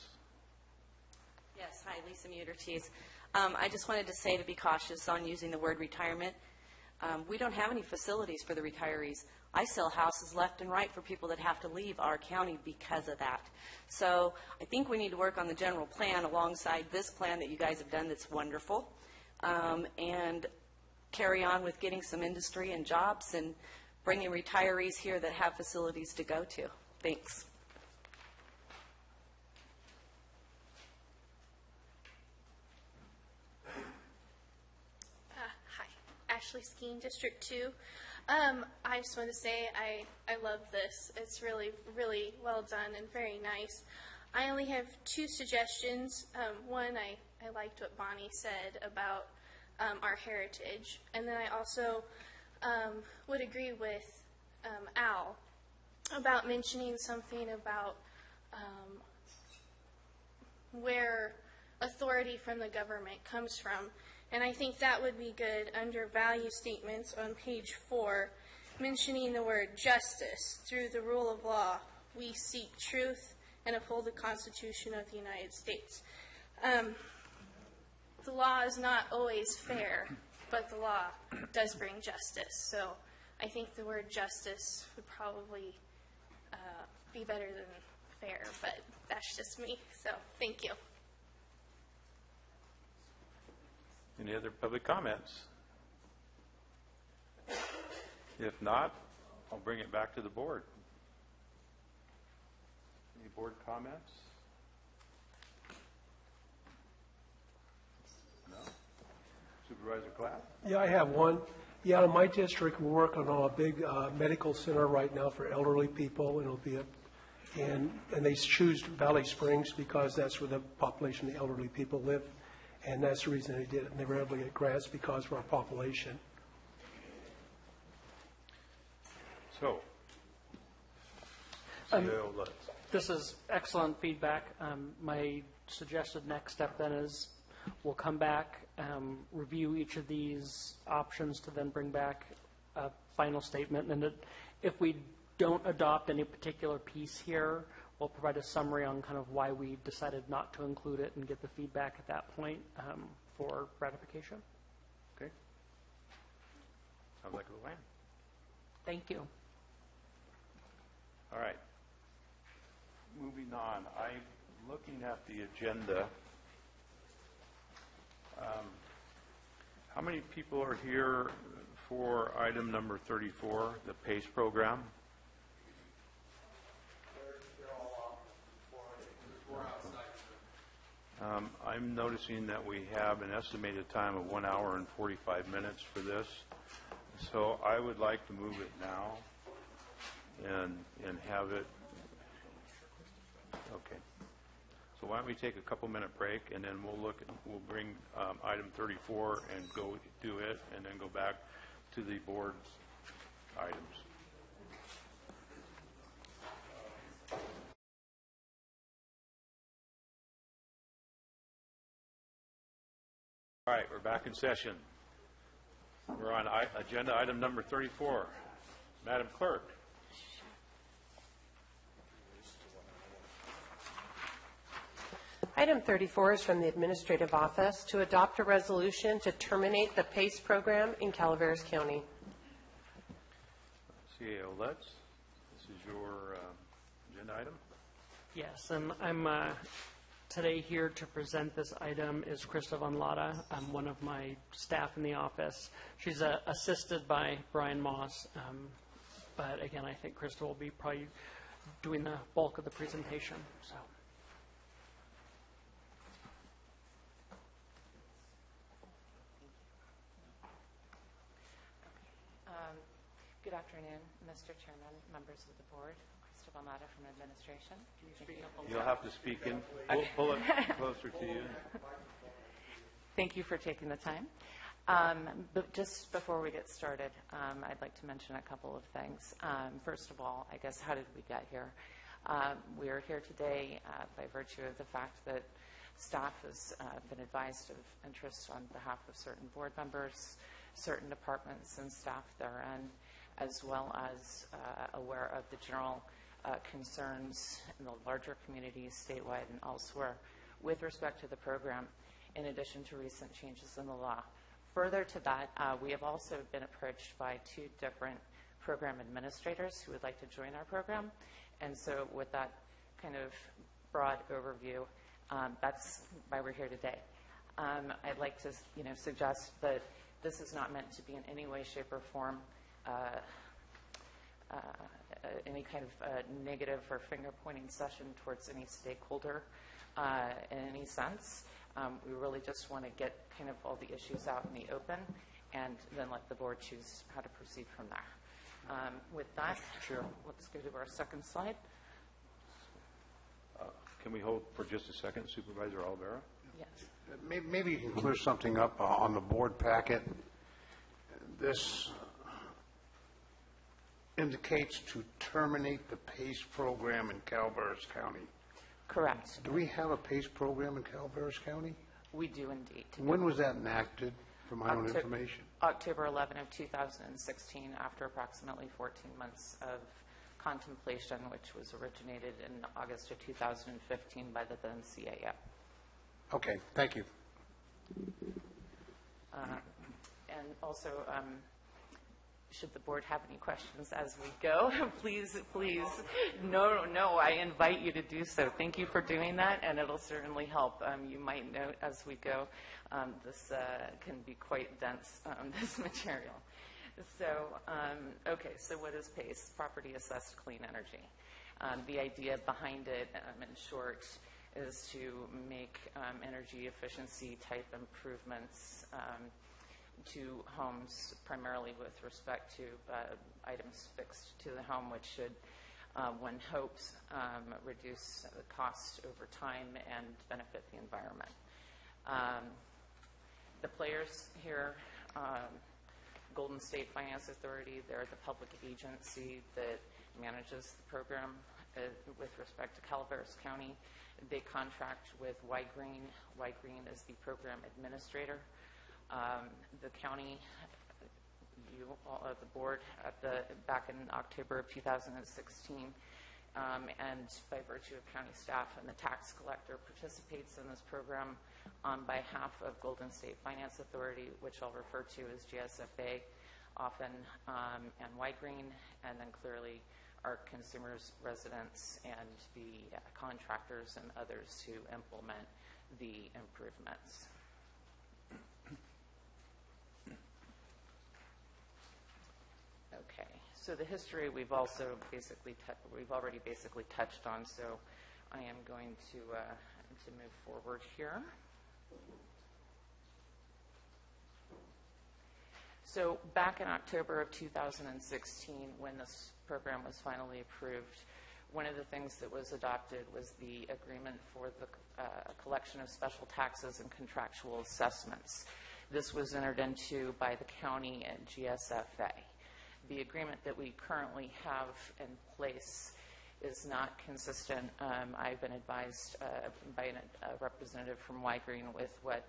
Speaker 9: Yes, hi, Lisa Muter-Tees. I just wanted to say to be cautious on using the word retirement. We don't have any facilities for the retirees. I sell houses left and right for people that have to leave our county because of that. So I think we need to work on the general plan alongside this plan that you guys have done that's wonderful, and carry on with getting some industry and jobs and bringing retirees here that have facilities to go to. Thanks.
Speaker 21: Hi, Ashley Skeen, District 2. I just want to say I love this. It's really, really well done and very nice. I only have two suggestions. One, I liked what Bonnie said about our heritage. And then I also would agree with Al about mentioning something about where authority from the government comes from. And I think that would be good under value statements on page 4, mentioning the word justice. Through the rule of law, we seek truth and uphold the Constitution of the United States. The law is not always fair, but the law does bring justice. So I think the word justice would probably be better than fair, but that's just me. So thank you.
Speaker 8: Any other public comments? If not, I'll bring it back to the board. Any board comments? No? Supervisor Clapp?
Speaker 20: Yeah, I have one. Yeah, in my district, we're working on a big medical center right now for elderly people, and it'll be and they choose Valley Springs because that's where the population of the elderly people live. and that's the reason they did it. And they were able to get grants because of our population.
Speaker 8: So, CEO Lutz.
Speaker 17: This is excellent feedback. My suggested next step then is we'll come back, review each of these options to then bring back a final statement. And if we don't adopt any particular piece here, we'll provide a summary on kind of why we decided not to include it and get the feedback at that point for ratification.
Speaker 8: Okay. Sounds like a plan.
Speaker 17: Thank you.
Speaker 8: All right. Moving on, I'm looking at the agenda. How many people are here for item number 34, the PACE program? I'm noticing that we have an estimated time of 1 hour and 45 minutes for this. So I would like to move it now and have it. Okay. So why don't we take a couple-minute break, and then we'll bring item 34 and go do it, and then go back to the board's items. All right, we're back in session. We're on agenda item number 34. Madam Clerk.
Speaker 2: Item 34 is from the Administrative Office to adopt a resolution to terminate the PACE program in Calaveras County.
Speaker 8: CEO Lutz, this is your agenda item.
Speaker 17: Yes, and I'm today here to present this item is Krista Von Lotta. I'm one of my staff in the office. She's assisted by Brian Moss, but again, I think Krista will be probably doing the bulk of the presentation. So.
Speaker 18: Good afternoon, Mr. Chairman, members of the board. Krista Von Lotta from administration.
Speaker 8: You'll have to speak in. Pull it closer to you.
Speaker 18: Thank you for taking the time. But just before we get started, I'd like to mention a couple of things. First of all, I guess, how did we get here? We are here today by virtue of the fact that staff has been advised of interest on behalf of certain board members, certain departments and staff therein, as well as aware of the general concerns in the larger communities statewide and elsewhere with respect to the program, in addition to recent changes in the law. Further to that, we have also been approached by 2 different program administrators who would like to join our program. And so with that kind of broad overview, that's why we're here today. I'd like to suggest that this is not meant to be in any way, shape, or form any kind of negative or finger-pointing session towards any stakeholder in any sense. We really just want to get kind of all the issues out in the open and then let the board choose how to proceed from there. With that, let's go to our second slide.
Speaker 8: Can we hold for just a second, Supervisor Olvera?
Speaker 18: Yes.
Speaker 1: Maybe you can clear something up on the board packet. This indicates to terminate the PACE program in Calaveras County.
Speaker 18: Correct.
Speaker 1: Do we have a PACE program in Calaveras County?
Speaker 18: We do indeed.
Speaker 1: When was that enacted, for my own information?
Speaker 18: October 11 of 2016, after approximately 14 months of contemplation, which was originated in August of 2015 by the then CAF.
Speaker 1: Okay, thank you.
Speaker 18: And also, should the board have any questions as we go, please, no, I invite you to do so. Thank you for doing that, and it'll certainly help. You might note as we go, this can be quite dense, this material. So, okay, so what is PACE? Property Assessed Clean Energy. The idea behind it, in short, is to make energy efficiency type improvements to homes, primarily with respect to items fixed to the home, which should, one hopes, reduce the cost over time and benefit the environment. The players here, Golden State Finance Authority, they're the public agency that manages the program with respect to Calaveras County. They contract with Y-Green. Y-Green is the program administrator. The county, the board, back in October of 2016, and by virtue of county staff and the tax collector participates in this program on behalf of Golden State Finance Authority, which I'll refer to as GSFA often, and Y-Green, and then clearly our consumers, residents, and the contractors and others who implement the improvements. Okay, so the history we've also basically already basically touched on, so I am going to move forward here. So back in October of 2016, when this program was finally approved, one of the things that was adopted was the agreement for the collection of special taxes and contractual assessments. This was entered into by the county and GSFA. The agreement that we currently have in place is not consistent. I've been advised by a representative from Y-Green with what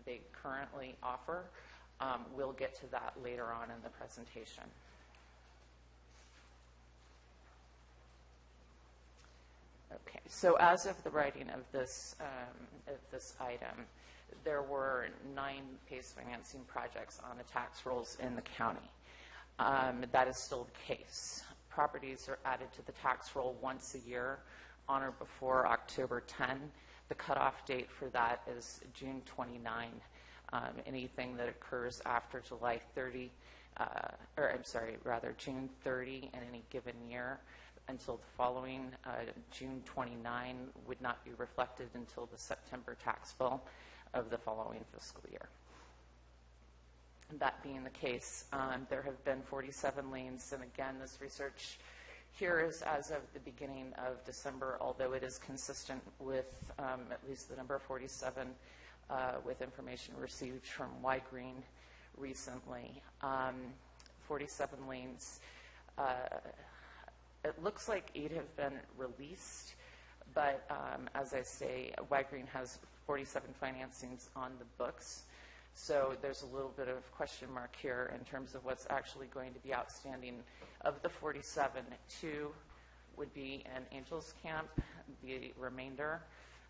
Speaker 18: they currently offer. We'll get to that later on in the presentation. Okay, so as of the writing of this item, there were 9 PACE financing projects on the tax rolls in the county. That is still the case. Properties are added to the tax roll once a year, on or before October 10. The cutoff date for that is June 29. Anything that occurs after July 30, June 30 in any given year until the following June 29 would not be reflected until the September tax bill of the following fiscal year. That being the case, there have been 47 liens, and again, this research here is as of the beginning of December, although it is consistent with at least the number 47 with information received from Y-Green recently. 47 liens. It looks like 8 have been released, but as I say, Y-Green has 47 financings on the books. So there's a little bit of question mark here in terms of what's actually going to be outstanding. Of the 47, 2 would be in Angels Camp. The remainder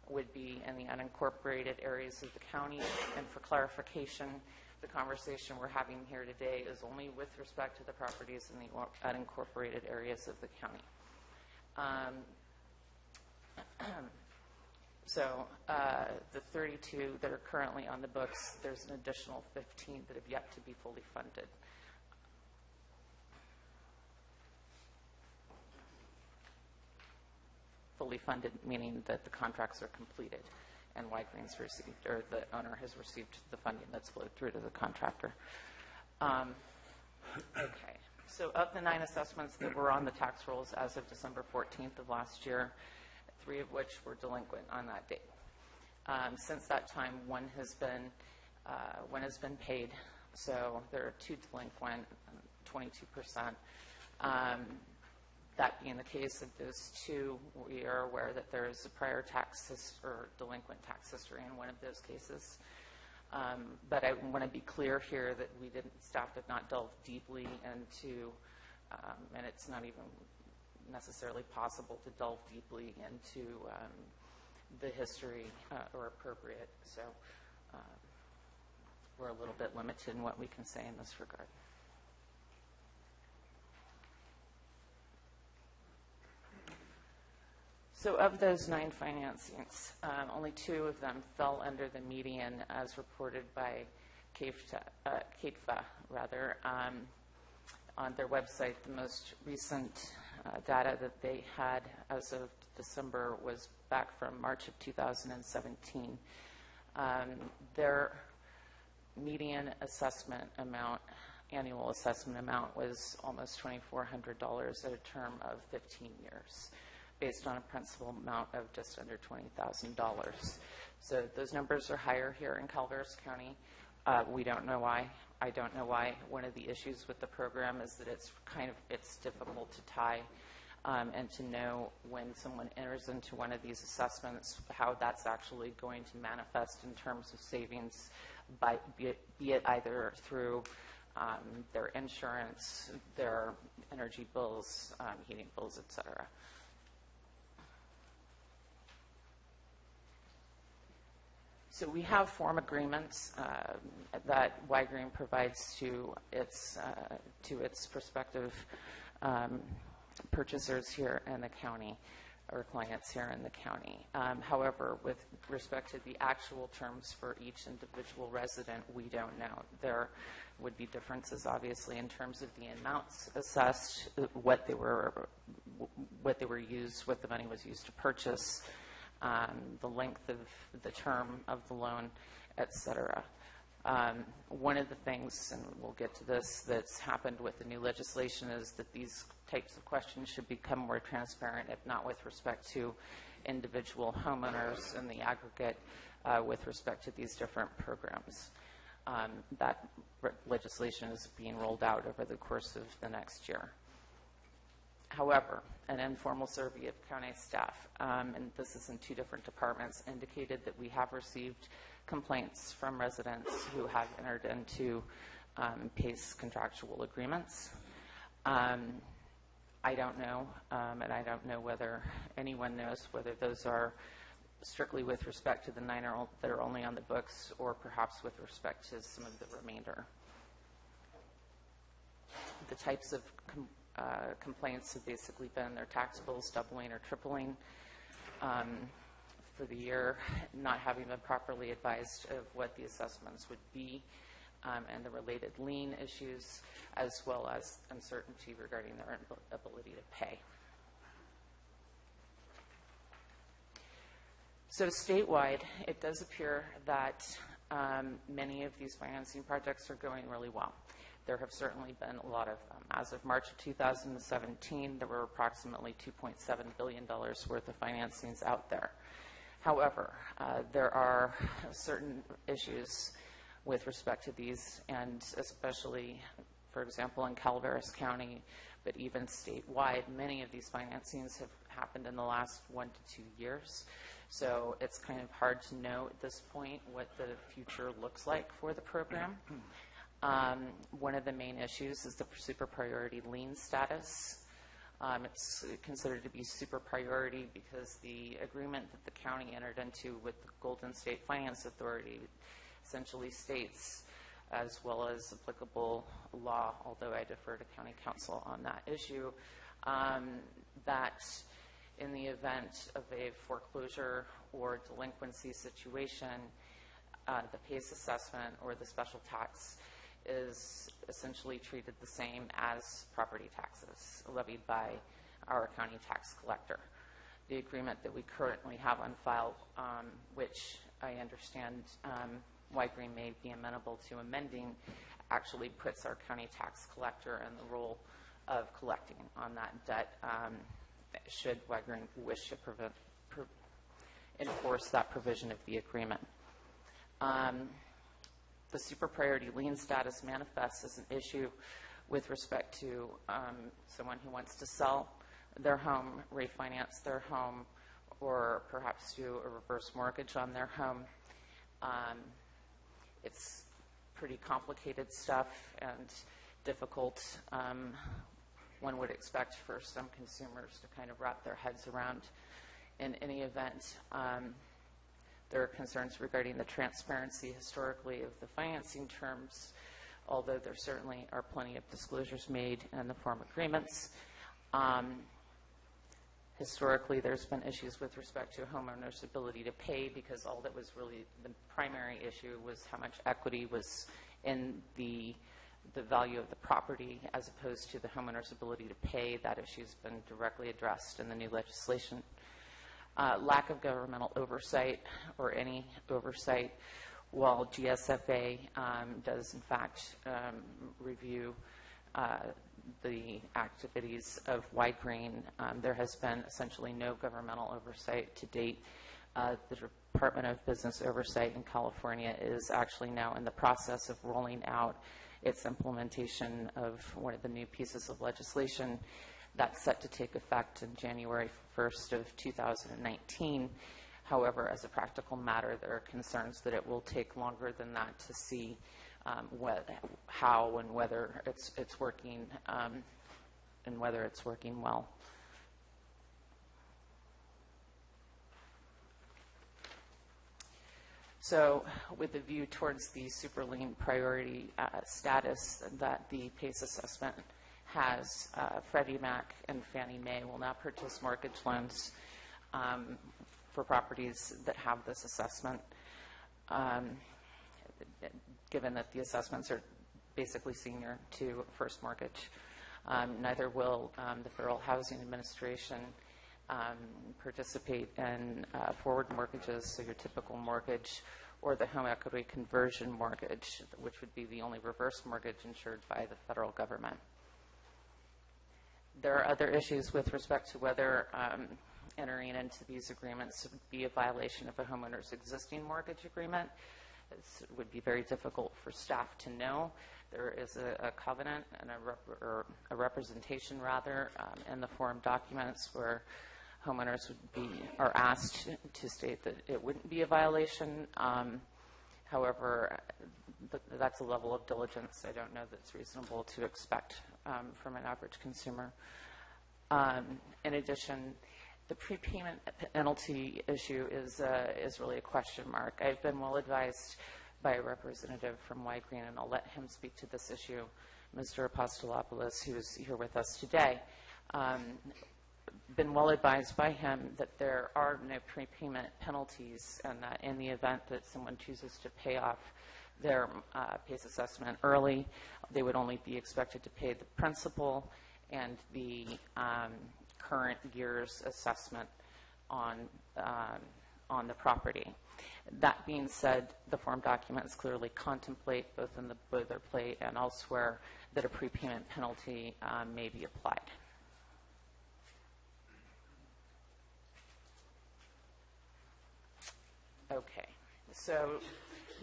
Speaker 18: would be in the unincorporated areas of the county. And for clarification, the conversation we're having here today is only with respect to the properties in the unincorporated areas of the county. So the 32 that are currently on the books, there's an additional 15 that have yet to be fully funded. Fully funded meaning that the contracts are completed and Y-Green's received, or the owner has received the funding that's flowed through to the contractor. Okay, so of the 9 assessments that were on the tax rolls as of December 14th of last year, 3 of which were delinquent on that date. Since that time, one has been paid. So there are 2 delinquent, 22%. That being the case of those 2, we are aware that there is a prior or delinquent tax history in one of those cases. But I want to be clear here that staff did not delve deeply into, and it's not even necessarily possible to delve deeply into the history or appropriate. So we're a little bit limited in what we can say in this regard. So of those 9 financings, only 2 of them fell under the median as reported by CATFA, rather. On their website, the most recent data that they had as of December was back from March of 2017. Their median assessment amount, annual assessment amount, was almost $2,400 at a term of 15 years, based on a principal amount of just under $20,000. So those numbers are higher here in Calaveras County. We don't know why. I don't know why. One of the issues with the program is that it's difficult to tie and to know when someone enters into one of these assessments how that's actually going to manifest in terms of savings, be it either through their insurance, their energy bills, heating bills, et cetera. So we have form agreements that Y-Green provides to its prospective purchasers here in the county, or clients here in the county. However, with respect to the actual terms for each individual resident, we don't know. There would be differences, obviously, in terms of the amounts assessed, what the money was used to purchase, the length of the term of the loan, et cetera. One of the things, and we'll get to this, that's happened with the new legislation is that these types of questions should become more transparent, if not with respect to individual homeowners in the aggregate, with respect to these different programs. That legislation is being rolled out over the course of the next year. However, an informal survey of county staff, and this is in 2 different departments, indicated that we have received complaints from residents who have entered into PACE contractual agreements. I don't know, and I don't know whether anyone knows whether those are strictly with respect to the 9 that are only on the books, or perhaps with respect to some of the remainder. The types of complaints have basically been their tax bills doubling or tripling for the year, not having been properly advised of what the assessments would be, and the related lien issues, as well as uncertainty regarding their ability to pay. So statewide, it does appear that many of these financing projects are going really well. There have certainly been a lot of, as of March of 2017, there were approximately $2.7 billion worth of financings out there. However, there are certain issues with respect to these, and especially, for example, in Calaveras County, but even statewide, many of these financings have happened in the last 1 to 2 years. So it's kind of hard to know at this point what the future looks like for the program. One of the main issues is the super priority lien status. It's considered to be super priority because the agreement that the county entered into with the Golden State Finance Authority essentially states, as well as applicable law, although I defer to county council on that issue, that in the event of a foreclosure or delinquency situation, the PACE assessment or the special tax is essentially treated the same as property taxes levied by our county tax collector. The agreement that we currently have on file, which I understand Y-Green may be amenable to amending, actually puts our county tax collector in the role of collecting on that debt, should Y-Green wish to enforce that provision of the agreement. The super priority lien status manifests as an issue with respect to someone who wants to sell their home, refinance their home, or perhaps do a reverse mortgage on their home. It's pretty complicated stuff and difficult, one would expect, for some consumers to kind of wrap their heads around. In any event, there are concerns regarding the transparency historically of the financing terms, although there certainly are plenty of disclosures made in the form agreements. Historically, there's been issues with respect to homeowners' ability to pay, because all that was really the primary issue was how much equity was in the value of the property as opposed to the homeowner's ability to pay. That issue has been directly addressed in the new legislation. Lack of governmental oversight, or any oversight, while GSFA does in fact review the activities of Y-Green, there has been essentially no governmental oversight to date The Department of Business Oversight in California is actually now in the process of rolling out its implementation of one of the new pieces of legislation that's set to take effect in January 1st of 2019. However, as a practical matter, there are concerns that it will take longer than that to see how and whether it's working and whether it's working well. So with a view towards the super lien priority status that the PACE assessment has, Freddie Mac and Fannie Mae will now purchase mortgage loans for properties that have this assessment, given that the assessments are basically senior to first mortgage. Neither will the Federal Housing Administration participate in forward mortgages, so your typical mortgage, or the home equity conversion mortgage, which would be the only reverse mortgage insured by the federal government. There are other issues with respect to whether entering into these agreements would be a violation of a homeowner's existing mortgage agreement. It would be very difficult for staff to know. There is a covenant and a representation, rather, in the form documents where homeowners are asked to state that it wouldn't be a violation. However, that's a level of diligence I don't know that's reasonable to expect from an average consumer. In addition, the prepayment penalty issue is really a question mark. I've been well advised by a representative from Y-Green, and I'll let him speak to this issue, Mr. Apostolopoulos, who is here with us today. Been well advised by him that there are no prepayment penalties, and that in the event that someone chooses to pay off their PACE assessment early, they would only be expected to pay the principal and the current year's assessment on the property. That being said, the form documents clearly contemplate, both in the boilerplate and elsewhere, that a prepayment penalty may be applied. Okay, so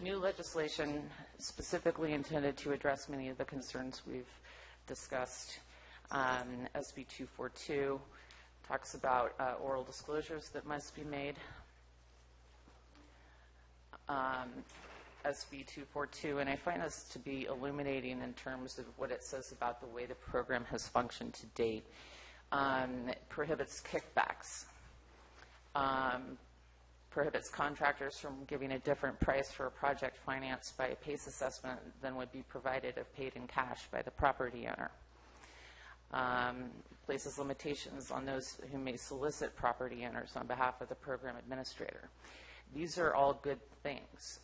Speaker 18: new legislation specifically intended to address many of the concerns we've discussed. SB 242 talks about oral disclosures that must be made. SB 242, and I find this to be illuminating in terms of what it says about the way the program has functioned to date. It prohibits kickbacks. Prohibits contractors from giving a different price for a project financed by a PACE assessment than would be provided if paid in cash by the property owner. Places limitations on those who may solicit property owners on behalf of the program administrator. These are all good things.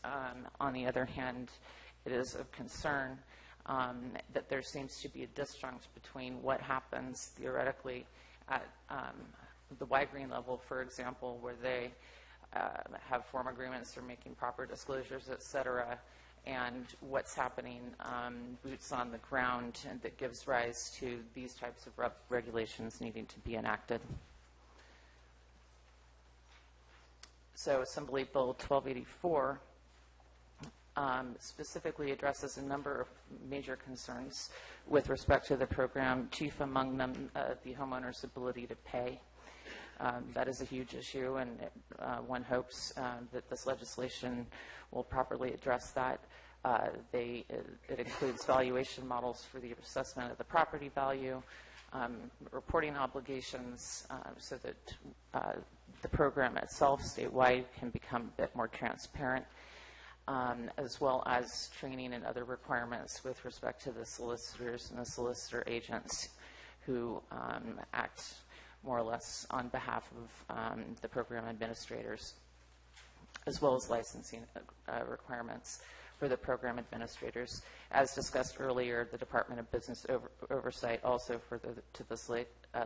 Speaker 18: On the other hand, it is of concern that there seems to be a disjunct between what happens theoretically at the Y-Green level, for example, where they have form agreements, they're making proper disclosures, et cetera, and what's happening boots on the ground, and that gives rise to these types of regulations needing to be enacted. So Assembly Bill 1284 specifically addresses a number of major concerns with respect to the program, chief among them the homeowner's ability to pay. That is a huge issue, and one hopes that this legislation will properly address that. It includes valuation models for the assessment of the property value, reporting obligations so that the program itself statewide can become a bit more transparent, as well as training and other requirements with respect to the solicitors and the solicitor agents who act more or less on behalf of the program administrators, as well as licensing requirements for the program administrators. As discussed earlier, the Department of Business Oversight also further to this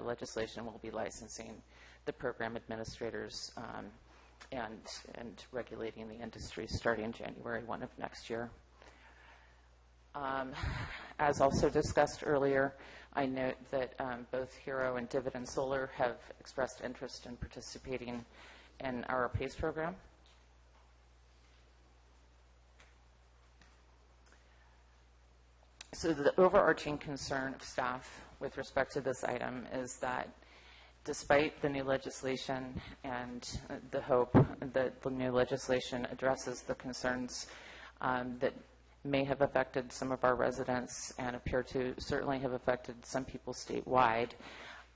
Speaker 18: legislation will be licensing the program administrators and regulating the industry starting January 1 of next year. As also discussed earlier, I note that both Hero and Dividend Solar have expressed interest in participating in our PACE program. So the overarching concern of staff with respect to this item is that despite the new legislation and the hope that the new legislation addresses the concerns that may have affected some of our residents and appear to certainly have affected some people statewide,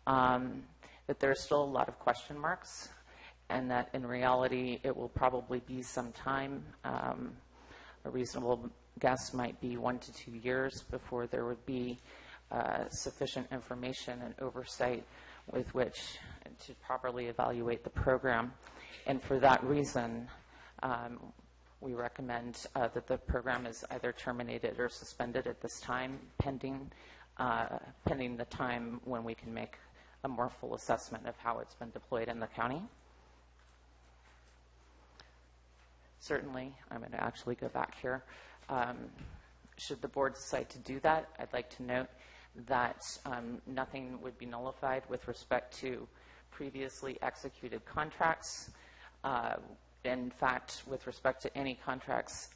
Speaker 18: that there are still a lot of question marks, and that in reality it will probably be some time. A reasonable guess might be 1 to 2 years before there would be sufficient information and oversight with which to properly evaluate the program. And for that reason, we recommend that the program is either terminated or suspended at this time, pending the time when we can make a more full assessment of how it's been deployed in the county. Certainly, I'm going to actually go back here. Should the board decide to do that, I'd like to note that nothing would be nullified with respect to previously executed contracts. In fact, with respect to any contracts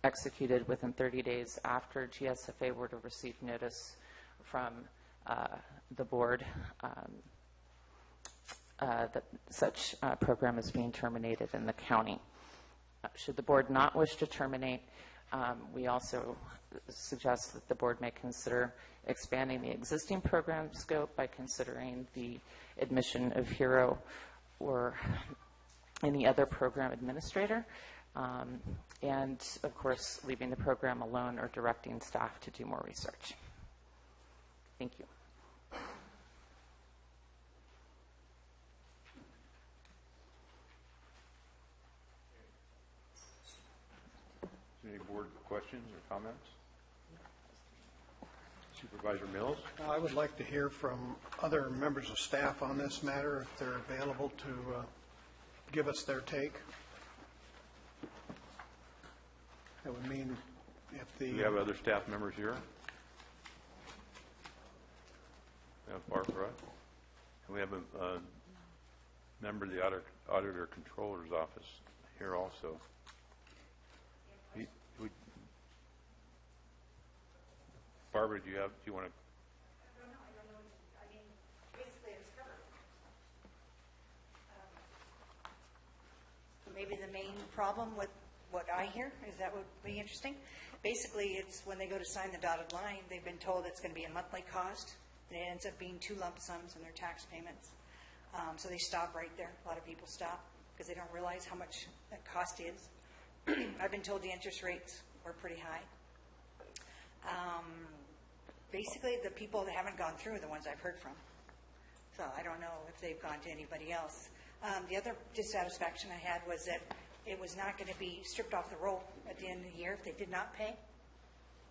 Speaker 18: executed within 30 days after GSFA were to receive notice from the board that such program is being terminated in the county. Should the board not wish to terminate, we also suggest that the board may consider expanding the existing program scope by considering the admission of HERO or any other program administrator, and of course leaving the program alone or directing staff to do more research. Thank you.
Speaker 8: Any board questions or comments? Supervisor Mills?
Speaker 12: I would like to hear from other members of staff on this matter, if they're available to give us their take. That would mean if the...
Speaker 8: Do we have other staff members here? We have Barbara. And we have a member of the Auditor Controller's Office here also. Barbara, do you want to?
Speaker 14: I don't know. I mean, basically it's covered. Maybe the main problem with what I hear, is that would be interesting? Basically, it's when they go to sign the dotted line, they've been told it's going to be a monthly cost, and it ends up being 2 lump sums in their tax payments. So they stop right there. A lot of people stop because they don't realize how much that cost is. I've been told the interest rates were pretty high. Basically, the people that haven't gone through are the ones I've heard from. So I don't know if they've gone to anybody else. The other dissatisfaction I had was that it was not going to be stripped off the roll at the end of the year if they did not pay.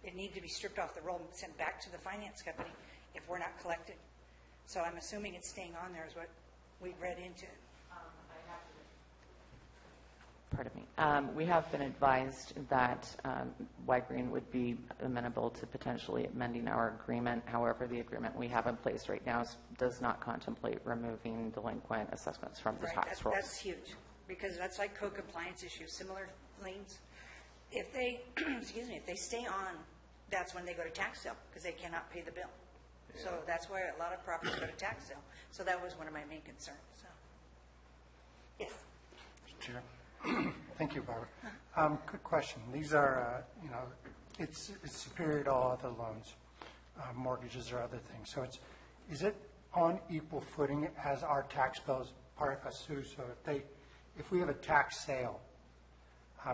Speaker 14: It needed to be stripped off the roll and sent back to the finance company if we're not collected. So I'm assuming it's staying on there is what we read into it.
Speaker 18: Pardon me. We have been advised that White Green would be amenable to potentially amending our agreement. However, the agreement we have in place right now does not contemplate removing delinquent assessments from the tax rolls.
Speaker 14: That's huge, because that's like co-compliance issues, similar liens. If they, excuse me, if they stay on, that's when they go to tax sale, because they cannot pay the bill. Yeah. So that's why a lot of properties go to tax sale. So that was one of my main concerns. So, yes.
Speaker 5: Mr. Chair. Thank you, Barbara. Good question. These are, it's superior to all other loans, mortgages or other things. So is it on equal footing as our tax bills pari passu? So if we have a tax sale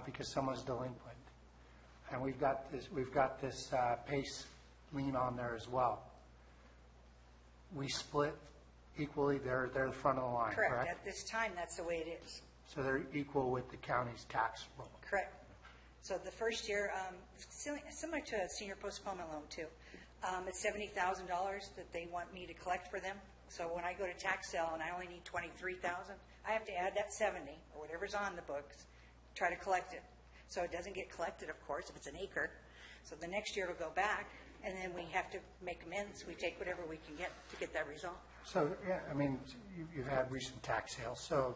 Speaker 5: because someone's delinquent, and we've got this PACE lien on there as well, we split equally. They're the front of the line. Correct.
Speaker 14: At this time, that's the way it is.
Speaker 5: So they're equal with the county's tax roll.
Speaker 14: Correct. So the first year, similar to a senior postponement loan too, it's $70,000 that they want me to collect for them. So when I go to tax sale and I only need $23,000, I have to add that 70 or whatever's on the books, try to collect it. So it doesn't get collected, of course, if it's an acre. So the next year it'll go back, and then we have to make amends. We take whatever we can get to get that resolved.
Speaker 5: So yeah, I mean, you've had recent tax sales. So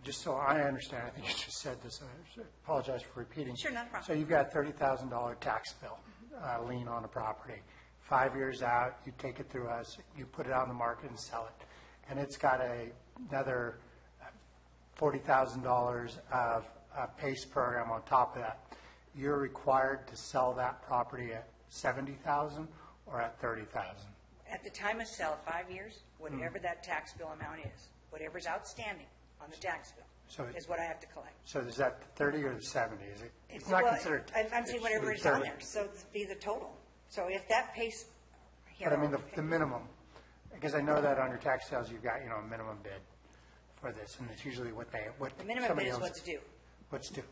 Speaker 5: Just so I understand, I think you just said this, I apologize for repeating.
Speaker 14: Sure, not a problem.
Speaker 5: So you've got a $30,000 tax bill, lien on the property. 5 years out, you take it through us, you put it out on the market and sell it. And it's got another $40,000 of a PACE program on top of that. You're required to sell that property at $70,000 or at $30,000?
Speaker 14: At the time of sale, 5 years, whatever that tax bill amount is, whatever's outstanding on the tax bill is what I have to collect.
Speaker 5: So is that the 30 or the 70? Is it? It's not
Speaker 14: Well,
Speaker 5: considered.
Speaker 14: I'm saying whatever is on there, so it'd be the total. So if that PACE,
Speaker 5: But I mean, the minimum, because I know that on your tax sales, you've got, a minimum bid for this, and it's usually what
Speaker 14: the minimum
Speaker 5: somebody
Speaker 14: bid is
Speaker 5: else-
Speaker 14: what's due.
Speaker 5: What's due.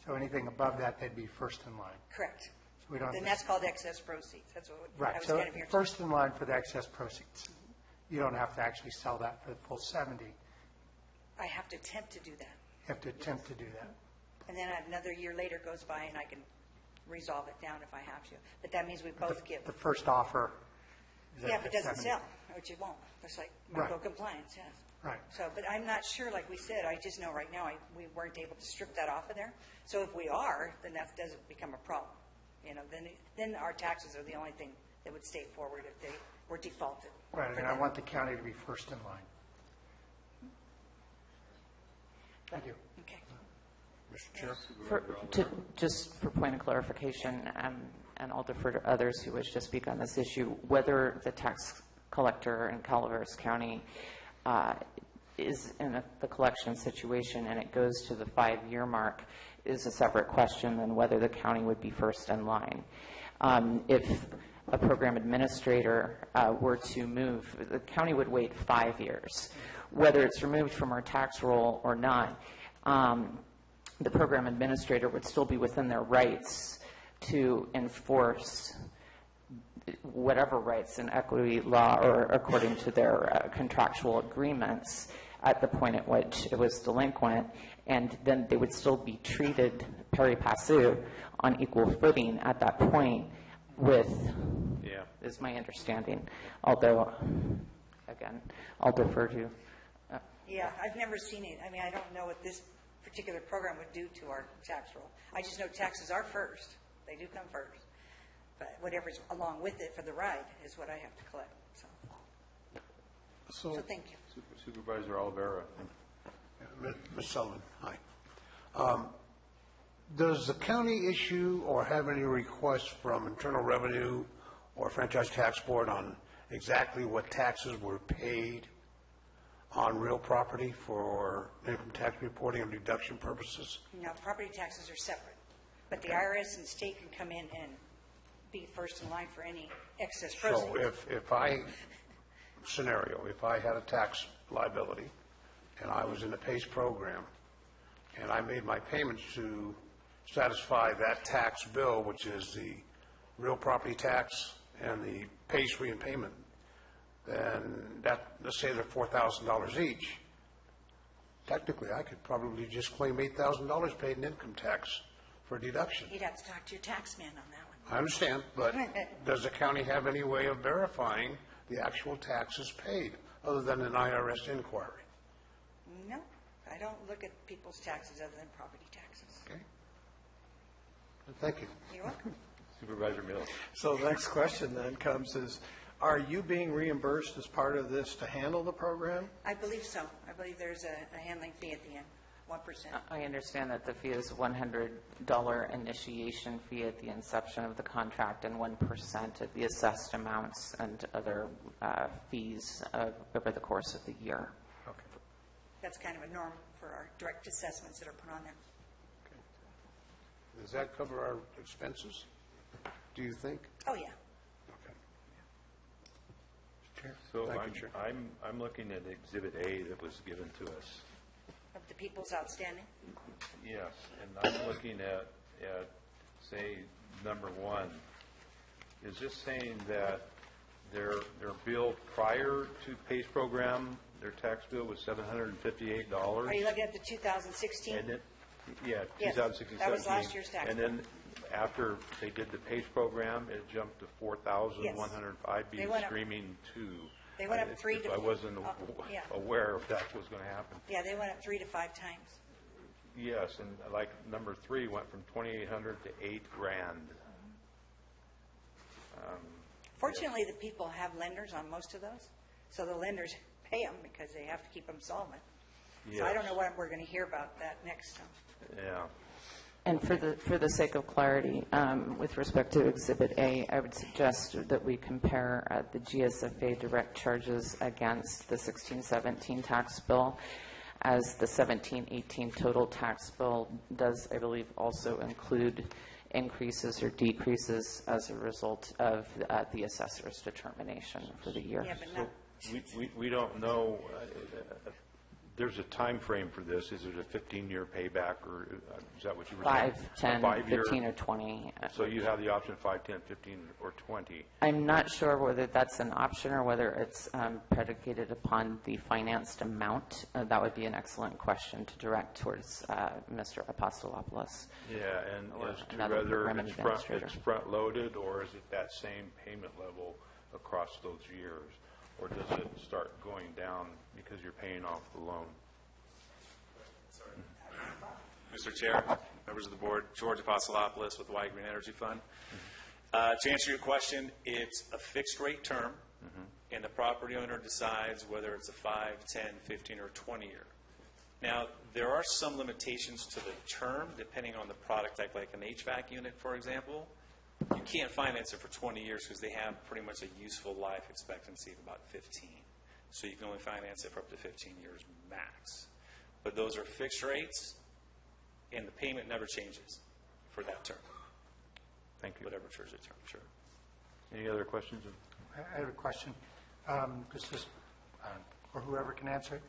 Speaker 5: So anything above that, they'd be first in line.
Speaker 14: Correct.
Speaker 5: So we don't.
Speaker 14: Then that's called excess proceeds. That's what I
Speaker 5: Right,
Speaker 14: was
Speaker 5: so
Speaker 14: kind of here.
Speaker 5: first in line for the excess proceeds. You don't have to actually sell that for the full 70. You
Speaker 14: I have to attempt to do that.
Speaker 5: have to attempt to do that.
Speaker 14: And then another year later goes by and I can resolve it down if I have to. But that means we both give.
Speaker 5: The first offer is
Speaker 14: Yeah,
Speaker 5: at
Speaker 14: if it doesn't
Speaker 5: 70.
Speaker 14: sell, which it won't. It's like
Speaker 5: Right.
Speaker 14: micro-compliance, yes.
Speaker 5: Right.
Speaker 14: So, but I'm not sure, like we said, I just know right now we weren't able to strip that off of there. So if we are, then that doesn't become a problem. Then our taxes are the only thing that would stay forward if they were defaulted.
Speaker 5: Right,
Speaker 14: for
Speaker 5: and I
Speaker 14: them.
Speaker 5: want the county to be first in line. Thank you.
Speaker 14: Okay.
Speaker 1: Mr. Chair?
Speaker 18: Just for point of clarification, and I'll defer to others who wish to speak on this issue, whether the tax collector in Calaveras County is in the collection situation and it goes to the 5-year mark is a separate question than whether the county would be first in line. If a program administrator were to move, the county would wait 5 years. Whether it's removed from our tax roll or not, the program administrator would still be within their rights to enforce whatever rights in equity law or according to their contractual agreements at the point at which it was delinquent, and then they would still be treated pari passu on equal footing at that point with, is my understanding. Although, again, I'll defer to.
Speaker 14: Yeah, I've never seen it. I mean, I don't know what this particular program would do to our tax roll. I just know taxes are first. They do come first. But whatever's along with it for the ride is what I have to collect. So thank you.
Speaker 8: Supervisor Olivera.
Speaker 1: Ms. Sullivan, hi. Does the county issue or have any requests from Internal Revenue or Franchise Tax Board on exactly what taxes were paid on real property for income tax reporting and deduction purposes?
Speaker 14: Now, property taxes are separate, but the IRS and state can come in and be first in line for any excess proceeds.
Speaker 1: So if I had a tax liability and I was in the PACE program and I made my payments to satisfy that tax bill, which is the real property tax and the PACE repayment, then let's say they're $4,000 each, technically I could probably just claim $8,000 paid in income tax for deduction.
Speaker 14: You'd have to talk to your tax man on that one.
Speaker 1: I understand, but does the county have any way of verifying the actual taxes paid other than an IRS inquiry?
Speaker 14: No, I don't look at people's taxes other than property taxes.
Speaker 1: Okay. Thank you.
Speaker 14: You're welcome.
Speaker 8: Supervisor Mills.
Speaker 12: So the next question then comes is, are you being reimbursed as part of this to handle the program?
Speaker 14: I believe so. I believe there's a handling fee at the end, 1%.
Speaker 18: I understand that the fee is $100 initiation fee at the inception of the contract and 1% of the assessed amounts and other fees over the course of the year.
Speaker 12: Okay.
Speaker 14: That's kind of a norm for our direct assessments that are put on there.
Speaker 1: Does that cover our expenses, do you think?
Speaker 14: Oh, yeah.
Speaker 8: So
Speaker 1: Thank you, Chair.
Speaker 8: I'm looking at Exhibit A that was given to us.
Speaker 14: Of the people's outstanding?
Speaker 8: Yes, and I'm looking at, say, number 1. Is this saying that their bill prior to PACE program, their tax bill was $758?
Speaker 14: Are you looking at the 2016?
Speaker 8: And then, yeah,
Speaker 14: Yes,
Speaker 8: 2016,
Speaker 14: that was
Speaker 8: 17.
Speaker 14: last year's tax
Speaker 8: And then after they did the PACE program, it jumped to $4,105
Speaker 14: They
Speaker 8: being
Speaker 14: went up.
Speaker 8: streaming to.
Speaker 14: They went up 3 to...
Speaker 8: I wasn't
Speaker 14: yeah.
Speaker 8: aware if that was going to happen.
Speaker 14: Yeah, they went up 3 to 5 times.
Speaker 8: Yes, and like number 3 went from 2,800 to $8,000.
Speaker 14: Fortunately, the people have lenders on most of those, so the lenders pay them because they have to keep them solvent. So I don't know what we're going to hear about that next time.
Speaker 8: Yeah.
Speaker 18: And for the sake of clarity, with respect to Exhibit A, I would suggest that we compare the GSFA direct charges against the 16-17 tax bill, as the 17-18 total tax bill does, I believe, also include increases or decreases as a result of the assessor's determination for the year.
Speaker 14: Yeah, but not...
Speaker 8: We don't know. There's a time frame for this. Is it a 15-year payback, or is that what you were saying?
Speaker 18: 5, 10, 15, or 20.
Speaker 8: So you have the option 5, 10, 15, or 20.
Speaker 18: I'm not sure whether that's an option or whether it's predicated upon the financed amount. That would be an excellent question to direct towards Mr. Apostolopoulos.
Speaker 8: Yeah, and
Speaker 18: or
Speaker 8: as to
Speaker 18: another
Speaker 8: whether
Speaker 18: program
Speaker 8: it's
Speaker 18: administrator.
Speaker 8: front-loaded, or is it that same payment level across those years? Or does it start going down because you're paying off the loan?
Speaker 15: Mr. Chair, members of the board, George Apostolopoulos with the White Green Energy Fund. To answer your question, it's a fixed rate term, and the property owner decides whether it's a 5, 10, 15, or 20 year. Now, there are some limitations to the term depending on the product type, like an HVAC unit, for example. You can't finance it for 20 years because they have pretty much a useful life expectancy of about 15. So you can only finance it for up to 15 years max. But those are fixed rates, and the payment never changes for that term.
Speaker 8: Thank you.
Speaker 15: Whatever term, sure.
Speaker 8: Any other questions?
Speaker 5: I have a question. This is for whoever can answer it.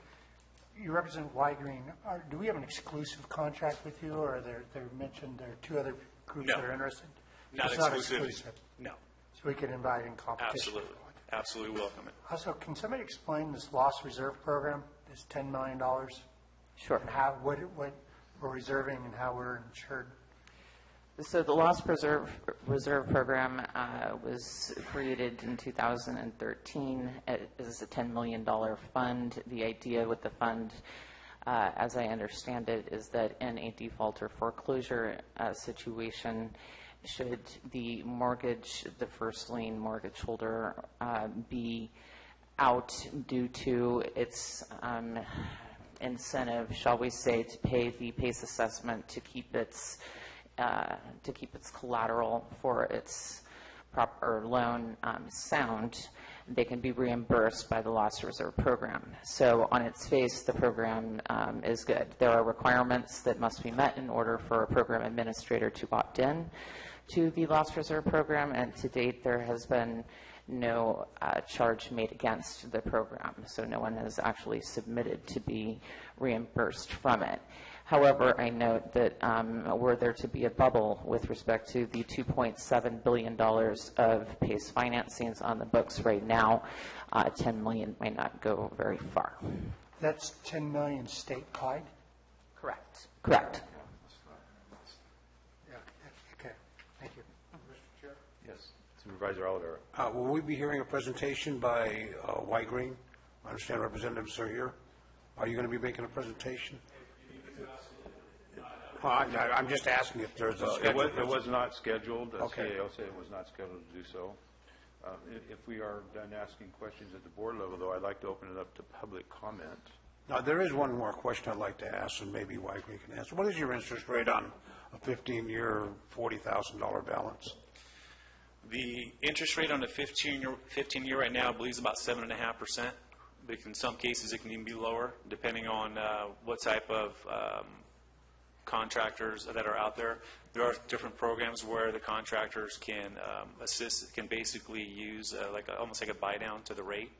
Speaker 5: You represent Y-Green. Do we have an exclusive contract with you, or they're mentioned there are 2 other groups
Speaker 15: No.
Speaker 5: that are interested?
Speaker 15: Not
Speaker 5: It's
Speaker 15: exclusive. No.
Speaker 5: So we can invite in competition.
Speaker 15: Absolutely. Absolutely welcome it.
Speaker 5: Also, can somebody explain this loss reserve program, this $10 million?
Speaker 18: Sure.
Speaker 5: And how, what we're reserving and how we're insured?
Speaker 18: So the Loss Reserve Program was created in 2013. It is a $10 million fund. The idea with the fund, as I understand it, is that in a default or foreclosure situation, should the mortgage, the first lien mortgage holder, be out due to its incentive, shall we say, to pay the PACE assessment to keep its collateral for its proper loan sound, they can be reimbursed by the Loss Reserve Program. So on its face, the program is good. There are requirements that must be met in order for a program administrator to opt in to the Loss Reserve Program, and to date there has been no charge made against the program. So no one has actually submitted to be reimbursed from it. However, I note that were there to be a bubble with respect to the $2.7 billion of PACE financings on the books right now, $10 million might not go very far.
Speaker 5: That's $10 million statewide?
Speaker 18: Correct. Correct.
Speaker 5: Yeah. Okay. Thank you.
Speaker 8: Mr. Chair? Yes. Supervisor Oliver.
Speaker 1: Will we be hearing a presentation by Y Green? I understand representatives are here. Are you going to be making a presentation? I'm just asking if there's a schedule.
Speaker 8: It was not scheduled.
Speaker 1: Okay.
Speaker 8: CAO said it was not scheduled to do so. If we are done asking questions at the board level, though, I'd like to open it up to public comment.
Speaker 1: Now, there is one more question I'd like to ask, and maybe Y Green can answer. What is your interest rate on a 15-year, $40,000 balance?
Speaker 15: The interest rate on the 15-year right now, I believe, is about 7.5%. But in some cases, it can even be lower, depending on what type of contractors that are out there. There are different programs where the contractors can assist, can basically use almost like a buy down to the rate,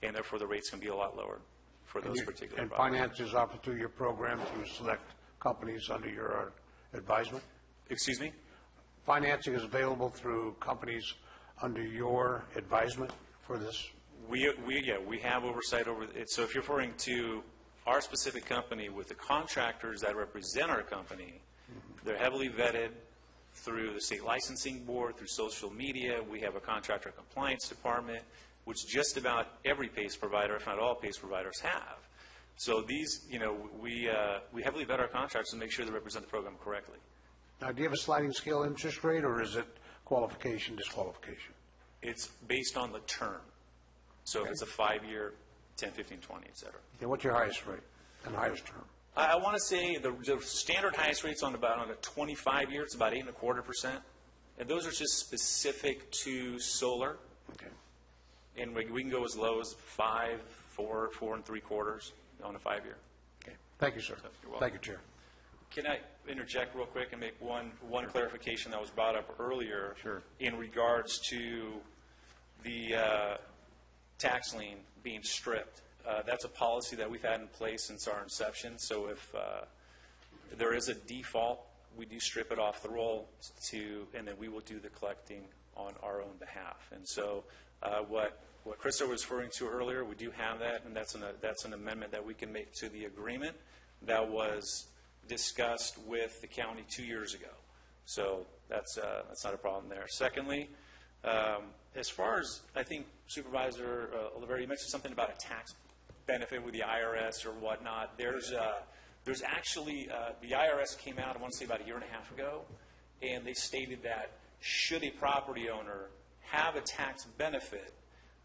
Speaker 15: and therefore the rates can be a lot lower for those particular
Speaker 1: and
Speaker 15: projects.
Speaker 1: finance is offered through your program to select companies under your advisement?
Speaker 15: Excuse me?
Speaker 1: Financing is available through companies under your advisement for this?
Speaker 15: We have oversight over it. So if you're referring to our specific company with the contractors that represent our company, they're heavily vetted through the state licensing board, through social media. We have a contractor compliance department. which just about every PACE provider, if not all PACE providers, have. So these, we heavily vet our contracts to make sure they represent the program correctly.
Speaker 1: Now, do you have a sliding scale interest rate, or is it qualification, disqualification?
Speaker 15: It's based on the term. So if it's a 5-year, 10, 15, 20, et cetera.
Speaker 1: Okay, what's your highest rate and highest term?
Speaker 15: I want to say the standard highest rate's on a 25-year, it's about 8.25%. And those are just specific to solar.
Speaker 1: Okay.
Speaker 15: And we can go as low as 5, 4, 4.75 on a 5-year.
Speaker 1: Okay. Thank you, sir.
Speaker 15: You're welcome.
Speaker 1: Thank you, Chair.
Speaker 15: Can I interject real quick and make one clarification that was brought up earlier?
Speaker 8: Sure.
Speaker 15: In regards to the tax lien being stripped. That's a policy that we've had in place since our inception. So if there is a default, we do strip it off the roll and then we will do the collecting on our own behalf. And so what Krista was referring to earlier, we do have that, and that's an amendment that we can make to the agreement that was discussed with the county 2 years ago. So that's not a problem there. Secondly, as far as, I think Supervisor Olivera, you mentioned something about a tax benefit with the IRS or whatnot. There's actually, the IRS came out, I want to say about 1.5 years ago, and they stated that should a property owner have a tax benefit,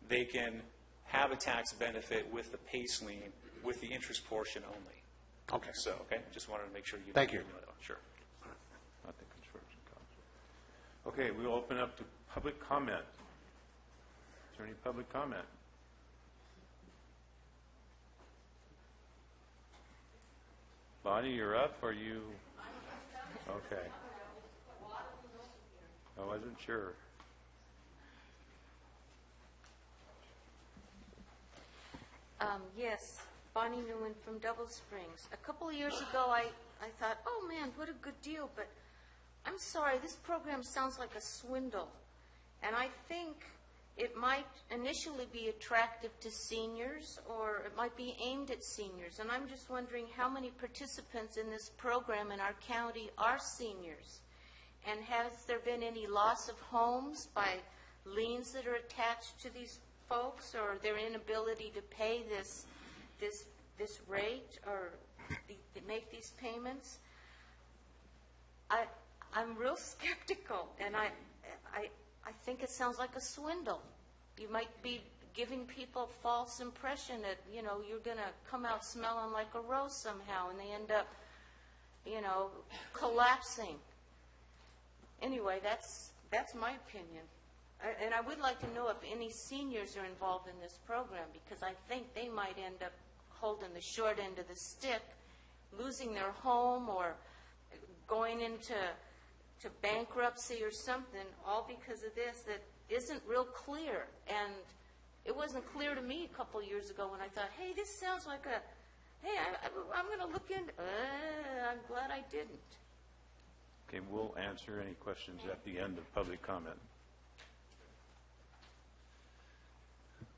Speaker 15: they can have a tax benefit with the PACE lien with the interest portion only.
Speaker 1: Okay.
Speaker 15: So, just wanted to make sure you
Speaker 1: Thank you.
Speaker 15: know that. Sure.
Speaker 8: Not the construction cost. Okay, we'll open up to public comment. Is there any public comment? Bonnie, you're up, or you? Okay. I wasn't sure.
Speaker 6: Yes, Bonnie Newman from Double Springs. A couple of years ago, I thought, oh man, what a good deal, but I'm sorry, this program sounds like a swindle. And I think it might initially be attractive to seniors, or it might be aimed at seniors. And I'm just wondering how many participants in this program in our county are seniors? And has there been any loss of homes by liens that are attached to these folks, or their inability to pay this rate or make these payments? I'm real skeptical, and I think it sounds like a swindle. You might be giving people a false impression that, you're going to come out smelling like a rose somehow, and they end up, collapsing. Anyway, that's my opinion. And I would like to know if any seniors are involved in this program, because I think they might end up holding the short end of the stick, losing their home or going into bankruptcy or something, all because of this that isn't real clear. And it wasn't clear to me a couple of years ago when I thought, hey, this sounds like I'm going to look into I'm glad I didn't.
Speaker 8: Okay, we'll answer any questions at the end of public comment.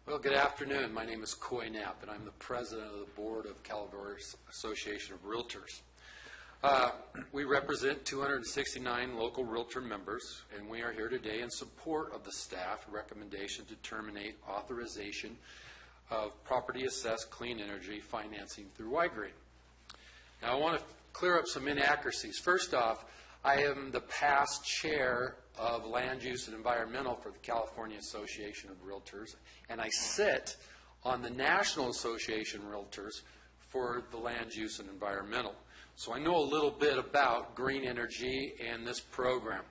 Speaker 3: Well, good afternoon. My name is Coy Knapp, and I'm the president of the board of Calaveras Association of Realtors. We represent 269 local realtor members, and we are here today in support of the staff recommendation to terminate authorization of property assessed clean energy financing through Y-Green. Now, I want to clear up some inaccuracies. First off, I am the past chair of Land Use and Environmental for the California Association of Realtors, and I sit on the National Association of Realtors for the Land Use and Environmental. So I know a little bit about green energy and this program.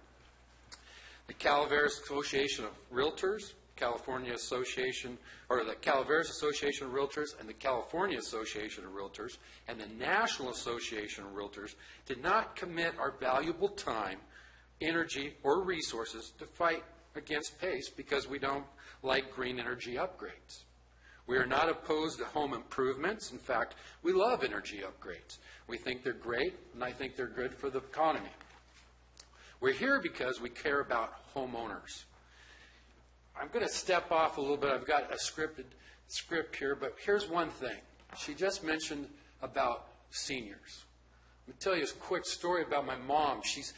Speaker 3: The Calaveras Association of Realtors, California Association, or the Calaveras Association of Realtors and the California Association of Realtors and the National Association of Realtors did not commit our valuable time, energy, or resources to fight against PACE because we don't like green energy upgrades. We are not opposed to home improvements. In fact, we love energy upgrades. We think they're great, and I think they're good for the economy. We're here because we care about homeowners. I'm going to step off a little bit. I've got a script here, but here's one thing. She just mentioned about seniors. Let me tell you a quick story about my mom. She's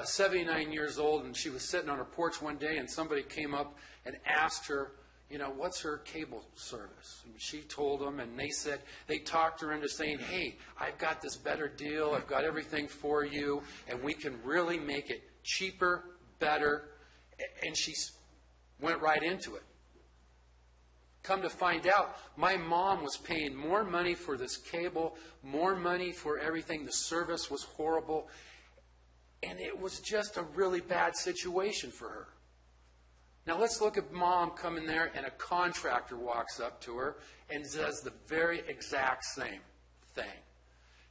Speaker 3: 79 years old, and she was sitting on her porch one day, and somebody came up and asked her you know, what's her cable service? And she told them, and they talked her into saying, hey, I've got this better deal, I've got everything for you, and we can really make it cheaper, better, and she went right into it. Come to find out, my mom was paying more money for this cable, more money for everything. The service was horrible, and it was just a really bad situation for her. Now let's look at mom coming there, and a contractor walks up to her and does the very exact same thing.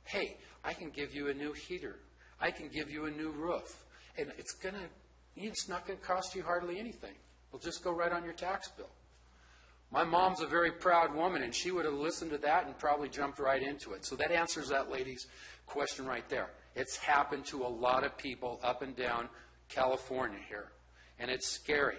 Speaker 3: Hey, I can give you a new heater. I can give you a new roof. And it's not going to cost you hardly anything. It'll just go right on your tax bill. My mom's a very proud woman, and she would have listened to that and probably jumped right into it. So that answers that lady's question right there. It's happened to a lot of people up and down California here, and it's scary.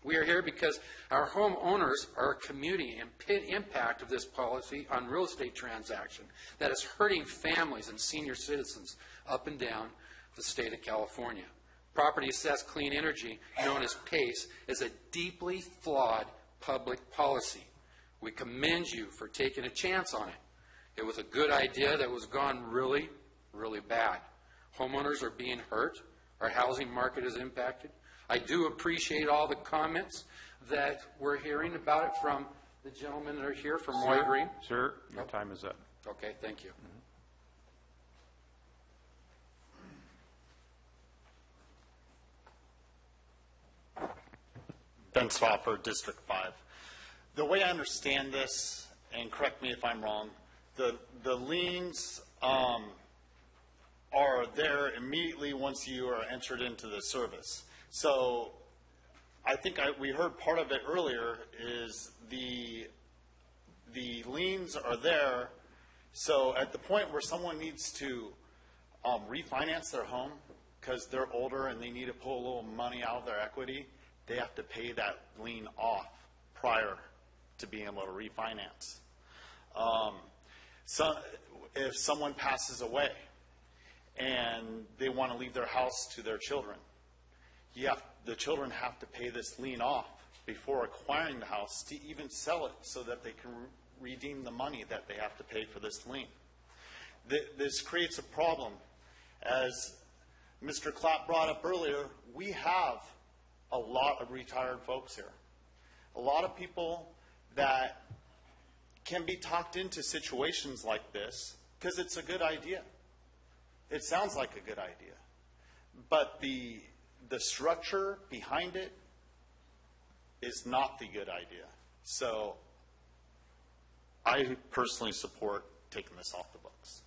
Speaker 3: We are here because our homeowners are a community impact of this policy on real estate transaction that is hurting families and senior citizens up and down the state of California. Property Assessed Clean Energy, known as PACE, is a deeply flawed public policy. We commend you for taking a chance on it. It was a good idea that was gone really, really bad. Homeowners are being hurt. Our housing market is impacted. I do appreciate all the comments that we're hearing about it from the gentlemen that are here from White Green.
Speaker 8: Sir, your time is up.
Speaker 3: Okay, thank you.
Speaker 16: Ben Swapper, District 5. The way I understand this, and correct me if I'm wrong, the liens are there immediately once you are entered into the service. So I think we heard part of it earlier is the liens are there. So at the point where someone needs to refinance their home because they're older and they need to pull a little money out of their equity, they have to pay that lien off prior to being able to refinance. So if someone passes away and they want to leave their house to their children, the children have to pay this lien off before acquiring the house to even sell it so that they can redeem the money that they have to pay for this lien. This creates a problem. As Mr. Clapp brought up earlier, we have a lot of retired folks here. A lot of people that can be talked into situations like this because it's a good idea. It sounds like a good idea. But the structure behind it is not the good idea. So I personally support taking this off the books.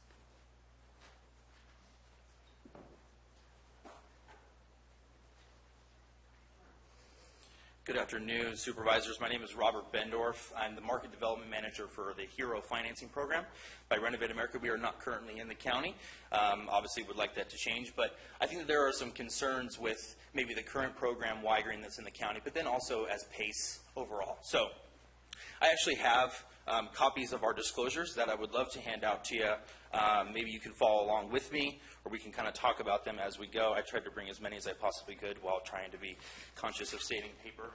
Speaker 22: Good afternoon, Supervisors. My name is Robert Bendorf. I'm the Market Development Manager for the HERO Financing Program. By Renovate America, we are not currently in the county. Obviously, would like that to change, but I think that there are some concerns with maybe the current program, Y-Green, that's in the county, but then also as PACE overall. So I actually have copies of our disclosures that I would love to hand out to you. Maybe you can follow along with me, or we can kind of talk about them as we go. I tried to bring as many as I possibly could while trying to be conscious of saving paper.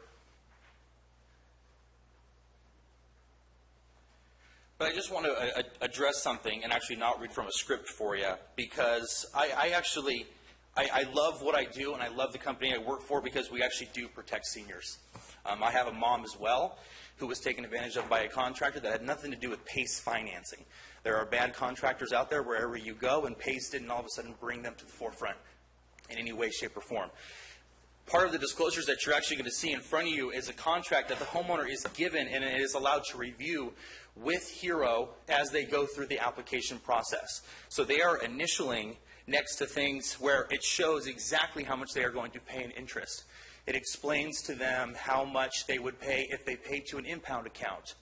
Speaker 22: But I just want to address something and actually not read from a script for you, because I love what I do, and I love the company I work for because we actually do protect seniors. I have a mom as well who was taken advantage of by a contractor that had nothing to do with PACE financing. There are bad contractors out there wherever you go, and PACE didn't all of a sudden bring them to the forefront in any way, shape, or form. Part of the disclosures that you're actually going to see in front of you is a contract that the homeowner is given and it is allowed to review with HERO as they go through the application process. So they are initialing next to things where it shows exactly how much they are going to pay in interest. It explains to them how much they would pay if they paid to an impound account,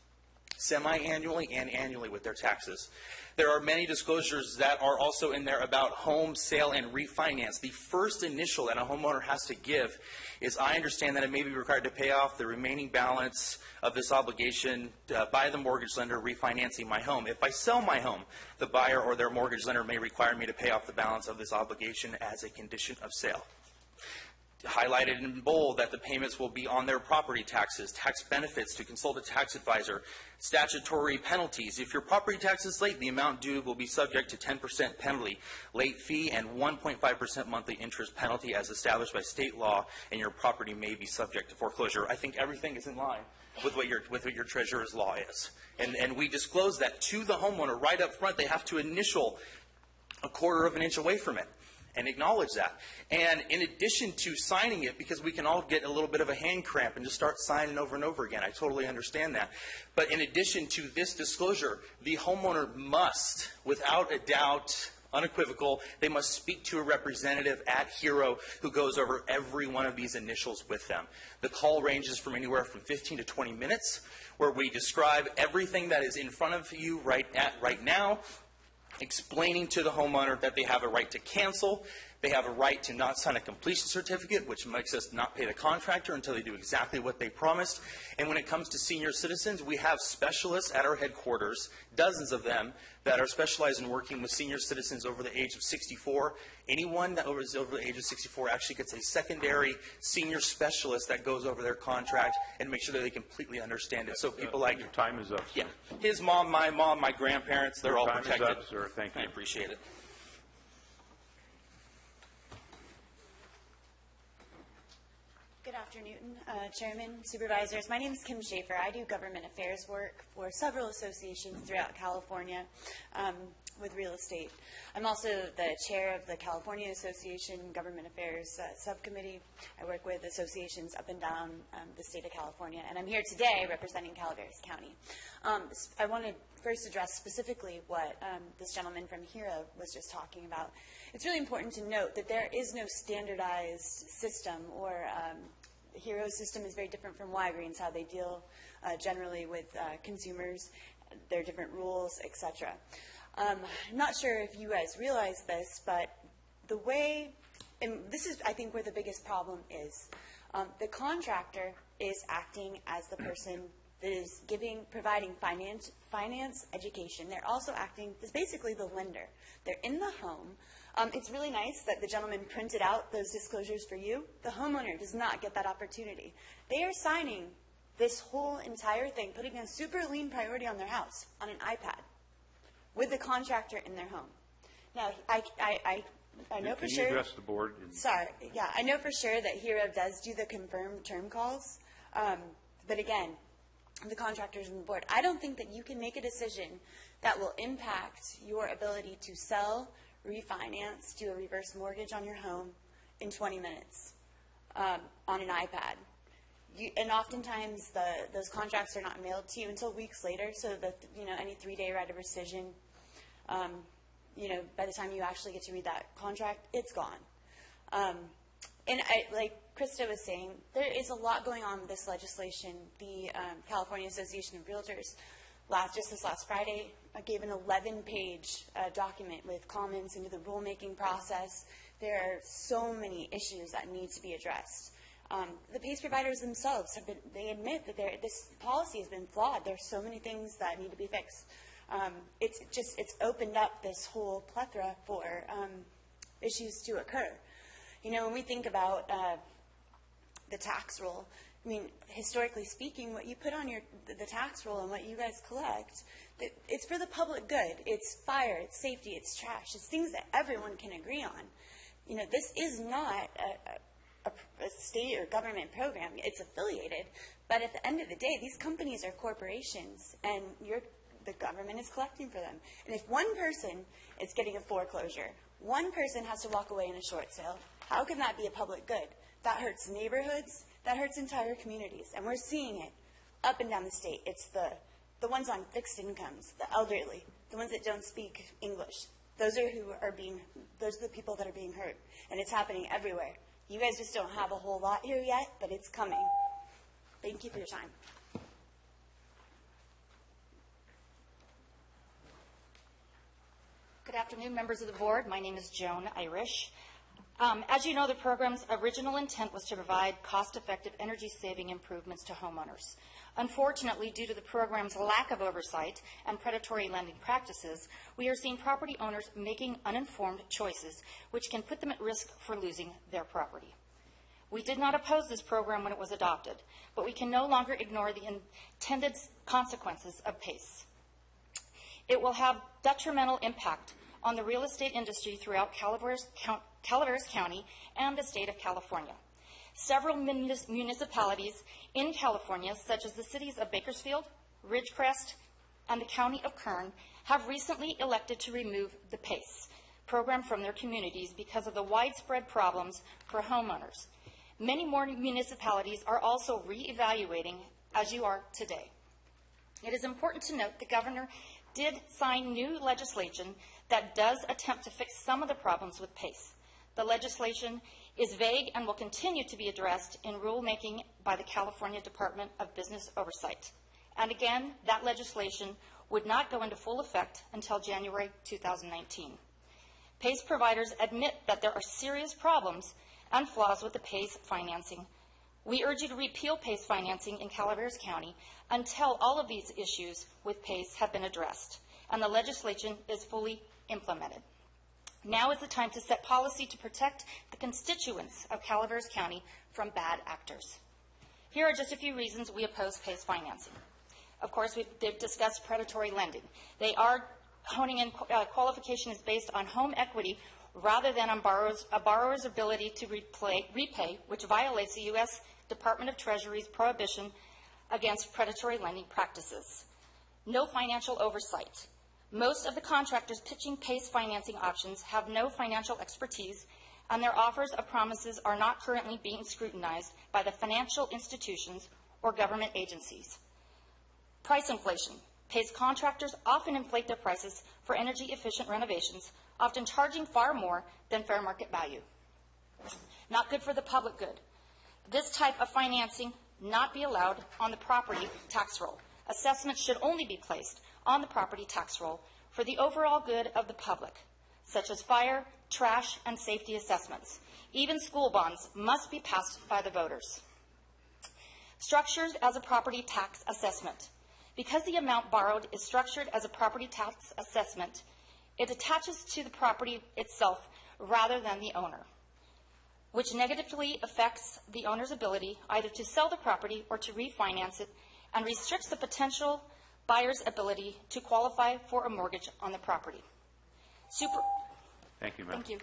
Speaker 22: semi-annually and annually with their taxes. There are many disclosures that are also in there about home sale and refinance. The first initial that a homeowner has to give is, I understand that it may be required to pay off the remaining balance of this obligation by the mortgage lender refinancing my home. If I sell my home, the buyer or their mortgage lender may require me to pay off the balance of this obligation as a condition of sale. highlighted in bold that the payments will be on their property taxes, tax benefits to consult a tax advisor, statutory penalties. If your property tax is late, the amount due will be subject to 10% penalty, late fee, and 1.5% monthly interest penalty as established by state law, and your property may be subject to foreclosure. I think everything is in line with what your treasurer's law is. And we disclose that to the homeowner right up front. They have to initial a quarter of an inch away from it and acknowledge that. And in addition to signing it, because we can all get a little bit of a hand cramp and just start signing over and over again, I totally understand that. But in addition to this disclosure, the homeowner must, without a doubt, unequivocal, they must speak to a representative at HERO who goes over every one of these initials with them. The call ranges from anywhere from 15 to 20 minutes, where we describe everything that is in front of you right now, explaining to the homeowner that they have a right to cancel, they have a right to not sign a completion certificate, which makes us not pay the contractor until they do exactly what they promised. And when it comes to senior citizens, we have specialists at our headquarters, dozens of them, that are specialized in working with senior citizens over the age of 64. Anyone that is over the age of 64 actually gets a secondary senior specialist that goes over their contract and makes sure that they completely understand it. So people like...
Speaker 8: Your time is up, sir.
Speaker 22: Yeah. His mom, my grandparents, they're all protected.
Speaker 8: Your time is up, sir. Thank you.
Speaker 22: I appreciate it.
Speaker 4: Good afternoon, Chairman, Supervisors. My name is Kim Schaefer. I do government affairs work for several associations throughout California with real estate. I'm also the chair of the California Association Government Affairs Subcommittee. I work with associations up and down the state of California, and I'm here today representing Calaveras County. I want to first address specifically what this gentleman from HERO was just talking about. It's really important to note that there is no standardized system, or HERO's system is very different from Y-Green's, how they deal generally with consumers, their different rules, etc. I'm not sure if you guys realize this, but the way, and this is, I think, where the biggest problem is. The contractor is acting as the person that is providing finance education. They're also acting as basically the lender. They're in the home. It's really nice that the gentleman printed out those disclosures for you. The homeowner does not get that opportunity. They are signing this whole entire thing, putting a super lien priority on their house on an iPad with the contractor in their home. Now, I know for sure.
Speaker 8: Can you address the board?
Speaker 4: Sorry, yeah, I know for sure that HERO does do the confirmed term calls, but again, the contractors and the board. I don't think that you can make a decision that will impact your ability to sell, refinance, do a reverse mortgage on your home in 20 minutes on an iPad. And oftentimes those contracts are not mailed to you until weeks later, so that any 3-day right of rescission, by the time you actually get to read that contract, it's gone. And like Krista was saying, there is a lot going on with this legislation. The California Association of Realtors, just this last Friday, gave an 11-page document with comments into the rulemaking process. There are so many issues that need to be addressed. The PACE providers themselves they admit that this policy has been flawed. There are so many things that need to be fixed. It's opened up this whole plethora for issues to occur. When we think about the tax roll, I mean, historically speaking, what you put on the tax roll and what you guys collect, it's for the public good. It's fire, it's safety, it's trash. It's things that everyone can agree on. This is not a state or government program. It's affiliated. But at the end of the day, these companies are corporations, and the government is collecting for them. And if one person is getting a foreclosure, one person has to walk away in a short sale, how can that be a public good? That hurts neighborhoods. That hurts entire communities. And we're seeing it up and down the state. It's the ones on fixed incomes, the elderly, the ones that don't speak English. Those are the people that are being hurt. And it's happening everywhere. You guys just don't have a whole lot here yet, but it's coming. Thank you for your time.
Speaker 7: Good afternoon, members of the board. My name is Joan Irish. As you know, the program's original intent was to provide cost-effective energy-saving improvements to homeowners. Unfortunately, due to the program's lack of oversight and predatory lending practices, we are seeing property owners making uninformed choices which can put them at risk for losing their property. We did not oppose this program when it was adopted, but we can no longer ignore the intended consequences of PACE. It will have detrimental impact on the real estate industry throughout Calaveras County and the state of California. Several municipalities in California, such as the cities of Bakersfield, Ridgecrest, and the county of Kern, have recently elected to remove the PACE program from their communities because of the widespread problems for homeowners. Many more municipalities are also reevaluating, as you are today. It is important to note the governor did sign new legislation that does attempt to fix some of the problems with PACE. The legislation is vague and will continue to be addressed in rulemaking by the California Department of Business Oversight. And again, that legislation would not go into full effect until January 2019. PACE providers admit that there are serious problems and flaws with the PACE financing. We urge you to repeal PACE financing in Calaveras County until all of these issues with PACE have been addressed and the legislation is fully implemented. Now is the time to set policy to protect the constituents of Calaveras County from bad actors. Here are just a few reasons we oppose PACE financing. Of course, they've discussed predatory lending. They are honing in qualification is based on home equity rather than on a borrower's ability to repay, which violates the U.S. Department of Treasury's prohibition against predatory lending practices. No financial oversight. Most of the contractors pitching PACE financing options have no financial expertise, and their offers of promises are not currently being scrutinized by the financial institutions or government agencies. Price inflation. PACE contractors often inflate their prices for energy-efficient renovations, often charging far more than fair market value. Not good for the public good. This type of financing not be allowed on the property tax roll. Assessments should only be placed on the property tax roll for the overall good of the public, such as fire, trash, and safety assessments. Even school bonds must be passed by the voters. Structured as a property tax assessment. Because the amount borrowed is structured as a property tax assessment, it attaches to the property itself rather than the owner, which negatively affects the owner's ability either to sell the property or to refinance it and restricts the potential buyer's ability to qualify for a mortgage on the property.
Speaker 8: Thank you, ma'am.
Speaker 7: Thank you.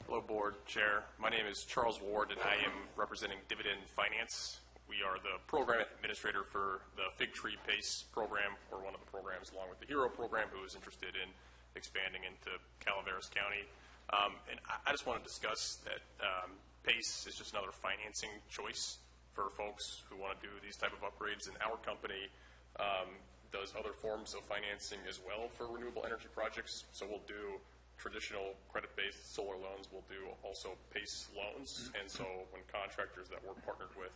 Speaker 10: Hello, Board, Chair. My name is Charles Ward, and I am representing Dividend Finance. We are the program administrator for the Fig Tree PACE program, or one of the programs along with the HERO program, who is interested in expanding into Calaveras County. And I just want to discuss that PACE is just another financing choice for folks who want to do these type of upgrades. And our company does other forms of financing as well for renewable energy projects. So we'll do traditional credit-based solar loans. We'll do also PACE loans. And so when contractors that we're partnered with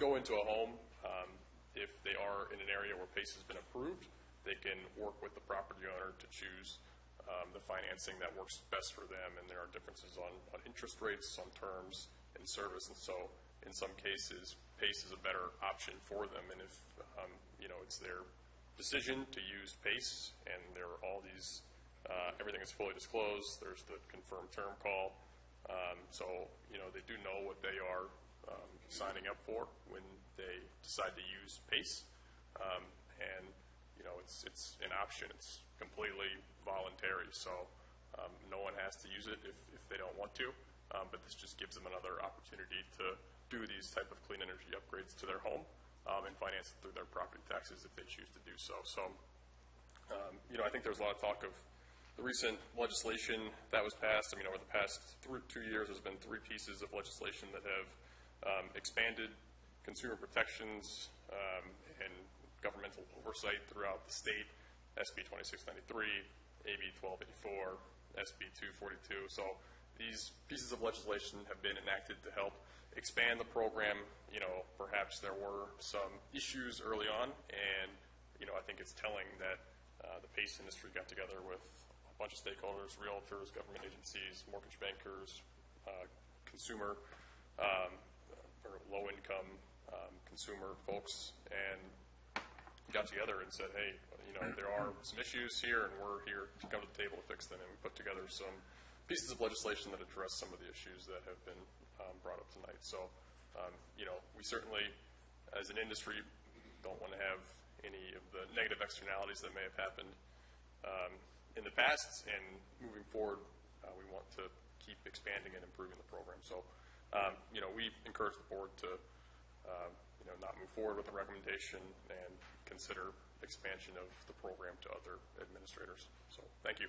Speaker 10: go into a home, if they are in an area where PACE has been approved, they can work with the property owner to choose the financing that works best for them. And there are differences on interest rates, on terms, and service. And so in some cases, PACE is a better option for them. And if it's their decision to use PACE, and there are all these everything is fully disclosed. There's the confirmed term call. So, they do know what they are signing up for when they decide to use PACE. And, it's an option. It's completely voluntary. So, no one has to use it if they don't want to. But this just gives them another opportunity to do these type of clean energy upgrades to their home and finance it through their property taxes if they choose to do so. So, I think there's a lot of talk of the recent legislation that was passed. Over the past 2 years, there's been 3 pieces of legislation that have expanded consumer protections and governmental oversight throughout the state. SB 2693, AB 1284, SB 242. So these pieces of legislation have been enacted to help expand the program. Perhaps there were some issues early on, and I think it's telling that the PACE industry got together with a bunch of stakeholders, realtors, government agencies, mortgage bankers, consumer or low-income consumer folks, and got together and said, hey, there are some issues here, and we're here to come to the table to fix them. And we put together some pieces of legislation that address some of the issues that have been brought up tonight. So, we certainly, as an industry, don't want to have any of the negative externalities that may have happened in the past. And moving forward, we want to keep expanding and improving the program. So, we encourage the board to, not move forward with the recommendation and consider expansion of the program to other administrators. So, thank you.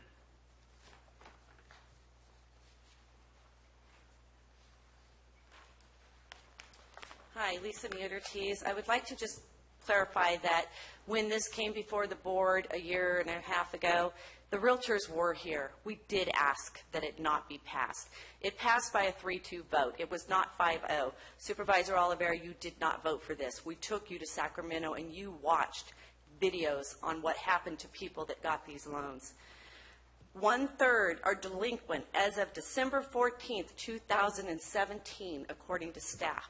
Speaker 9: Hi, Lisa Muter-Tees. I would like to just clarify that when this came before the board a year and a half ago, the realtors were here. We did ask that it not be passed. It passed by a 3-2 vote. It was not 5-0. Supervisor Oliveira, you did not vote for this. We took you to Sacramento and you watched videos on what happened to people that got these loans. 1/3 are delinquent as of December 14th, 2017, according to staff.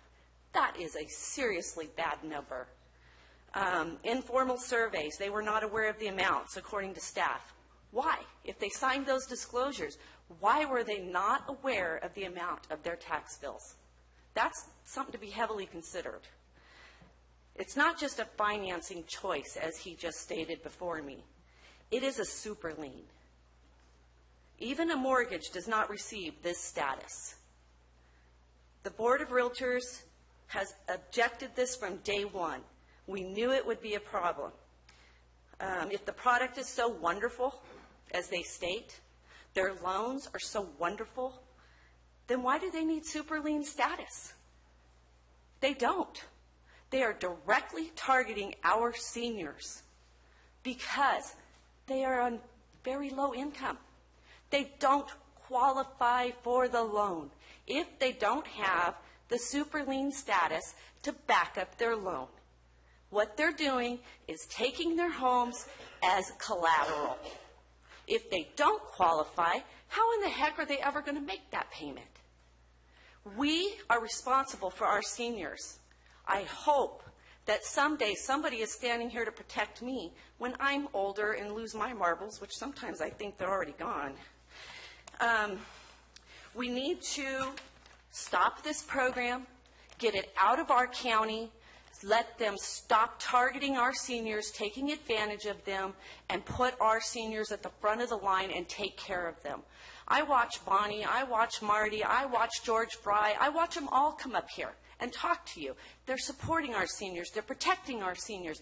Speaker 9: That is a seriously bad number. Informal surveys, they were not aware of the amounts, according to staff. Why? If they signed those disclosures, why were they not aware of the amount of their tax bills? That's something to be heavily considered. It's not just a financing choice, as he just stated before me. It is a super lien. Even a mortgage does not receive this status. The Board of Realtors has objected this from day one. We knew it would be a problem. If the product is so wonderful, as they state, their loans are so wonderful, then why do they need super lien status? They don't. They are directly targeting our seniors because they are on very low income. They don't qualify for the loan if they don't have the super lien status to back up their loan. What they're doing is taking their homes as collateral. If they don't qualify, how in the heck are they ever going to make that payment? We are responsible for our seniors. I hope that someday somebody is standing here to protect me when I'm older and lose my marbles, which sometimes I think they're already gone. We need to stop this program, get it out of our county, let them stop targeting our seniors, taking advantage of them, and put our seniors at the front of the line and take care of them. I watch Bonnie, I watch Marty, I watch George Fry, I watch them all come up here and talk to you. They're supporting our seniors, they're protecting our seniors,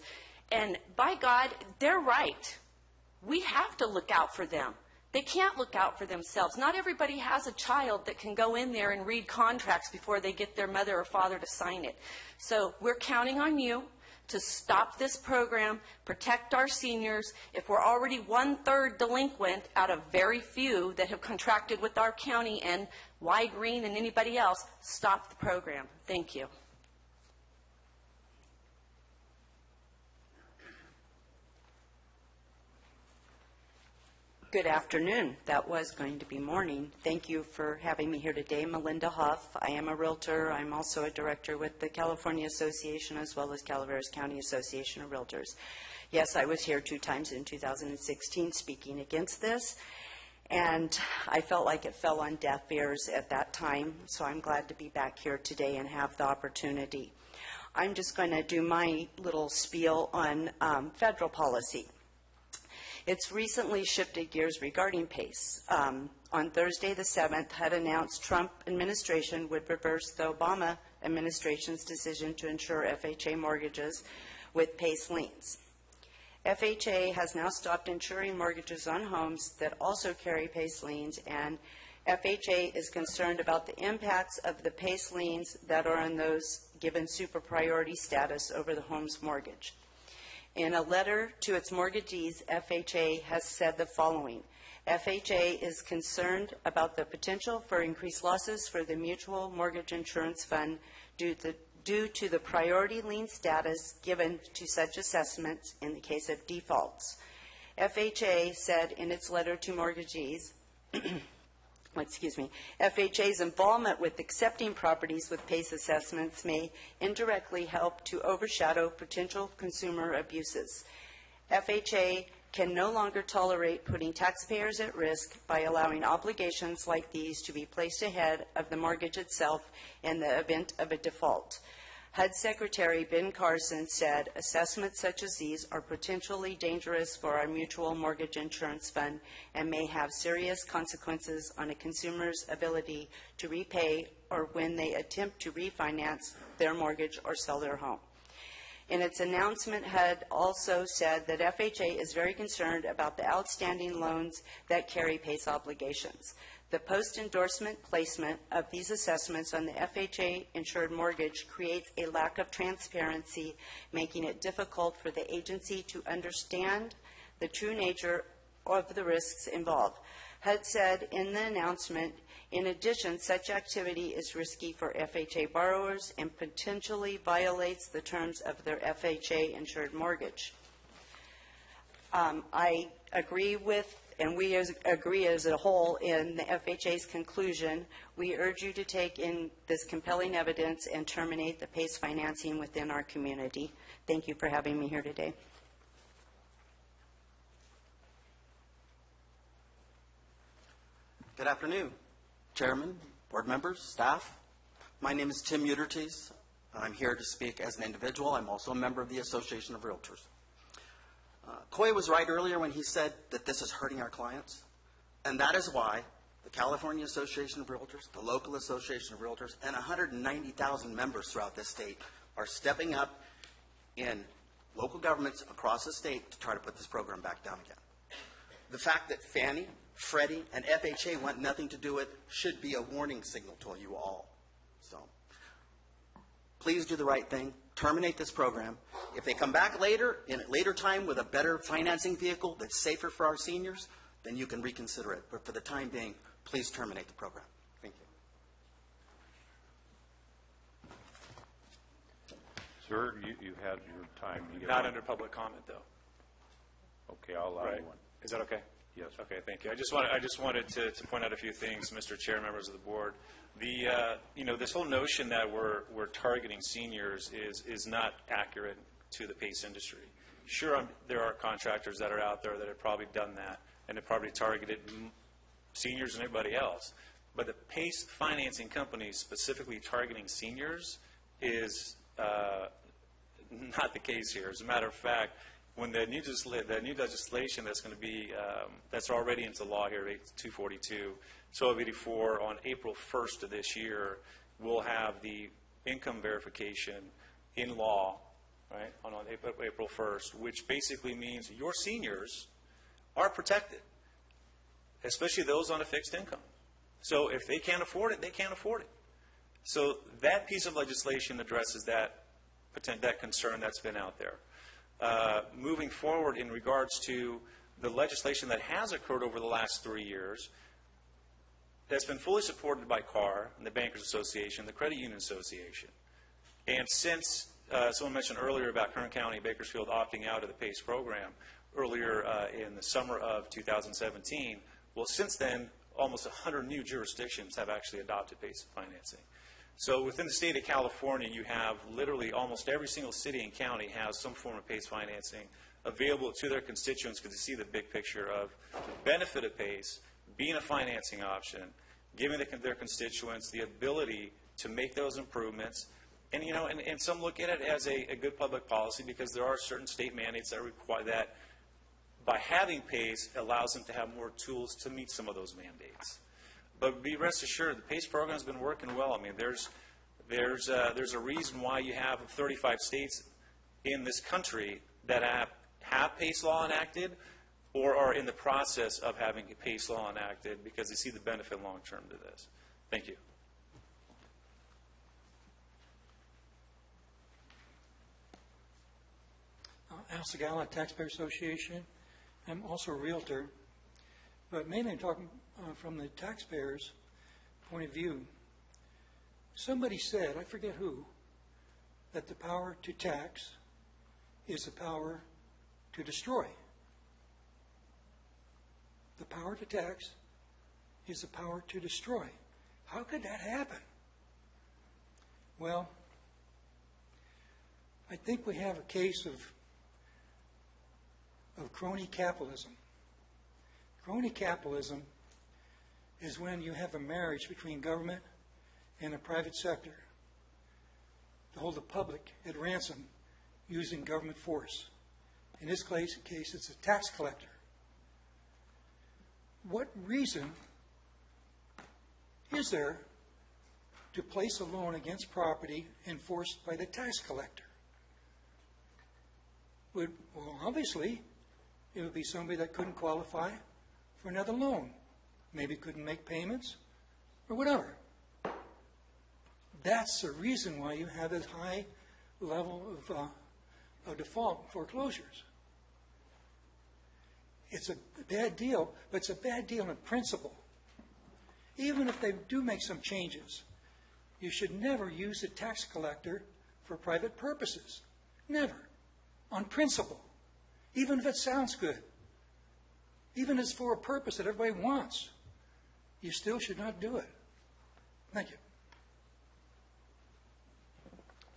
Speaker 9: and by God, they're right. We have to look out for them. They can't look out for themselves. Not everybody has a child that can go in there and read contracts before they get their mother or father to sign it. So we're counting on you to stop this program, protect our seniors. If we're already 1/3 delinquent out of very few that have contracted with our county and Y Green and anybody else, stop the program. Thank you.
Speaker 13: Good afternoon. That was going to be morning. Thank you for having me here today. Melinda Huff. I am a realtor. I'm also a director with the California Association as well as Calaveras County Association of Realtors. Yes, I was here 2 times in 2016 speaking against this, and I felt like it fell on deaf ears at that time, so I'm glad to be back here today and have the opportunity. I'm just going to do my little spiel on federal policy. It's recently shifted gears regarding PACE. On Thursday the 7th, had announced Trump administration would reverse the Obama administration's decision to insure FHA mortgages with PACE liens. FHA has now stopped insuring mortgages on homes that also carry PACE liens, and FHA is concerned about the impacts of the PACE liens that are on those given super priority status over the home's mortgage. In a letter to its mortgagees, FHA has said the following. FHA is concerned about the potential for increased losses for the Mutual Mortgage Insurance Fund due to the priority lien status given to such assessments in the case of defaults. FHA said in its letter to mortgagees, FHA's involvement with accepting properties with PACE assessments may indirectly help to overshadow potential consumer abuses. FHA can no longer tolerate putting taxpayers at risk by allowing obligations like these to be placed ahead of the mortgage itself in the event of a default. HUD Secretary Ben Carson said assessments such as these are potentially dangerous for our mutual mortgage insurance fund and may have serious consequences on a consumer's ability to repay or when they attempt to refinance their mortgage or sell their home. In its announcement, HUD also said that FHA is very concerned about the outstanding loans that carry PACE obligations. The post-endorsement placement of these assessments on the FHA-insured mortgage creates a lack of transparency, making it difficult for the agency to understand the true nature of the risks involved. HUD said in the announcement, in addition, such activity is risky for FHA borrowers and potentially violates the terms of their FHA-insured mortgage. I agree with, and we agree as a whole in the FHA's conclusion. We urge you to take in this compelling evidence and terminate the PACE financing within our community. Thank you for having me here today.
Speaker 11: Good afternoon, Chairman, board members, staff. My name is Tim Utertes. I'm here to speak as an individual. I'm also a member of the Association of Realtors. Coy was right earlier when he said that this is hurting our clients, and that is why the California Association of Realtors, the local Association of Realtors, and 190,000 members throughout this state are stepping up in local governments across the state to try to put this program back down again. The fact that Fannie, Freddie, and FHA want nothing to do with it should be a warning signal to you all. So please do the right thing. Terminate this program. If they come back later, in a later time with a better financing vehicle that's safer for our seniors, then you can reconsider it. But for the time being, please terminate the program. Thank you.
Speaker 8: Sir, you had your time.
Speaker 15: Not under public comment, though.
Speaker 8: Okay, I'll allow you one.
Speaker 15: Is that okay?
Speaker 8: Yes.
Speaker 15: Okay, thank you. I just wanted to point out a few things, Mr. Chair, members of the board. This whole notion that we're targeting seniors is not accurate to the PACE industry. Sure, there are contractors that are out there that have probably done that and have probably targeted seniors and everybody else. But the PACE financing companies specifically targeting seniors is not the case here. As a matter of fact, when the new legislation that's going to be, that's already into law here, 242, 1284, on April 1st of this year, we'll have the income verification in law, right, on April 1st, which basically means your seniors are protected, especially those on a fixed income. So if they can't afford it, they can't afford it. So that piece of legislation addresses that concern that's been out there. Moving forward in regards to the legislation that has occurred over the last 3 years, that's been fully supported by CAR, and the Bankers Association, the Credit Union Association. And since someone mentioned earlier about Kern County, Bakersfield opting out of the PACE program earlier in the summer of 2017, well, since then, almost 100 new jurisdictions have actually adopted PACE financing. So within the state of California, you have literally almost every single city and county has some form of PACE financing available to their constituents because they see the big picture of the benefit of PACE being a financing option, giving their constituents the ability to make those improvements. And, and some look at it as a good public policy because there are certain state mandates that require that by having PACE allows them to have more tools to meet some of those mandates. But be rest assured, the PACE program has been working well. I mean, there's a reason why you have 35 states in this country that have PACE law enacted or are in the process of having PACE law enacted because they see the benefit long term to this. Thank you.
Speaker 19: Al Segala, Taxpayer Association. I'm also a realtor, but mainly I'm talking from the taxpayer's point of view. Somebody said, I forget who, that the power to tax is the power to destroy. The power to tax is the power to destroy. How could that happen? Well, I think we have a case of crony capitalism. Crony capitalism is when you have a marriage between government and the private sector to hold the public at ransom using government force. In this case, it's a tax collector. What reason is there to place a loan against property enforced by the tax collector? Well, obviously, it would be somebody that couldn't qualify for another loan. Maybe couldn't make payments or whatever. That's the reason why you have this high level of default foreclosures. It's a bad deal, but it's a bad deal in principle. Even if they do make some changes, you should never use a tax collector for private purposes. Never. On principle. Even if it sounds good. Even if it's for a purpose that everybody wants. You still should not do it. Thank you.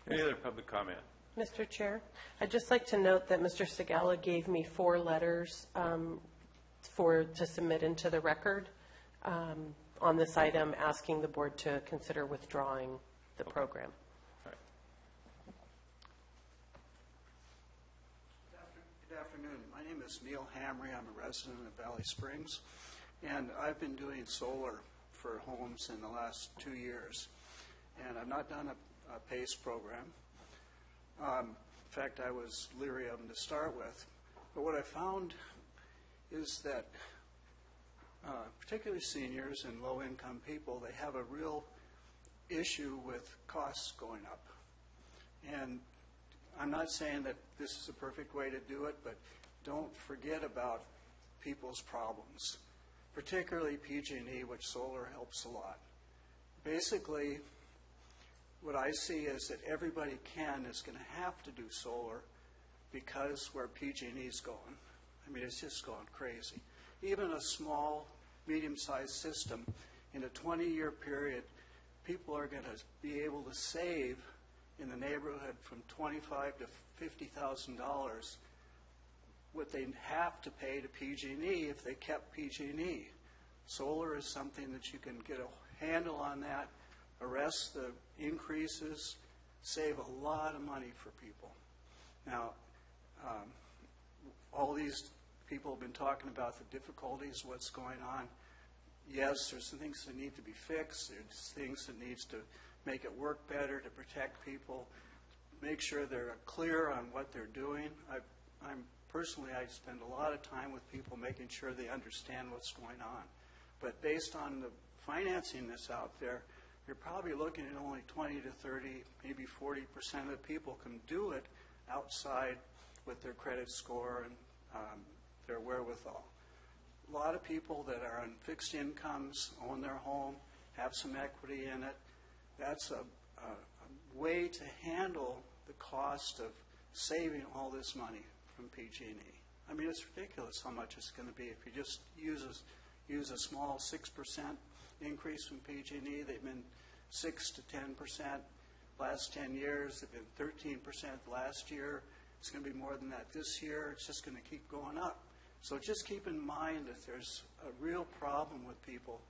Speaker 8: Any other public comment?
Speaker 2: Mr. Chair, I'd just like to note that Mr. Segala gave me 4 letters to submit into the record on this item, asking the board to consider withdrawing the program.
Speaker 8: All right.
Speaker 20: Good afternoon. My name is Neil Hamry. I'm a resident of Valley Springs, and I've been doing solar for homes in the last 2 years, and I've not done a PACE program. In fact, I was leery of them to start with. But what I found is that particularly seniors and low-income people, they have a real issue with costs going up. And I'm not saying that this is a perfect way to do it, but don't forget about people's problems, particularly PG&E, which solar helps a lot. Basically, what I see is that everybody is going to have to do solar because where PG&E is going. I mean, it's just going crazy. Even a small, medium-sized system, in a 20-year period, people are going to be able to save in the neighborhood from $25,000 to $50,000 what they'd have to pay to PG&E if they kept PG&E. Solar is something that you can get a handle on that, arrest the increases, save a lot of money for people. Now, all these people have been talking about the difficulties, what's going on. Yes, there's some things that need to be fixed. There's things that needs to make it work better, to protect people, make sure they're clear on what they're doing. Personally, I spend a lot of time with people making sure they understand what's going on. But based on the financing that's out there, you're probably looking at only 20 to 30, maybe 40% of the people can do it outside with their credit score and their wherewithal. A lot of people that are on fixed incomes, own their home, have some equity in it. That's a way to handle the cost of saving all this money from PG&E. I mean, it's ridiculous how much it's going to be if you just use a small 6% increase from PG&E. They've been 6 to 10% last 10 years. They've been 13% last year. It's going to be more than that this year. It's just going to keep going up. So just keep in mind that there's a real problem with people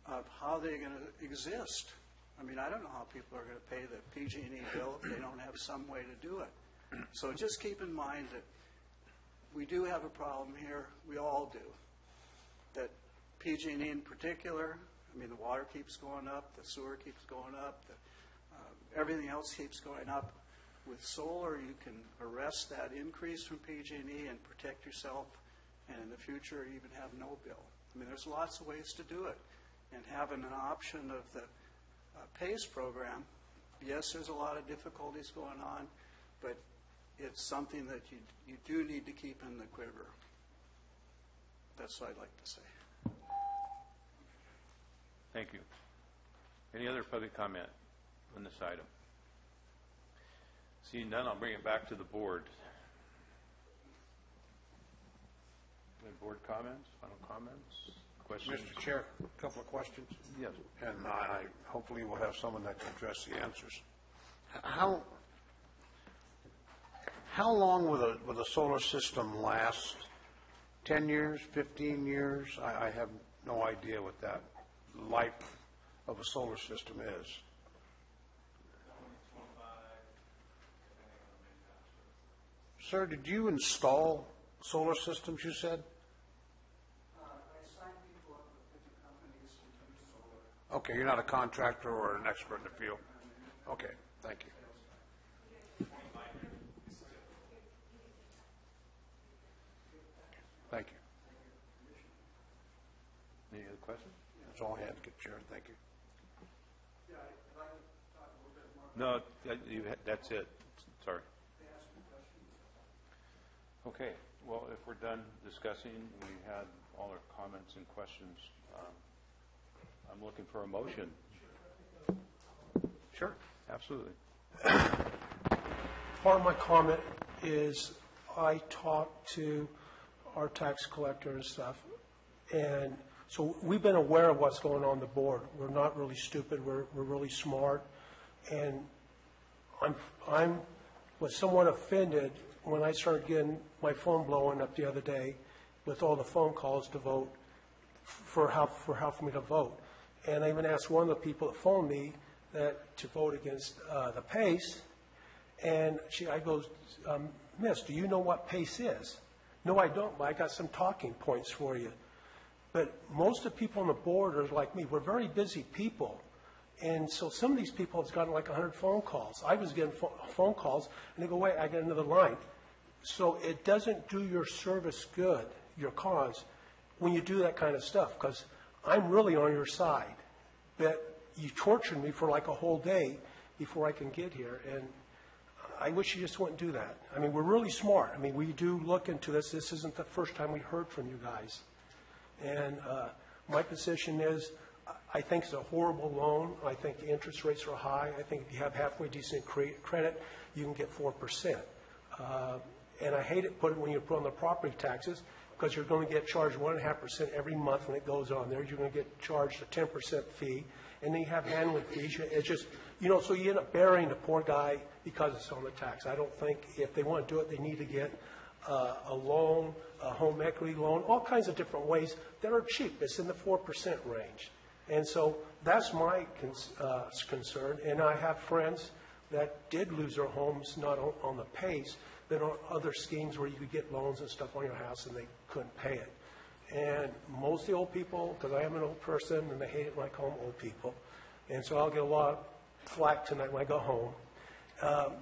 Speaker 20: of how they're going to exist. I mean, I don't know how people are going to pay the PG&E bill if they don't have some way to do it. So just keep in mind that we do have a problem here. We all do. That PG&E in particular, I mean, the water keeps going up, the sewer keeps going up, everything else keeps going up. With solar, you can arrest that increase from PG&E and protect yourself, and in the future, even have no bill. I mean, there's lots of ways to do it. And having an option of the PACE program, yes, there's a lot of difficulties going on, but it's something that you do need to keep in the quiver. That's what I'd like to say.
Speaker 8: Thank you. Any other public comment on this item? Seeing none, I'll bring it back to the board. Any board comments, final comments, Questions?
Speaker 1: Mr. Chair, a couple of questions.
Speaker 8: Yes.
Speaker 1: And hopefully we'll have someone that can address the answers. How long will a solar system last? 10 years, 15 years? I have no idea what that life of a solar system is. Sir, did you install solar systems, you said?
Speaker 20: I signed people up with different companies to do solar.
Speaker 1: Okay, you're not a contractor or an expert in the field? Okay, thank you. Thank you.
Speaker 8: Any other questions?
Speaker 1: That's all I had, good Chair, thank you.
Speaker 20: Yeah, I'd like to talk a little bit more.
Speaker 8: No, that's it. Sorry. Okay, well, if we're done discussing, we had all our comments and questions. I'm looking for a motion.
Speaker 1: Sure.
Speaker 8: Absolutely.
Speaker 17: Part of my comment is I talked to our tax collector and stuff, and so we've been aware of what's going on the board. We're not really stupid. We're really smart, and I was somewhat offended when I started getting my phone blowing up the other day with all the phone calls to vote for me to vote. And I even asked one of the people that phoned me to vote against the PACE, and I goes, Miss, do you know what PACE is? No, I don't, but I got some talking points for you. But most of the people on the board are like me. We're very busy people. And so some of these people have gotten like 100 phone calls. I was getting phone calls, and they go, wait, I got another line. So it doesn't do your service good, your cause, when you do that kind of stuff, because I'm really on your side. But you tortured me for like a whole day before I can get here, and I wish you just wouldn't do that. I mean, we're really smart. I mean, we do look into this. This isn't the first time we heard from you guys. And my position is, I think it's a horrible loan. I think the interest rates are high. I think if you have halfway decent credit, you can get 4%. And I hate it when you put on the property taxes, because you're going to get charged 1.5% every month when it goes on there. You're going to get charged a 10% fee, and then you have handling fees. It's just, so you end up burying the poor guy because it's on the tax. I don't think if they want to do it, they need to get a loan, a home equity loan, all kinds of different ways that are cheap. It's in the 4% range. And so that's my concern. And I have friends that did lose their homes, not on the PACE, but on other schemes where you could get loans and stuff on your house and they couldn't pay it. And most of the old people, because I am an old person and they hate it when I call them old people, and so I'll get a lot of flack tonight when I go home.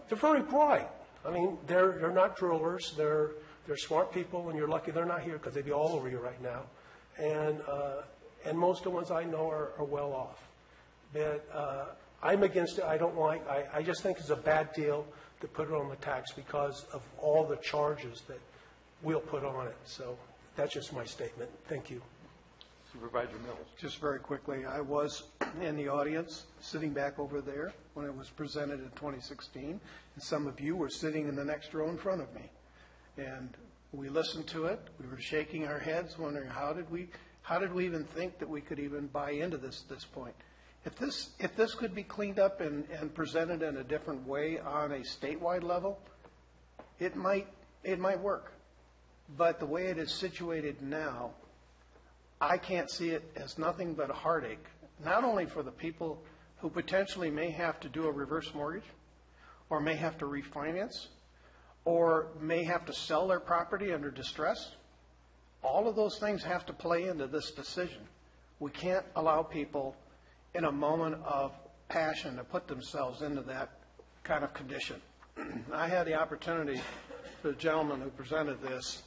Speaker 17: They're very bright. I mean, they're not drillers. They're smart people, and you're lucky they're not here because they'd be all over you right now. And most of the ones I know are well off. But I'm against it. I just think it's a bad deal to put it on the tax because of all the charges that we'll put on it. So that's just my statement. Thank you.
Speaker 8: Supervisor Mills.
Speaker 12: Just very quickly, I was in the audience, sitting back over there when it was presented in 2016, and some of you were sitting in the next row in front of me. And we listened to it. We were shaking our heads, wondering how did we even think that we could even buy into this at this point? If this could be cleaned up and presented in a different way on a statewide level, it might work. But the way it is situated now, I can't see it as nothing but a heartache, not only for the people who potentially may have to do a reverse mortgage, or may have to refinance, or may have to sell their property under distress. All of those things have to play into this decision. We can't allow people in a moment of passion to put themselves into that kind of condition. I had the opportunity, the gentleman who presented this,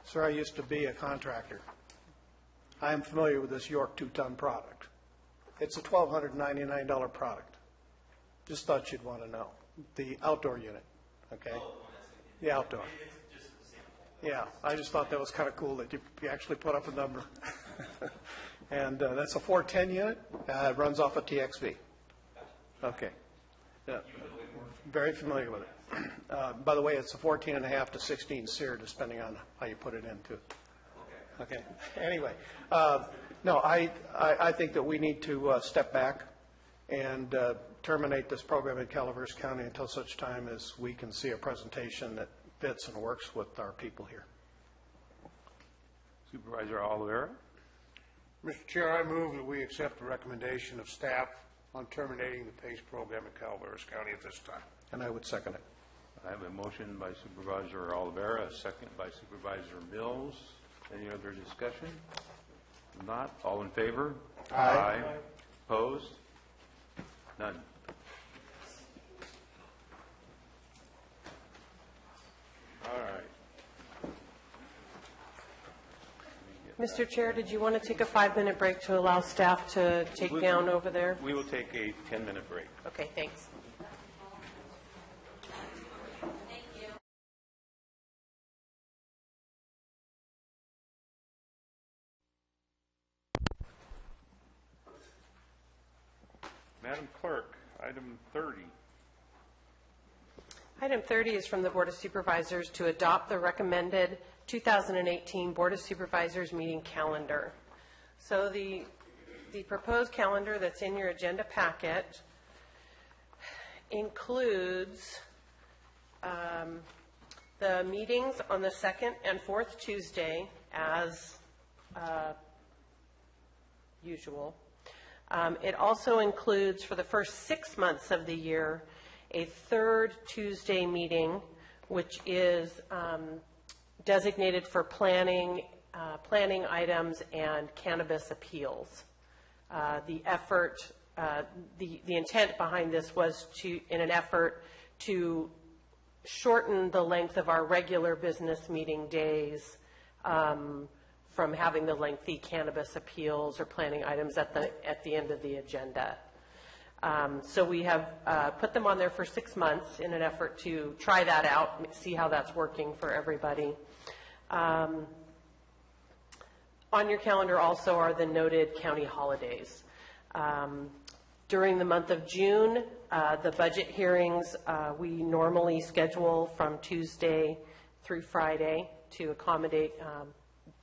Speaker 12: sir, I used to be a contractor. I am familiar with this York 2-ton product. It's a $1,299 product. Just thought you'd want to know. The outdoor unit, okay? The outdoor. Yeah, I just thought that was kind of cool that you actually put up a number. And that's a 410 unit. It runs off a TXV. Okay. Yeah. Very familiar with it. By the way, it's a 14.5 to 16 SEER, depending on how you put it into. Okay. Anyway, No, I think that we need to step back and terminate this program in Calaveras County until such time as we can see a presentation that fits and works with our people here.
Speaker 8: Supervisor Oliveira?
Speaker 1: Mr. Chair, I move that we accept the recommendation of staff on terminating the PACE program in Calaveras County at this time.
Speaker 12: And I would second it.
Speaker 8: I have a motion by Supervisor Oliveira, a second by Supervisor Mills. Any other discussion? If not, all in favor? Aye. Opposed? None. All right.
Speaker 2: Mr. Chair, did you want to take a 5-minute break to allow staff to take down over there?
Speaker 8: We will take a 10-minute break.
Speaker 2: Okay, thanks.
Speaker 8: Madam Clerk, item 30.
Speaker 2: Item 30 is from the Board of Supervisors to adopt the recommended 2018 Board of Supervisors meeting calendar. So the proposed calendar that's in your agenda packet includes the meetings on the second and fourth Tuesday as usual. It also includes, for the first 6 months of the year, a third Tuesday meeting, which is designated for planning items and cannabis appeals. The intent behind this was in an effort to shorten the length of our regular business meeting days from having the lengthy cannabis appeals or planning items at the end of the agenda. So we have put them on there for 6 months in an effort to try that out, see how that's working for everybody. On your calendar also are the noted county holidays. During the month of June, the budget hearings we normally schedule from Tuesday through Friday to accommodate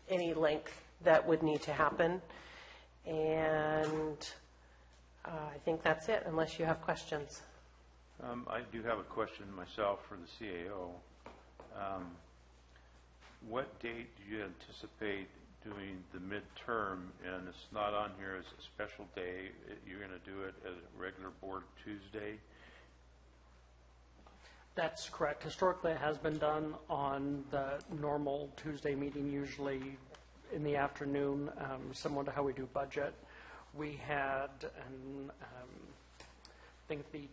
Speaker 2: any length that would need to happen. And I think that's it, unless you have questions.
Speaker 8: I do have a question myself for the CAO. What date do you anticipate doing the midterm? And it's not on here as a special day. You're going to do it as a regular board Tuesday?
Speaker 14: That's correct. Historically, it has been done on the normal Tuesday meeting, usually in the afternoon, similar to how we do budget. We had, I think the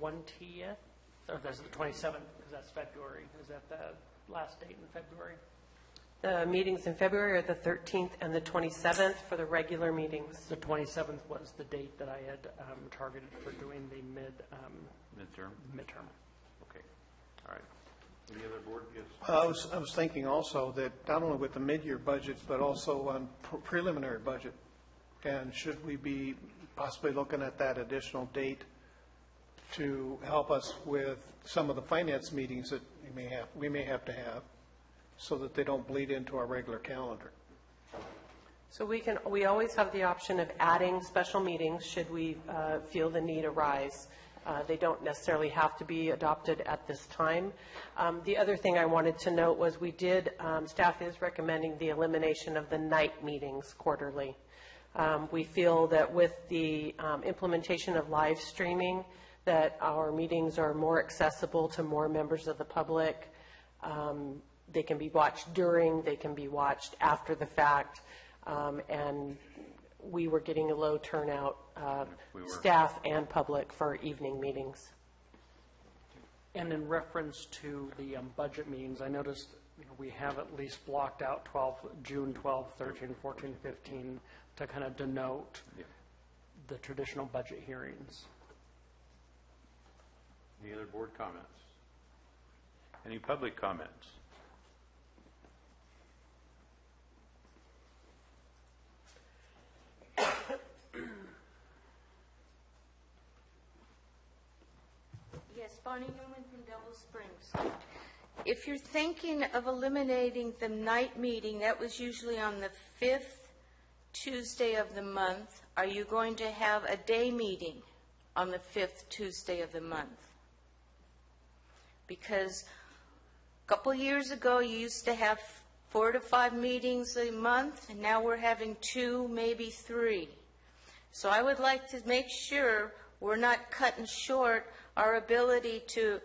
Speaker 14: 20th, or that's the 27th, because that's February. Is that the last date in February?
Speaker 2: The meetings in February are the 13th and the 27th for the regular meetings.
Speaker 14: The 27th was the date that I had targeted for doing the midterm.
Speaker 8: Okay. All right. Any other board? Yes.
Speaker 12: I was thinking also that not only with the mid-year budget, but also on preliminary budget. And should we be possibly looking at that additional date to help us with some of the finance meetings that we may have to have, so that they don't bleed into our regular calendar?
Speaker 2: So we always have the option of adding special meetings should we feel the need arise. They don't necessarily have to be adopted at this time. The other thing I wanted to note was staff is recommending the elimination of the night meetings quarterly. We feel that with the implementation of live streaming, that our meetings are more accessible to more members of the public. They can be watched during, they can be watched after the fact, and we were getting a low turnout, staff and public, for evening meetings.
Speaker 14: And in reference to the budget meetings, I noticed we have at least blocked out June 12, 13, 14, 15 to kind of denote the traditional budget hearings.
Speaker 8: Any other board comments? Any public comments?
Speaker 6: Yes, Bonnie Newman from Devil Springs. If you're thinking of eliminating the night meeting, that was usually on the 5th Tuesday of the month, are you going to have a day meeting on the 5th Tuesday of the month? Because a couple years ago, you used to have 4 to 5 meetings a month, and now we're having 2, maybe 3. So I would like to make sure we're not cutting short our ability to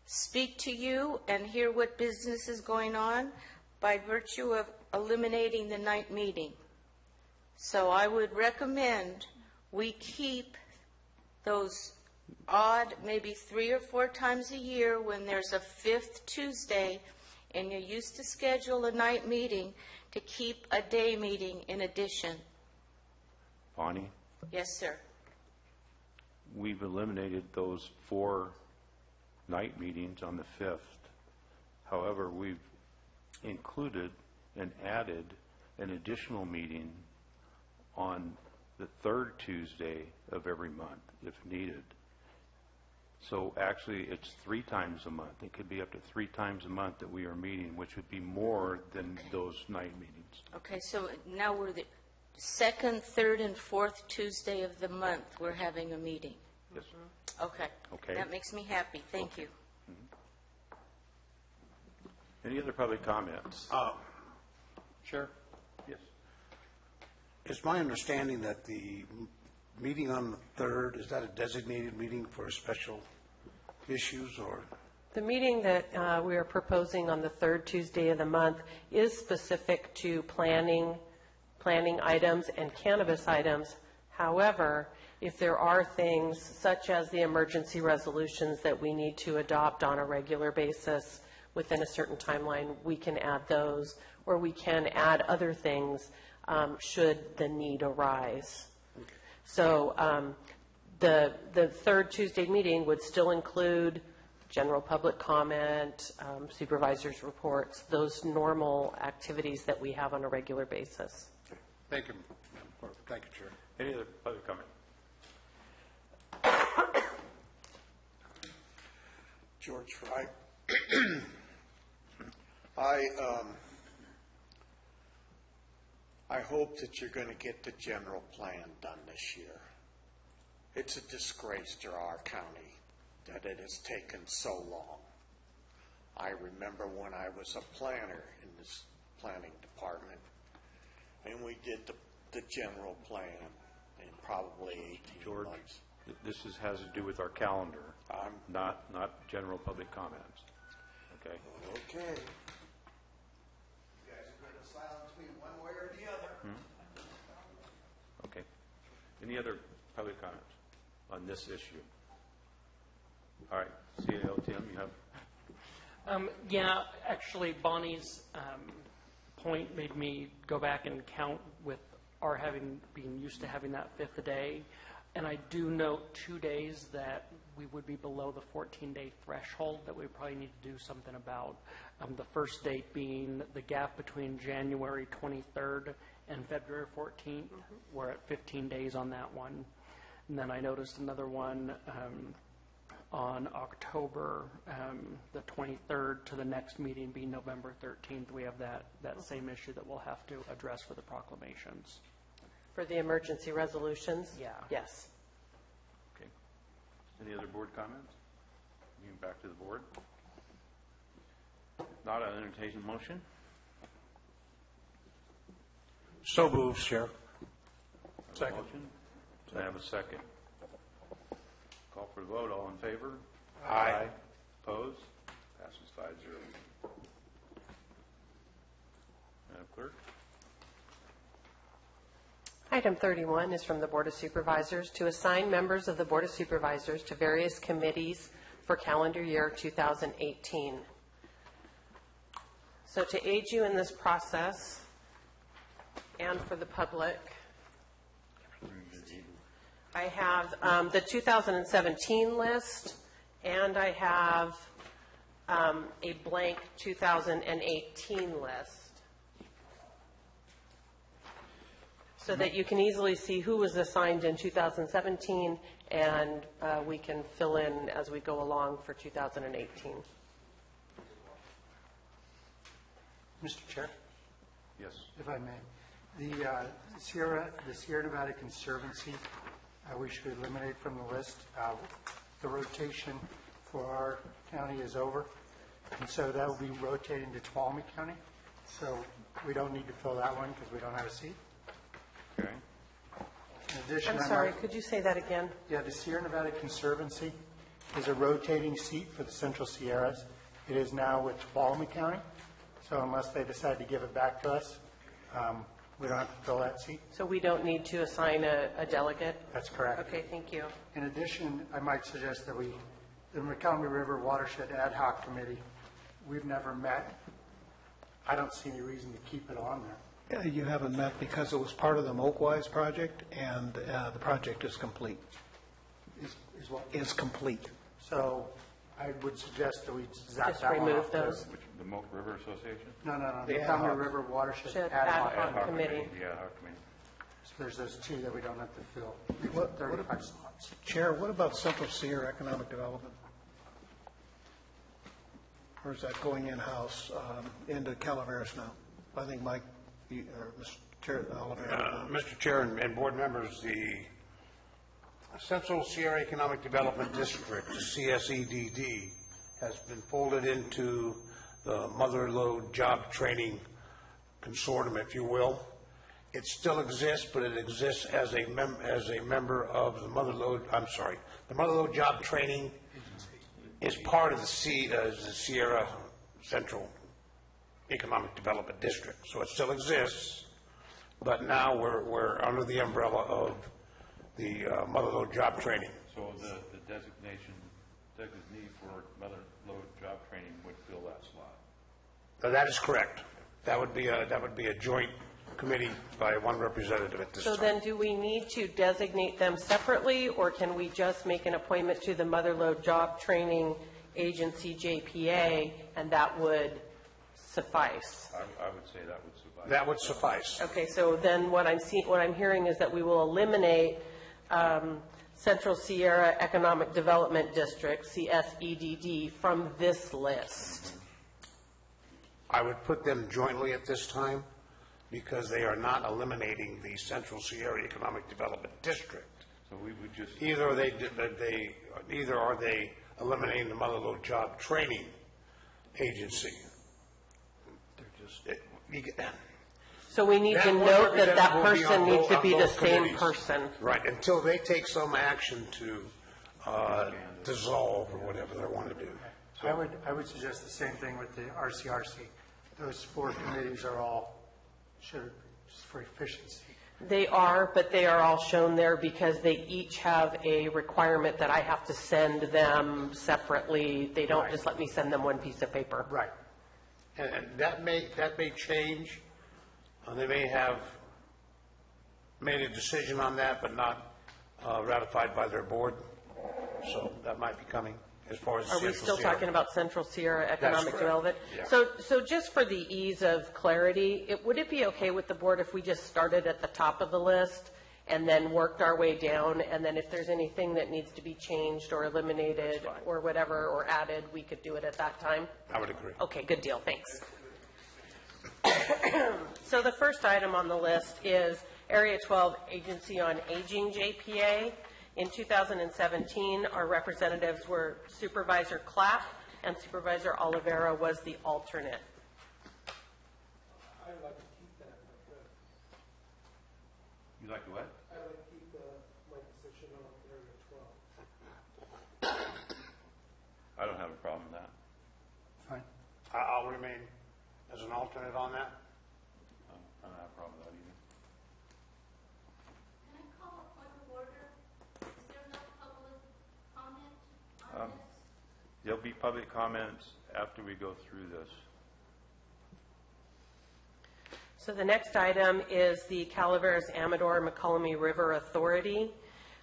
Speaker 6: speak to you and hear what business is going on by virtue of eliminating the night meeting. So I would recommend we keep those odd, maybe 3 or 4 times a year when there's a 5th Tuesday and you used to schedule a night meeting, to keep a day meeting in addition.
Speaker 8: Bonnie,
Speaker 6: Yes, sir.
Speaker 8: we've eliminated those 4 night meetings on the 5th. However, we've included and added an additional meeting on the 3rd Tuesday of every month, if needed. So actually, it's 3 times a month. It could be up to 3 times a month that we are meeting, which would be more than those night meetings.
Speaker 6: Okay, so now we're the 2nd, 3rd, and 4th Tuesday of the month, we're having a meeting.
Speaker 8: Yes.
Speaker 6: Okay.
Speaker 8: Okay.
Speaker 6: That makes me happy. Thank you.
Speaker 8: Any other public comments?
Speaker 3: Sure.
Speaker 8: Yes.
Speaker 1: It's my understanding that the meeting on the 3rd, is that a designated meeting for special issues, or?
Speaker 2: The meeting that we are proposing on the 3rd Tuesday of the month is specific to planning items and cannabis items. However, if there are things such as the emergency resolutions that we need to adopt on a regular basis within a certain timeline, we can add those, or we can add other things should the need arise. So the 3rd Tuesday meeting would still include general public comment, supervisors' reports, those normal activities that we have on a regular basis.
Speaker 1: Thank you. Thank you, Chair.
Speaker 8: Any other public comment?
Speaker 18: George Fry. I hope that you're going to get the general plan done this year. It's a disgrace to our county that it has taken so long. I remember when I was a planner in this planning department, and we did the general plan in probably 18
Speaker 8: George,
Speaker 18: months.
Speaker 8: this has to do with our calendar, not general public comments. Okay?
Speaker 18: Okay. You guys are going to silence me one way or the other.
Speaker 8: Okay. Any other public comments on this issue? All right. CAO Tim, you have?
Speaker 14: Yeah, actually, Bonnie's point made me go back and count with our being used to having that 5th day. And I do note 2 days that we would be below the 14-day threshold that we probably need to do something about. The first date being the gap between January 23rd and February 14th. We're at 15 days on that one. And then I noticed another one on October the 23rd to the next meeting being November 13th. We have that same issue that we'll have to address for the proclamations.
Speaker 2: For the emergency resolutions?
Speaker 14: Yeah.
Speaker 2: Yes.
Speaker 8: Okay. Any other board comments? Moving back to the board. If not, I'll entertain a motion.
Speaker 1: So moved, Chair.
Speaker 8: Second. Motion. Do I have a second? Call for the vote. All in favor?
Speaker 1: Aye.
Speaker 8: Opposed? Passes 5-0. Madam Clerk?
Speaker 2: Item 31 is from the Board of Supervisors to assign members of the Board of Supervisors to various committees for calendar year 2018. So to aid you in this process and for the public, I have the 2017 list, and I have a blank 2018 list, so that you can easily see who was assigned in 2017, and we can fill in as we go along for 2018.
Speaker 5: Mr. Chair,
Speaker 8: Yes.
Speaker 5: if I may. The Sierra Nevada Conservancy, we should eliminate from the list. The rotation for our county is over, and so that will be rotating to Tuolumne County. So we don't need to fill that one because we don't have a seat.
Speaker 8: Okay.
Speaker 5: In addition,
Speaker 2: I'm sorry, could you say that again?
Speaker 5: Yeah, the Sierra Nevada Conservancy is a rotating seat for the Central Sierras. It is now with Tuolumne County, so unless they decide to give it back to us, we don't have to fill that seat.
Speaker 2: So we don't need to assign a delegate?
Speaker 5: That's correct.
Speaker 2: Okay, thank you.
Speaker 5: In addition, I might suggest that the McCallum River Watershed Ad Hoc Committee, we've never met. I don't see any reason to keep it on there.
Speaker 12: You haven't met because it was part of the Mokwise project, and the project is complete.
Speaker 5: Is what?
Speaker 12: Is complete.
Speaker 5: So I would suggest that we zap
Speaker 2: Just
Speaker 5: that one
Speaker 2: remove
Speaker 5: off.
Speaker 2: those.
Speaker 8: Which, the Moke River Association?
Speaker 5: No.
Speaker 12: The
Speaker 5: The
Speaker 12: ad
Speaker 5: McCallum
Speaker 12: hoc.
Speaker 5: River Watershed
Speaker 2: Should
Speaker 5: Ad
Speaker 2: ad
Speaker 5: Hoc.
Speaker 2: hoc committee.
Speaker 8: The ad hoc committee.
Speaker 5: So there's those two that we don't have to fill.
Speaker 12: What-
Speaker 5: 35 slots.
Speaker 12: Chair, what about Central Sierra Economic Development? Or is that going in-house into Calaveras now? I think Mike, or Mr. Chair, Oliver.
Speaker 1: Mr. Chair and board members, the Central Sierra Economic Development District, the CSEDD, has been folded into the Mother Lode Job Training Consortium, if you will. It still exists, but it exists as a member of the Mother Lode, the Mother Lode Job Training is part of the Sierra Central Economic Development District. So it still exists, but now we're under the umbrella of the Mother Lode Job Training.
Speaker 8: So the designee for Mother Lode Job Training would fill that slot?
Speaker 1: That is correct. That would be a joint committee by one representative at this time.
Speaker 2: So then do we need to designate them separately, or can we just make an appointment to the Mother Lode Job Training Agency, JPA, and that would suffice?
Speaker 8: I would say that would suffice.
Speaker 1: That would suffice.
Speaker 2: Okay, so then what I'm hearing is that we will eliminate Central Sierra Economic Development District, CSEDD, from this list.
Speaker 1: I would put them jointly at this time because they are not eliminating the Central Sierra Economic Development District.
Speaker 8: So we would just...
Speaker 1: Either are they eliminating the Mother Lode Job Training Agency.
Speaker 2: So we need to note that that person needs to be the same person.
Speaker 1: Right, until they take some action to dissolve or whatever they want to do.
Speaker 5: I would suggest the same thing with the RCRC. Those four committees are all, just for efficiency.
Speaker 2: They are, but they are all shown there because they each have a requirement that I have to send them separately. They don't just let me send them one piece of paper.
Speaker 1: Right. And that may change. They may have made a decision on that, but not ratified by their board. So that might be coming as far as
Speaker 2: Are we still talking about Central Sierra Economic
Speaker 1: correct.
Speaker 2: Development?
Speaker 1: Yeah.
Speaker 2: So just for the ease of clarity, would it be okay with the board if we just started at the top of the list and then worked our way down, and then if there's anything that needs to be changed or eliminated or whatever, or added, we could do it at that time?
Speaker 1: I would agree.
Speaker 2: Okay, good deal, thanks. So the first item on the list is Area 12 Agency on Aging, JPA. In 2017, our representatives were Supervisor Clapp and Supervisor Oliveira was the alternate.
Speaker 17: I'd like to keep that if I could.
Speaker 8: You like to what?
Speaker 17: I'd like to keep my position on Area 12.
Speaker 8: I don't have a problem with that.
Speaker 5: Fine.
Speaker 1: I'll remain as an alternate on that.
Speaker 8: I don't have a problem with that either.
Speaker 6: Can I call a point of order? Is there no public comment on this?
Speaker 8: There'll be public comments after we go through this.
Speaker 2: So the next item is the Calaveras Amador McCallum River Authority.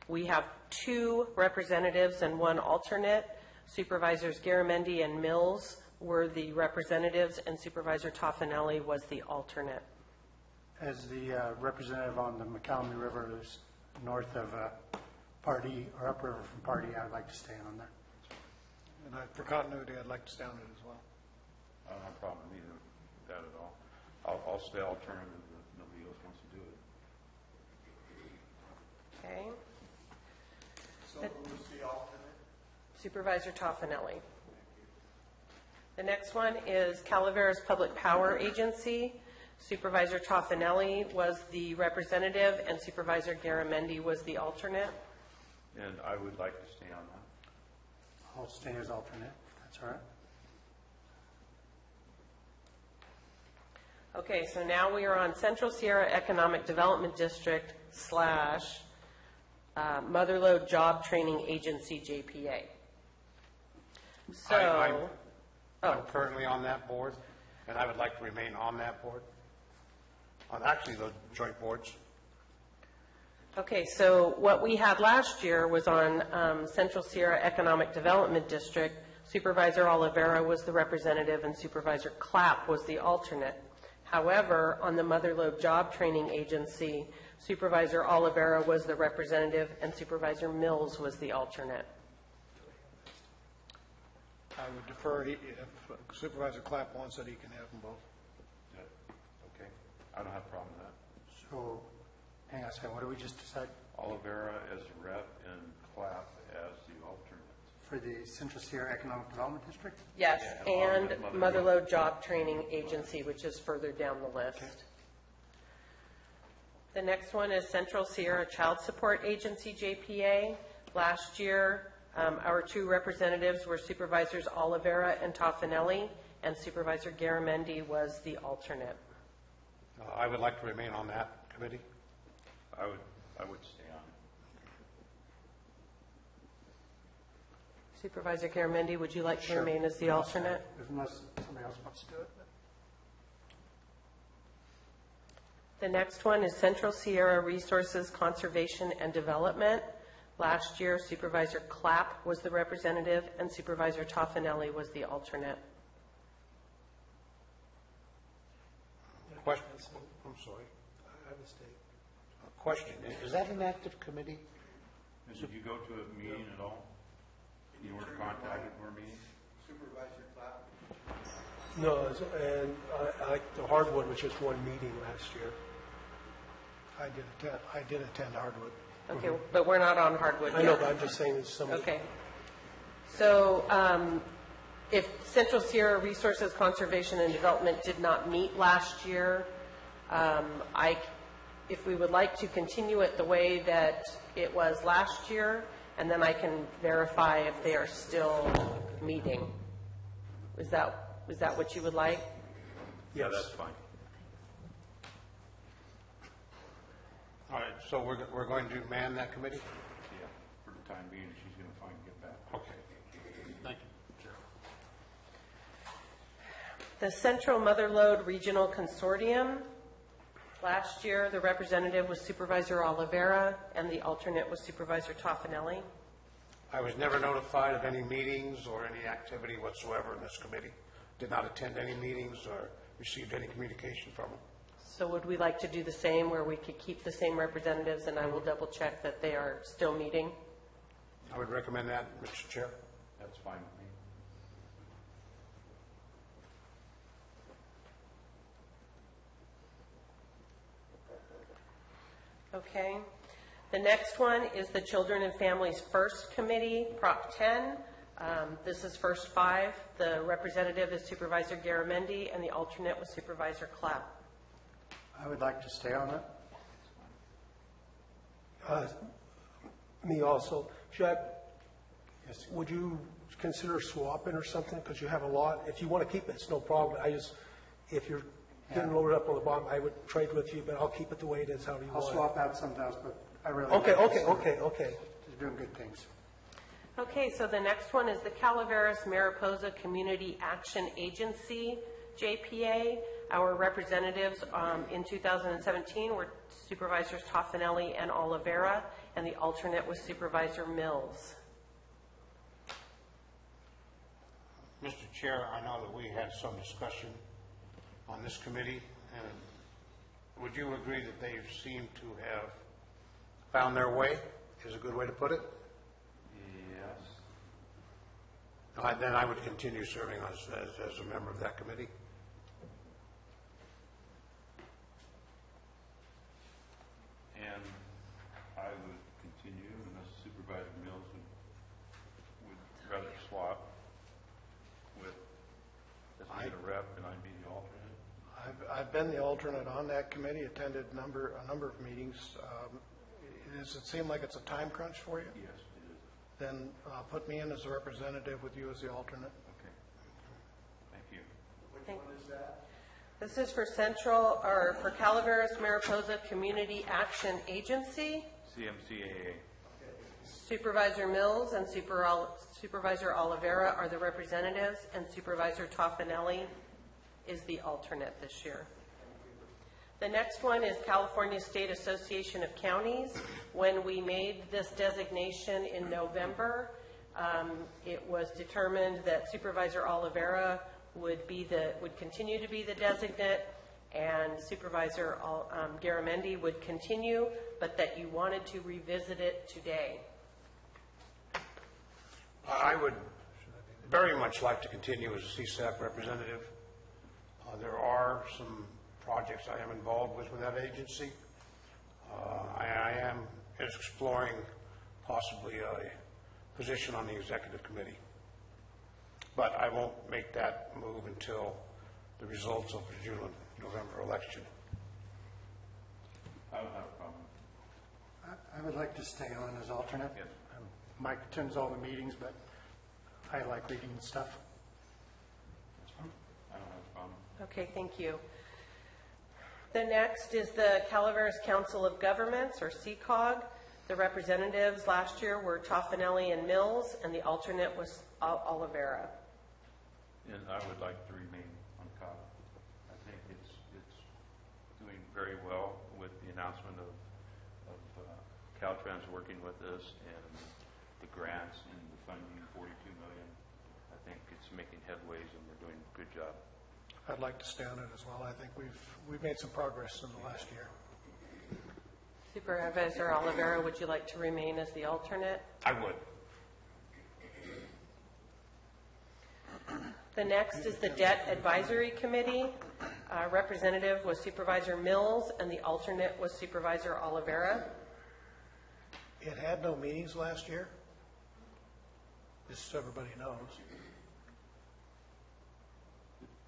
Speaker 2: We have 2 representatives and 1 alternate. Supervisors Garamendi and Mills were the representatives, and Supervisor Toffanelli was the alternate.
Speaker 5: As the representative on the McCallum River, who's north of Pardee, or upriver from Pardee, I would like to stay on there.
Speaker 12: And for continuity, I'd like to stay on it as well.
Speaker 8: I don't have a problem with either that at all. I'll stay alternative if nobody else wants to
Speaker 2: Supervisor Toffenelli. The next one is Calaveras Public Power Agency. Supervisor Toffenelli was the representative, and Supervisor Garamendi was the alternate.
Speaker 8: And I would like to stay on that.
Speaker 5: I'll stay as alternate, if that's all right.
Speaker 2: Okay, so now we are on Central Sierra Economic Development District / Motherlode Job Training Agency, JPA. So,
Speaker 1: I'm currently on that board, and I would like to remain on that board. On actually the joint boards.
Speaker 2: okay, so what we had last year was on Central Sierra Economic Development District. Supervisor Oliveira was the representative, and Supervisor Clapp was the alternate. However, on the Motherlode Job Training Agency, Supervisor Oliveira was the representative, and Supervisor Mills was the alternate.
Speaker 12: I would defer, if Supervisor Clapp wants it, he can have them both.
Speaker 8: Okay, I don't have a problem with that.
Speaker 5: So, hang on a second, what did we just decide?
Speaker 8: Oliveira as rep and Clapp as the alternate.
Speaker 5: For the Central Sierra Economic Development District?
Speaker 2: Yes,
Speaker 8: Yeah,
Speaker 2: and Motherlode Job Training Agency, which is further down the list.
Speaker 5: Okay.
Speaker 2: The next one is Central Sierra Child Support Agency, JPA. Last year, our two representatives were Supervisors Oliveira and Toffenelli, and Supervisor Garamendi was the alternate.
Speaker 1: I would like to remain on that committee.
Speaker 8: I would stay on it.
Speaker 2: Supervisor Garamendi, would you like to remain as the alternate?
Speaker 5: Unless somebody else wants to do it.
Speaker 2: The next one is Central Sierra Resources Conservation and Development. Last year, Supervisor Clapp was the representative, and Supervisor Toffenelli was the alternate.
Speaker 1: Question, I'm sorry.
Speaker 17: I have a state.
Speaker 1: Question, is that an active committee?
Speaker 8: Did you go to a meeting at all? You weren't contacted for a meeting?
Speaker 17: Supervisor Clapp? No, and the Hardwood was just one meeting last year.
Speaker 12: I did attend Hardwood.
Speaker 2: Okay, but we're not on Hardwood yet.
Speaker 17: I know, but I'm just saying it's somebody.
Speaker 2: Okay. So if Central Sierra Resources Conservation and Development did not meet last year, if we would like to continue it the way that it was last year, and then I can verify if they are still meeting. Is that what you would like?
Speaker 8: Yeah, that's fine.
Speaker 1: All right, so we're going to man that committee?
Speaker 8: Yeah, for the time being, she's going to find and get back.
Speaker 1: Okay. Thank you.
Speaker 2: The Central Motherlode Regional Consortium. Last year, the representative was Supervisor Oliveira, and the alternate was Supervisor Toffenelli.
Speaker 1: I was never notified of any meetings or any activity whatsoever in this committee. Did not attend any meetings or received any communication from them.
Speaker 2: So would we like to do the same, where we could keep the same representatives, and I will double check that they are still meeting?
Speaker 1: I would recommend that, Mr. Chair.
Speaker 8: That's fine with me.
Speaker 2: Okay. The next one is the Children and Families First Committee, Prop 10. This is first 5. The representative is Supervisor Garamendi, and the alternate was Supervisor Clapp.
Speaker 5: I would like to stay on it.
Speaker 17: Me also. Jack, would you consider swapping or something? Because you have a lot. If you want to keep it, it's no problem. If you're getting loaded up on the bottom, I would trade with you, but I'll keep it the way it is, however you want.
Speaker 5: I'll swap out sometimes, but I really
Speaker 17: Okay.
Speaker 5: like this.
Speaker 17: You're
Speaker 5: doing good things.
Speaker 2: Okay, so the next one is the Calaveras Mariposa Community Action Agency, JPA. Our representatives in 2017 were Supervisors Toffenelli and Oliveira, and the alternate was Supervisor Mills.
Speaker 1: Mr. Chair, I know that we had some discussion on this committee, and would you agree that they seem to have found their way, is a good way to put it?
Speaker 8: Yes.
Speaker 1: Then I would continue serving as a member of that committee.
Speaker 8: And I would continue unless Supervisor Mills would rather
Speaker 12: I've been the alternate on that committee, attended a number of meetings. Does it seem like it's a time crunch for you?
Speaker 8: Yes, it is.
Speaker 12: Then put me in as a representative with you as the alternate.
Speaker 8: Okay. Thank you.
Speaker 5: Which one is that?
Speaker 2: This is for for Calaveras Mariposa Community Action Agency.
Speaker 8: CMCAA.
Speaker 2: Supervisor Mills and Supervisor Oliveira are the representatives, and Supervisor Toffanelli is the alternate this year. The next one is California State Association of Counties. When we made this designation in November, it was determined that Supervisor Oliveira would continue to be the designate, and Supervisor Garamendi would continue, but that you wanted to revisit it today.
Speaker 1: I would very much like to continue as a CSAP representative. There are some projects I am involved with that agency. I am exploring possibly a position on the executive committee. But I won't make that move until the results of the June and November election.
Speaker 8: I don't have a problem.
Speaker 5: I would like to stay on as alternate.
Speaker 8: Yes.
Speaker 5: Mike attends all the meetings, but I like reading the stuff.
Speaker 8: That's fine. I don't have a problem.
Speaker 2: Okay, thank you. The next is the Calaveras Council of Governments, or CCOG. The representatives last year were Toffanelli and Mills, and the alternate was Oliveira.
Speaker 8: And I would like to remain on COG. I think it's doing very well with the announcement of Caltrans working with us and the grants and the funding, $42 million. I think it's making headways and we're doing a good job.
Speaker 12: I'd like to stay on it as well. I think we've made some progress in the last year.
Speaker 2: Supervisor Oliveira, would you like to remain as the alternate?
Speaker 1: I would.
Speaker 2: The next is the Debt Advisory Committee. Representative was Supervisor Mills, and the alternate was Supervisor Oliveira.
Speaker 12: It had no meetings last year, just so everybody knows.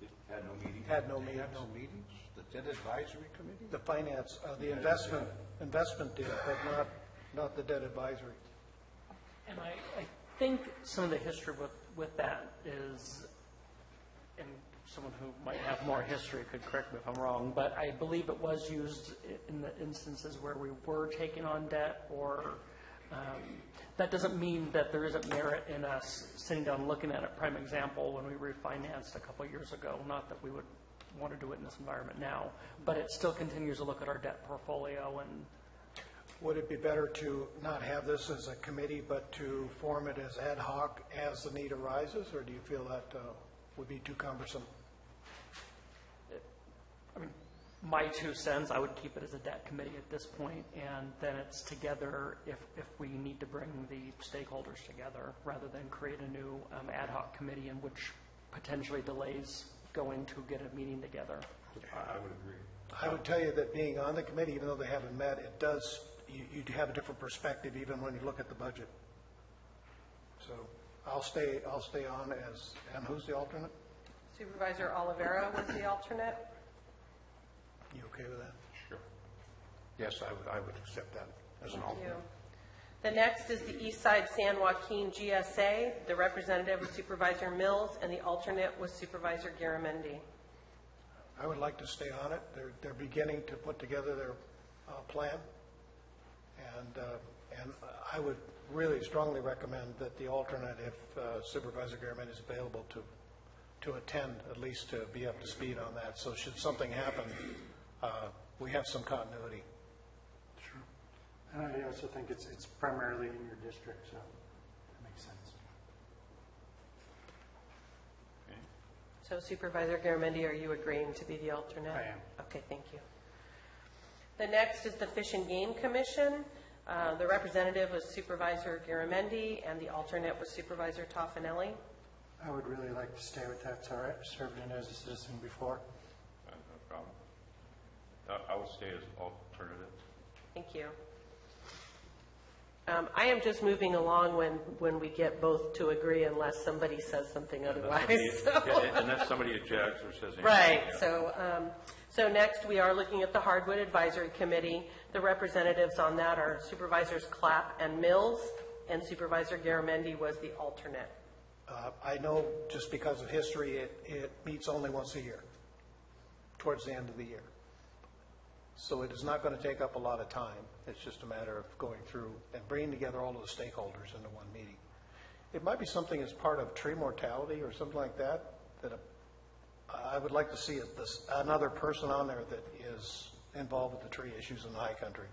Speaker 8: It had no meetings?
Speaker 12: Had no meetings.
Speaker 1: Had no meetings? The Debt Advisory Committee?
Speaker 12: The finance, the investment did, but not the debt advisory.
Speaker 14: And I think some of the history with that is, and someone who might have more history could correct me if I'm wrong, but I believe it was used in the instances where we were taking on debt, or that doesn't mean that there isn't merit in us sitting down and looking at it. Prime example, when we refinanced a couple of years ago, not that we would want to do it in this environment now, but it still continues to look at our debt portfolio. And
Speaker 12: would it be better to not have this as a committee, but to form it as ad hoc as the need arises, or do you feel that would be too cumbersome?
Speaker 14: I mean, my 2 cents, I would keep it as a debt committee at this point, and then it's together if we need to bring the stakeholders together, rather than create a new ad hoc committee in which potentially delays going to get a meeting together.
Speaker 8: I would agree.
Speaker 12: I would tell you that being on the committee, even though they haven't met, it does, you have a different perspective even when you look at the budget. So I'll stay on as, and who's the alternate?
Speaker 2: Supervisor Oliveira was the alternate.
Speaker 12: You okay with that?
Speaker 1: Sure. Yes, I would accept that as an
Speaker 2: Thank you.
Speaker 1: alternate.
Speaker 2: The next is the Eastside San Joaquin GSA. The representative was Supervisor Mills, and the alternate was Supervisor Garamendi.
Speaker 12: I would like to stay on it. They're beginning to put together their plan, and I would really strongly recommend that the alternate, if Supervisor Garamendi is available, to attend, at least to be up to speed on that. So should something happen, we have some continuity.
Speaker 5: Sure. And I also think it's primarily in your district, so that makes sense.
Speaker 8: Okay.
Speaker 2: So Supervisor Garamendi, are you agreeing to be the alternate?
Speaker 5: I am.
Speaker 2: Okay, thank you. The next is the Fish and Game Commission. The representative was Supervisor Garamendi, and the alternate was Supervisor Toffanelli.
Speaker 5: I would really like to stay with that. It's all right. Served in as a citizen before.
Speaker 8: No problem. I will stay as alternative.
Speaker 2: Thank you. I am just moving along when we get both to agree, unless somebody says something otherwise.
Speaker 8: Unless somebody objects or says anything.
Speaker 2: Right.
Speaker 8: Yeah.
Speaker 2: So So next, we are looking at the Hardwood Advisory Committee. The representatives on that are Supervisors Clapp and Mills, and Supervisor Garamendi was the alternate.
Speaker 12: I know just because of history, it meets only once a year, towards the end of the year. So it is not going to take up a lot of time. It's just a matter of going through and bringing together all of the stakeholders into one meeting. It might be something as part of tree mortality or something like that, I would like to see another person on there that is involved with the tree issues in the high country.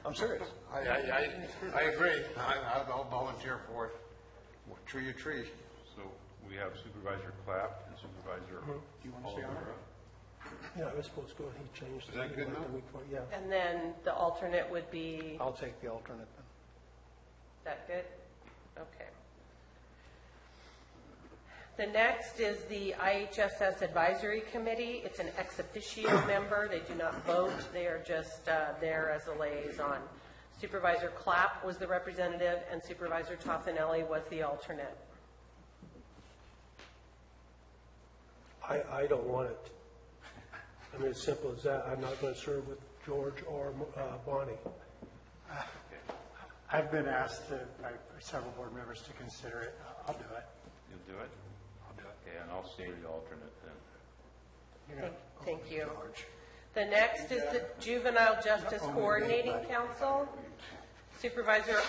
Speaker 12: I'm serious.
Speaker 1: I agree. I'll volunteer for it. Tree or tree.
Speaker 8: So we have Supervisor Clapp and Supervisor Oliveira.
Speaker 17: Yeah, I was supposed to go, and he changed.
Speaker 1: Is that good enough?
Speaker 17: Yeah.
Speaker 2: And then the alternate would be,
Speaker 12: I'll take the alternate then.
Speaker 2: is that good? Okay. The next is the IHSS Advisory Committee. It's an ex officio member. They do not vote. They are just there as a liaison. Supervisor Clapp was the representative, and Supervisor Toffanelli was the alternate.
Speaker 17: I don't want it. I mean, it's simple as that. I'm not going to serve with George or Bonnie.
Speaker 5: I've been asked by several board members to consider it. I'll do it.
Speaker 8: You'll do it? I'll do it. Okay, and I'll stay the alternate then.
Speaker 2: Thank you. The next is the Juvenile Justice Coordinating Council. Supervisor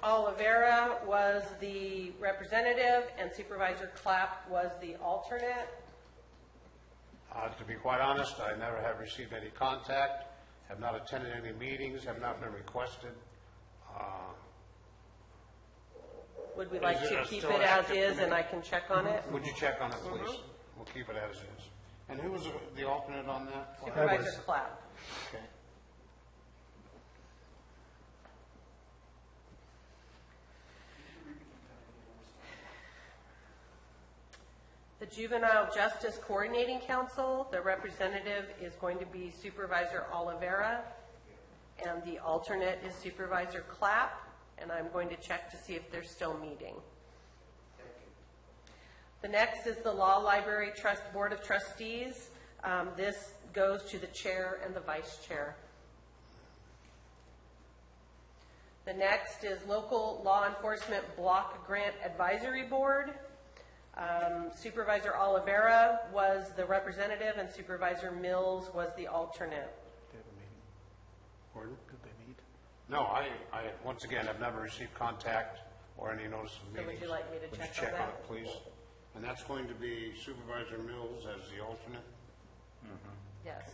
Speaker 2: Oliveira was the representative, and Supervisor Clapp was the alternate.
Speaker 1: To be quite honest, I never have received any contact, have not attended any meetings, have not been requested.
Speaker 2: Would we like
Speaker 1: Is it
Speaker 2: to
Speaker 1: a
Speaker 2: keep
Speaker 1: still
Speaker 2: it as
Speaker 1: active
Speaker 2: is, and
Speaker 1: committee?
Speaker 2: I can check on it?
Speaker 1: Would you check on it, please? We'll keep it as is. And who was the alternate on that?
Speaker 2: Supervisor Clapp.
Speaker 1: Okay.
Speaker 2: The Juvenile Justice Coordinating Council, the representative is going to be Supervisor Oliveira, and the alternate is Supervisor Clapp, and I'm going to check to see if they're still meeting. The next is the Law Library Trust Board of Trustees. This goes to the chair and the vice chair. The next is Local Law Enforcement Block Grant Advisory Board. Supervisor Oliveira was the representative, and Supervisor Mills was the alternate.
Speaker 1: Did they have a meeting? Pardon? Did they meet? No, I once again have never received contact or any notice of
Speaker 2: So
Speaker 1: meetings.
Speaker 2: would you like me to
Speaker 1: Would
Speaker 2: check
Speaker 1: you
Speaker 2: on
Speaker 1: check on
Speaker 2: that?
Speaker 1: it, please? And that's going to be Supervisor Mills as the alternate?
Speaker 2: Yes.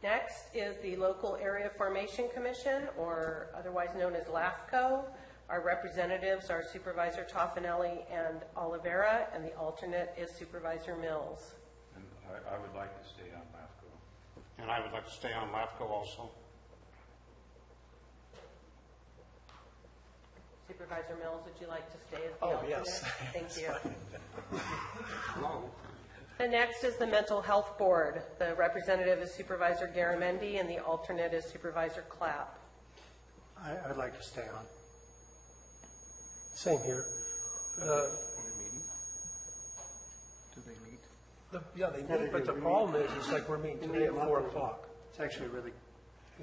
Speaker 2: Next is the Local Area Formation Commission, or otherwise known as LAFCO. Our representatives are Supervisor Toffanelli and Oliveira, and the alternate is Supervisor Mills.
Speaker 8: And I would like to stay on LAFCO.
Speaker 1: And I would like to stay on LAFCO also.
Speaker 2: Supervisor Mills, would you like to stay as the
Speaker 12: Oh,
Speaker 2: alternate?
Speaker 12: yes.
Speaker 2: Thank you.
Speaker 1: Hello.
Speaker 2: The next is the Mental Health Board. The representative is Supervisor Garamendi, and the alternate is Supervisor Clapp.
Speaker 5: I'd like to stay on.
Speaker 17: Same here.
Speaker 8: Are they meeting? Do they meet?
Speaker 17: Yeah, they meet, but the problem is, it's like we're meeting today at 4 o'clock.
Speaker 5: It's actually really,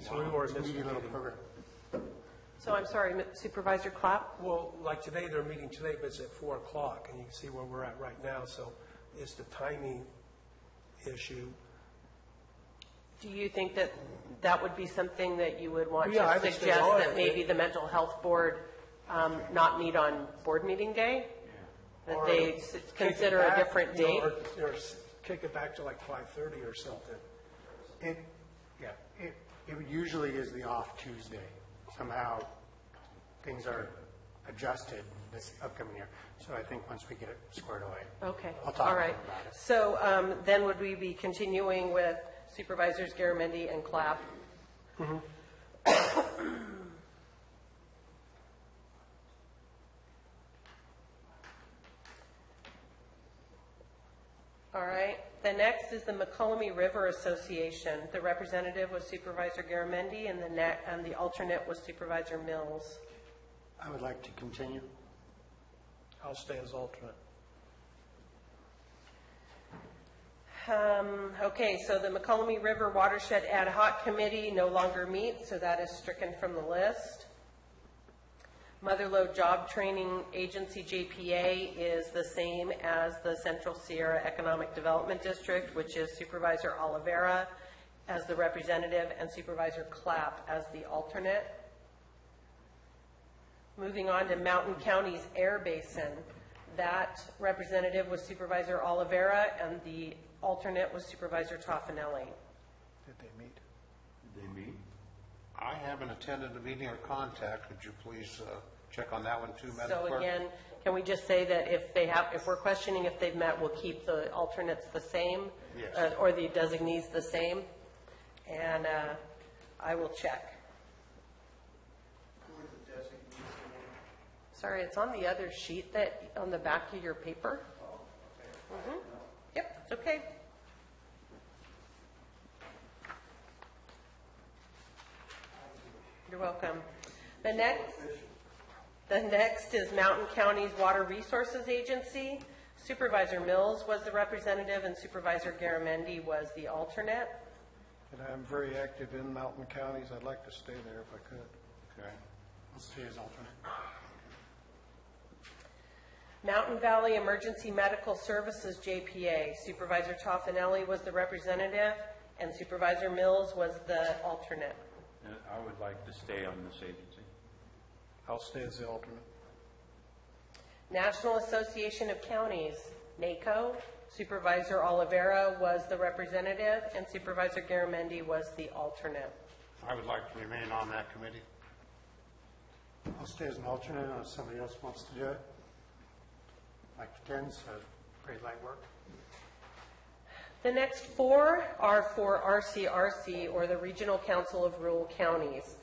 Speaker 17: So we were missing
Speaker 5: meaty
Speaker 17: a
Speaker 5: little
Speaker 17: meeting.
Speaker 5: program.
Speaker 2: So I'm sorry, Supervisor Clapp?
Speaker 17: Well, like today, they're meeting today, but it's at 4 o'clock, and you can see where we're at right now, so it's the timing issue.
Speaker 2: Do you think that that would be something that you would want
Speaker 17: Yeah, I
Speaker 2: to
Speaker 17: would stay
Speaker 2: suggest,
Speaker 17: on
Speaker 2: that
Speaker 17: it.
Speaker 2: maybe the Mental Health Board not meet on board meeting day? That
Speaker 17: Or
Speaker 2: they
Speaker 17: kick it
Speaker 2: consider a
Speaker 17: back,
Speaker 2: different
Speaker 17: you know,
Speaker 2: date?
Speaker 17: Or kick it back to like 5:30 or something.
Speaker 5: It usually is the off Tuesday. Somehow, things are adjusted this upcoming year. So I think once we get it squared away.
Speaker 2: Okay,
Speaker 5: I'll talk
Speaker 2: all
Speaker 5: to
Speaker 2: right.
Speaker 5: them about it.
Speaker 2: So then would we be continuing with Supervisors Garamendi and Clapp? All right. The next is the McCollum River Association. The representative was Supervisor Garamendi, and the alternate was Supervisor Mills.
Speaker 5: I would like to continue.
Speaker 17: I'll stay as alternate.
Speaker 2: Okay, so the McCollum River Watershed Ad Hoc Committee no longer meets, so that is stricken from the list. Motherlode Job Training Agency, JPA, is the same as the Central Sierra Economic Development District, which is Supervisor Oliveira as the representative and Supervisor Clapp as the alternate. Moving on to Mountain County's Air Basin, that representative was Supervisor Oliveira and the alternate was Supervisor Toffanelli.
Speaker 12: Did they meet?
Speaker 8: Did they meet?
Speaker 1: I haven't attended a meeting or contact. Would you please check on that one too, Madam
Speaker 2: So
Speaker 1: Clerk?
Speaker 2: again, can we just say that if we're questioning if they've met, we'll keep the alternates the same?
Speaker 1: Yes.
Speaker 2: Or the designees the same? And I will check. Sorry, it's on the other sheet that, on the back of your paper. Yep, it's okay. You're welcome. The next is Mountain County's Water Resources Agency. Supervisor Mills was the representative and Supervisor Garamendi was the alternate.
Speaker 12: And I'm very active in mountain counties. I'd like to stay there if I could.
Speaker 1: Okay. I'll stay as alternate.
Speaker 2: Mountain Valley Emergency Medical Services, JPA. Supervisor Toffanelli was the representative and Supervisor Mills was the alternate.
Speaker 8: And I would like to stay on this agency.
Speaker 12: I'll stay as the alternate.
Speaker 2: National Association of Counties, NACO. Supervisor Oliveira was the representative and Supervisor Garamendi was the alternate.
Speaker 1: I would like to remain on that committee.
Speaker 5: I'll stay as an alternate unless somebody else wants to do it. Like Ken's, pretty light work.
Speaker 2: The next four are for RCRC, or the Regional Council of Rural Counties.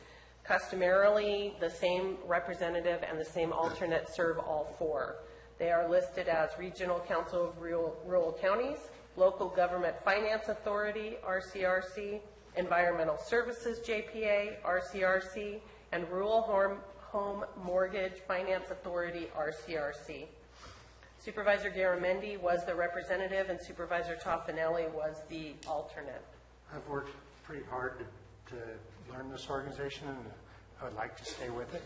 Speaker 2: Customarily, the same representative and the same alternate serve all four. They are listed as Regional Council of Rural Counties, Local Government Finance Authority, RCRC, Environmental Services, JPA, RCRC, and Rural Home Mortgage Finance Authority, RCRC. Supervisor Garamendi was the representative and Supervisor Toffanelli was the alternate.
Speaker 5: I've worked pretty hard to learn this organization, and I would like to stay with it.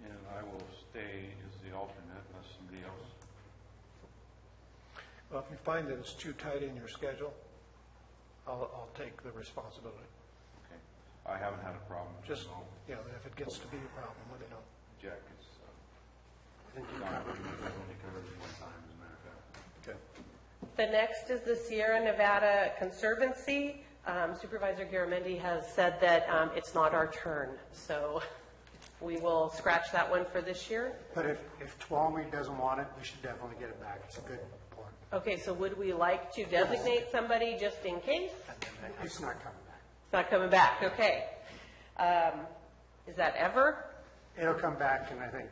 Speaker 8: And I will stay as the alternate unless somebody else.
Speaker 12: Well, if you find that it's too tight in your schedule, I'll take the responsibility.
Speaker 8: Okay. I haven't had a problem.
Speaker 12: Just, you know, if it gets to be a problem, let me know.
Speaker 8: Jack is, I think you've only covered it one time, as a matter of fact.
Speaker 12: Okay.
Speaker 2: The next is the Sierra Nevada Conservancy. Supervisor Garamendi has said that it's not our turn, so we will scratch that one for this year.
Speaker 5: But if Tuolumne doesn't want it, we should definitely get it back. It's a good board.
Speaker 2: Okay, so would we like to designate somebody just in case?
Speaker 5: It's not coming back.
Speaker 2: It's not coming back, okay. Is that ever?
Speaker 5: It'll come back in, I think,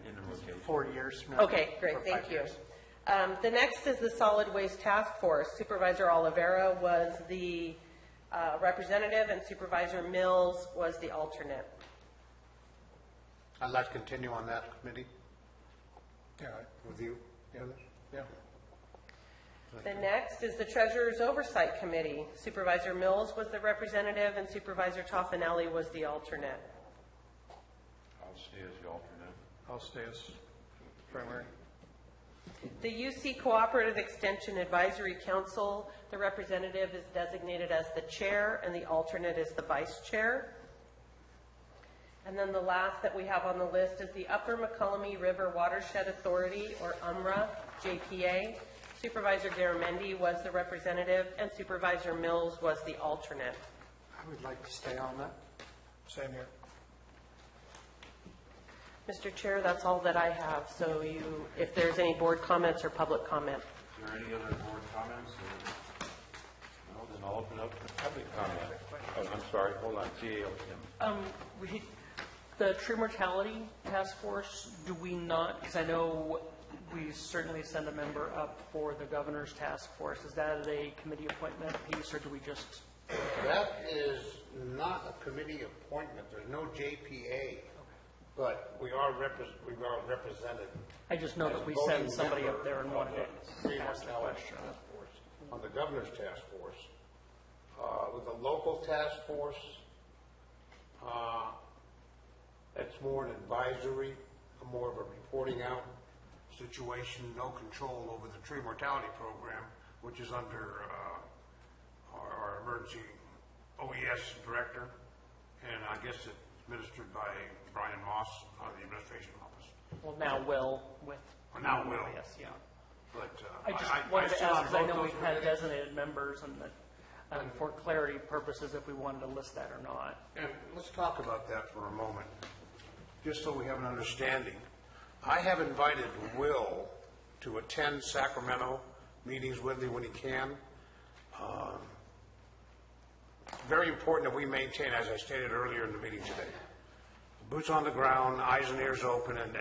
Speaker 5: 4 years from now.
Speaker 2: Okay, great,
Speaker 5: or 5
Speaker 2: thank you.
Speaker 5: years.
Speaker 2: The next is the Solid Waste Task Force. Supervisor Oliveira was the representative and Supervisor Mills was the alternate.
Speaker 1: I'd like to continue on that committee
Speaker 12: Yeah,
Speaker 1: with you.
Speaker 12: yeah.
Speaker 2: The next is the Treasurer's Oversight Committee. Supervisor Mills was the representative and Supervisor Toffanelli was the alternate.
Speaker 8: I'll stay as the alternate.
Speaker 12: I'll stay as primary.
Speaker 2: The UC Cooperative Extension Advisory Council, the representative is designated as the chair and the alternate is the vice chair. And then the last that we have on the list is the Upper McCollum River Watershed Authority, or UMRA, JPA. Supervisor Garamendi was the representative and Supervisor Mills was the alternate.
Speaker 5: I would like to stay on that.
Speaker 12: Same here.
Speaker 2: Mr. Chair, that's all that I have. So if there's any board comments or public comment.
Speaker 8: Is there any other board comments? No, then I'll open up the public comment. Oh, I'm sorry, hold on, CAO, Tim.
Speaker 14: The tree mortality task force, do we not, because I know we certainly send a member up for the governor's task force. Is that a committee appointment piece, or do we just?
Speaker 1: That is not a committee appointment. There's no JPA, but we are represented.
Speaker 14: I just know that we send somebody up there and wanted to ask the question.
Speaker 1: on the governor's task force. With a local task force, that's more an advisory, more of a reporting out situation, no control over the tree mortality program, which is under our emergency OES director, and I guess it's administered by Brian Moss out of the administration office.
Speaker 14: Well, now Will with.
Speaker 1: Or now Will.
Speaker 14: Yes, yeah.
Speaker 1: But
Speaker 14: I just wanted to ask, because I know we've had designated members, and that, for clarity purposes, if we wanted to list that or not.
Speaker 1: And let's talk about that for a moment, just so we have an understanding. I have invited Will to attend Sacramento meetings with me when he can. Very important that we maintain, as I stated earlier in the meeting today, boots on the ground, eyes and ears open, and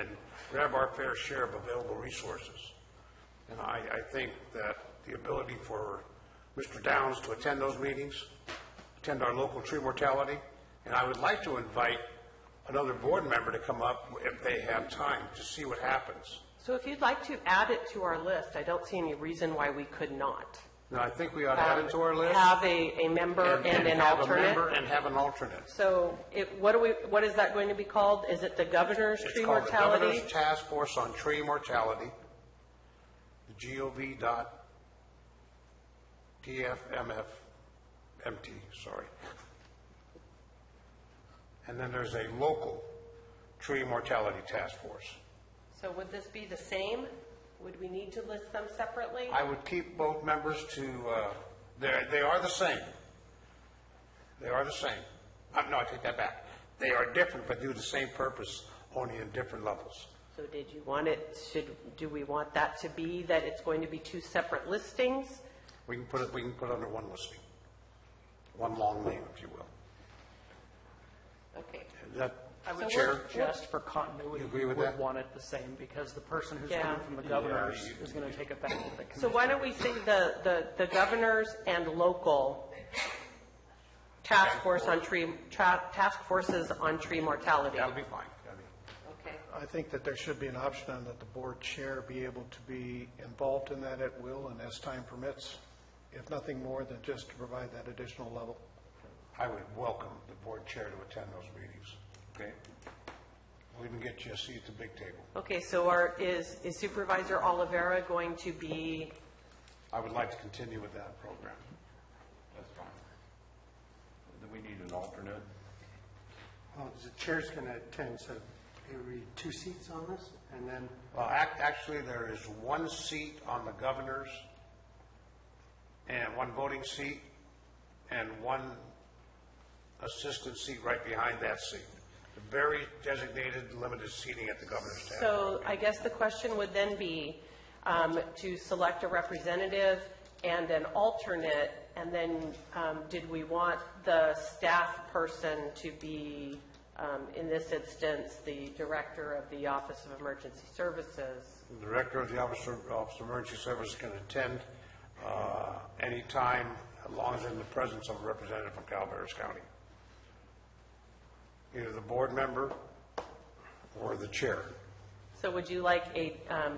Speaker 1: grab our fair share of available resources. And I think that the ability for Mr. Downs to attend those meetings, attend our local tree mortality, and I would like to invite another board member to come up if they have time to see what happens.
Speaker 2: So if you'd like to add it to our list, I don't see any reason why we could not.
Speaker 1: No, I think we ought to add it to our list.
Speaker 2: Have a member and an
Speaker 1: have
Speaker 2: alternate.
Speaker 1: a member and have an alternate.
Speaker 2: So what is that going to be called? Is it the governor's
Speaker 1: It's
Speaker 2: tree
Speaker 1: called
Speaker 2: mortality?
Speaker 1: the Governor's Task Force on Tree Mortality, the gov.tfmf.mt, sorry. And then there's a local tree mortality task force.
Speaker 2: So would this be the same? Would we need to list them separately?
Speaker 1: I would keep both members to, they are the same. They are the same. No, I take that back. They are different, but do the same purpose, only in different levels.
Speaker 2: So did you want it, do we want that to be that it's going to be two separate listings?
Speaker 1: We can put it under one listing. One long name, if you will.
Speaker 2: Okay.
Speaker 1: Is that,
Speaker 14: I would
Speaker 1: Chair?
Speaker 14: suggest for continuity,
Speaker 1: You agree with
Speaker 14: would
Speaker 1: that?
Speaker 14: want it the same, because the person who's
Speaker 2: Yeah.
Speaker 14: coming from the governor's is going to take it back to the commission.
Speaker 2: So why don't we say the governors and local task forces on tree mortality?
Speaker 1: That'll be fine.
Speaker 2: Okay.
Speaker 12: I think that there should be an option on that the board chair be able to be involved in that at will and as time permits, if nothing more than just to provide that additional level.
Speaker 1: I would welcome the board chair to attend those meetings.
Speaker 8: Okay.
Speaker 1: We'll even get you a seat at the big table.
Speaker 2: Okay, so is Supervisor Oliveira going to be,
Speaker 1: I would like to continue with that program.
Speaker 8: That's fine. Do we need an alternate?
Speaker 5: Well, the chair's going to attend, so there will be 2 seats on this, and then
Speaker 1: Well, actually, there is one seat on the governor's and one voting seat and one assistant seat right behind that seat. Very designated, limited seating at the governor's task.
Speaker 2: so I guess the question would then be to select a representative and an alternate, and then did we want the staff person to be, in this instance, the director of the Office of Emergency Services?
Speaker 1: The director of the Office of Emergency Services can attend anytime, as long as in the presence of a representative from Calaveras County. Either the board member or the chair.
Speaker 2: So would you like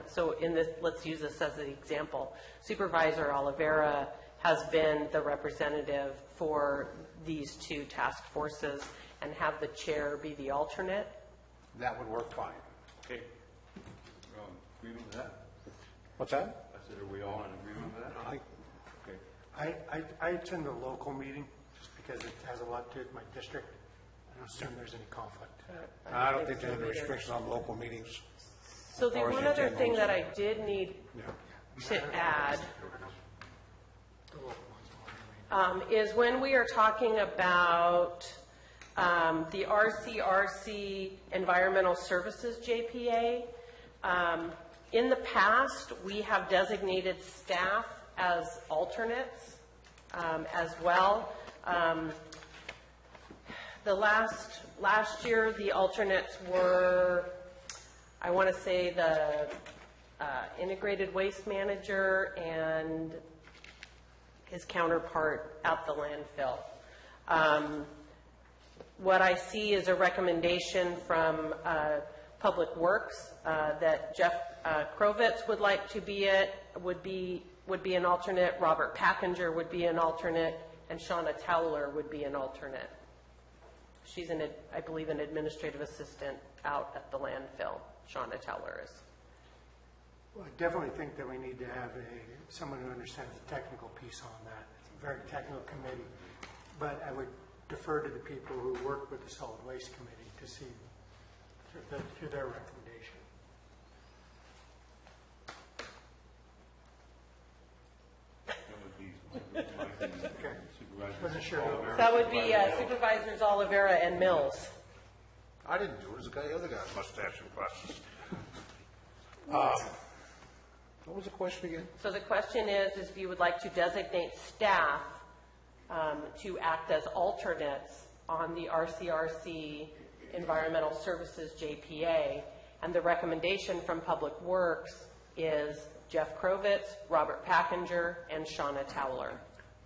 Speaker 2: so in this, let's use this as an example. Supervisor Oliveira has been the representative for these 2 task forces and have the chair be the alternate?
Speaker 1: That would work fine.
Speaker 8: Okay. Agree with that?
Speaker 1: What's that?
Speaker 8: I said, are we all in agreement with that? Okay.
Speaker 5: I attend the local meeting just because it has a lot to do with my district. I don't assume there's any conflict.
Speaker 1: I don't think there's any restrictions on local meetings.
Speaker 2: So the
Speaker 1: Or
Speaker 2: one
Speaker 1: you
Speaker 2: other
Speaker 1: attend
Speaker 2: thing
Speaker 1: those.
Speaker 2: that I did need to add is when we are talking about the RCRC Environmental Services JPA, in the past, we have designated staff as alternates as well. The last year, the alternates were, I want to say, the integrated waste manager and his counterpart at the landfill. What I see is a recommendation from Public Works that Jeff Krovitz would like to be would be an alternate, Robert Packinger would be an alternate, and Shauna Towler would be an alternate. She's, I believe, an administrative assistant out at the landfill. Shauna Towler is.
Speaker 5: Well, I definitely think that we need to have someone who understands the technical piece on that. It's a very technical committee, but I would defer to the people who work with the Solid Waste Committee to see hear their recommendation. Okay. Wasn't sure.
Speaker 2: That would be Supervisors Oliveira and Mills.
Speaker 1: I didn't do it. It was the other guy must have some questions. What was the question again?
Speaker 2: So the question is if you would like to designate staff to act as alternates on the RCRC Environmental Services JPA, and the recommendation from Public Works is Jeff Krovitz, Robert Packinger, and Shauna Towler.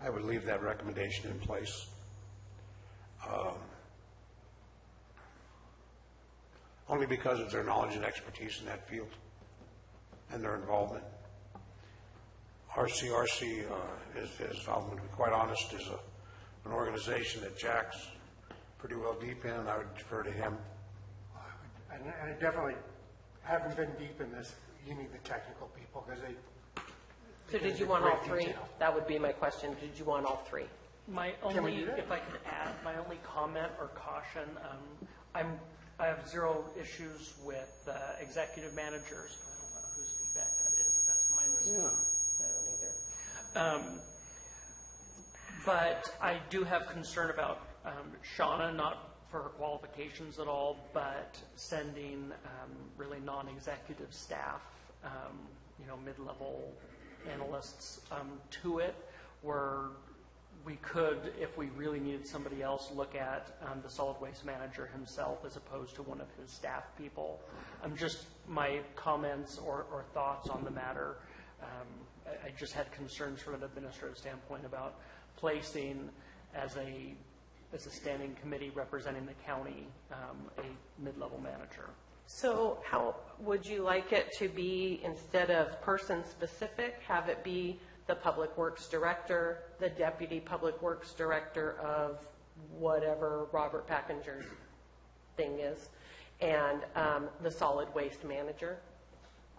Speaker 1: I would leave that recommendation in place. Only because of their knowledge and expertise in that field and their involvement. RCRC is, I'll be quite honest, is an organization that Jack's pretty well deep in, and I would defer to him.
Speaker 5: And I definitely haven't been deep in this. You need the technical people because they.
Speaker 2: So did you want all three? That would be my question. Did you want all three?
Speaker 14: My only, if I could add, my only comment or caution, I have zero issues with executive managers. I don't know whose feedback that is. If that's mine.
Speaker 2: Yeah.
Speaker 14: I don't either. But I do have concern about Shauna, not for her qualifications at all, but sending really non-executive staff, mid-level analysts to it, where we could, if we really needed somebody else, look at the solid waste manager himself as opposed to one of his staff people. Just my comments or thoughts on the matter. I just had concerns from an administrative standpoint about placing as a standing committee representing the county a mid-level manager.
Speaker 2: So how would you like it to be, instead of person-specific, have it be the Public Works Director, the Deputy Public Works Director of whatever Robert Packinger's thing is, and the Solid Waste Manager?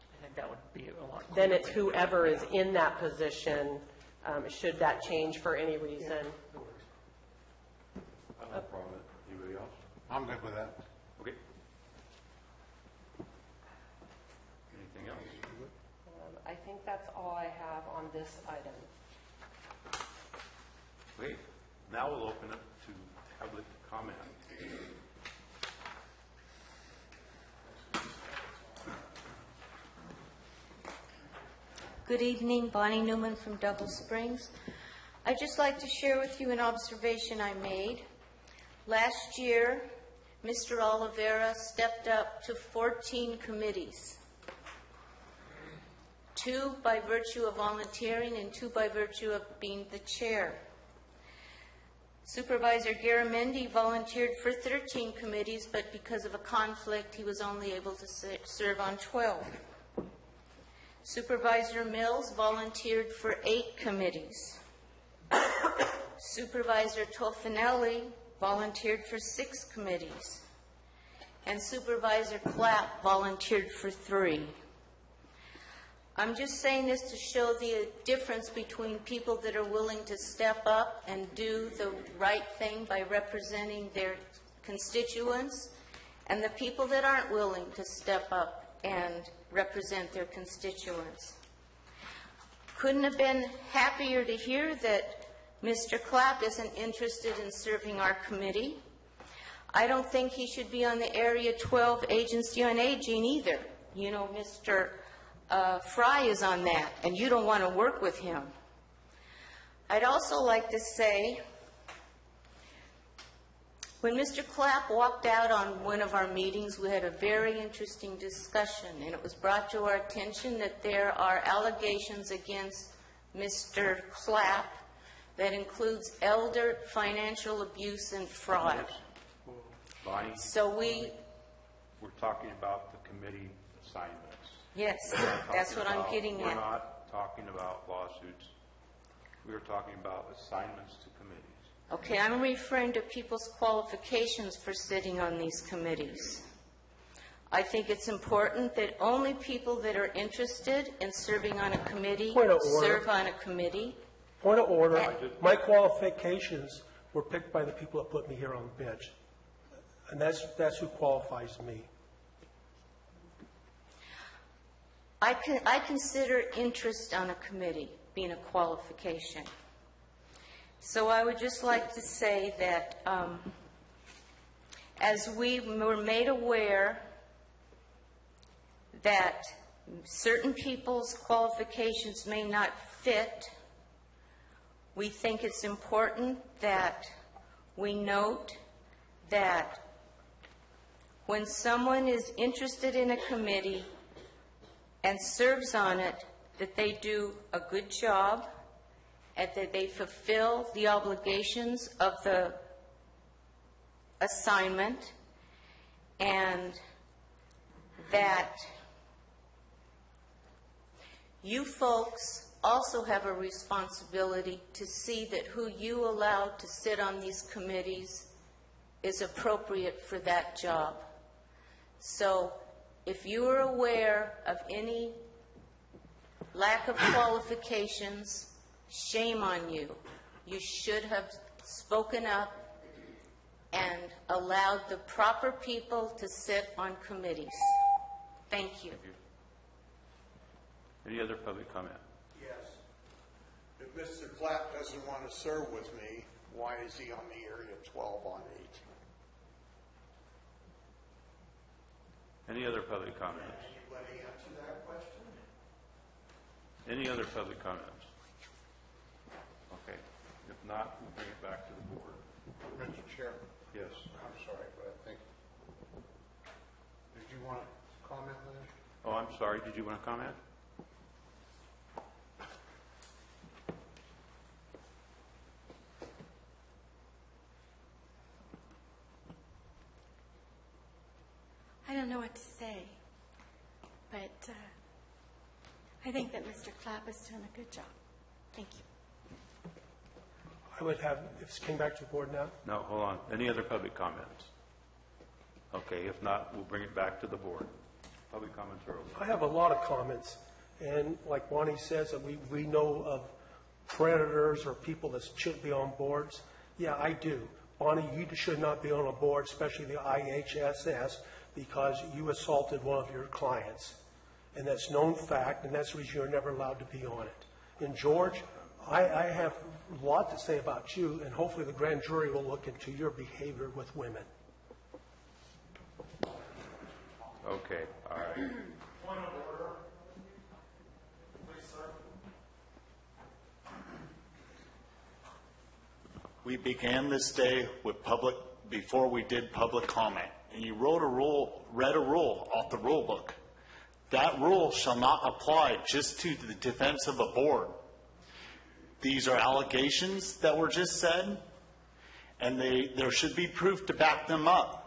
Speaker 14: I think that would be a lot clearer.
Speaker 2: Then it's whoever is in that position, should that change for any reason.
Speaker 8: I don't have a problem with it. Anybody else?
Speaker 1: I'm good with that.
Speaker 8: Okay. Anything else?
Speaker 2: I think that's all I have on this item.
Speaker 8: Okay. Now we'll open it to public comment.
Speaker 6: Good evening, Bonnie Newman from Douglas Springs. I'd just like to share with you an observation I made. Last year, Mr. Oliveira stepped up to 14 committees, 2 by virtue of volunteering and 2 by virtue of being the chair. Supervisor Garamendi volunteered for 13 committees, but because of a conflict, he was only able to serve on 12. Supervisor Mills volunteered for 8 committees. Supervisor Tofinelli volunteered for 6 committees. And Supervisor Clapp volunteered for 3. I'm just saying this to show the difference between people that are willing to step up and do the right thing by representing their constituents, and the people that aren't willing to step up and represent their constituents. Couldn't have been happier to hear that Mr. Clapp isn't interested in serving our committee. I don't think he should be on the Area 12 Agency on Aging either. You know, Mr. Fry is on that, and you don't want to work with him. I'd also like to say, when Mr. Clapp walked out on one of our meetings, we had a very interesting discussion, and it was brought to our attention that there are allegations against Mr. Clapp that includes elder financial abuse and fraud.
Speaker 8: Bonnie,
Speaker 6: So
Speaker 8: we're talking about the committee assignments.
Speaker 6: yes, that's what I'm getting
Speaker 8: We're
Speaker 6: at.
Speaker 8: not talking about lawsuits. We were talking about assignments to committees.
Speaker 6: Okay, I'm referring to people's qualifications for sitting on these committees. I think it's important that only people that are interested in serving on a committee
Speaker 17: Point of order.
Speaker 6: serve on a committee.
Speaker 17: Point of order. My qualifications were picked by the people that put me here on the bench. And that's who qualifies me.
Speaker 6: I consider interest on a committee being a qualification. So I would just like to say that as we were made aware that certain people's qualifications may not fit, we think it's important that we note that when someone is interested in a committee and serves on it, that they do a good job and that they fulfill the obligations of the assignment, and that you folks also have a responsibility to see that who you allow to sit on these committees is appropriate for that job. So if you are aware of any lack of qualifications, shame on you. You should have spoken up and allowed the proper people to sit on committees. Thank you.
Speaker 8: Any other public comment?
Speaker 18: Yes. If Mr. Clapp doesn't want to serve with me, why is he on the area 12 on 8?
Speaker 8: Any other public comments?
Speaker 18: Anybody answer that question?
Speaker 8: Any other public comments? Okay. If not, we'll bring it back to the board.
Speaker 1: Mr. Chair,
Speaker 8: Yes.
Speaker 1: I'm sorry, but I think, did you want to comment, Lynn?
Speaker 8: Oh, I'm sorry. Did you want to comment?
Speaker 16: I don't know what to say, but I think that Mr. Clapp is doing a good job. Thank you.
Speaker 17: I would have, if this came back to the board now,
Speaker 8: No, hold on. Any other public comments? Okay, if not, we'll bring it back to the board. Public comments are over.
Speaker 17: I have a lot of comments. And like Bonnie says, that we know of predators or people that shouldn't be on boards. Yeah, I do. Bonnie, you should not be on a board, especially the IHSS, because you assaulted one of your clients. And that's known fact, and that's the reason you're never allowed to be on it. And George, I have a lot to say about you, and hopefully the grand jury will look into your behavior with women.
Speaker 8: Okay, all right.
Speaker 21: Point of order. Please, sir. We began this day with before we did public comment. And you read a rule off the rule book. That rule shall not apply just to the defense of a board. These are allegations that were just said, and there should be proof to back them up.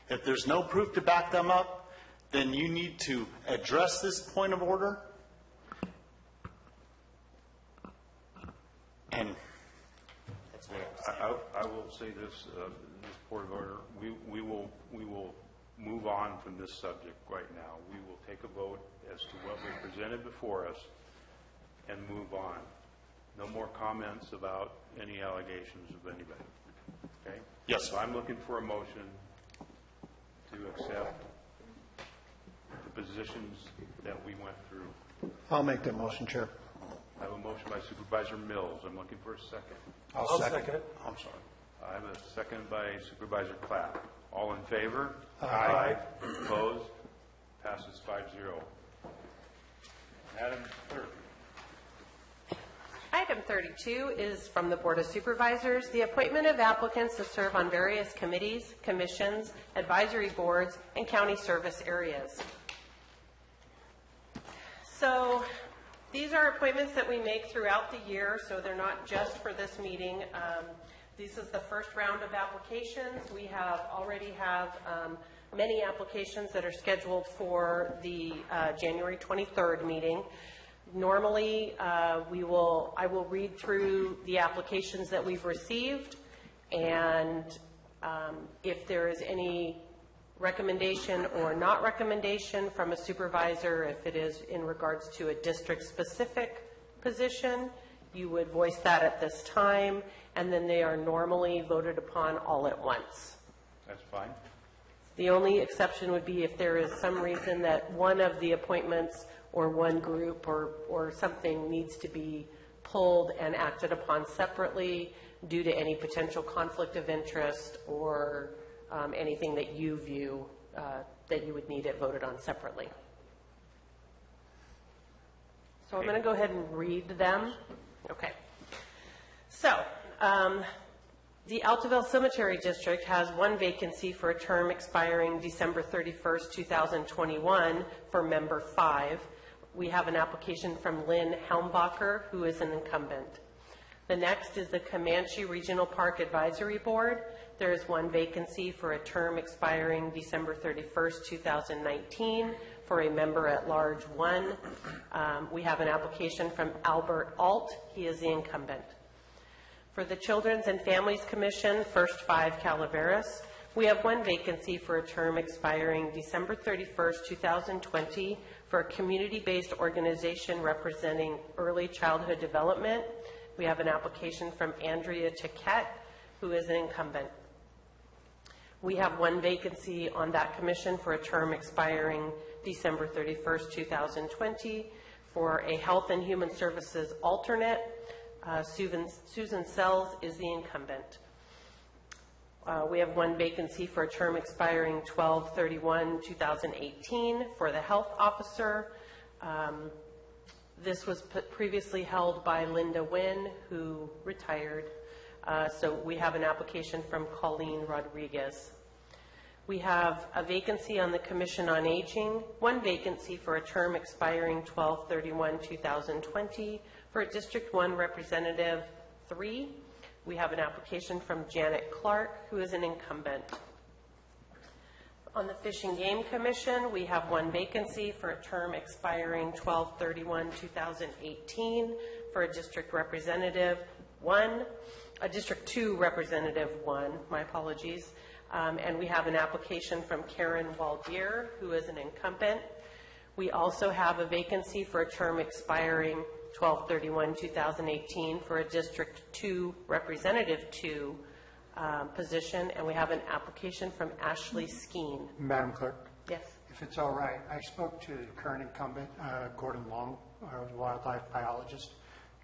Speaker 21: If there's no proof to back them up, then you need to address this point of order. And
Speaker 8: I will say this point of order. We will move on from this subject right now. We will take a vote as to what we presented before us and move on. No more comments about any allegations of anybody. Okay?
Speaker 21: Yes.
Speaker 8: So I'm looking for a motion to accept the positions that we went through.
Speaker 12: I'll make that motion, Chair.
Speaker 8: I have a motion by Supervisor Mills. I'm looking for a second.
Speaker 17: I'll second it.
Speaker 8: I'm sorry. I have a second by Supervisor Clapp. All in favor?
Speaker 17: Aye.
Speaker 8: Opposed? Passes 5-0. Madam Clerk.
Speaker 2: Item 32 is from the Board of Supervisors, the appointment of applicants to serve on various committees, commissions, advisory boards, and county service areas. So these are appointments that we make throughout the year, so they're not just for this meeting. This is the first round of applications. We already have many applications that are scheduled for the January 23rd meeting. Normally, I will read through the applications that we've received, and if there is any recommendation or not recommendation from a supervisor, if it is in regards to a district-specific position, you would voice that at this time, and then they are normally voted upon all at once.
Speaker 8: That's fine.
Speaker 2: The only exception would be if there is some reason that one of the appointments or one group or something needs to be pulled and acted upon separately due to any potential conflict of interest or anything that you view that you would need it voted on separately. So I'm going to go ahead and read them. Okay. So, the Altaville Cemetery District has one vacancy for a term expiring December 31st, 2021 for Member 5. We have an application from Lynn Helmbacher, who is an incumbent. The next is the Comanche Regional Park Advisory Board. There is one vacancy for a term expiring December 31st, 2019 for a member-at-large 1. We have an application from Albert Alt. He is the incumbent. For the Children's and Families Commission, First 5 Calaveras, we have one vacancy for a term expiring December 31st, 2020 for a community-based organization representing early childhood development. We have an application from Andrea Tiquette, who is an incumbent. We have one vacancy on that commission for a term expiring December 31st, 2020 for a Health and Human Services alternate. Susan Sells is the incumbent. We have one vacancy for a term expiring 12/31/2018 for the health officer. This was previously held by Linda Wynn, who retired. So we have an application from Colleen Rodriguez. We have a vacancy on the Commission on Aging, one vacancy for a term expiring 12/31/2020 for a District 1 Representative 3. We have an application from Janet Clark, who is an incumbent. On the Fish and Game Commission, we have one vacancy for a term expiring 12/31/2018 for a District Representative 1, a District 2 Representative 1, my apologies. And we have an application from Karen Waldier, who is an incumbent. We also have a vacancy for a term expiring 12/31/2018 for a District 2 Representative 2 position, and we have an application from Ashley Skeen.
Speaker 5: Madam Clerk?
Speaker 2: Yes.
Speaker 5: If it's all right, I spoke to the current incumbent, Gordon Long, wildlife biologist,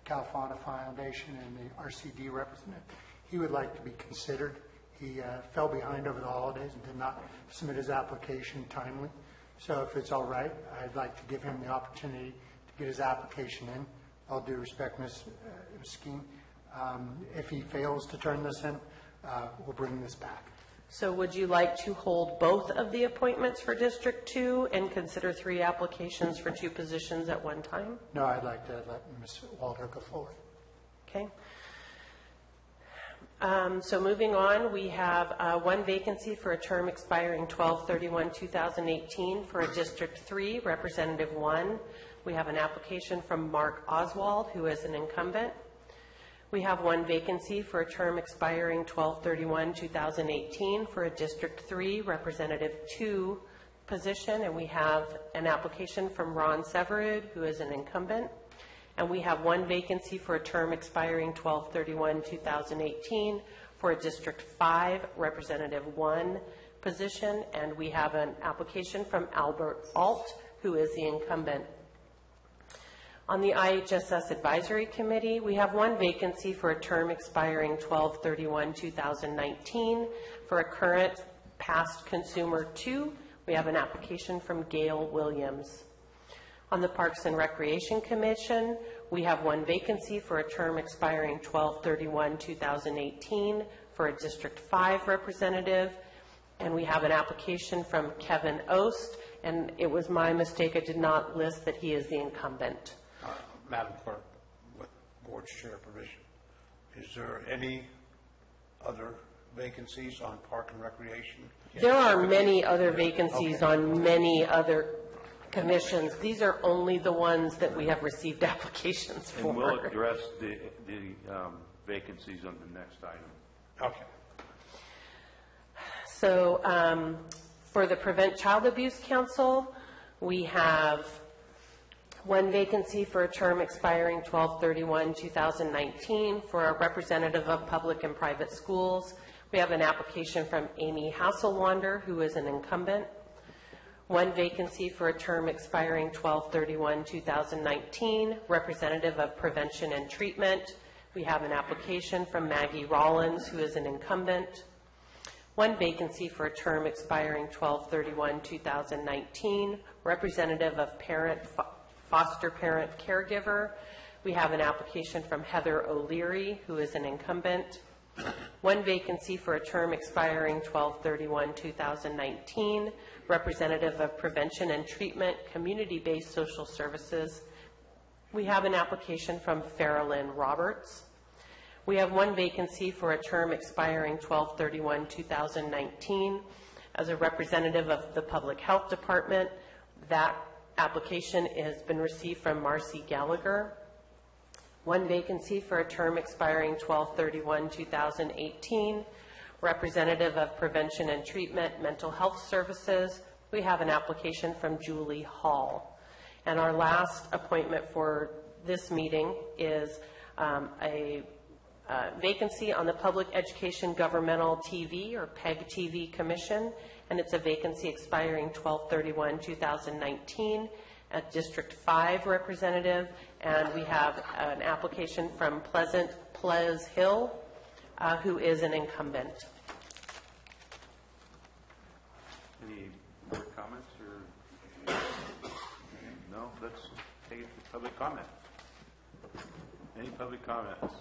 Speaker 5: California Foundation, and the RCD representative. He would like to be considered. He fell behind over the holidays and did not submit his application timely. So if it's all right, I'd like to give him the opportunity to get his application in. All due respect, Ms. Skeen. If he fails to turn this in, we'll bring this back.
Speaker 2: So would you like to hold both of the appointments for District 2 and consider 3 applications for 2 positions at one time?
Speaker 5: No, I'd like to let Ms. Walter go forward.
Speaker 2: Okay. So moving on, we have one vacancy for a term expiring 12/31/2018 for a District 3 Representative 1. We have an application from Mark Oswald, who is an incumbent. We have one vacancy for a term expiring 12/31/2018 for a District 3 Representative 2 position, and we have an application from Ron Severud, who is an incumbent. And we have one vacancy for a term expiring 12/31/2018 for a District 5 Representative 1 position, and we have an application from Albert Alt, who is the incumbent. On the IHSS Advisory Committee, we have one vacancy for a term expiring 12/31/2019 for a current past consumer 2. We have an application from Gail Williams. On the Parks and Recreation Commission, we have one vacancy for a term expiring 12/31/2018 for a District 5 representative, and we have an application from Kevin Ost, and it was my mistake, I did not list that he is the incumbent.
Speaker 1: Madam Clerk, with Board's chair permission, is there any other vacancies on Park and Recreation?
Speaker 2: There are many other vacancies on many other commissions. These are only the ones that we have received applications for.
Speaker 8: And we'll address the vacancies on the next item.
Speaker 1: Okay.
Speaker 2: So for the Prevent Child Abuse Council, we have one vacancy for a term expiring 12/31/2019 for a representative of public and private schools. We have an application from Amy Hasselwander, who is an incumbent. One vacancy for a term expiring 12/31/2019, representative of prevention and treatment. We have an application from Maggie Rollins, who is an incumbent. One vacancy for a term expiring 12/31/2019, representative of foster parent caregiver. We have an application from Heather O'Leary, who is an incumbent. One vacancy for a term expiring 12/31/2019, representative of prevention and treatment, community-based social services. We have an application from Farrellyn Roberts. We have one vacancy for a term expiring 12/31/2019 as a representative of the Public Health Department. That application has been received from Marcy Gallagher. One vacancy for a term expiring 12/31/2018, representative of prevention and treatment, mental health services. We have an application from Julie Hall. And our last appointment for this meeting is a vacancy on the Public Education Governmental TV, or PEG TV Commission, and it's a vacancy expiring 12/31/2019 at District 5 representative, and we have an application from Pleas Hill, who is an incumbent.
Speaker 8: Any more comments or? No, let's take it to public comment. Any public comments?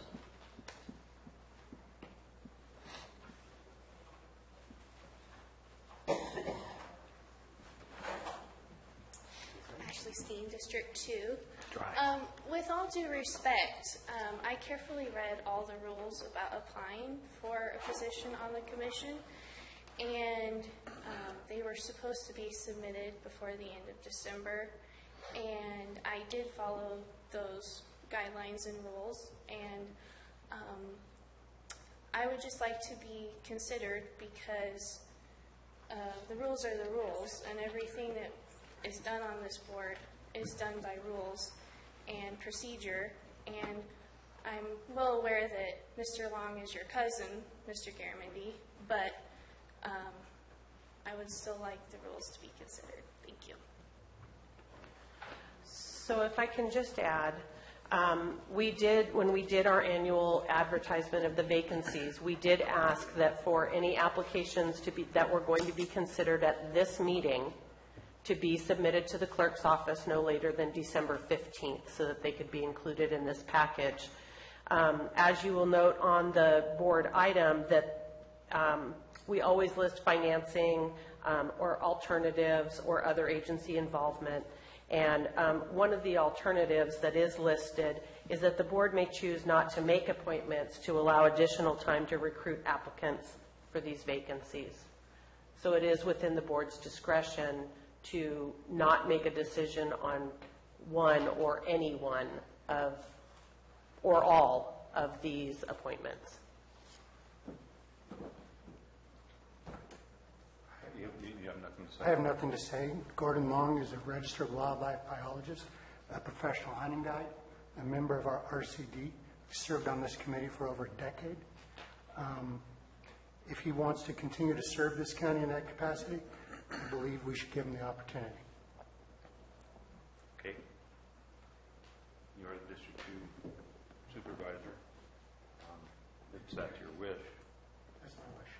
Speaker 4: Ashley Steen, District 2. With all due respect, I carefully read all the rules about applying for a position on the commission, and they were supposed to be submitted before the end of December, and I did follow those guidelines and rules, and I would just like to be considered because the rules are the rules, and everything that is done on this board is done by rules and procedure, and I'm well aware that Mr. Long is your cousin, Mr. Garamendi, but I would still like the rules to be considered. Thank you.
Speaker 2: So if I can just add, when we did our annual advertisement of the vacancies, we did ask that for any applications that were going to be considered at this meeting to be submitted to the clerk's office no later than December 15th so that they could be included in this package. As you will note on the board item that we always list financing or alternatives or other agency involvement. And one of the alternatives that is listed is that the board may choose not to make appointments to allow additional time to recruit applicants for these vacancies. So it is within the board's discretion to not make a decision on one or any one of, or all of these appointments.
Speaker 8: You have nothing to say?
Speaker 5: I have nothing to say. Gordon Long is a registered wildlife biologist, a professional hunting guide, a member of our RCD, served on this committee for over a decade. If he wants to continue to serve this county in that capacity, I believe we should give him the opportunity.
Speaker 8: Okay. You are the District 2 Supervisor. Is that your wish?
Speaker 5: That's my wish.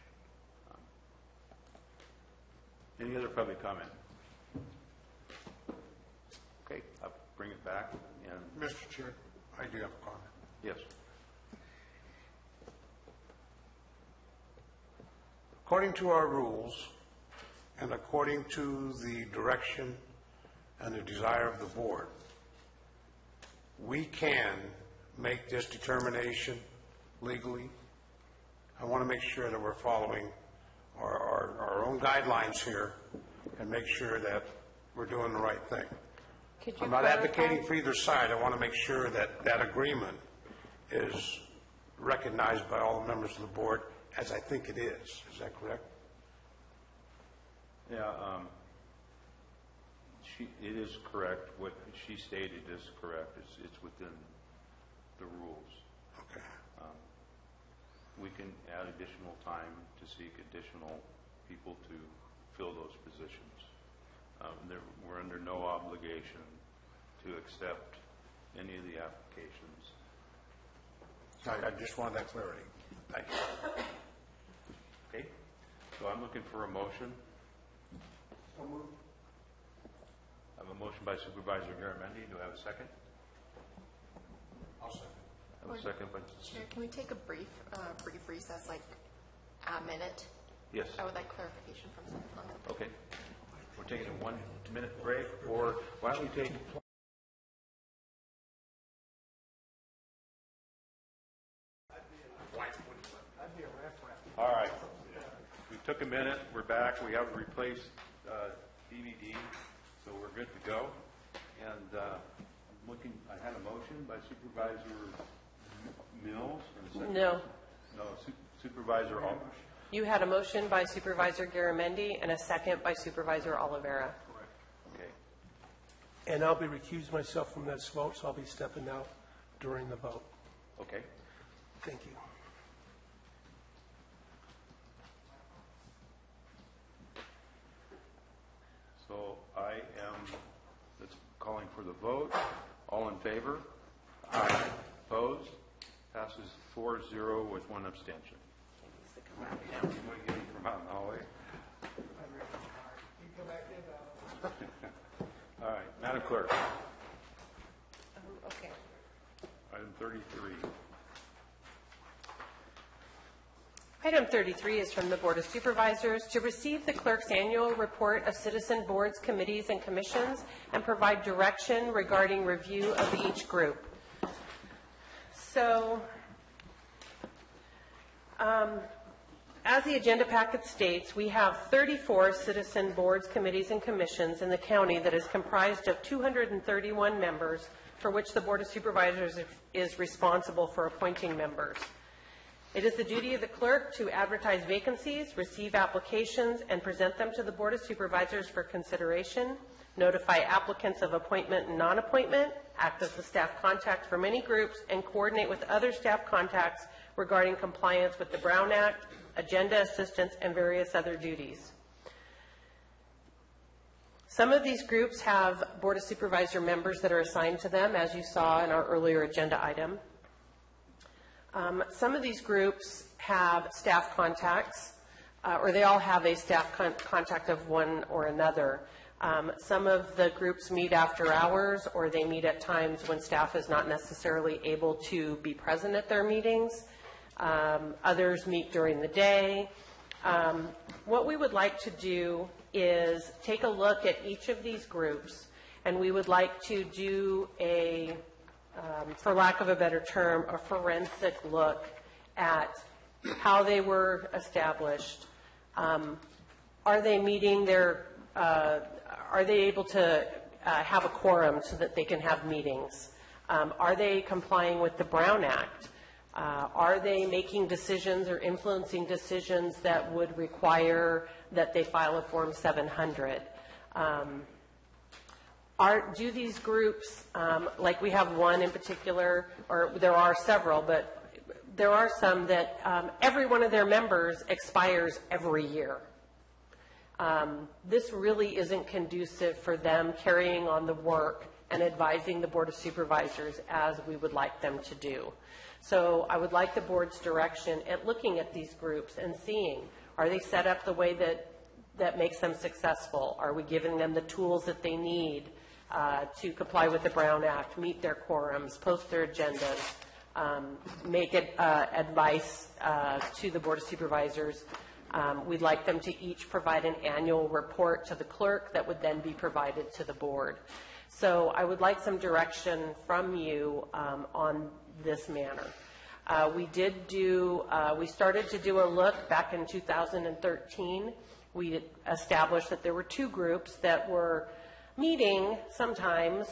Speaker 8: Any other public comment? Okay, I'll bring it back. And
Speaker 1: Mr. Chair, I do have a comment.
Speaker 8: yes.
Speaker 1: According to our rules and according to the direction and the desire of the board, we can make this determination legally. I want to make sure that we're following our own guidelines here and make sure that we're doing the right thing.
Speaker 2: Could you
Speaker 1: I'm not
Speaker 2: clarify?
Speaker 1: advocating for either side. I want to make sure that that agreement is recognized by all the members of the board, as I think it is. Is that correct?
Speaker 8: Yeah, it is correct. What she stated is correct. It's within the rules.
Speaker 1: Okay.
Speaker 8: We can add additional time to seek additional people to fill those positions. We're under no obligation to accept any of the applications.
Speaker 1: I just wanted that clarity. Thank you.
Speaker 8: Okay, so I'm looking for a motion. I have a motion by Supervisor Garamendi. Do I have a second?
Speaker 1: I'll second.
Speaker 8: I have a second by...
Speaker 7: Chair, can we take a brief recess, like a minute?
Speaker 8: Yes.
Speaker 7: I would like clarification from someone.
Speaker 8: Okay. We're taking a 1 minute break, or why don't we take... All right. We took a minute. We're back. We have a replaced DVD, so we're good to go. And I'm looking, I had a motion by Supervisor Mills. And a second.
Speaker 2: No.
Speaker 8: No, Supervisor Almer.
Speaker 2: You had a motion by Supervisor Garamendi and a second by Supervisor Oliveira.
Speaker 8: Okay.
Speaker 17: And I'll be recused myself from this vote, so I'll be stepping out during the vote.
Speaker 8: Okay.
Speaker 17: Thank you.
Speaker 8: So I am calling for the vote. All in favor? Aye. Opposed? Passes 4-0 with one abstention. From out in the hallway. All right, Madam Clerk.
Speaker 2: Okay.
Speaker 8: Item 33.
Speaker 2: Item 33 is from the Board of Supervisors to receive the clerk's annual report of citizen boards, committees, and commissions and provide direction regarding review of each group. So, as the agenda packet states, we have 34 citizen boards, committees, and commissions in the county that is comprised of 231 members, for which the Board of Supervisors is responsible for appointing members. It is the duty of the clerk to advertise vacancies, receive applications, and present them to the Board of Supervisors for consideration, notify applicants of appointment and non-appointment, act as the staff contact for many groups, and coordinate with other staff contacts regarding compliance with the Brown Act, agenda assistance, and various other duties. Some of these groups have Board of Supervisor members that are assigned to them, as you saw in our earlier agenda item. Some of these groups have staff contacts, or they all have a staff contact of one or another. Some of the groups meet after hours, or they meet at times when staff is not necessarily able to be present at their meetings. Others meet during the day. What we would like to do is take a look at each of these groups, and we would like to do a for lack of a better term, a forensic look at how they were established. Are they meeting their, are they able to have a quorum so that they can have meetings? Are they complying with the Brown Act? Are they making decisions or influencing decisions that would require that they file a Form 700? Do these groups, like we have one in particular, or there are several, but there are some that every one of their members expires every year. This really isn't conducive for them carrying on the work and advising the Board of Supervisors as we would like them to do. So I would like the board's direction at looking at these groups and seeing, are they set up the way that makes them successful? Are we giving them the tools that they need to comply with the Brown Act, meet their quorums, post their agendas, make advice to the Board of Supervisors? We'd like them to each provide an annual report to the clerk that would then be provided to the board. So I would like some direction from you on this manner. We started to do a look back in 2013. We established that there were two groups that were meeting sometimes.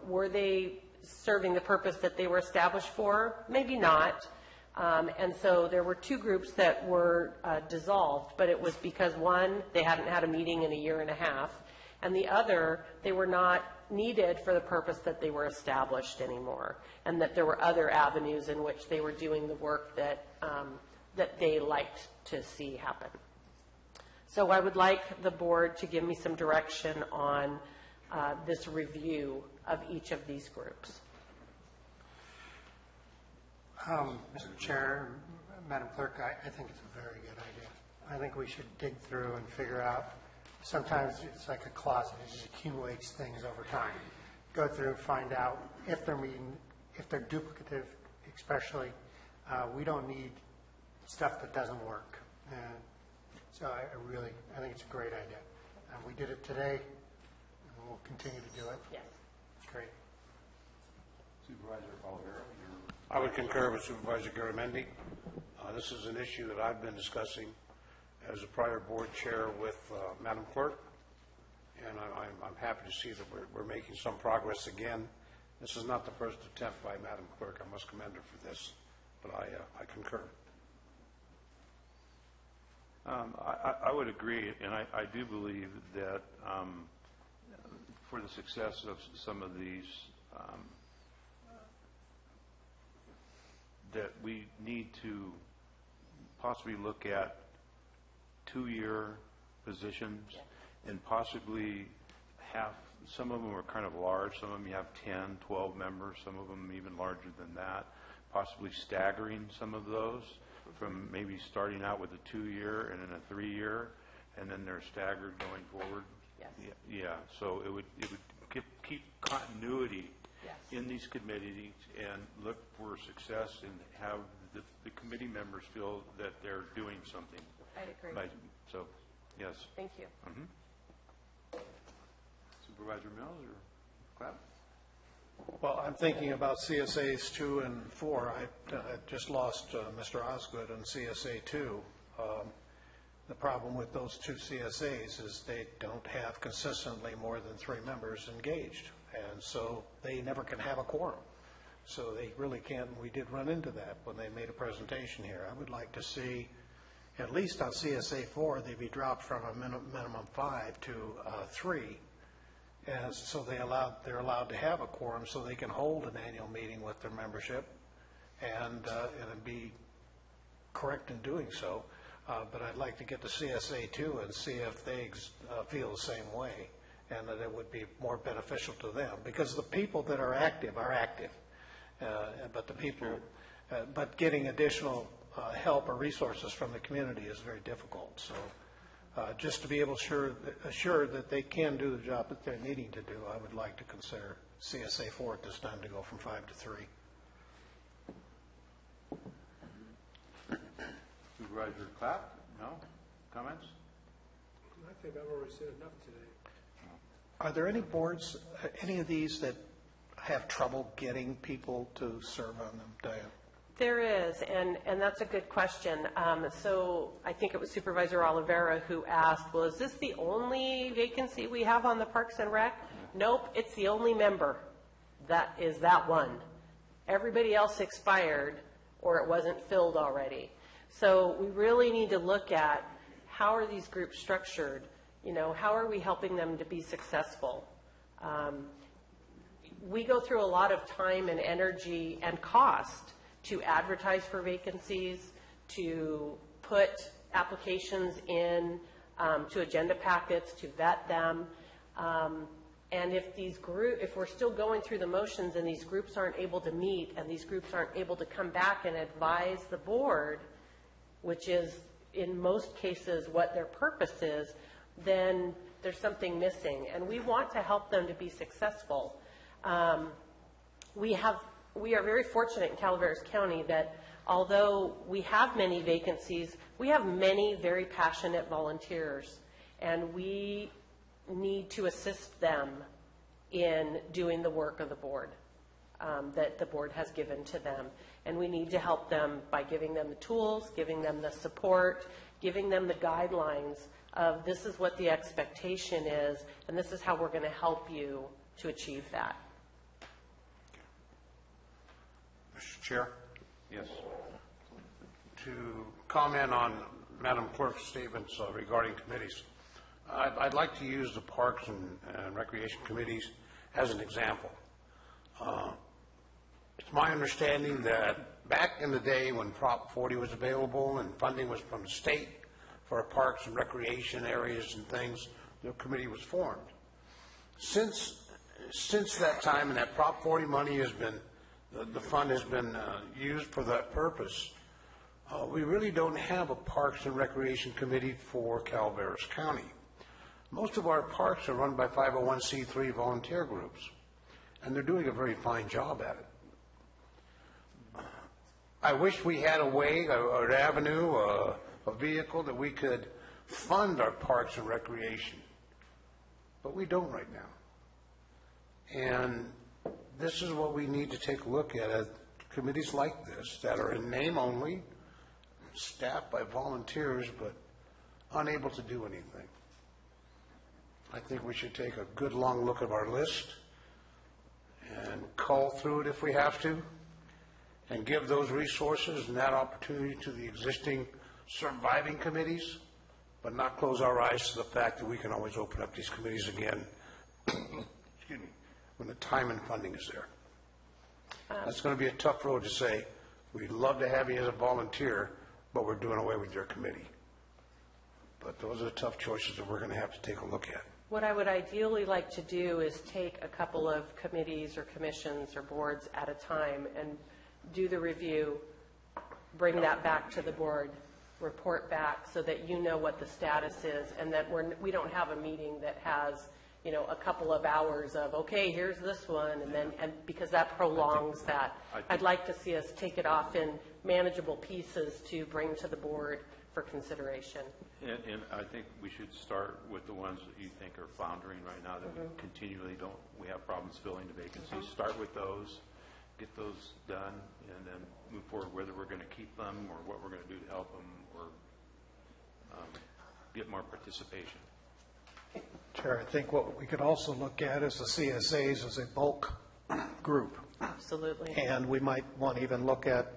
Speaker 2: Were they serving the purpose that they were established for? Maybe not. And so there were two groups that were dissolved, but it was because one, they hadn't had a meeting in a year and a half, and the other, they were not needed for the purpose that they were established anymore, and that there were other avenues in which they were doing the work that they liked to see happen. So I would like the board to give me some direction on this review of each of these groups.
Speaker 5: Mr. Chair, Madam Clerk, I think it's a very good idea. I think we should dig through and figure out, sometimes it's like a closet, it accumulates things over time. Go through, find out if they're meeting, if they're duplicative, especially. We don't need stuff that doesn't work. And so I think it's a great idea. We did it today, and we'll continue to do it.
Speaker 2: Yes.
Speaker 5: Great.
Speaker 8: Supervisor Calaveras,
Speaker 1: I would concur with Supervisor Garamendi. This is an issue that I've been discussing as a prior board chair with Madam Clerk, and I'm happy to see that we're making some progress again. This is not the first attempt by Madam Clerk. I must commend her for this, but I concur.
Speaker 8: I would agree, and I do believe that for the success of some of these, that we need to possibly look at 2-year positions and possibly have, some of them are kind of large, some of them you have 10, 12 members, some of them even larger than that, possibly staggering some of those from maybe starting out with a 2-year and then a 3-year, and then they're staggered going forward.
Speaker 2: Yes.
Speaker 8: Yeah, so it would keep continuity in these committees and look for success and have the committee members feel that they're doing something.
Speaker 2: I agree.
Speaker 8: So, yes.
Speaker 2: Thank you.
Speaker 8: Supervisor Mills or Clapp?
Speaker 12: Well, I'm thinking about CSAs 2 and 4. I just lost Mr. Osgood on CSA 2. The problem with those two CSAs is they don't have consistently more than 3 members engaged, and so they never can have a quorum. So they really can't. We did run into that when they made a presentation here. I would like to see, at least on CSA 4, they be dropped from a minimum 5 to 3. And so they're allowed to have a quorum so they can hold an annual meeting with their membership and be correct in doing so. But I'd like to get to CSA 2 and see if they feel the same way and that it would be more beneficial to them, because the people that are active, but the people, but getting additional help or resources from the community is very difficult. So just to be able to assure that they can do the job that they're needing to do, I would like to consider CSA 4 at this time to go from 5 to 3.
Speaker 8: Supervisor Clapp? No? Comments?
Speaker 17: I think I've already said enough today.
Speaker 12: Are there any boards, any of these that have trouble getting people to serve on them, Diane?
Speaker 2: There is, and that's a good question. So I think it was Supervisor Oliveira who asked, well, is this the only vacancy we have on the Parks and Rec? Nope, it's the only member. That is that one. Everybody else expired or it wasn't filled already. So we really need to look at how are these groups structured? You know, how are we helping them to be successful? We go through a lot of time and energy and cost to advertise for vacancies, to put applications in, to agenda packets, to vet them. And if we're still going through the motions and these groups aren't able to meet and these groups aren't able to come back and advise the board, which is in most cases what their purpose is, then there's something missing. And we want to help them to be successful. We are very fortunate in Calaveras County that although we have many vacancies, we have many very passionate volunteers, and we need to assist them in doing the work of the board that the board has given to them. And we need to help them by giving them the tools, giving them the support, giving them the guidelines of this is what the expectation is, and this is how we're going to help you to achieve that.
Speaker 1: Mr. Chair,
Speaker 8: Yes.
Speaker 1: to comment on Madam Clerk's statements regarding committees, I'd like to use the Parks and Recreation Committees as an example. It's my understanding that back in the day when Prop 40 was available and funding was from the state for our parks and recreation areas and things, the committee was formed. Since that time and that Prop 40 money has been, the fund has been used for that purpose, we really don't have a Parks and Recreation Committee for Calaveras County. Most of our parks are run by 501c3 volunteer groups, and they're doing a very fine job at it. I wish we had a way, an avenue, a vehicle that we could fund our parks and recreation, but we don't right now. And this is what we need to take a look at committees like this that are in name only, staffed by volunteers, but unable to do anything. I think we should take a good long look at our list and cull through it if we have to, and give those resources and that opportunity to the existing surviving committees, but not close our eyes to the fact that we can always open up these committees again excuse me, when the time and funding is there. That's going to be a tough road to say, we'd love to have you as a volunteer, but we're doing away with your committee. But those are the tough choices that we're going to have to take a look at.
Speaker 2: What I would ideally like to do is take a couple of committees or commissions or boards at a time and do the review, bring that back to the board, report back so that you know what the status is, and that we don't have a meeting that has, you know, a couple of hours of, okay, here's this one, and because that prolongs that. I'd like to see us take it off in manageable pieces to bring to the board for consideration.
Speaker 8: And I think we should start with the ones that you think are floundering right now, that we continually we have problems filling the vacancies. Start with those, get those done, and then move forward whether we're going to keep them or what we're going to do to help them or get more participation.
Speaker 12: Chair, I think what we could also look at is the CSAs as a bulk group.
Speaker 2: Absolutely.
Speaker 12: And we might want to even look at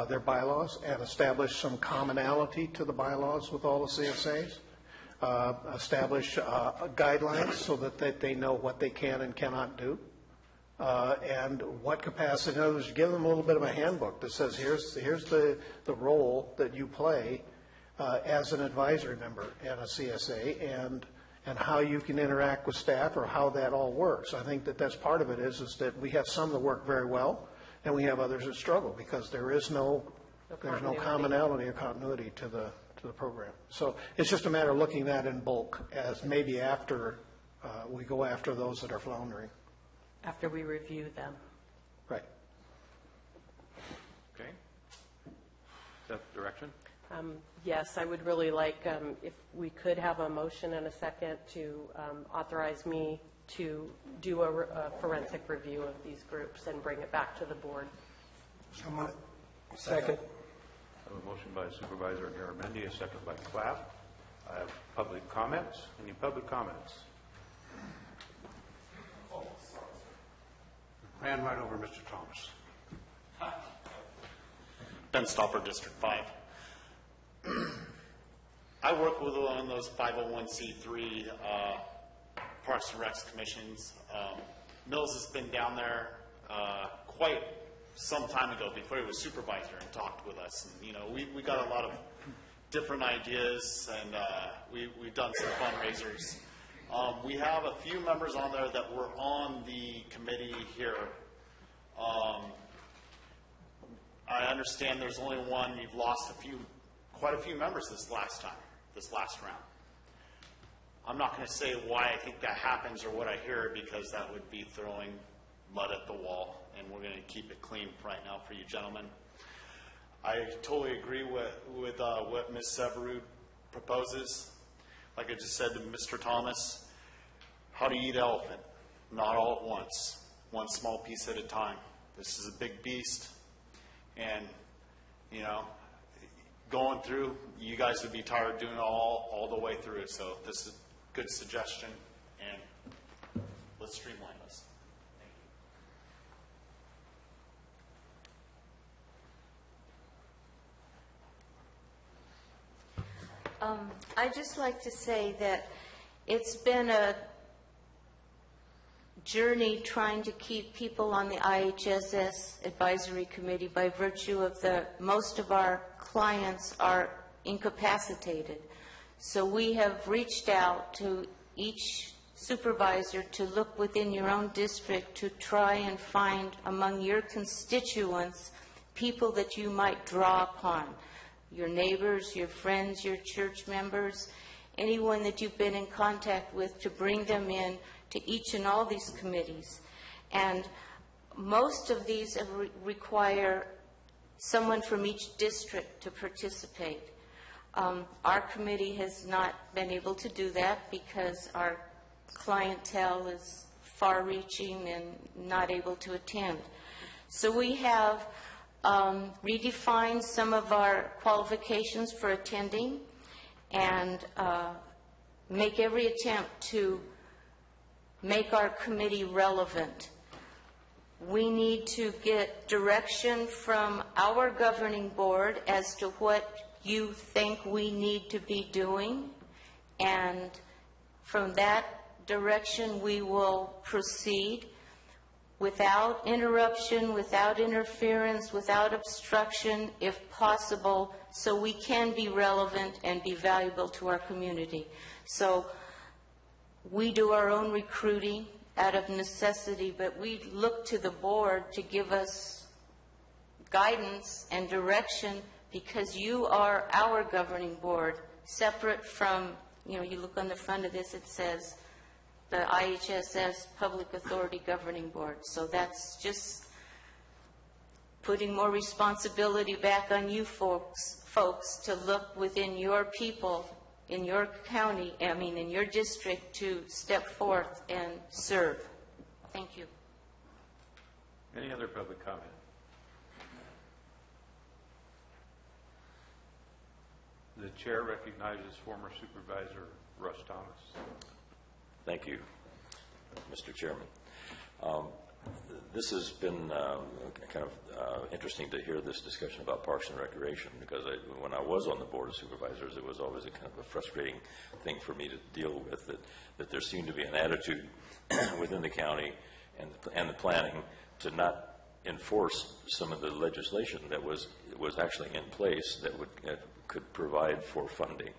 Speaker 12: their bylaws and establish some commonality to the bylaws with all the CSAs. Establish guidelines so that they know what they can and cannot do. And what capacity, in other words, give them a little bit of a handbook that says here's the role that you play as an advisory member in a CSA, and how you can interact with staff or how that all works. I think that's part of it is that we have some that work very well, and we have others that struggle because there's no commonality or continuity to the program. So it's just a matter of looking at that in bulk as maybe after we go after those that are floundering.
Speaker 2: After we review them.
Speaker 12: Right.
Speaker 8: Okay. Is that the direction?
Speaker 2: Yes, I would really like, if we could have a motion and a second to authorize me to do a forensic review of these groups and bring it back to the board.
Speaker 17: Second.
Speaker 8: I have a motion by Supervisor Garamendi, a second by Clapp. I have public comments. Any public comments?
Speaker 1: Ran right over Mr. Thomas.
Speaker 21: Ben Stopper, District 5. I work with one of those 501c3 Parks and Recs commissions. Mills has been down there quite some time ago before he was supervisor and talked with us. And, you know, we got a lot of different ideas, and we've done some fundraisers. We have a few members on there that were on the committee here. I understand there's only one. You've lost quite a few members this last round. I'm not going to say why I think that happens or what I hear, because that would be throwing mud at the wall, and we're going to keep it clean right now for you gentlemen. I totally agree with what Ms. Severud proposes. Like I just said to Mr. Thomas, how do you eat elephant? Not all at once, one small piece at a time. This is a big beast, and, you know, going through, you guys would be tired of doing it all the way through. So this is a good suggestion, and let's streamline this.
Speaker 6: I'd just like to say that it's been a journey trying to keep people on the IHSS advisory committee by virtue of most of our clients are incapacitated. So we have reached out to each supervisor to look within your own district to try and find among your constituents people that you might draw upon. Your neighbors, your friends, your church members, anyone that you've been in contact with, to bring them in to each and all these committees. And most of these require someone from each district to participate. Our committee has not been able to do that because our clientele is far-reaching and not able to attend. So we have redefined some of our qualifications for attending and make every attempt to make our committee relevant. We need to get direction from our governing board as to what you think we need to be doing, and from that direction we will proceed without interruption, without interference, without obstruction, if possible, so we can be relevant and be valuable to our community. So we do our own recruiting out of necessity, but we look to the board to give us guidance and direction, because you are our governing board, separate from, you look on the front of this, it says the IHSS Public Authority Governing Board. So that's just putting more responsibility back on you folks to look within your people, in your county, in your district, to step forth and serve. Thank you.
Speaker 8: Any other public comment? The chair recognizes former Supervisor Russ Thomas.
Speaker 10: Thank you, Mr. Chairman. This has been kind of interesting to hear this discussion about Parks and Recreation, because when I was on the Board of Supervisors, it was always a kind of a frustrating thing for me to deal with, that there seemed to be an attitude within the county and the planning to not enforce some of the legislation that was actually in place that could provide for funding.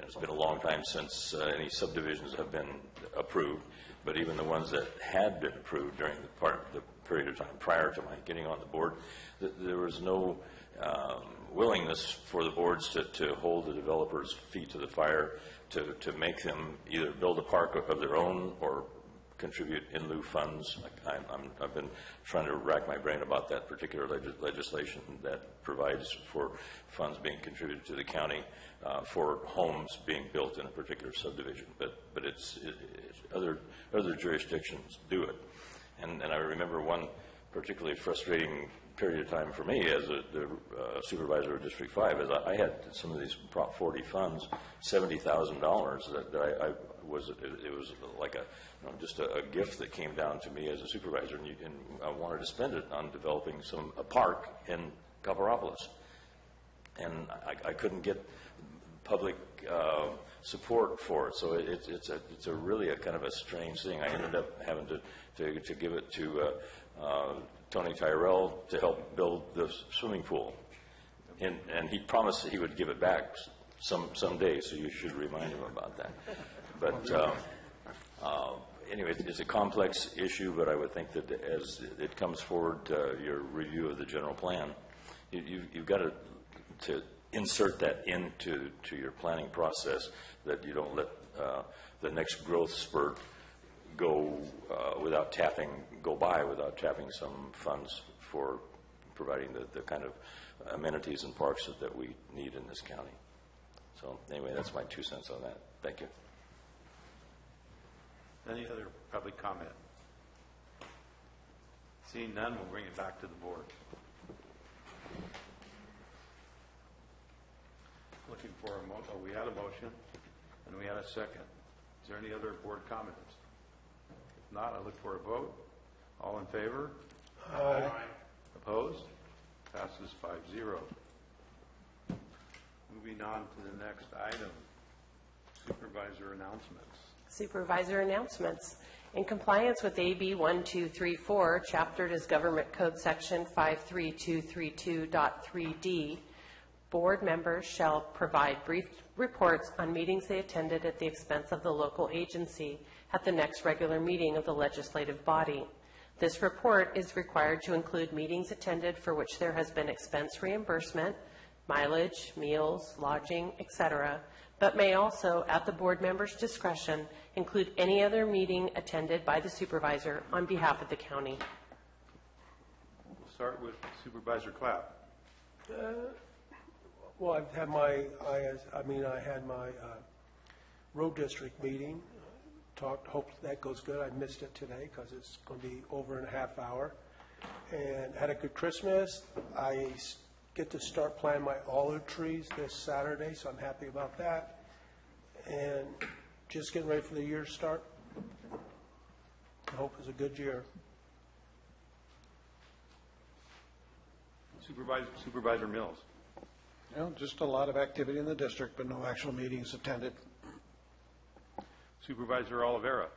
Speaker 10: It's been a long time since any subdivisions have been approved, but even the ones that had been approved during the period of time prior to my getting on the board, there was no willingness for the boards to hold the developers' feet to the fire to make them either build a park of their own or contribute in lieu funds. I've been trying to rack my brain about that particular legislation that provides for funds being contributed to the county for homes being built in a particular subdivision. But it's other jurisdictions do it. And I remember one particularly frustrating period of time for me as the supervisor of District 5, is I had some of these Prop 40 funds, $70,000 that it was like just a gift that came down to me as a supervisor, and I wanted to spend it on developing a park in Calaveras, and I couldn't get public support for it. So it's a really a kind of a strange thing. I ended up having to give it to Tony Tyrell to help build the swimming pool, and he promised that he would give it back someday. So you should remind him about that. But anyway, it's a complex issue, but I would think that as it comes forward, your review of the general plan, you've got to insert that into your planning process, that you don't let the next growth spurt go by without tapping some funds for providing the kind of amenities and parks that we need in this county. So anyway, that's my 2 cents on that. Thank you.
Speaker 8: Any other public comment? Seeing none, we'll bring it back to the board. Looking for we had a motion, and we had a second. Is there any other board comments? If not, I look for a vote. All in favor?
Speaker 17: Aye.
Speaker 8: Opposed? Passes 5-0. Moving on to the next item, supervisor announcements.
Speaker 2: Supervisor announcements. In compliance with AB 1234, chaptered as Government Code Section 53232.3D, board members shall provide brief reports on meetings they attended at the expense of the local agency at the next regular meeting of the legislative body. This report is required to include meetings attended for which there has been expense reimbursement, mileage, meals, lodging, etc., but may also, at the board member's discretion, include any other meeting attended by the supervisor on behalf of the county.
Speaker 8: We'll start with Supervisor Clapp.
Speaker 17: Well, I had my road district meeting. Hope that goes good. I missed it today because it's going to be over in a half hour. And had a good Christmas. I get to start planting my olive trees this Saturday, so I'm happy about that. And just getting ready for the year to start. I hope it's a good year.
Speaker 8: Supervisor Mills.
Speaker 12: You know, just a lot of activity in the district, but no actual meetings attended.
Speaker 8: Supervisor Oliveira.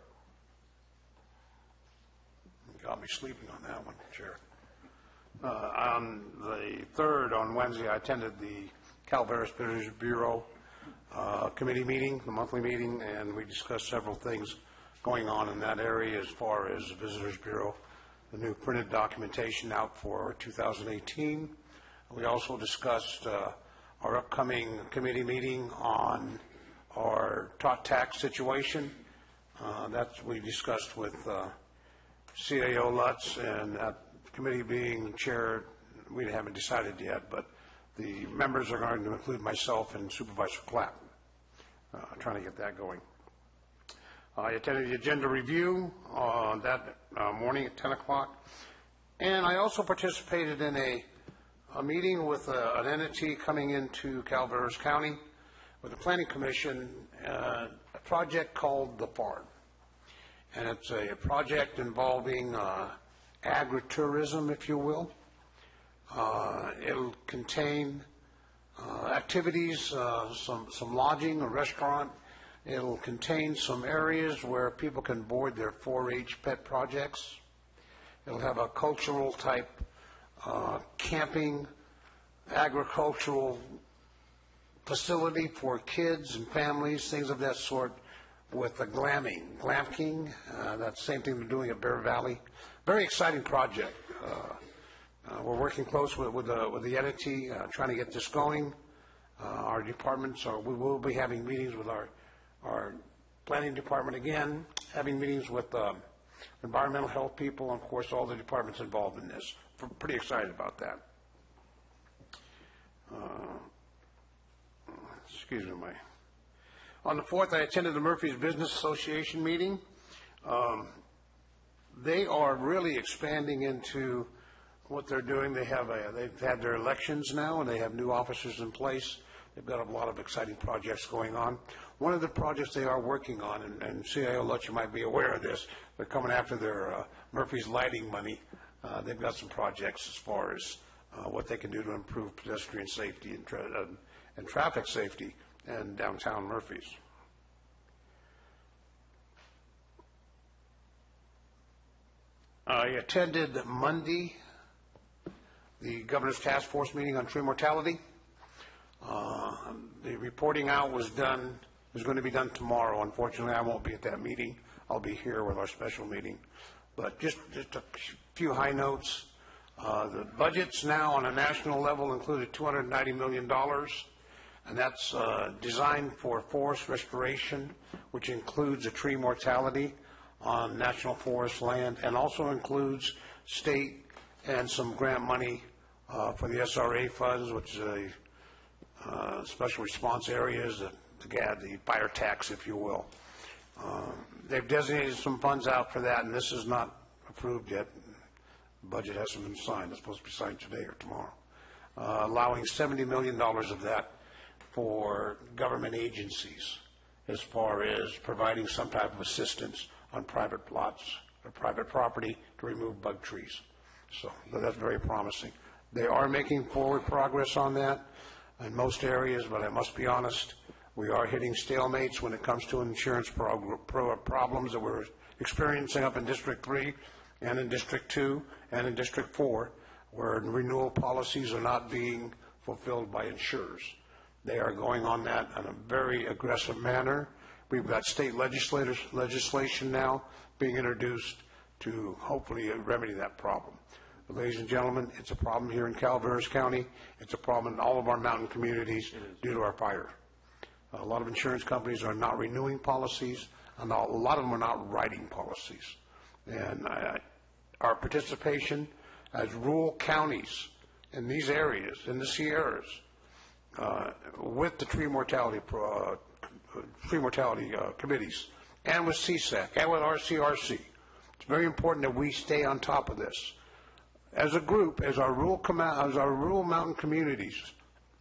Speaker 1: You got me sleeping on that one, Chair. On the 3rd, on Wednesday, I attended the Calaveras Visitors Bureau committee meeting, the monthly meeting, and we discussed several things going on in that area as far as the Visitors Bureau, the new printed documentation out for 2018. We also discussed our upcoming committee meeting on our tax situation. That's we discussed with CAO Lutz, and that committee being chaired, we haven't decided yet, but the members are going to include myself and Supervisor Clapp, trying to get that going. I attended the agenda review on that morning at 10 o'clock, and I also participated in a meeting with an entity coming into Calaveras County with the Planning Commission, a project called The Farm. And it's a project involving agritourism, if you will. It'll contain activities, some lodging, a restaurant. It'll contain some areas where people can board their 4-H pet projects. It'll have a cultural type camping, agricultural facility for kids and families, things of that sort, with the glamping. That's the same thing we're doing at Bear Valley. Very exciting project. We're working close with the entity, trying to get this going. Our departments we will be having meetings with our planning department again, having meetings with environmental health people, and of course all the departments involved in this. We're pretty excited about that. Excuse me. On the 4th, I attended the Murphy's Business Association meeting. They are really expanding into what they're doing. They've had their elections now, and they have new officers in place. They've got a lot of exciting projects going on. One of the projects they are working on, and CIO Lutz, you might be aware of this, they're coming after their Murphy's lighting money. They've got some projects as far as what they can do to improve pedestrian safety and traffic safety in downtown Murphy's. I attended Monday the Governor's Task Force meeting on tree mortality. The reporting out was going to be done tomorrow. Unfortunately, I won't be at that meeting. I'll be here with our special meeting. But just a few high notes. The budgets now on a national level included $290 million, and that's designed for forest restoration, which includes a tree mortality on national forest land, and also includes state and some grant money for the SRA funds, which is a special response areas, the fire tax, if you will. They've designated some funds out for that, and this is not approved yet. The budget hasn't been signed. It's supposed to be signed today or tomorrow. Allowing $70 million of that for government agencies as far as providing some type of assistance on private plots or private property to remove bug trees. So that's very promising. They are making forward progress on that in most areas, but I must be honest, we are hitting stalemates when it comes to insurance problems that we're experiencing up in District 3 and in District 2 and in District 4, where renewal policies are not being fulfilled by insurers. They are going on that in a very aggressive manner. We've got state legislation now being introduced to hopefully remedy that problem. But ladies and gentlemen, it's a problem here in Calaveras County. It's a problem in all of our mountain communities due to our fire. A lot of insurance companies are not renewing policies, and a lot of them are not writing policies. And our participation as rural counties in these areas, in the Sierras, with the tree mortality committees, and with CSAC, and with RCRC, it's very important that we stay on top of this. As a group, as our rural mountain communities,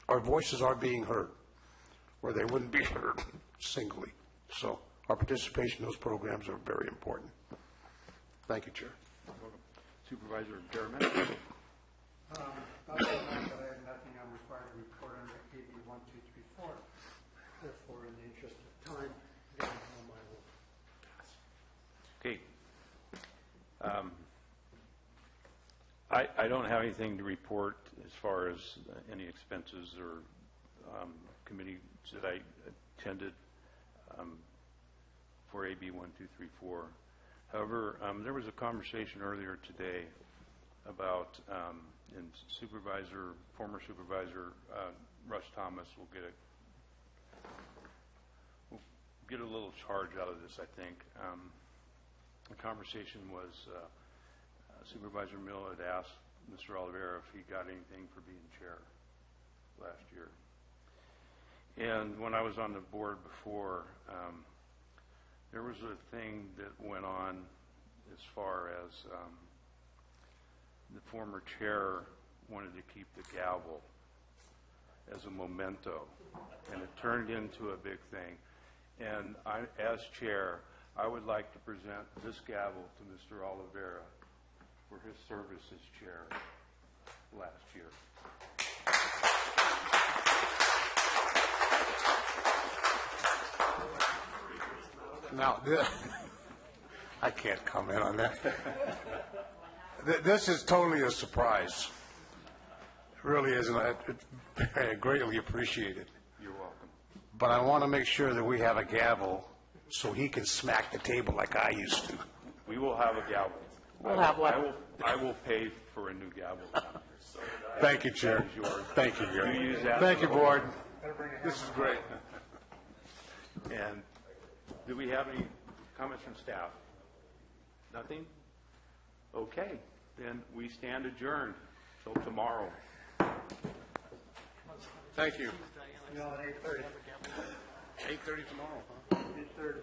Speaker 1: our voices are being heard, where they wouldn't be heard singly. So our participation in those programs are very important. Thank you, Chair.
Speaker 8: Supervisor Jeremy.
Speaker 5: Other than that, I have nothing I'm required to report under AB 1234. Therefore, in the interest of time, again, I will pass.
Speaker 8: Okay. I don't have anything to report as far as any expenses or committees that I attended for AB 1234. However, there was a conversation earlier today about, and former supervisor Rush Thomas will get a little charge out of this, I think. The conversation was Supervisor Mill had asked Mr. Oliveira if he got anything for being chair last year. And when I was on the board before, there was a thing that went on as far as the former chair wanted to keep the gavel as a memento, and it turned into a big thing. And as chair, I would like to present this gavel to Mr. Oliveira for his service as chair last year.
Speaker 1: Now, I can't comment on that. This is totally a surprise. It really is, and I greatly appreciate it.
Speaker 8: You're welcome.
Speaker 1: But I want to make sure that we have a gavel so he can smack the table like I used to.
Speaker 8: We will have a gavel.
Speaker 2: We'll have one.
Speaker 8: I will pay for a new gavel.
Speaker 1: Thank you, Chair. Thank you, Gary.
Speaker 8: You use that.
Speaker 1: Thank you, Board. This is great.
Speaker 8: And do we have any comments from staff? Nothing? Okay, then we stand adjourned till tomorrow.
Speaker 1: Thank you.
Speaker 5: You know, at 8:30.
Speaker 1: 8:30 tomorrow, huh?
Speaker 5: 8:30.